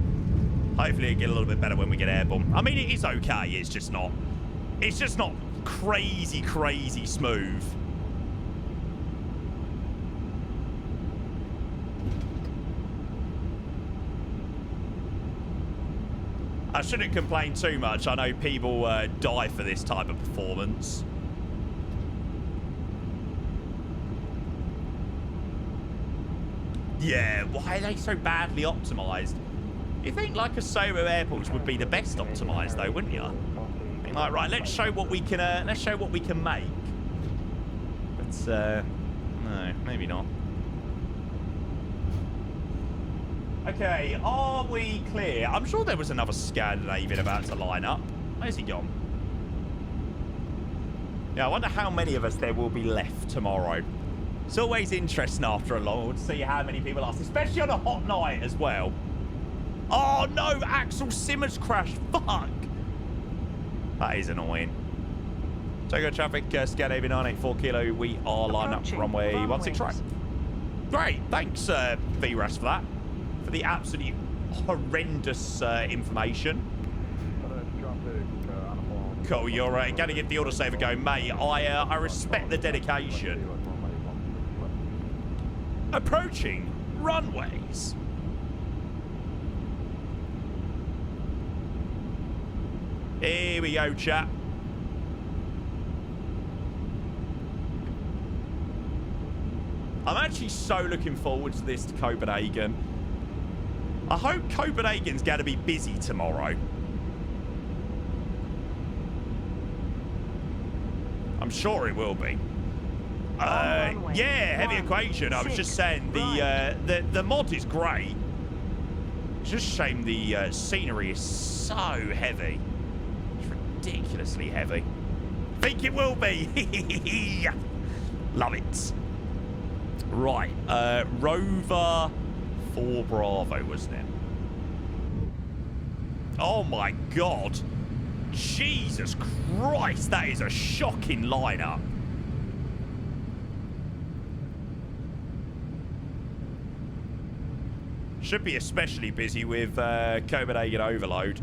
Hopefully it'll get a little bit better when we get airborne. I mean, it is okay. It's just not crazy, crazy smooth. I shouldn't complain too much. I know people die for this type of performance. Yeah, why are they so badly optimized? You think like a Solo airports would be the best optimized though, wouldn't you? Think like, right, let's show what we can make. But no, maybe not. Okay, are we clear? I'm sure there was another Scandinavian about to line up. Where's he gone? Yeah, I wonder how many of us there will be left tomorrow. It's always interesting after a long to see how many people ask, especially on a hot night as well. Oh no, Axel Simmers crashed. Fuck. That is annoying. Tokyo traffic, Scandinavian 984 kilo. We are lining up runway 16 right. Great, thanks VRAS for that. For the absolute horrendous information. Cool, you're going to get the autosave a go, mate. I respect the dedication. Approaching runways. Here we go, chat. I'm actually so looking forward to this to Copenhagen. I hope Copenhagen's going to be busy tomorrow. I'm sure it will be. Yeah, heavy equation. I was just saying the mod is great. It's just a shame the scenery is so heavy. It's ridiculously heavy. Think it will be. Love it. Right, Rover 4 Bravo, wasn't it? Oh my God. Jesus Christ, that is a shocking lineup. Should be especially busy with Copenhagen Overload.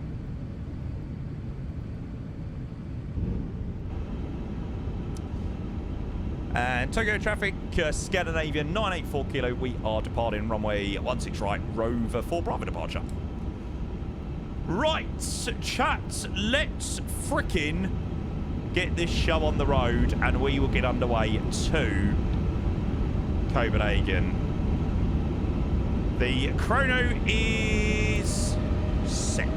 And Tokyo traffic, Scandinavian 984 kilo. We are departing runway 16 right, Rover 4 Bravo departure. Right, chat, let's frickin' get this show on the road and we will get underway to Copenhagen. The chrono is set.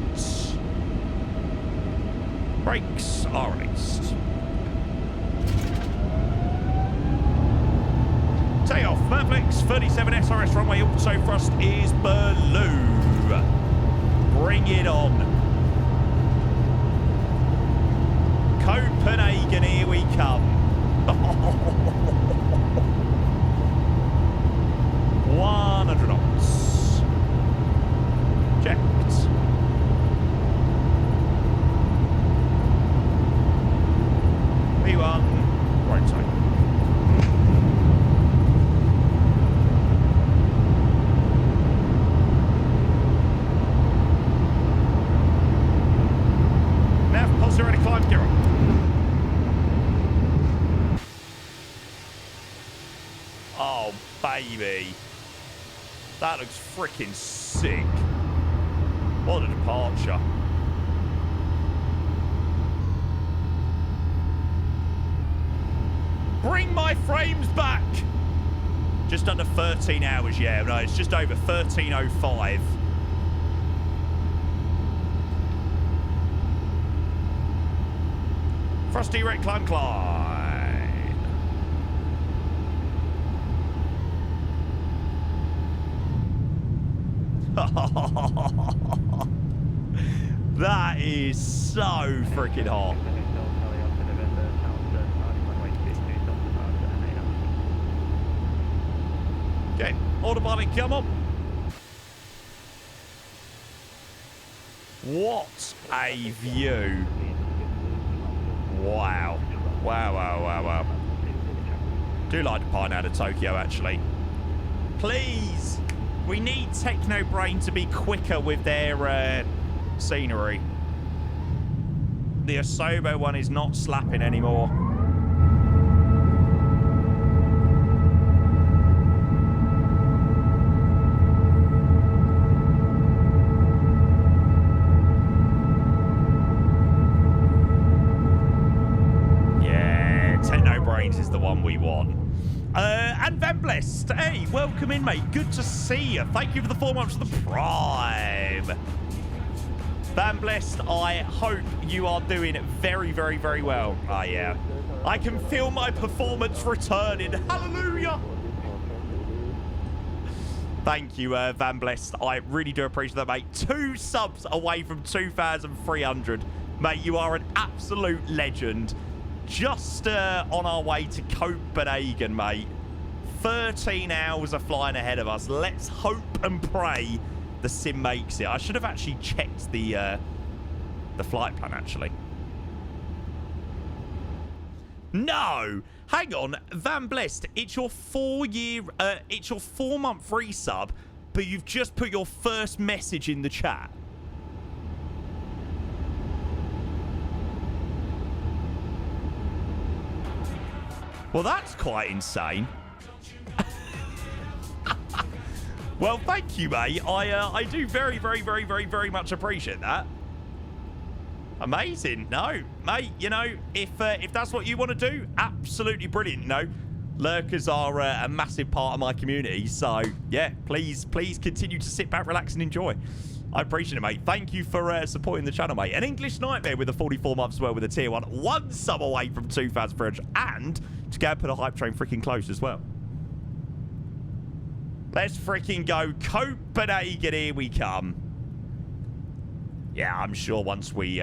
Brakes are released. Takeoff, Merflex 37 SRS runway auto thrust is below. Bring it on. Copenhagen, here we come. 100 knots. Checked. V1, right side. Ready, climb, gear up. Oh, baby. That looks freaking sick. What a departure. Bring my frames back. Just under 13 hours, yeah. No, it's just over 13:05. Frosty Red Climb. That is so freaking hot. Okay, autopilot, come on. What a view. Wow. Wow. Do like to pine out of Tokyo, actually. Please. We need Technobrain to be quicker with their scenery. The Asobo one is not slapping anymore. Yeah, Technobrains is the one we want. And Van Blessed, hey, welcome in, mate. Good to see you. Thank you for the 4 months of the Prime. Van Blessed, I hope you are doing very, very, very well. Oh, yeah. I can feel my performance returning. Hallelujah. Thank you, Van Blessed. I really do appreciate that, mate. 2 subs away from 2,300. Mate, you are an absolute legend. Just on our way to Copenhagen, mate. 13 hours of flying ahead of us. Let's hope and pray the sim makes it. I should have actually checked the flight plan, actually. No! Hang on, Van Blessed. It's your 4-month resub, but you've just put your first message in the chat. Well, that's quite insane. Well, thank you, mate. I do very, very, very, very, very much appreciate that. Amazing. No, mate, you know, if that's what you want to do, absolutely brilliant. You know, lurkers are a massive part of my community. So, yeah, please continue to sit back, relax, and enjoy. I appreciate it, mate. Thank you for supporting the channel, mate. An English Nightmare with a 44 months as well with a tier 1. 1 sub away from 2,300. And to go and put a hype train freaking close as well. Let's freaking go. Copenhagen, here we come. Yeah, I'm sure once we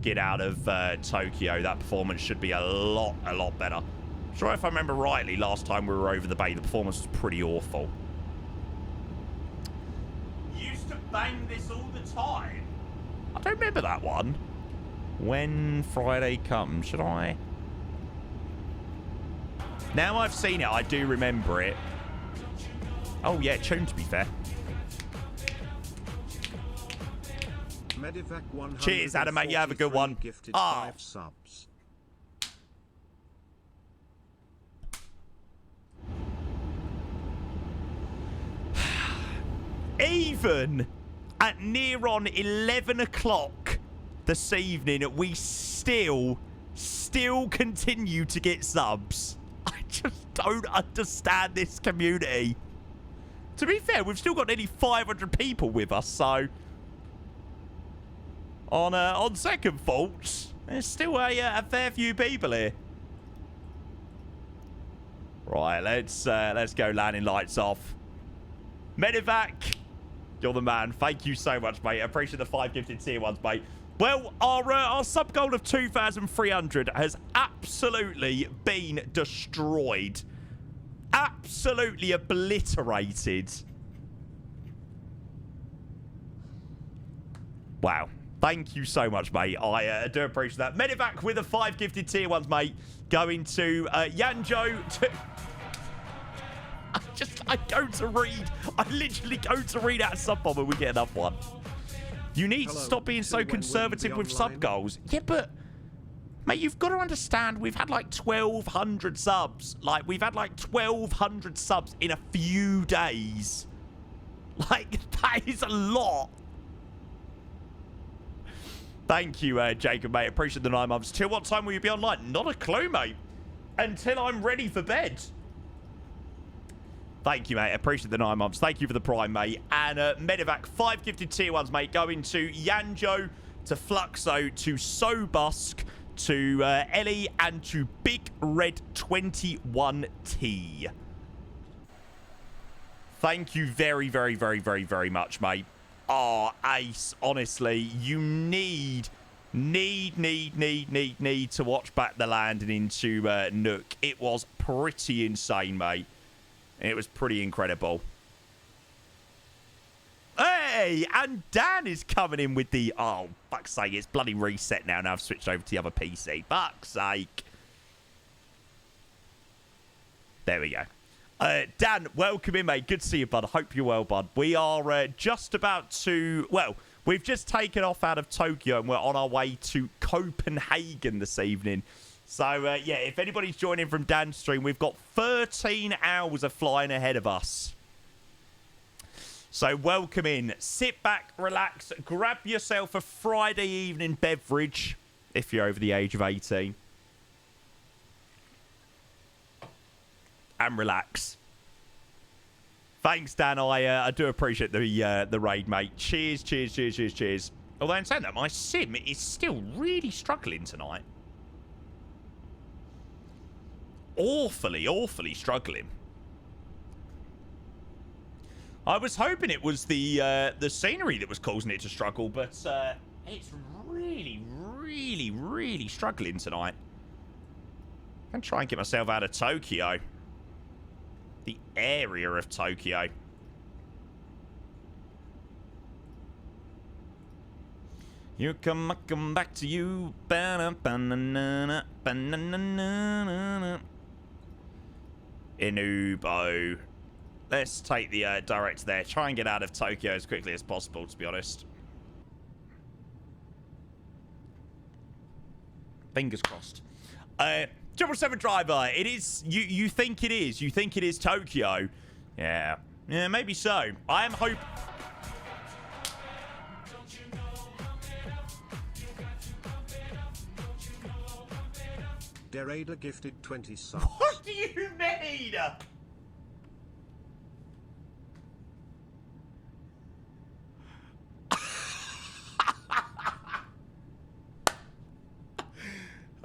get out of Tokyo, that performance should be a lot better. Sure, if I remember rightly, last time we were over the bay, the performance was pretty awful. Used to bang this all the time. I don't remember that one. When Friday comes, should I? Now I've seen it, I do remember it. Oh, yeah, tuned to be fair. Cheers, Adam, mate. You have a good one. Oh. 5 subs. Even at near on 11 o'clock this evening, we still continue to get subs. I just don't understand this community. To be fair, we've still got nearly 500 people with us, so on second thoughts, there's still a fair few people here. Right, let's go landing lights off. Medivac, you're the man. Thank you so much, mate. I appreciate the 5 gifted tier 1s, mate. Well, our sub goal of 2,300 has absolutely been destroyed. Absolutely obliterated. Wow. Thank you so much, mate. I do appreciate that. Medivac with the 5 gifted tier 1s, mate. Going to Yanjo to... I go to read. I literally go to read out a sub bomb and we get another one. You need to stop being so conservative with sub goals. Yeah, but... Mate, you've got to understand, we've had like 1,200 subs. Like, we've had like 1,200 subs in a few days. Like, that is a lot. Thank you, Jacob, mate. Appreciate the 9 months. Till what time will you be online? Not a clue, mate. Until I'm ready for bed. Thank you, mate. Appreciate the 9 months. Thank you for the Prime, mate. And Medivac, 5 gifted tier 1s, mate. Going to Yanjo, to Fluxo, to Sobusk, to Ellie and to Big Red 21T. Thank you very, very, very, very, very much, mate. Oh, ace. Honestly, you need to watch back the landing into Nuuk. It was pretty insane, mate. It was pretty incredible. Hey, and Dan is coming in with the... Oh, fuck's sake, it's bloody reset now. Now I've switched over to the other PC. Fuck's sake. There we go. Dan, welcome in, mate. Good to see you, bud. I hope you're well, bud. We are just about to... Well, we've just taken off out of Tokyo and we're on our way to Copenhagen this evening. So, yeah, if anybody's joining from Dan's stream, we've got 13 hours of flying ahead of us. So, welcome in. Sit back, relax, grab yourself a Friday evening beverage, if you're over the age of 18. And relax. Thanks, Dan. I do appreciate the raid, mate. Cheers, cheers, cheers, cheers, cheers. Although, in saying that, my sim is still really struggling tonight. Awfully struggling. I was hoping it was the scenery that was causing it to struggle, but it's really struggling tonight. I'm going to try and get myself out of Tokyo. The area of Tokyo. You come back to you. Inubo. Let's take the direct there. Try and get out of Tokyo as quickly as possible, to be honest. Fingers crossed. 777 driver, it is... You think it is. You think it is Tokyo. Yeah. Yeah, maybe so. I am hoping... Derada gifted 20 subs. What do you mean?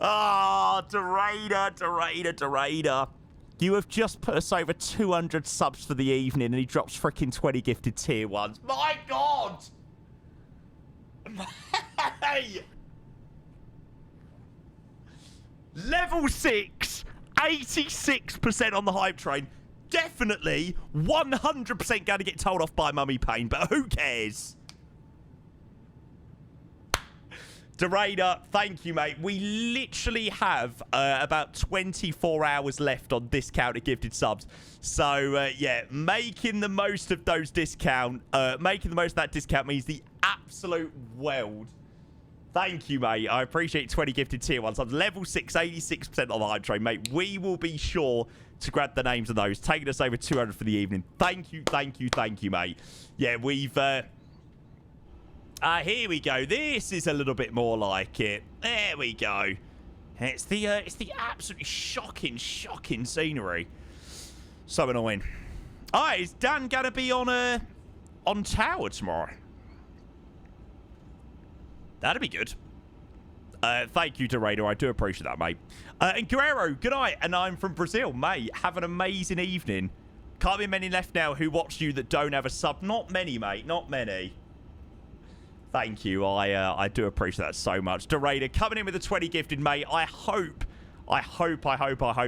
Ah, Derada. You have just put us over 200 subs for the evening and he drops freaking 20 gifted tier 1s. My God! Hey! Level 6, 86% on the hype train. Definitely 100% going to get told off by Mummy Pain, but who cares? Derada, thank you, mate. We literally have about 24 hours left on discounted gifted subs. So, yeah, making the most of those making the most of that discount means the absolute world. Thank you, mate. I appreciate 20 gifted tier 1 subs. Level 6, 86% on the hype train, mate. We will be sure to grab the names of those. Taking us over 200 for the evening. Thank you, mate. Yeah, we've... here we go. This is a little bit more like it. There we go. It's the absolutely shocking scenery. So annoying. Alright, is Dan gonna be on tower tomorrow? That'd be good. Thank you, Derada. I do appreciate that, mate. And Guerrero, good night. And I'm from Brazil, mate. Have an amazing evening. Can't be many left now who watch you that don't have a sub. Not many, mate. Not many. Thank you. I do appreciate that so much. Derada coming in with a 20 gifted, mate. I hope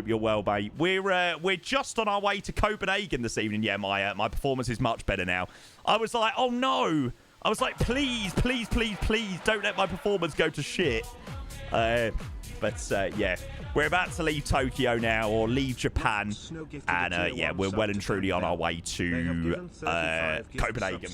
you're well, mate. We're just on our way to Copenhagen this evening. Yeah, my performance is much better now. I was like, oh no. I was like, please, don't let my performance go to shit. Yeah, we're about to leave Tokyo now, or leave Japan, and yeah, we're well and truly on our way to Copenhagen.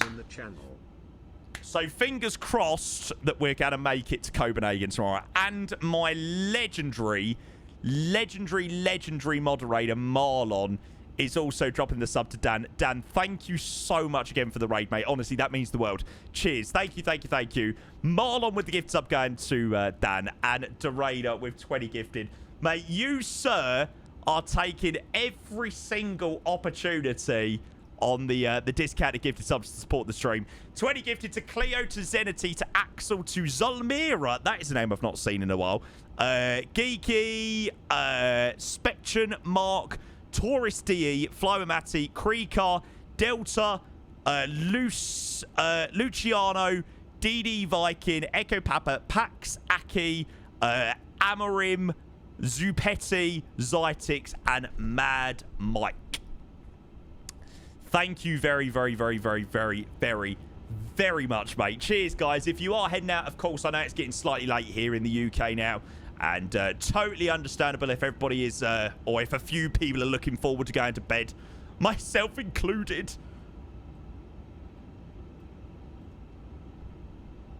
So fingers crossed that we're going to make it to Copenhagen tomorrow. And my legendary moderator, Marlon, is also dropping the sub to Dan. Dan, thank you so much again for the raid, mate. Honestly, that means the world. Cheers. Thank you. Marlon with the gift sub going to Dan. And Derada with 20 gifted. Mate, you, sir, are taking every single opportunity on the discounted gifted subs to support the stream. 20 gifted to Cleo, to Zenity, to Axel, to Zulmira. That is a name I've not seen in a while. Geeky, Spectrum, Mark, Taurus DE, Flywamati, Krikar, Delta, Luciano, DD Viking, Echo Papa, Pax, Aki, Amorim, Zupetti, Zytix, and Mad Mike. Thank you very, very, very, very, very, very, very much, mate. Cheers, guys. If you are heading out, of course, I know it's getting slightly late here in the UK now. And totally understandable if everybody is, or if a few people are looking forward to going to bed. Myself included.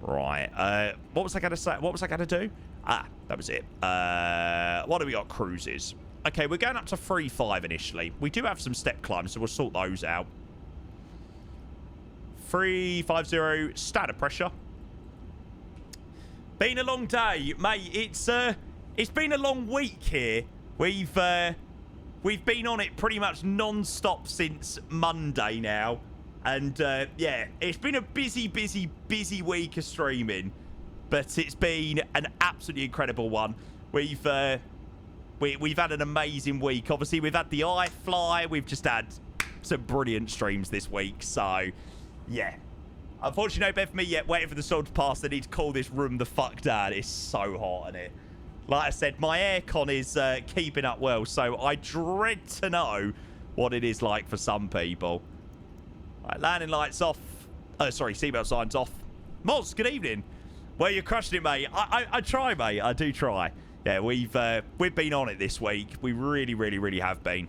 Right. What was I going to say? What was I going to do? Ah, that was it. What do we got? Cruises. Okay, we're going up to 3.5 initially. We do have some step climbs, so we'll sort those out. 350, standard pressure. Been a long day, mate. It's been a long week here. We've been on it pretty much non-stop since Monday now. And, yeah, it's been a busy week of streaming. But it's been an absolutely incredible one. We've had an amazing week. Obviously, we've had the iFly. We've just had some brilliant streams this week. So, yeah. Unfortunately, no bed for me yet. Waiting for the sun to pass. I need to cool this room the fuck down. It's so hot in it. Like I said, my aircon is keeping up well. So, I dread to know what it is like for some people. Right, landing lights off. Sorry, seatbelt signs off. Moz, good evening. Well, you're crushing it, mate. I try, mate. I do try. Yeah, we've been on it this week. We really have been.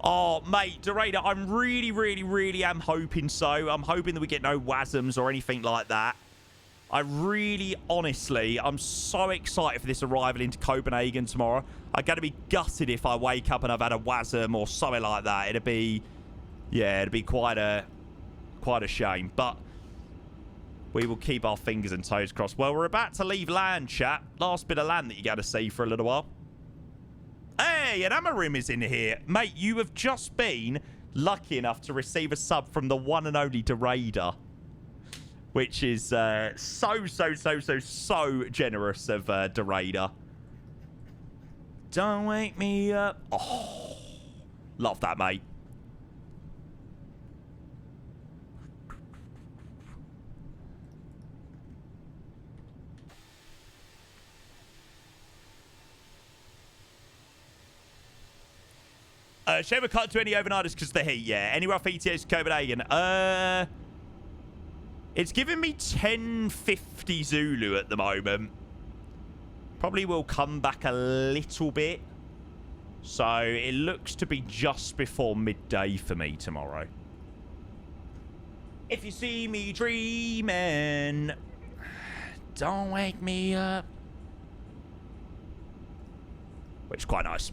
Oh, mate, Dorada, I'm really am hoping so. I'm hoping that we get no WASMs or anything like that. I really, honestly, I'm so excited for this arrival into Copenhagen tomorrow. I'm going to be gutted if I wake up and I've had a WASM or something like that. It'd be, yeah, it'd be quite a shame. But we will keep our fingers and toes crossed. Well, we're about to leave land, chat. Last bit of land that you got to see for a little while. Hey, an Amarim is in here. Mate, you have just been lucky enough to receive a sub from the one and only Dorada. Which is so generous of Dorada. Don't wake me up. Oh, love that, mate. Shame we can't do any overnighters because of the heat, yeah. Any rough ETAs to Copenhagen? It's giving me 10:50 Zulu at the moment. Probably will come back a little bit. So it looks to be just before midday for me tomorrow. If you see me dreaming, don't wake me up. Which is quite nice.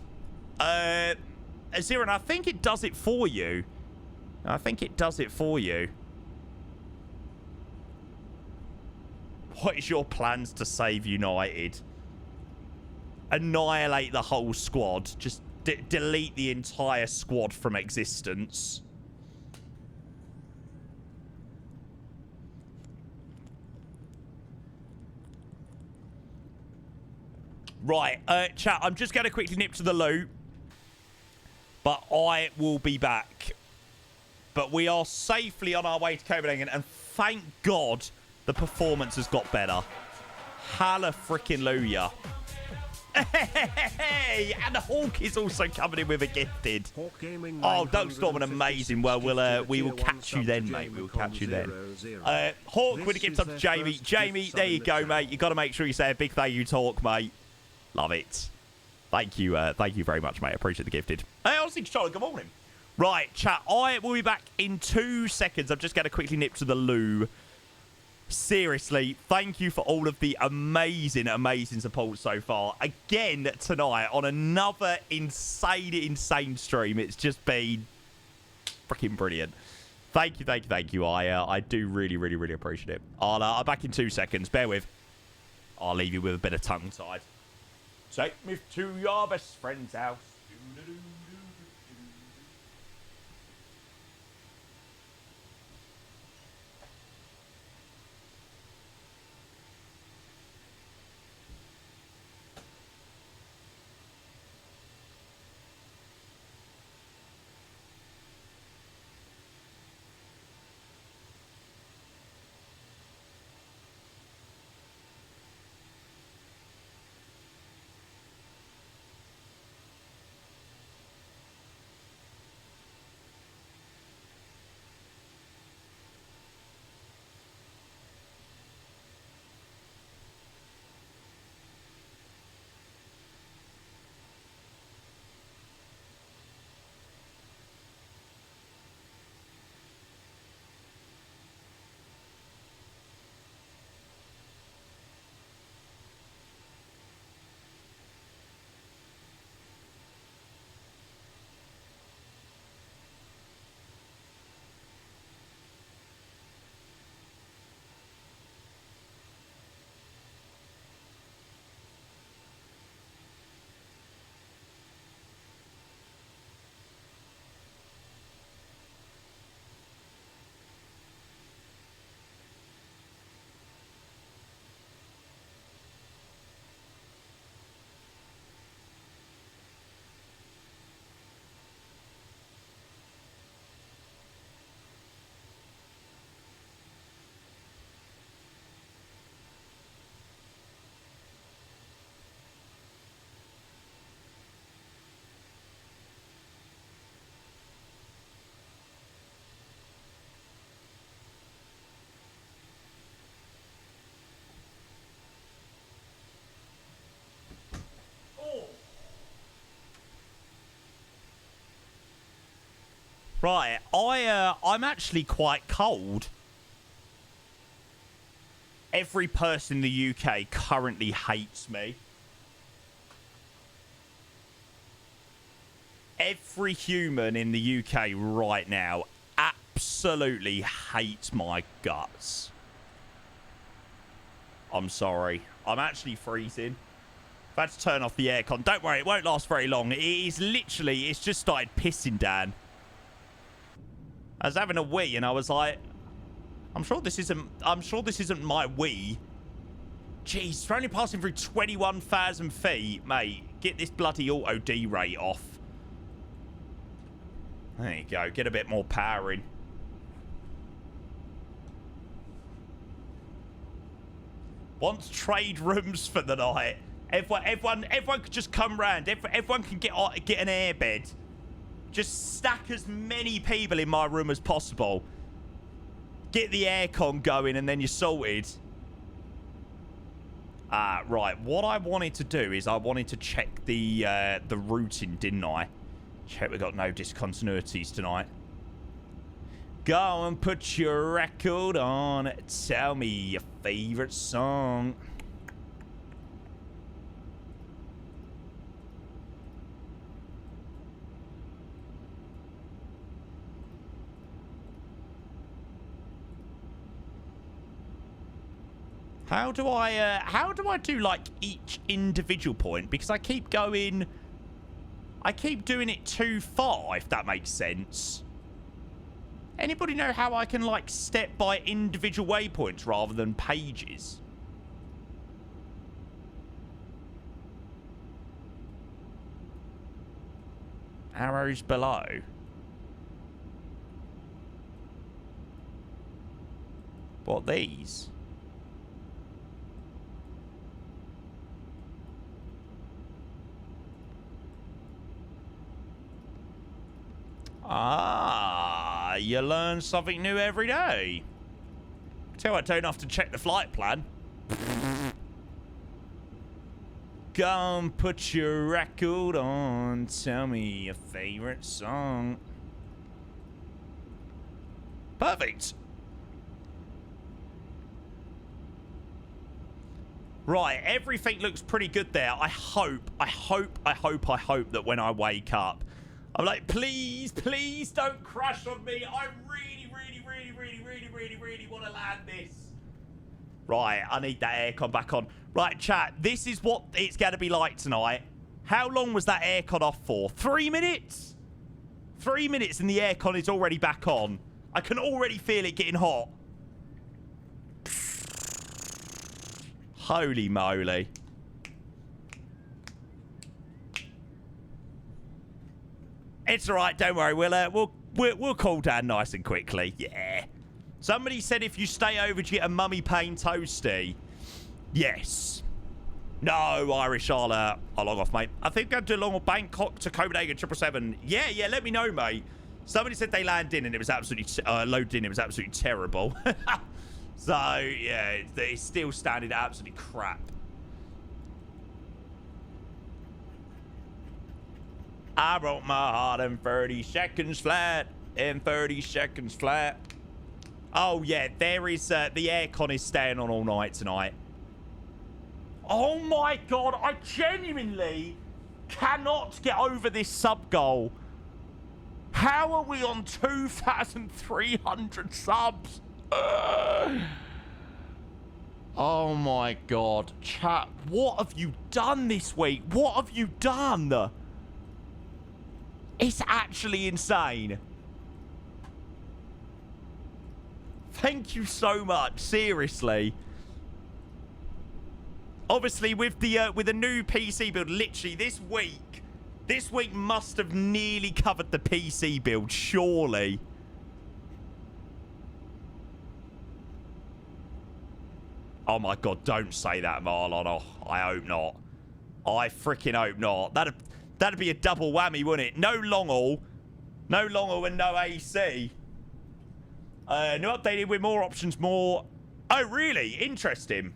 Ziran, I think it does it for you. What is your plans to save United? Annihilate the whole squad. Just delete the entire squad from existence. Right, chat, I'm just going to quickly nip to the loo. But I will be back. But we are safely on our way to Copenhagen. And thank God the performance has got better. Hallelujah. Hey, and the Hawk is also coming in with a gifted. Oh, Doug Storm, amazing. Well, we will catch you then, mate. We will catch you then. Hawk with a gift up to Jamie. Jamie, there you go, mate. You've got to make sure you say a big thank you to Hawk, mate. Love it. Thank you very much, mate. I appreciate the gifted. Hey, honestly, Charlie, good morning. Right, chat, I will be back in 2 seconds. I'm just going to quickly nip to the loo. Seriously, thank you for all of the amazing support so far. Again, tonight, on another insane stream. It's just been freaking brilliant. Thank you. I do really appreciate it. I'm back in 2 seconds. Bear with. I'll leave you with a bit of tongue-tied. Take me to your best friend's house. Right, I'm actually quite cold. Every person in the UK currently hates me. Every human in the UK right now absolutely hates my guts. I'm sorry. I'm actually freezing. I've had to turn off the aircon. Don't worry, it won't last very long. It is literally, it's just started pissing down. I was having a wee and I was like, I'm sure this isn't my wee. Jeez, we're only passing through 21,000 feet. Mate, get this bloody auto D rate off. There you go, get a bit more power in. Want trade rooms for the night. Everyone could just come round. Everyone can get an airbed. Just stack as many people in my room as possible. Get the aircon going and then you're sorted. Right. What I wanted to do is I wanted to check the routing, didn't I? Check we got no discontinuities tonight. Go and put your record on. Tell me your favorite song. How do I do like each individual point? Because I keep doing it too far, if that makes sense. Anybody know how I can like step by individual waypoints rather than pages? Arrows below. What, these? Ah, you learn something new every day. Tell you what, don't have to check the flight plan. Go and put your record on. Tell me your favorite song. Perfect. Right, everything looks pretty good there. I hope that when I wake up, I'm like, please don't crash on me. I really want to land this. Right, I need that aircon back on. Right, chat, this is what it's going to be like tonight. How long was that aircon off for? 3 minutes? 3 minutes and the aircon is already back on. I can already feel it getting hot. Holy moly. It's all right, don't worry. We'll cool down nice and quickly. Yeah. Somebody said if you stay over, you get a mummy pain toasty. Yes. No, Irish, I'll log off, mate. I think I'll do a long haul Bangkok to Copenhagen 777. Yeah, let me know, mate. Somebody said they landed in and it was absolutely loaded in. It was absolutely terrible. So yeah, it's still standing absolutely crap. I broke my heart in 30 seconds flat. In 30 seconds flat. Oh, yeah. There is... the aircon is staying on all night tonight. Oh, my God. I genuinely cannot get over this sub-goal. How are we on 2,300 subs? Oh, my God. Chat, what have you done this week? What have you done? It's actually insane. Thank you so much, seriously. Obviously, with the new PC build, literally this week must have nearly covered the PC build, surely. Oh my God, don't say that, Marlon. Oh, I hope not. I freaking hope not. That'd be a double whammy, wouldn't it? No long haul. No long haul and no AC. New updated with more options, more... Oh, really? Interesting.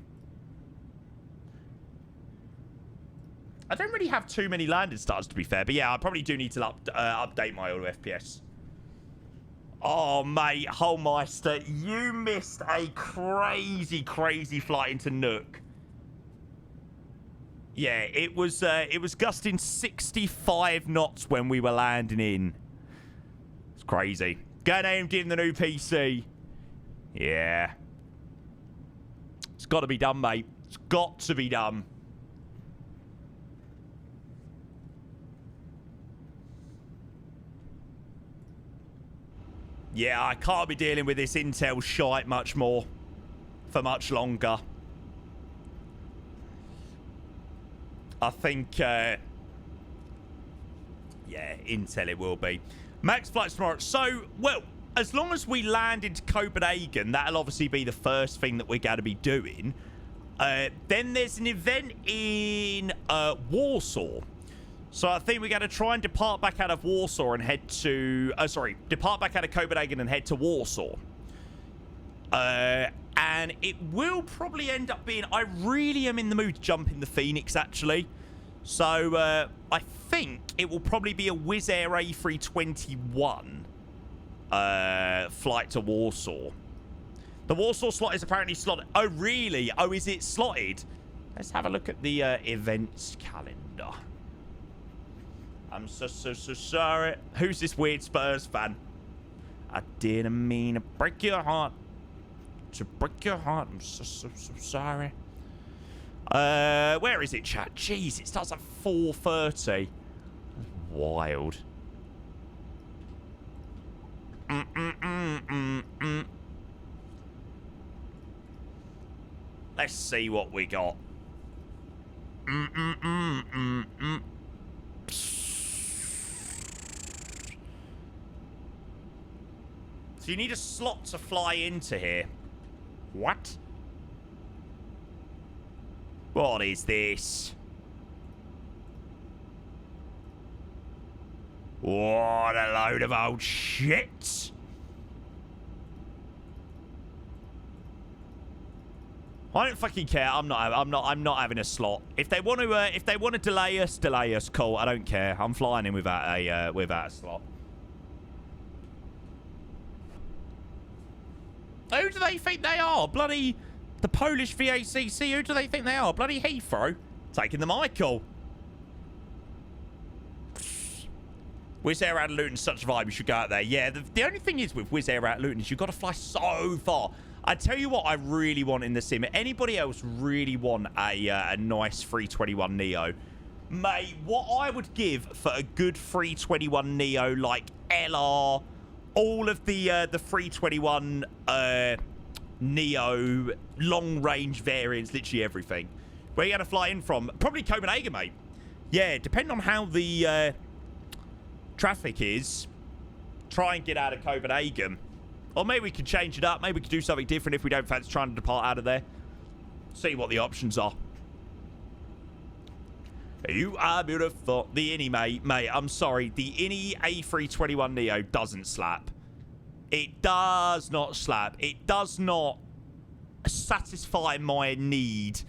I don't really have too many landed starts, to be fair. But yeah, I probably do need to update my auto FPS. Oh, mate, Holmeister, you missed a crazy, crazy flight into Nuuk. Yeah, it was gusting 65 knots when we were landing in. It's crazy. Going AMD in the new PC. Yeah. It's got to be done, mate. It's got to be done. Yeah, I can't be dealing with this Intel shite much more. For much longer. I think, yeah, Intel it will be. Max flights tomorrow. So, well, as long as we land into Copenhagen, that'll obviously be the first thing that we're going to be doing. Then there's an event in Warsaw. So I think we're going to try and depart back out of Warsaw and head to... depart back out of Copenhagen and head to Warsaw. And it will probably end up being... I really am in the mood to jump in the Phoenix, actually. So I think it will probably be a Wizz Air A321 flight to Warsaw. The Warsaw slot is apparently slotted. Oh, really? Oh, is it slotted? Let's have a look at the events calendar. I'm so sorry. Who's this weird Spurs fan? I didn't mean to break your heart. To break your heart. I'm so sorry. Where is it, chat? Jeez, it starts at 4:30. Wild. Let's see what we got. So you need a slot to fly into here. What? What is this? What a load of old shit. I don't fucking care. I'm not having a slot. If they want to delay us, cool. I don't care. I'm flying in without a slot. Who do they think they are? Bloody the Polish VACC. Who do they think they are? Bloody Heathrow. Taking the Michael. Wizz Air out of Luton, such a vibe. You should go out there. Yeah, the only thing is with Wizz Air out of Luton is you've got to fly so far. I tell you what I really want in the sim. Anybody else really want a nice 321 Neo? Mate, what I would give for a good 321 Neo, like LR, all of the 321 Neo long-range variants, literally everything. Where you going to fly in from? Probably Copenhagen, mate. Yeah, depending on how the traffic is, try and get out of Copenhagen. Or maybe we could change it up. Maybe we could do something different if we don't fancy trying to depart out of there. See what the options are. You are beautiful. The Innie, mate, I'm sorry. The Innie A321 Neo doesn't slap. It does not slap. It does not satisfy my need.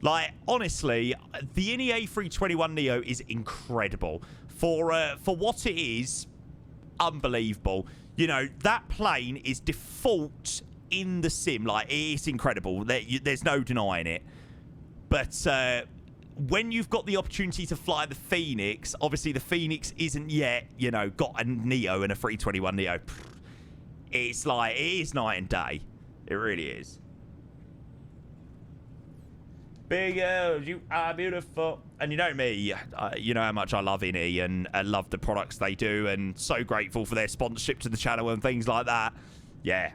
Like, honestly, the Innie A321 Neo is incredible. For what it is, unbelievable. You know, that plane is default in the sim. Like, it's incredible. There's no denying it. But when you've got the opportunity to fly the Phoenix, obviously the Phoenix isn't yet, you know, got a Neo and a 321 Neo. It's like, it is night and day. It really is. Big girls, you are beautiful. And you know me, you know how much I love Innie and love the products they do, and so grateful for their sponsorship to the channel and things like that. Yeah,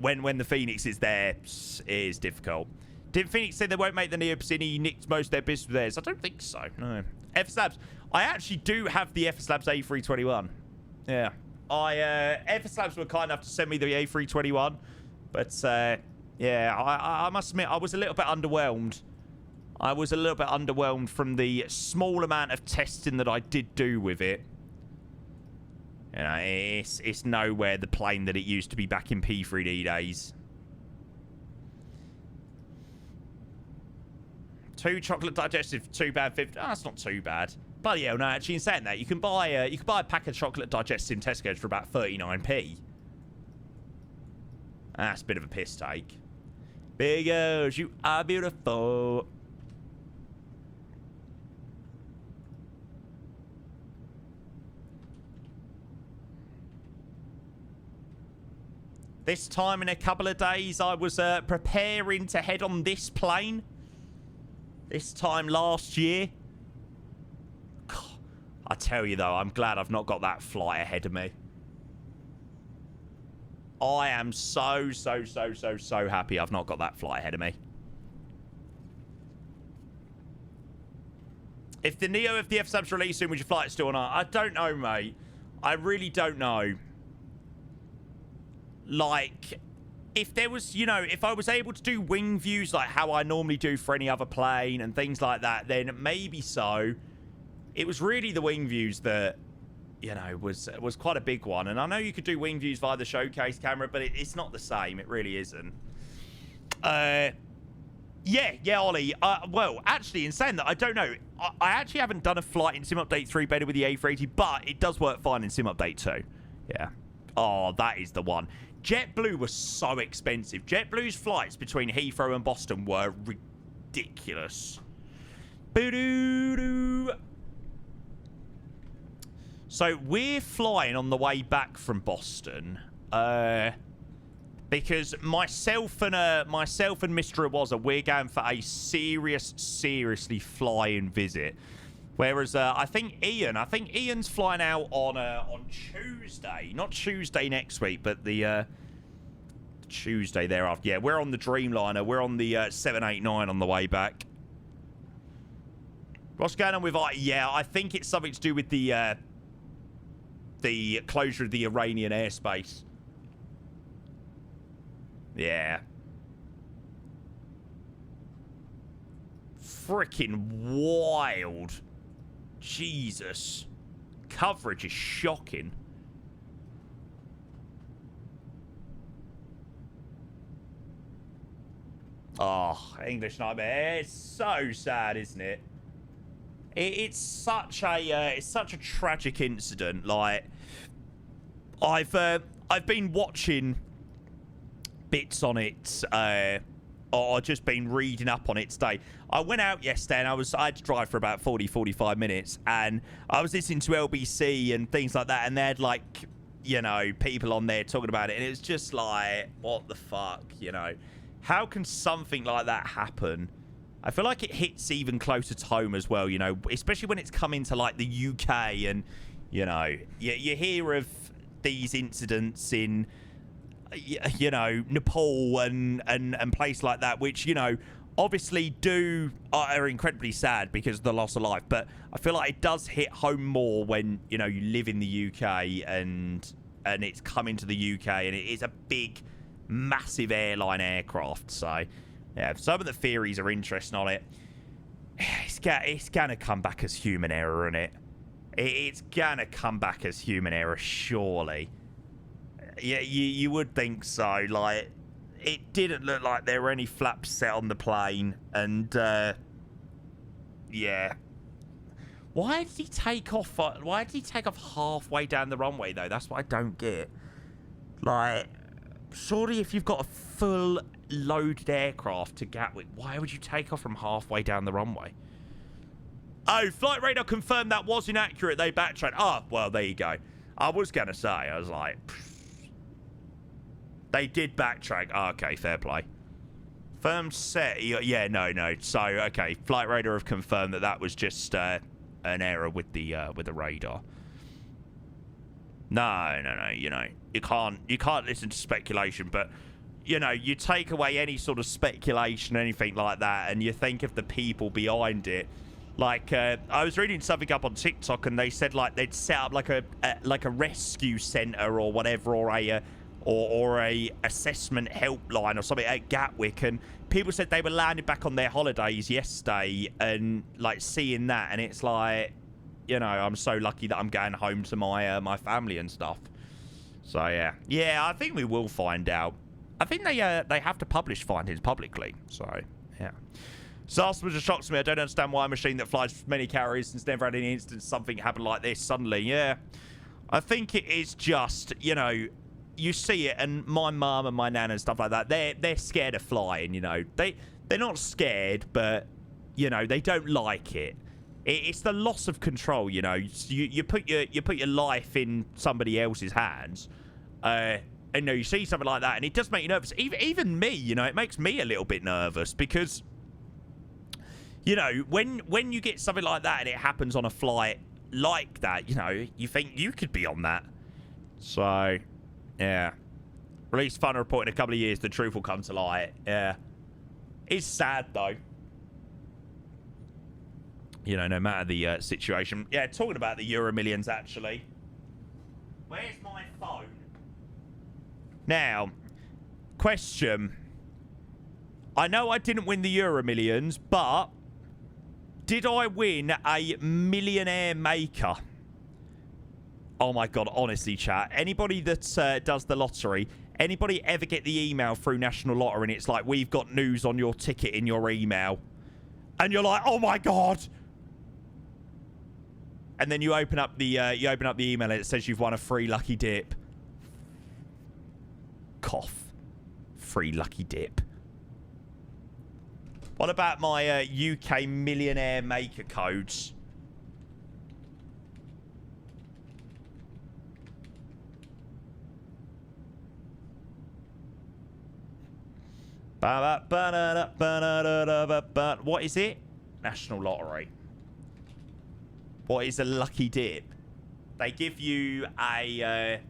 when the Phoenix is there, it is difficult. Did Phoenix say they won't make the Neo Innie nicked most of their business with theirs? I don't think so, no. FS Labs, I actually do have the FS Labs A321. Yeah, FS Labs were kind enough to send me the A321, but yeah, I must admit, I was a little bit underwhelmed. I was a little bit underwhelmed from the small amount of testing that I did do with it. You know, it's nowhere the plane that it used to be back in P3D days. 2 chocolate digestive, 2 bad 50. Oh, that's not too bad. Bloody hell, no, actually, in saying that, you can buy a pack of chocolate digestives in Tesco's for about 39p. That's a bit of a piss take. Because you are beautiful. This time in a couple of days, I was preparing to head on this plane. This time last year. God, I tell you, though, I'm glad I've not got that flight ahead of me. I am so happy I've not got that flight ahead of me. If the Neo of the F-Sub's released soon, would your flight still or not? I don't know, mate. I really don't know. Like, if there was, you know, if I was able to do wing views like how I normally do for any other plane and things like that, then maybe so. It was really the wing views that, you know, was quite a big one. And I know you could do wing views via the showcase camera, but it's not the same. It really isn't. Yeah, Ollie. Well, actually, in saying that, I don't know. I actually haven't done a flight in Sim Update 3 better with the A380, but it does work fine in Sim Update 2. Yeah. Oh, that is the one. JetBlue was so expensive. JetBlue's flights between Heathrow and Boston were ridiculous. Boo-doo-doo. So we're flying on the way back from Boston, because myself and Mr. Awaza, we're going for a seriously flying visit. Whereas I think Ian's flying out on Tuesday, not Tuesday next week, but the Tuesday thereafter. Yeah, we're on the Dreamliner. We're on the 789 on the way back. What's going on with? Yeah, I think it's something to do with the closure of the Iranian airspace. Yeah. Freaking wild. Jesus. Coverage is shocking. Oh, English Nightmare. It's so sad, isn't it? It's such a tragic incident. Like, I've been watching bits on it, or just been reading up on it today. I went out yesterday and I had to drive for about 45 minutes, and I was listening to LBC and things like that, and they had, like, you know, people on there talking about it, and it was just like, what the fuck, you know? How can something like that happen? I feel like it hits even closer to home as well, you know, especially when it's come into, like, the UK, and, you know, you hear of these incidents in, you know, Nepal and places like that, which, you know, obviously are incredibly sad because of the loss of life. But I feel like it does hit home more when, you know, you live in the UK and it's coming to the UK, and it is a big, massive airline aircraft. So, yeah, some of the theories are interesting on it. It's gonna come back as human error, isn't it? It's gonna come back as human error, surely. Yeah, you would think so. Like, it didn't look like there were any flaps set on the plane, and yeah. Why did he take off? Why did he take off halfway down the runway though? That's what I don't get. Like, surely if you've got a full loaded aircraft to Gatwick, why would you take off from halfway down the runway? Oh, Flight Radar confirmed that was inaccurate. They backtracked. Oh, well, there you go. I was gonna say, I was like, they did backtrack. Oh, okay, fair play. Firm set. Yeah, no. So, okay, Flight Radar have confirmed that was just an error with the radar. No. You know, you can't listen to speculation, but you know, you take away any sort of speculation, anything like that, and you think of the people behind it. Like, I was reading something up on TikTok, and they said like they'd set up like a rescue center or whatever, or a assessment helpline or something at Gatwick, and people said they were landing back on their holidays yesterday and like seeing that, and it's like, you know, I'm so lucky that I'm going home to my family and stuff. So yeah, I think we will find out. I think they have to publish findings publicly. So yeah. Disaster just shocks me. I don't understand why a machine that flies many carriers has never had any instance something happened like this suddenly. Yeah. I think it is just, you know, you see it, and my mum and my nan and stuff like that, they're scared of flying, you know. They're not scared, but, you know, they don't like it. It's the loss of control, you know. You put your life in somebody else's hands, and you know, you see something like that, and it does make you nervous. Even me, you know, it makes me a little bit nervous because, you know, when you get something like that and it happens on a flight like that, you know, you think you could be on that. So, yeah. Release fun report in a couple of years, the truth will come to light. Yeah. It's sad, though. You know, no matter the situation. Yeah, talking about the Euro Millions, actually. Where's my phone? Now, question. I know I didn't win the Euro Millions, but did I win a millionaire maker? Oh my God, honestly, chat. Anybody that does the lottery, anybody ever get the email through National Lottery and it's like, we've got news on your ticket in your email. And you're like, oh my God. And then you open up the email and it says you've won a free lucky dip. Cough. Free lucky dip. What about my UK millionaire maker codes? What is it? National Lottery. What is a lucky dip? They give you a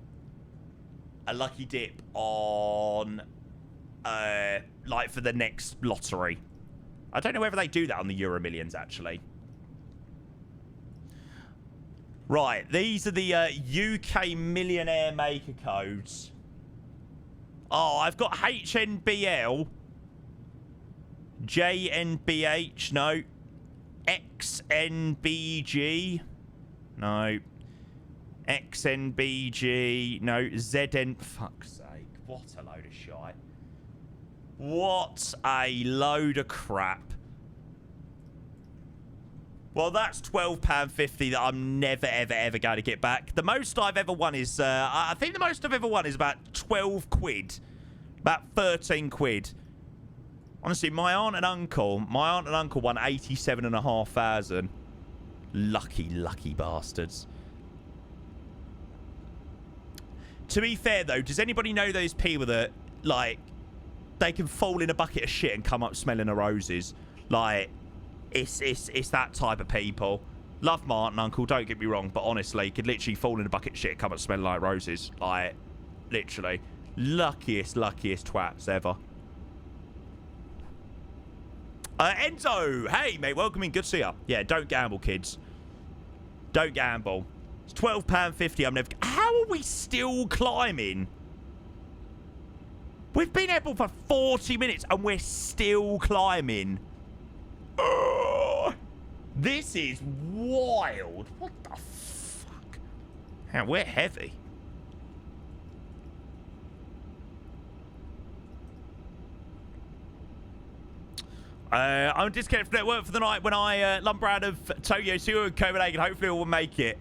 lucky dip on, like, for the next lottery. I don't know whether they do that on the Euro Millions, actually. Right, these are the UK millionaire maker codes. Oh, I've got HNBL, JNBH, no. XNBG, no. XNBG, no. ZN, fuck's sake. What a load of shite. What a load of crap. Well, that's £12.50 that I'm never, ever, ever going to get back. The most I've ever won is, I think the most I've ever won is about 12 quid. About 13 quid. Honestly, my aunt and uncle won 87,500. Lucky, lucky bastards. To be fair, though, does anybody know those people that, like, they can fall in a bucket of shit and come up smelling of roses? Like, it's that type of people. Love my aunt and uncle, don't get me wrong, but honestly, could literally fall in a bucket of shit and come up smelling like roses. Like, literally. Luckiest twats ever. Enzo! Hey, mate, welcome in. Good to see ya. Yeah, don't gamble, kids. Don't gamble. It's £12.50. I'm never... How are we still climbing? We've been able for 40 minutes and we're still climbing. This is wild. What the fuck? Hang on, we're heavy. I'm disconnected from network for the night when I lumber out of Tokyo, see you in Copenhagen. Hopefully we'll make it.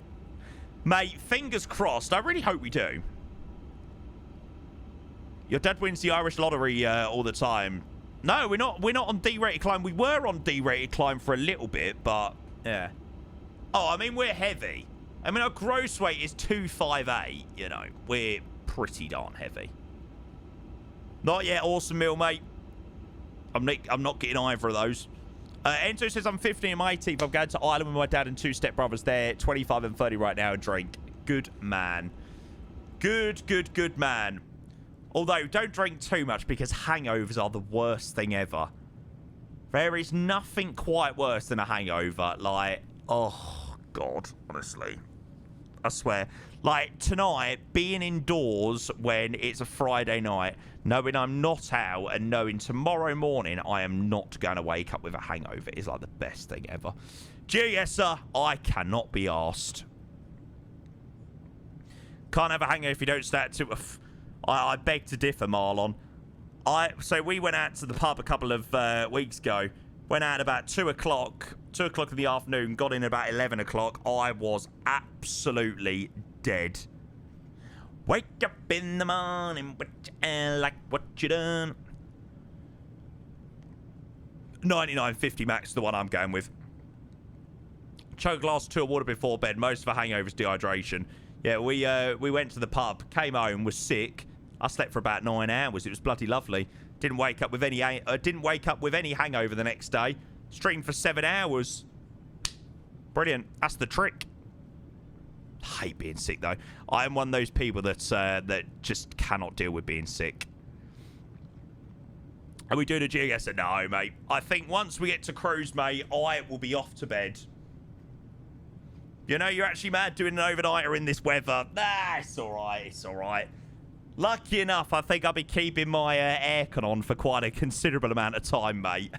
Mate, fingers crossed. I really hope we do. Your dad wins the Irish lottery all the time. No, we're not on D-rated climb. We were on D-rated climb for a little bit, but yeah. Oh, I mean, we're heavy. I mean, our gross weight is 258, you know. We're pretty darn heavy. Not yet, awesome meal, mate. I'm not getting either of those. Enzo says, I'm 15 and my 18th. I'm going to Ireland with my dad and two stepbrothers there. 25 and 30 right now and drink. Good man. Good man. Although, don't drink too much because hangovers are the worst thing ever. There is nothing quite worse than a hangover. Like, oh, God, honestly. I swear. Like, tonight, being indoors when it's a Friday night, knowing I'm not out and knowing tomorrow morning I am not going to wake up with a hangover is like the best thing ever. Yes, sir. I cannot be arsed. Can't have a hangover if you don't start to... I beg to differ, Marlon. So we went out to the pub a couple of weeks ago, Went out at about 2 o'clock. 2 o'clock in the afternoon. Got in about 11 o'clock. I was absolutely dead. Wake up in the morning, like what you done. 99.50 max, the one I'm going with. Chug a glass or 2 of water before bed. Most of a hangover's dehydration. Yeah, we went to the pub, came home, was sick. I slept for about 9 hours. It was bloody lovely. Didn't wake up with any hangover the next day. Streamed for 7 hours. Brilliant. That's the trick. I hate being sick though. I am one of those people that just cannot deal with being sick. Are we doing a jig? I said, no, mate. I think once we get to cruise, mate, I will be off to bed. You know, you're actually mad doing an overnighter in this weather. Nah, it's all right. It's all right. Lucky enough, I think I'll be keeping my aircon on for quite a considerable amount of time, mate.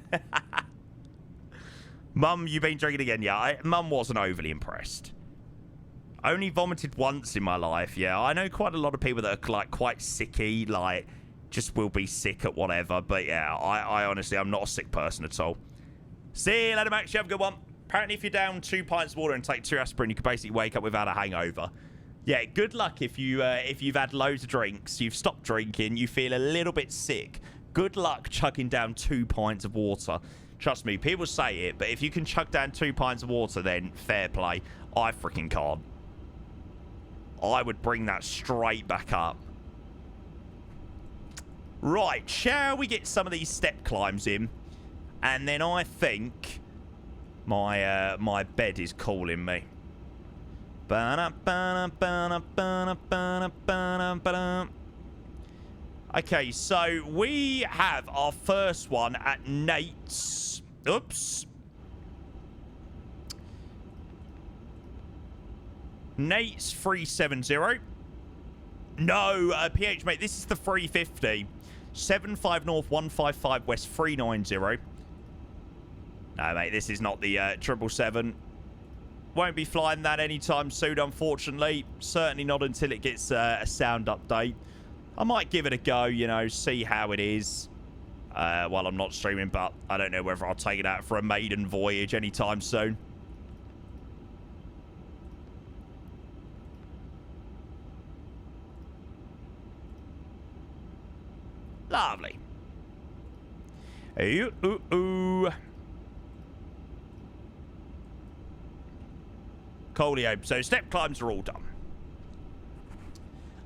Mum, you been drinking again? Yeah, Mum wasn't overly impressed. Only vomited once in my life, yeah. I know quite a lot of people that are, like, quite sicky, like, just will be sick at whatever. But, yeah, I honestly, I'm not a sick person at all. See you later, Max. You have a good one. Apparently, if you're down 2 pints of water and take 2 aspirin, you can basically wake up without a hangover. Yeah, good luck if you've had loads of drinks, you've stopped drinking, you feel a little bit sick. Good luck chugging down 2 pints of water. Trust me, people say it, but if you can chug down 2 pints of water, then fair play. I freaking can't. I would bring that straight back up. Right, shall we get some of these step climbs in? And then I think my bed is calling me. Okay, so we have our first one at Nate's. Oops. Nate's 370. No, PH, mate, this is the 350. 75 North, 155 West, 390. No, mate, this is not the 777. Won't be flying that anytime soon, unfortunately. Certainly not until it gets a sound update. I might give it a go, you know, see how it is while I'm not streaming, but I don't know whether I'll take it out for a maiden voyage anytime soon. Lovely. Ooh, ooh, ooh. Coolio. So step climbs are all done.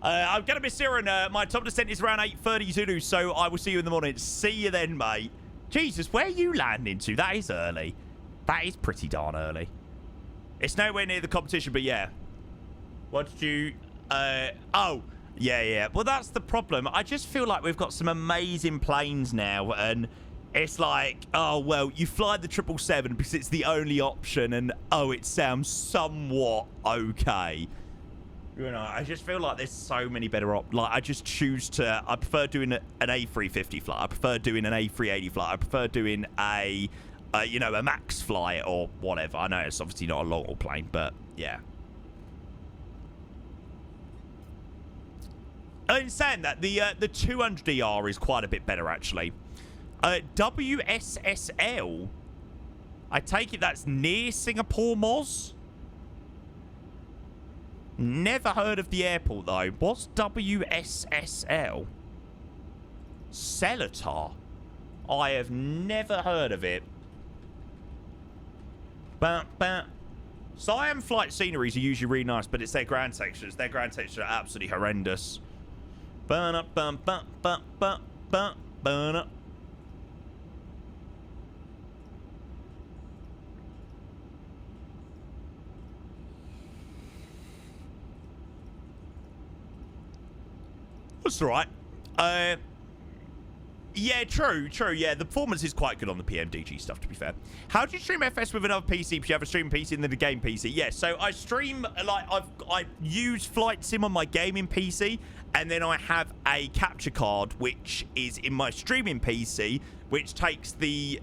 I'm going to be steering. My top descent is around 8:30 Zulu, so I will see you in the morning. See you then, mate. Jesus, where are you landing to? That is early. That is pretty darn early. It's nowhere near the competition, but yeah. What did you... oh, yeah. Well, that's the problem. I just feel like we've got some amazing planes now, and... It's like, oh, well, you fly the 777 because it's the only option, and, oh, it sounds somewhat okay. You know, I just feel like there's so many better options. Like, I just choose to... I prefer doing an A350 flight. I prefer doing an A380 flight. I prefer doing a MAX flight or whatever. I know it's obviously not a long-haul plane, but, yeah. In saying that, the 200ER is quite a bit better, actually. WSSL. I take it that's near Singapore, Moz? Never heard of the airport, though. What's WSSL? Seletar. I have never heard of it. Siam flight sceneries are usually really nice, but it's their ground textures. Their ground textures are absolutely horrendous. Burn up. That's all right. Yeah, true. Yeah, the performance is quite good on the PMDG stuff, to be fair. How do you stream FS with another PC? Because you have a stream PC and then a game PC. Yeah, so I stream, like, I use Flight Sim on my gaming PC, and then I have a capture card, which is in my streaming PC, which takes the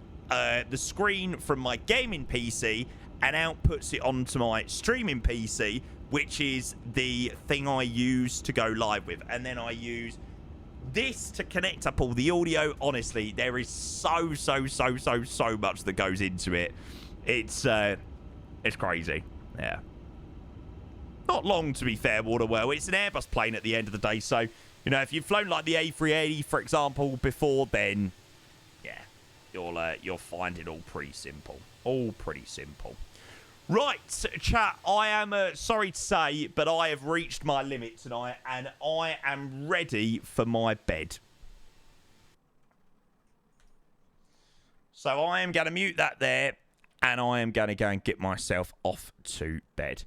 screen from my gaming PC and outputs it onto my streaming PC, which is the thing I use to go live with. And then I use this to connect up all the audio, honestly, there is so much that goes into it. It's crazy. Yeah. Not long, to be fair, Waterwell. It's an Airbus plane at the end of the day, so, you know, if you've flown like the A380, for example, before, then, yeah, you'll find it all pretty simple. All pretty simple. Right, chat, I am sorry to say, but I have reached my limit tonight, and I am ready for my bed. So I am going to mute that there, and I am going to go and get myself off to bed.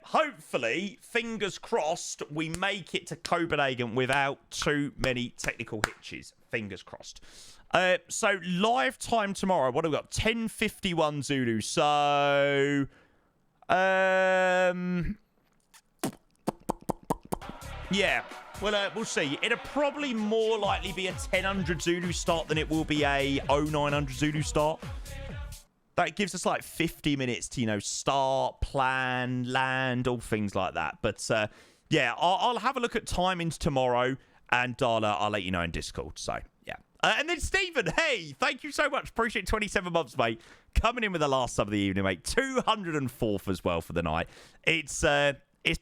Hopefully, fingers crossed, we make it to Copenhagen without too many technical hitches. Fingers crossed. So, live time tomorrow. What have we got? 10:51 Zulu. So, yeah. Well, we'll see. It'll probably more likely be a 1000 Zulu start than it will be a 0900 Zulu start. That gives us like 50 minutes to, you know, start, plan, land, all things like that. But, yeah, I'll have a look at timings tomorrow, and I'll let you know in Discord. So, yeah. And then Stephen, hey, thank you so much. Appreciate 27 months, mate. Coming in with the last sub of the evening, mate. 204th as well for the night. It's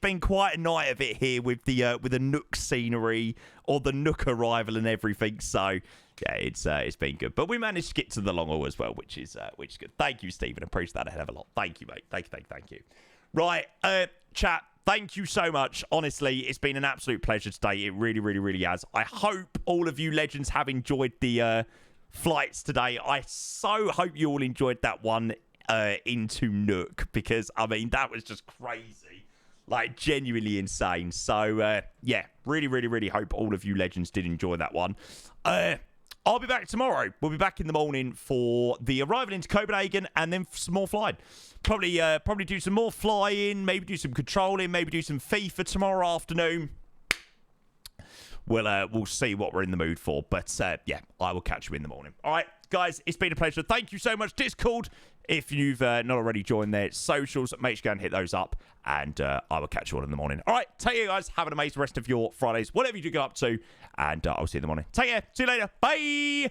been quite a night of it here with the Nuuk scenery, or the Nuuk arrival and everything. So, yeah, it's been good. But we managed to get to the long haul as well, which is good. Thank you, Stephen. Appreciate that a hell of a lot. Thank you, mate. Thank you. Right, chat. Thank you so much. Honestly, it's been an absolute pleasure today. It really has. I hope all of you legends have enjoyed the flights today. I so hope you all enjoyed that one into Nuuk, because, I mean, that was just crazy. Like, genuinely insane. So, yeah, really hope all of you legends did enjoy that one. I'll be back tomorrow. We'll be back in the morning for the arrival into Copenhagen, and then some more flying. Probably do some more flying, maybe do some controlling, maybe do some FIFA tomorrow afternoon. We'll see what we're in the mood for. But, yeah, I will catch you in the morning. All right, guys, it's been a pleasure. Thank you so much. Discord, if you've not already joined their socials, make sure you go and hit those up. And I will catch you all in the morning. All right, take care, guys. Have an amazing rest of your Fridays, whatever you do go up to. And I'll see you in the morning. Take care. See you later. Bye.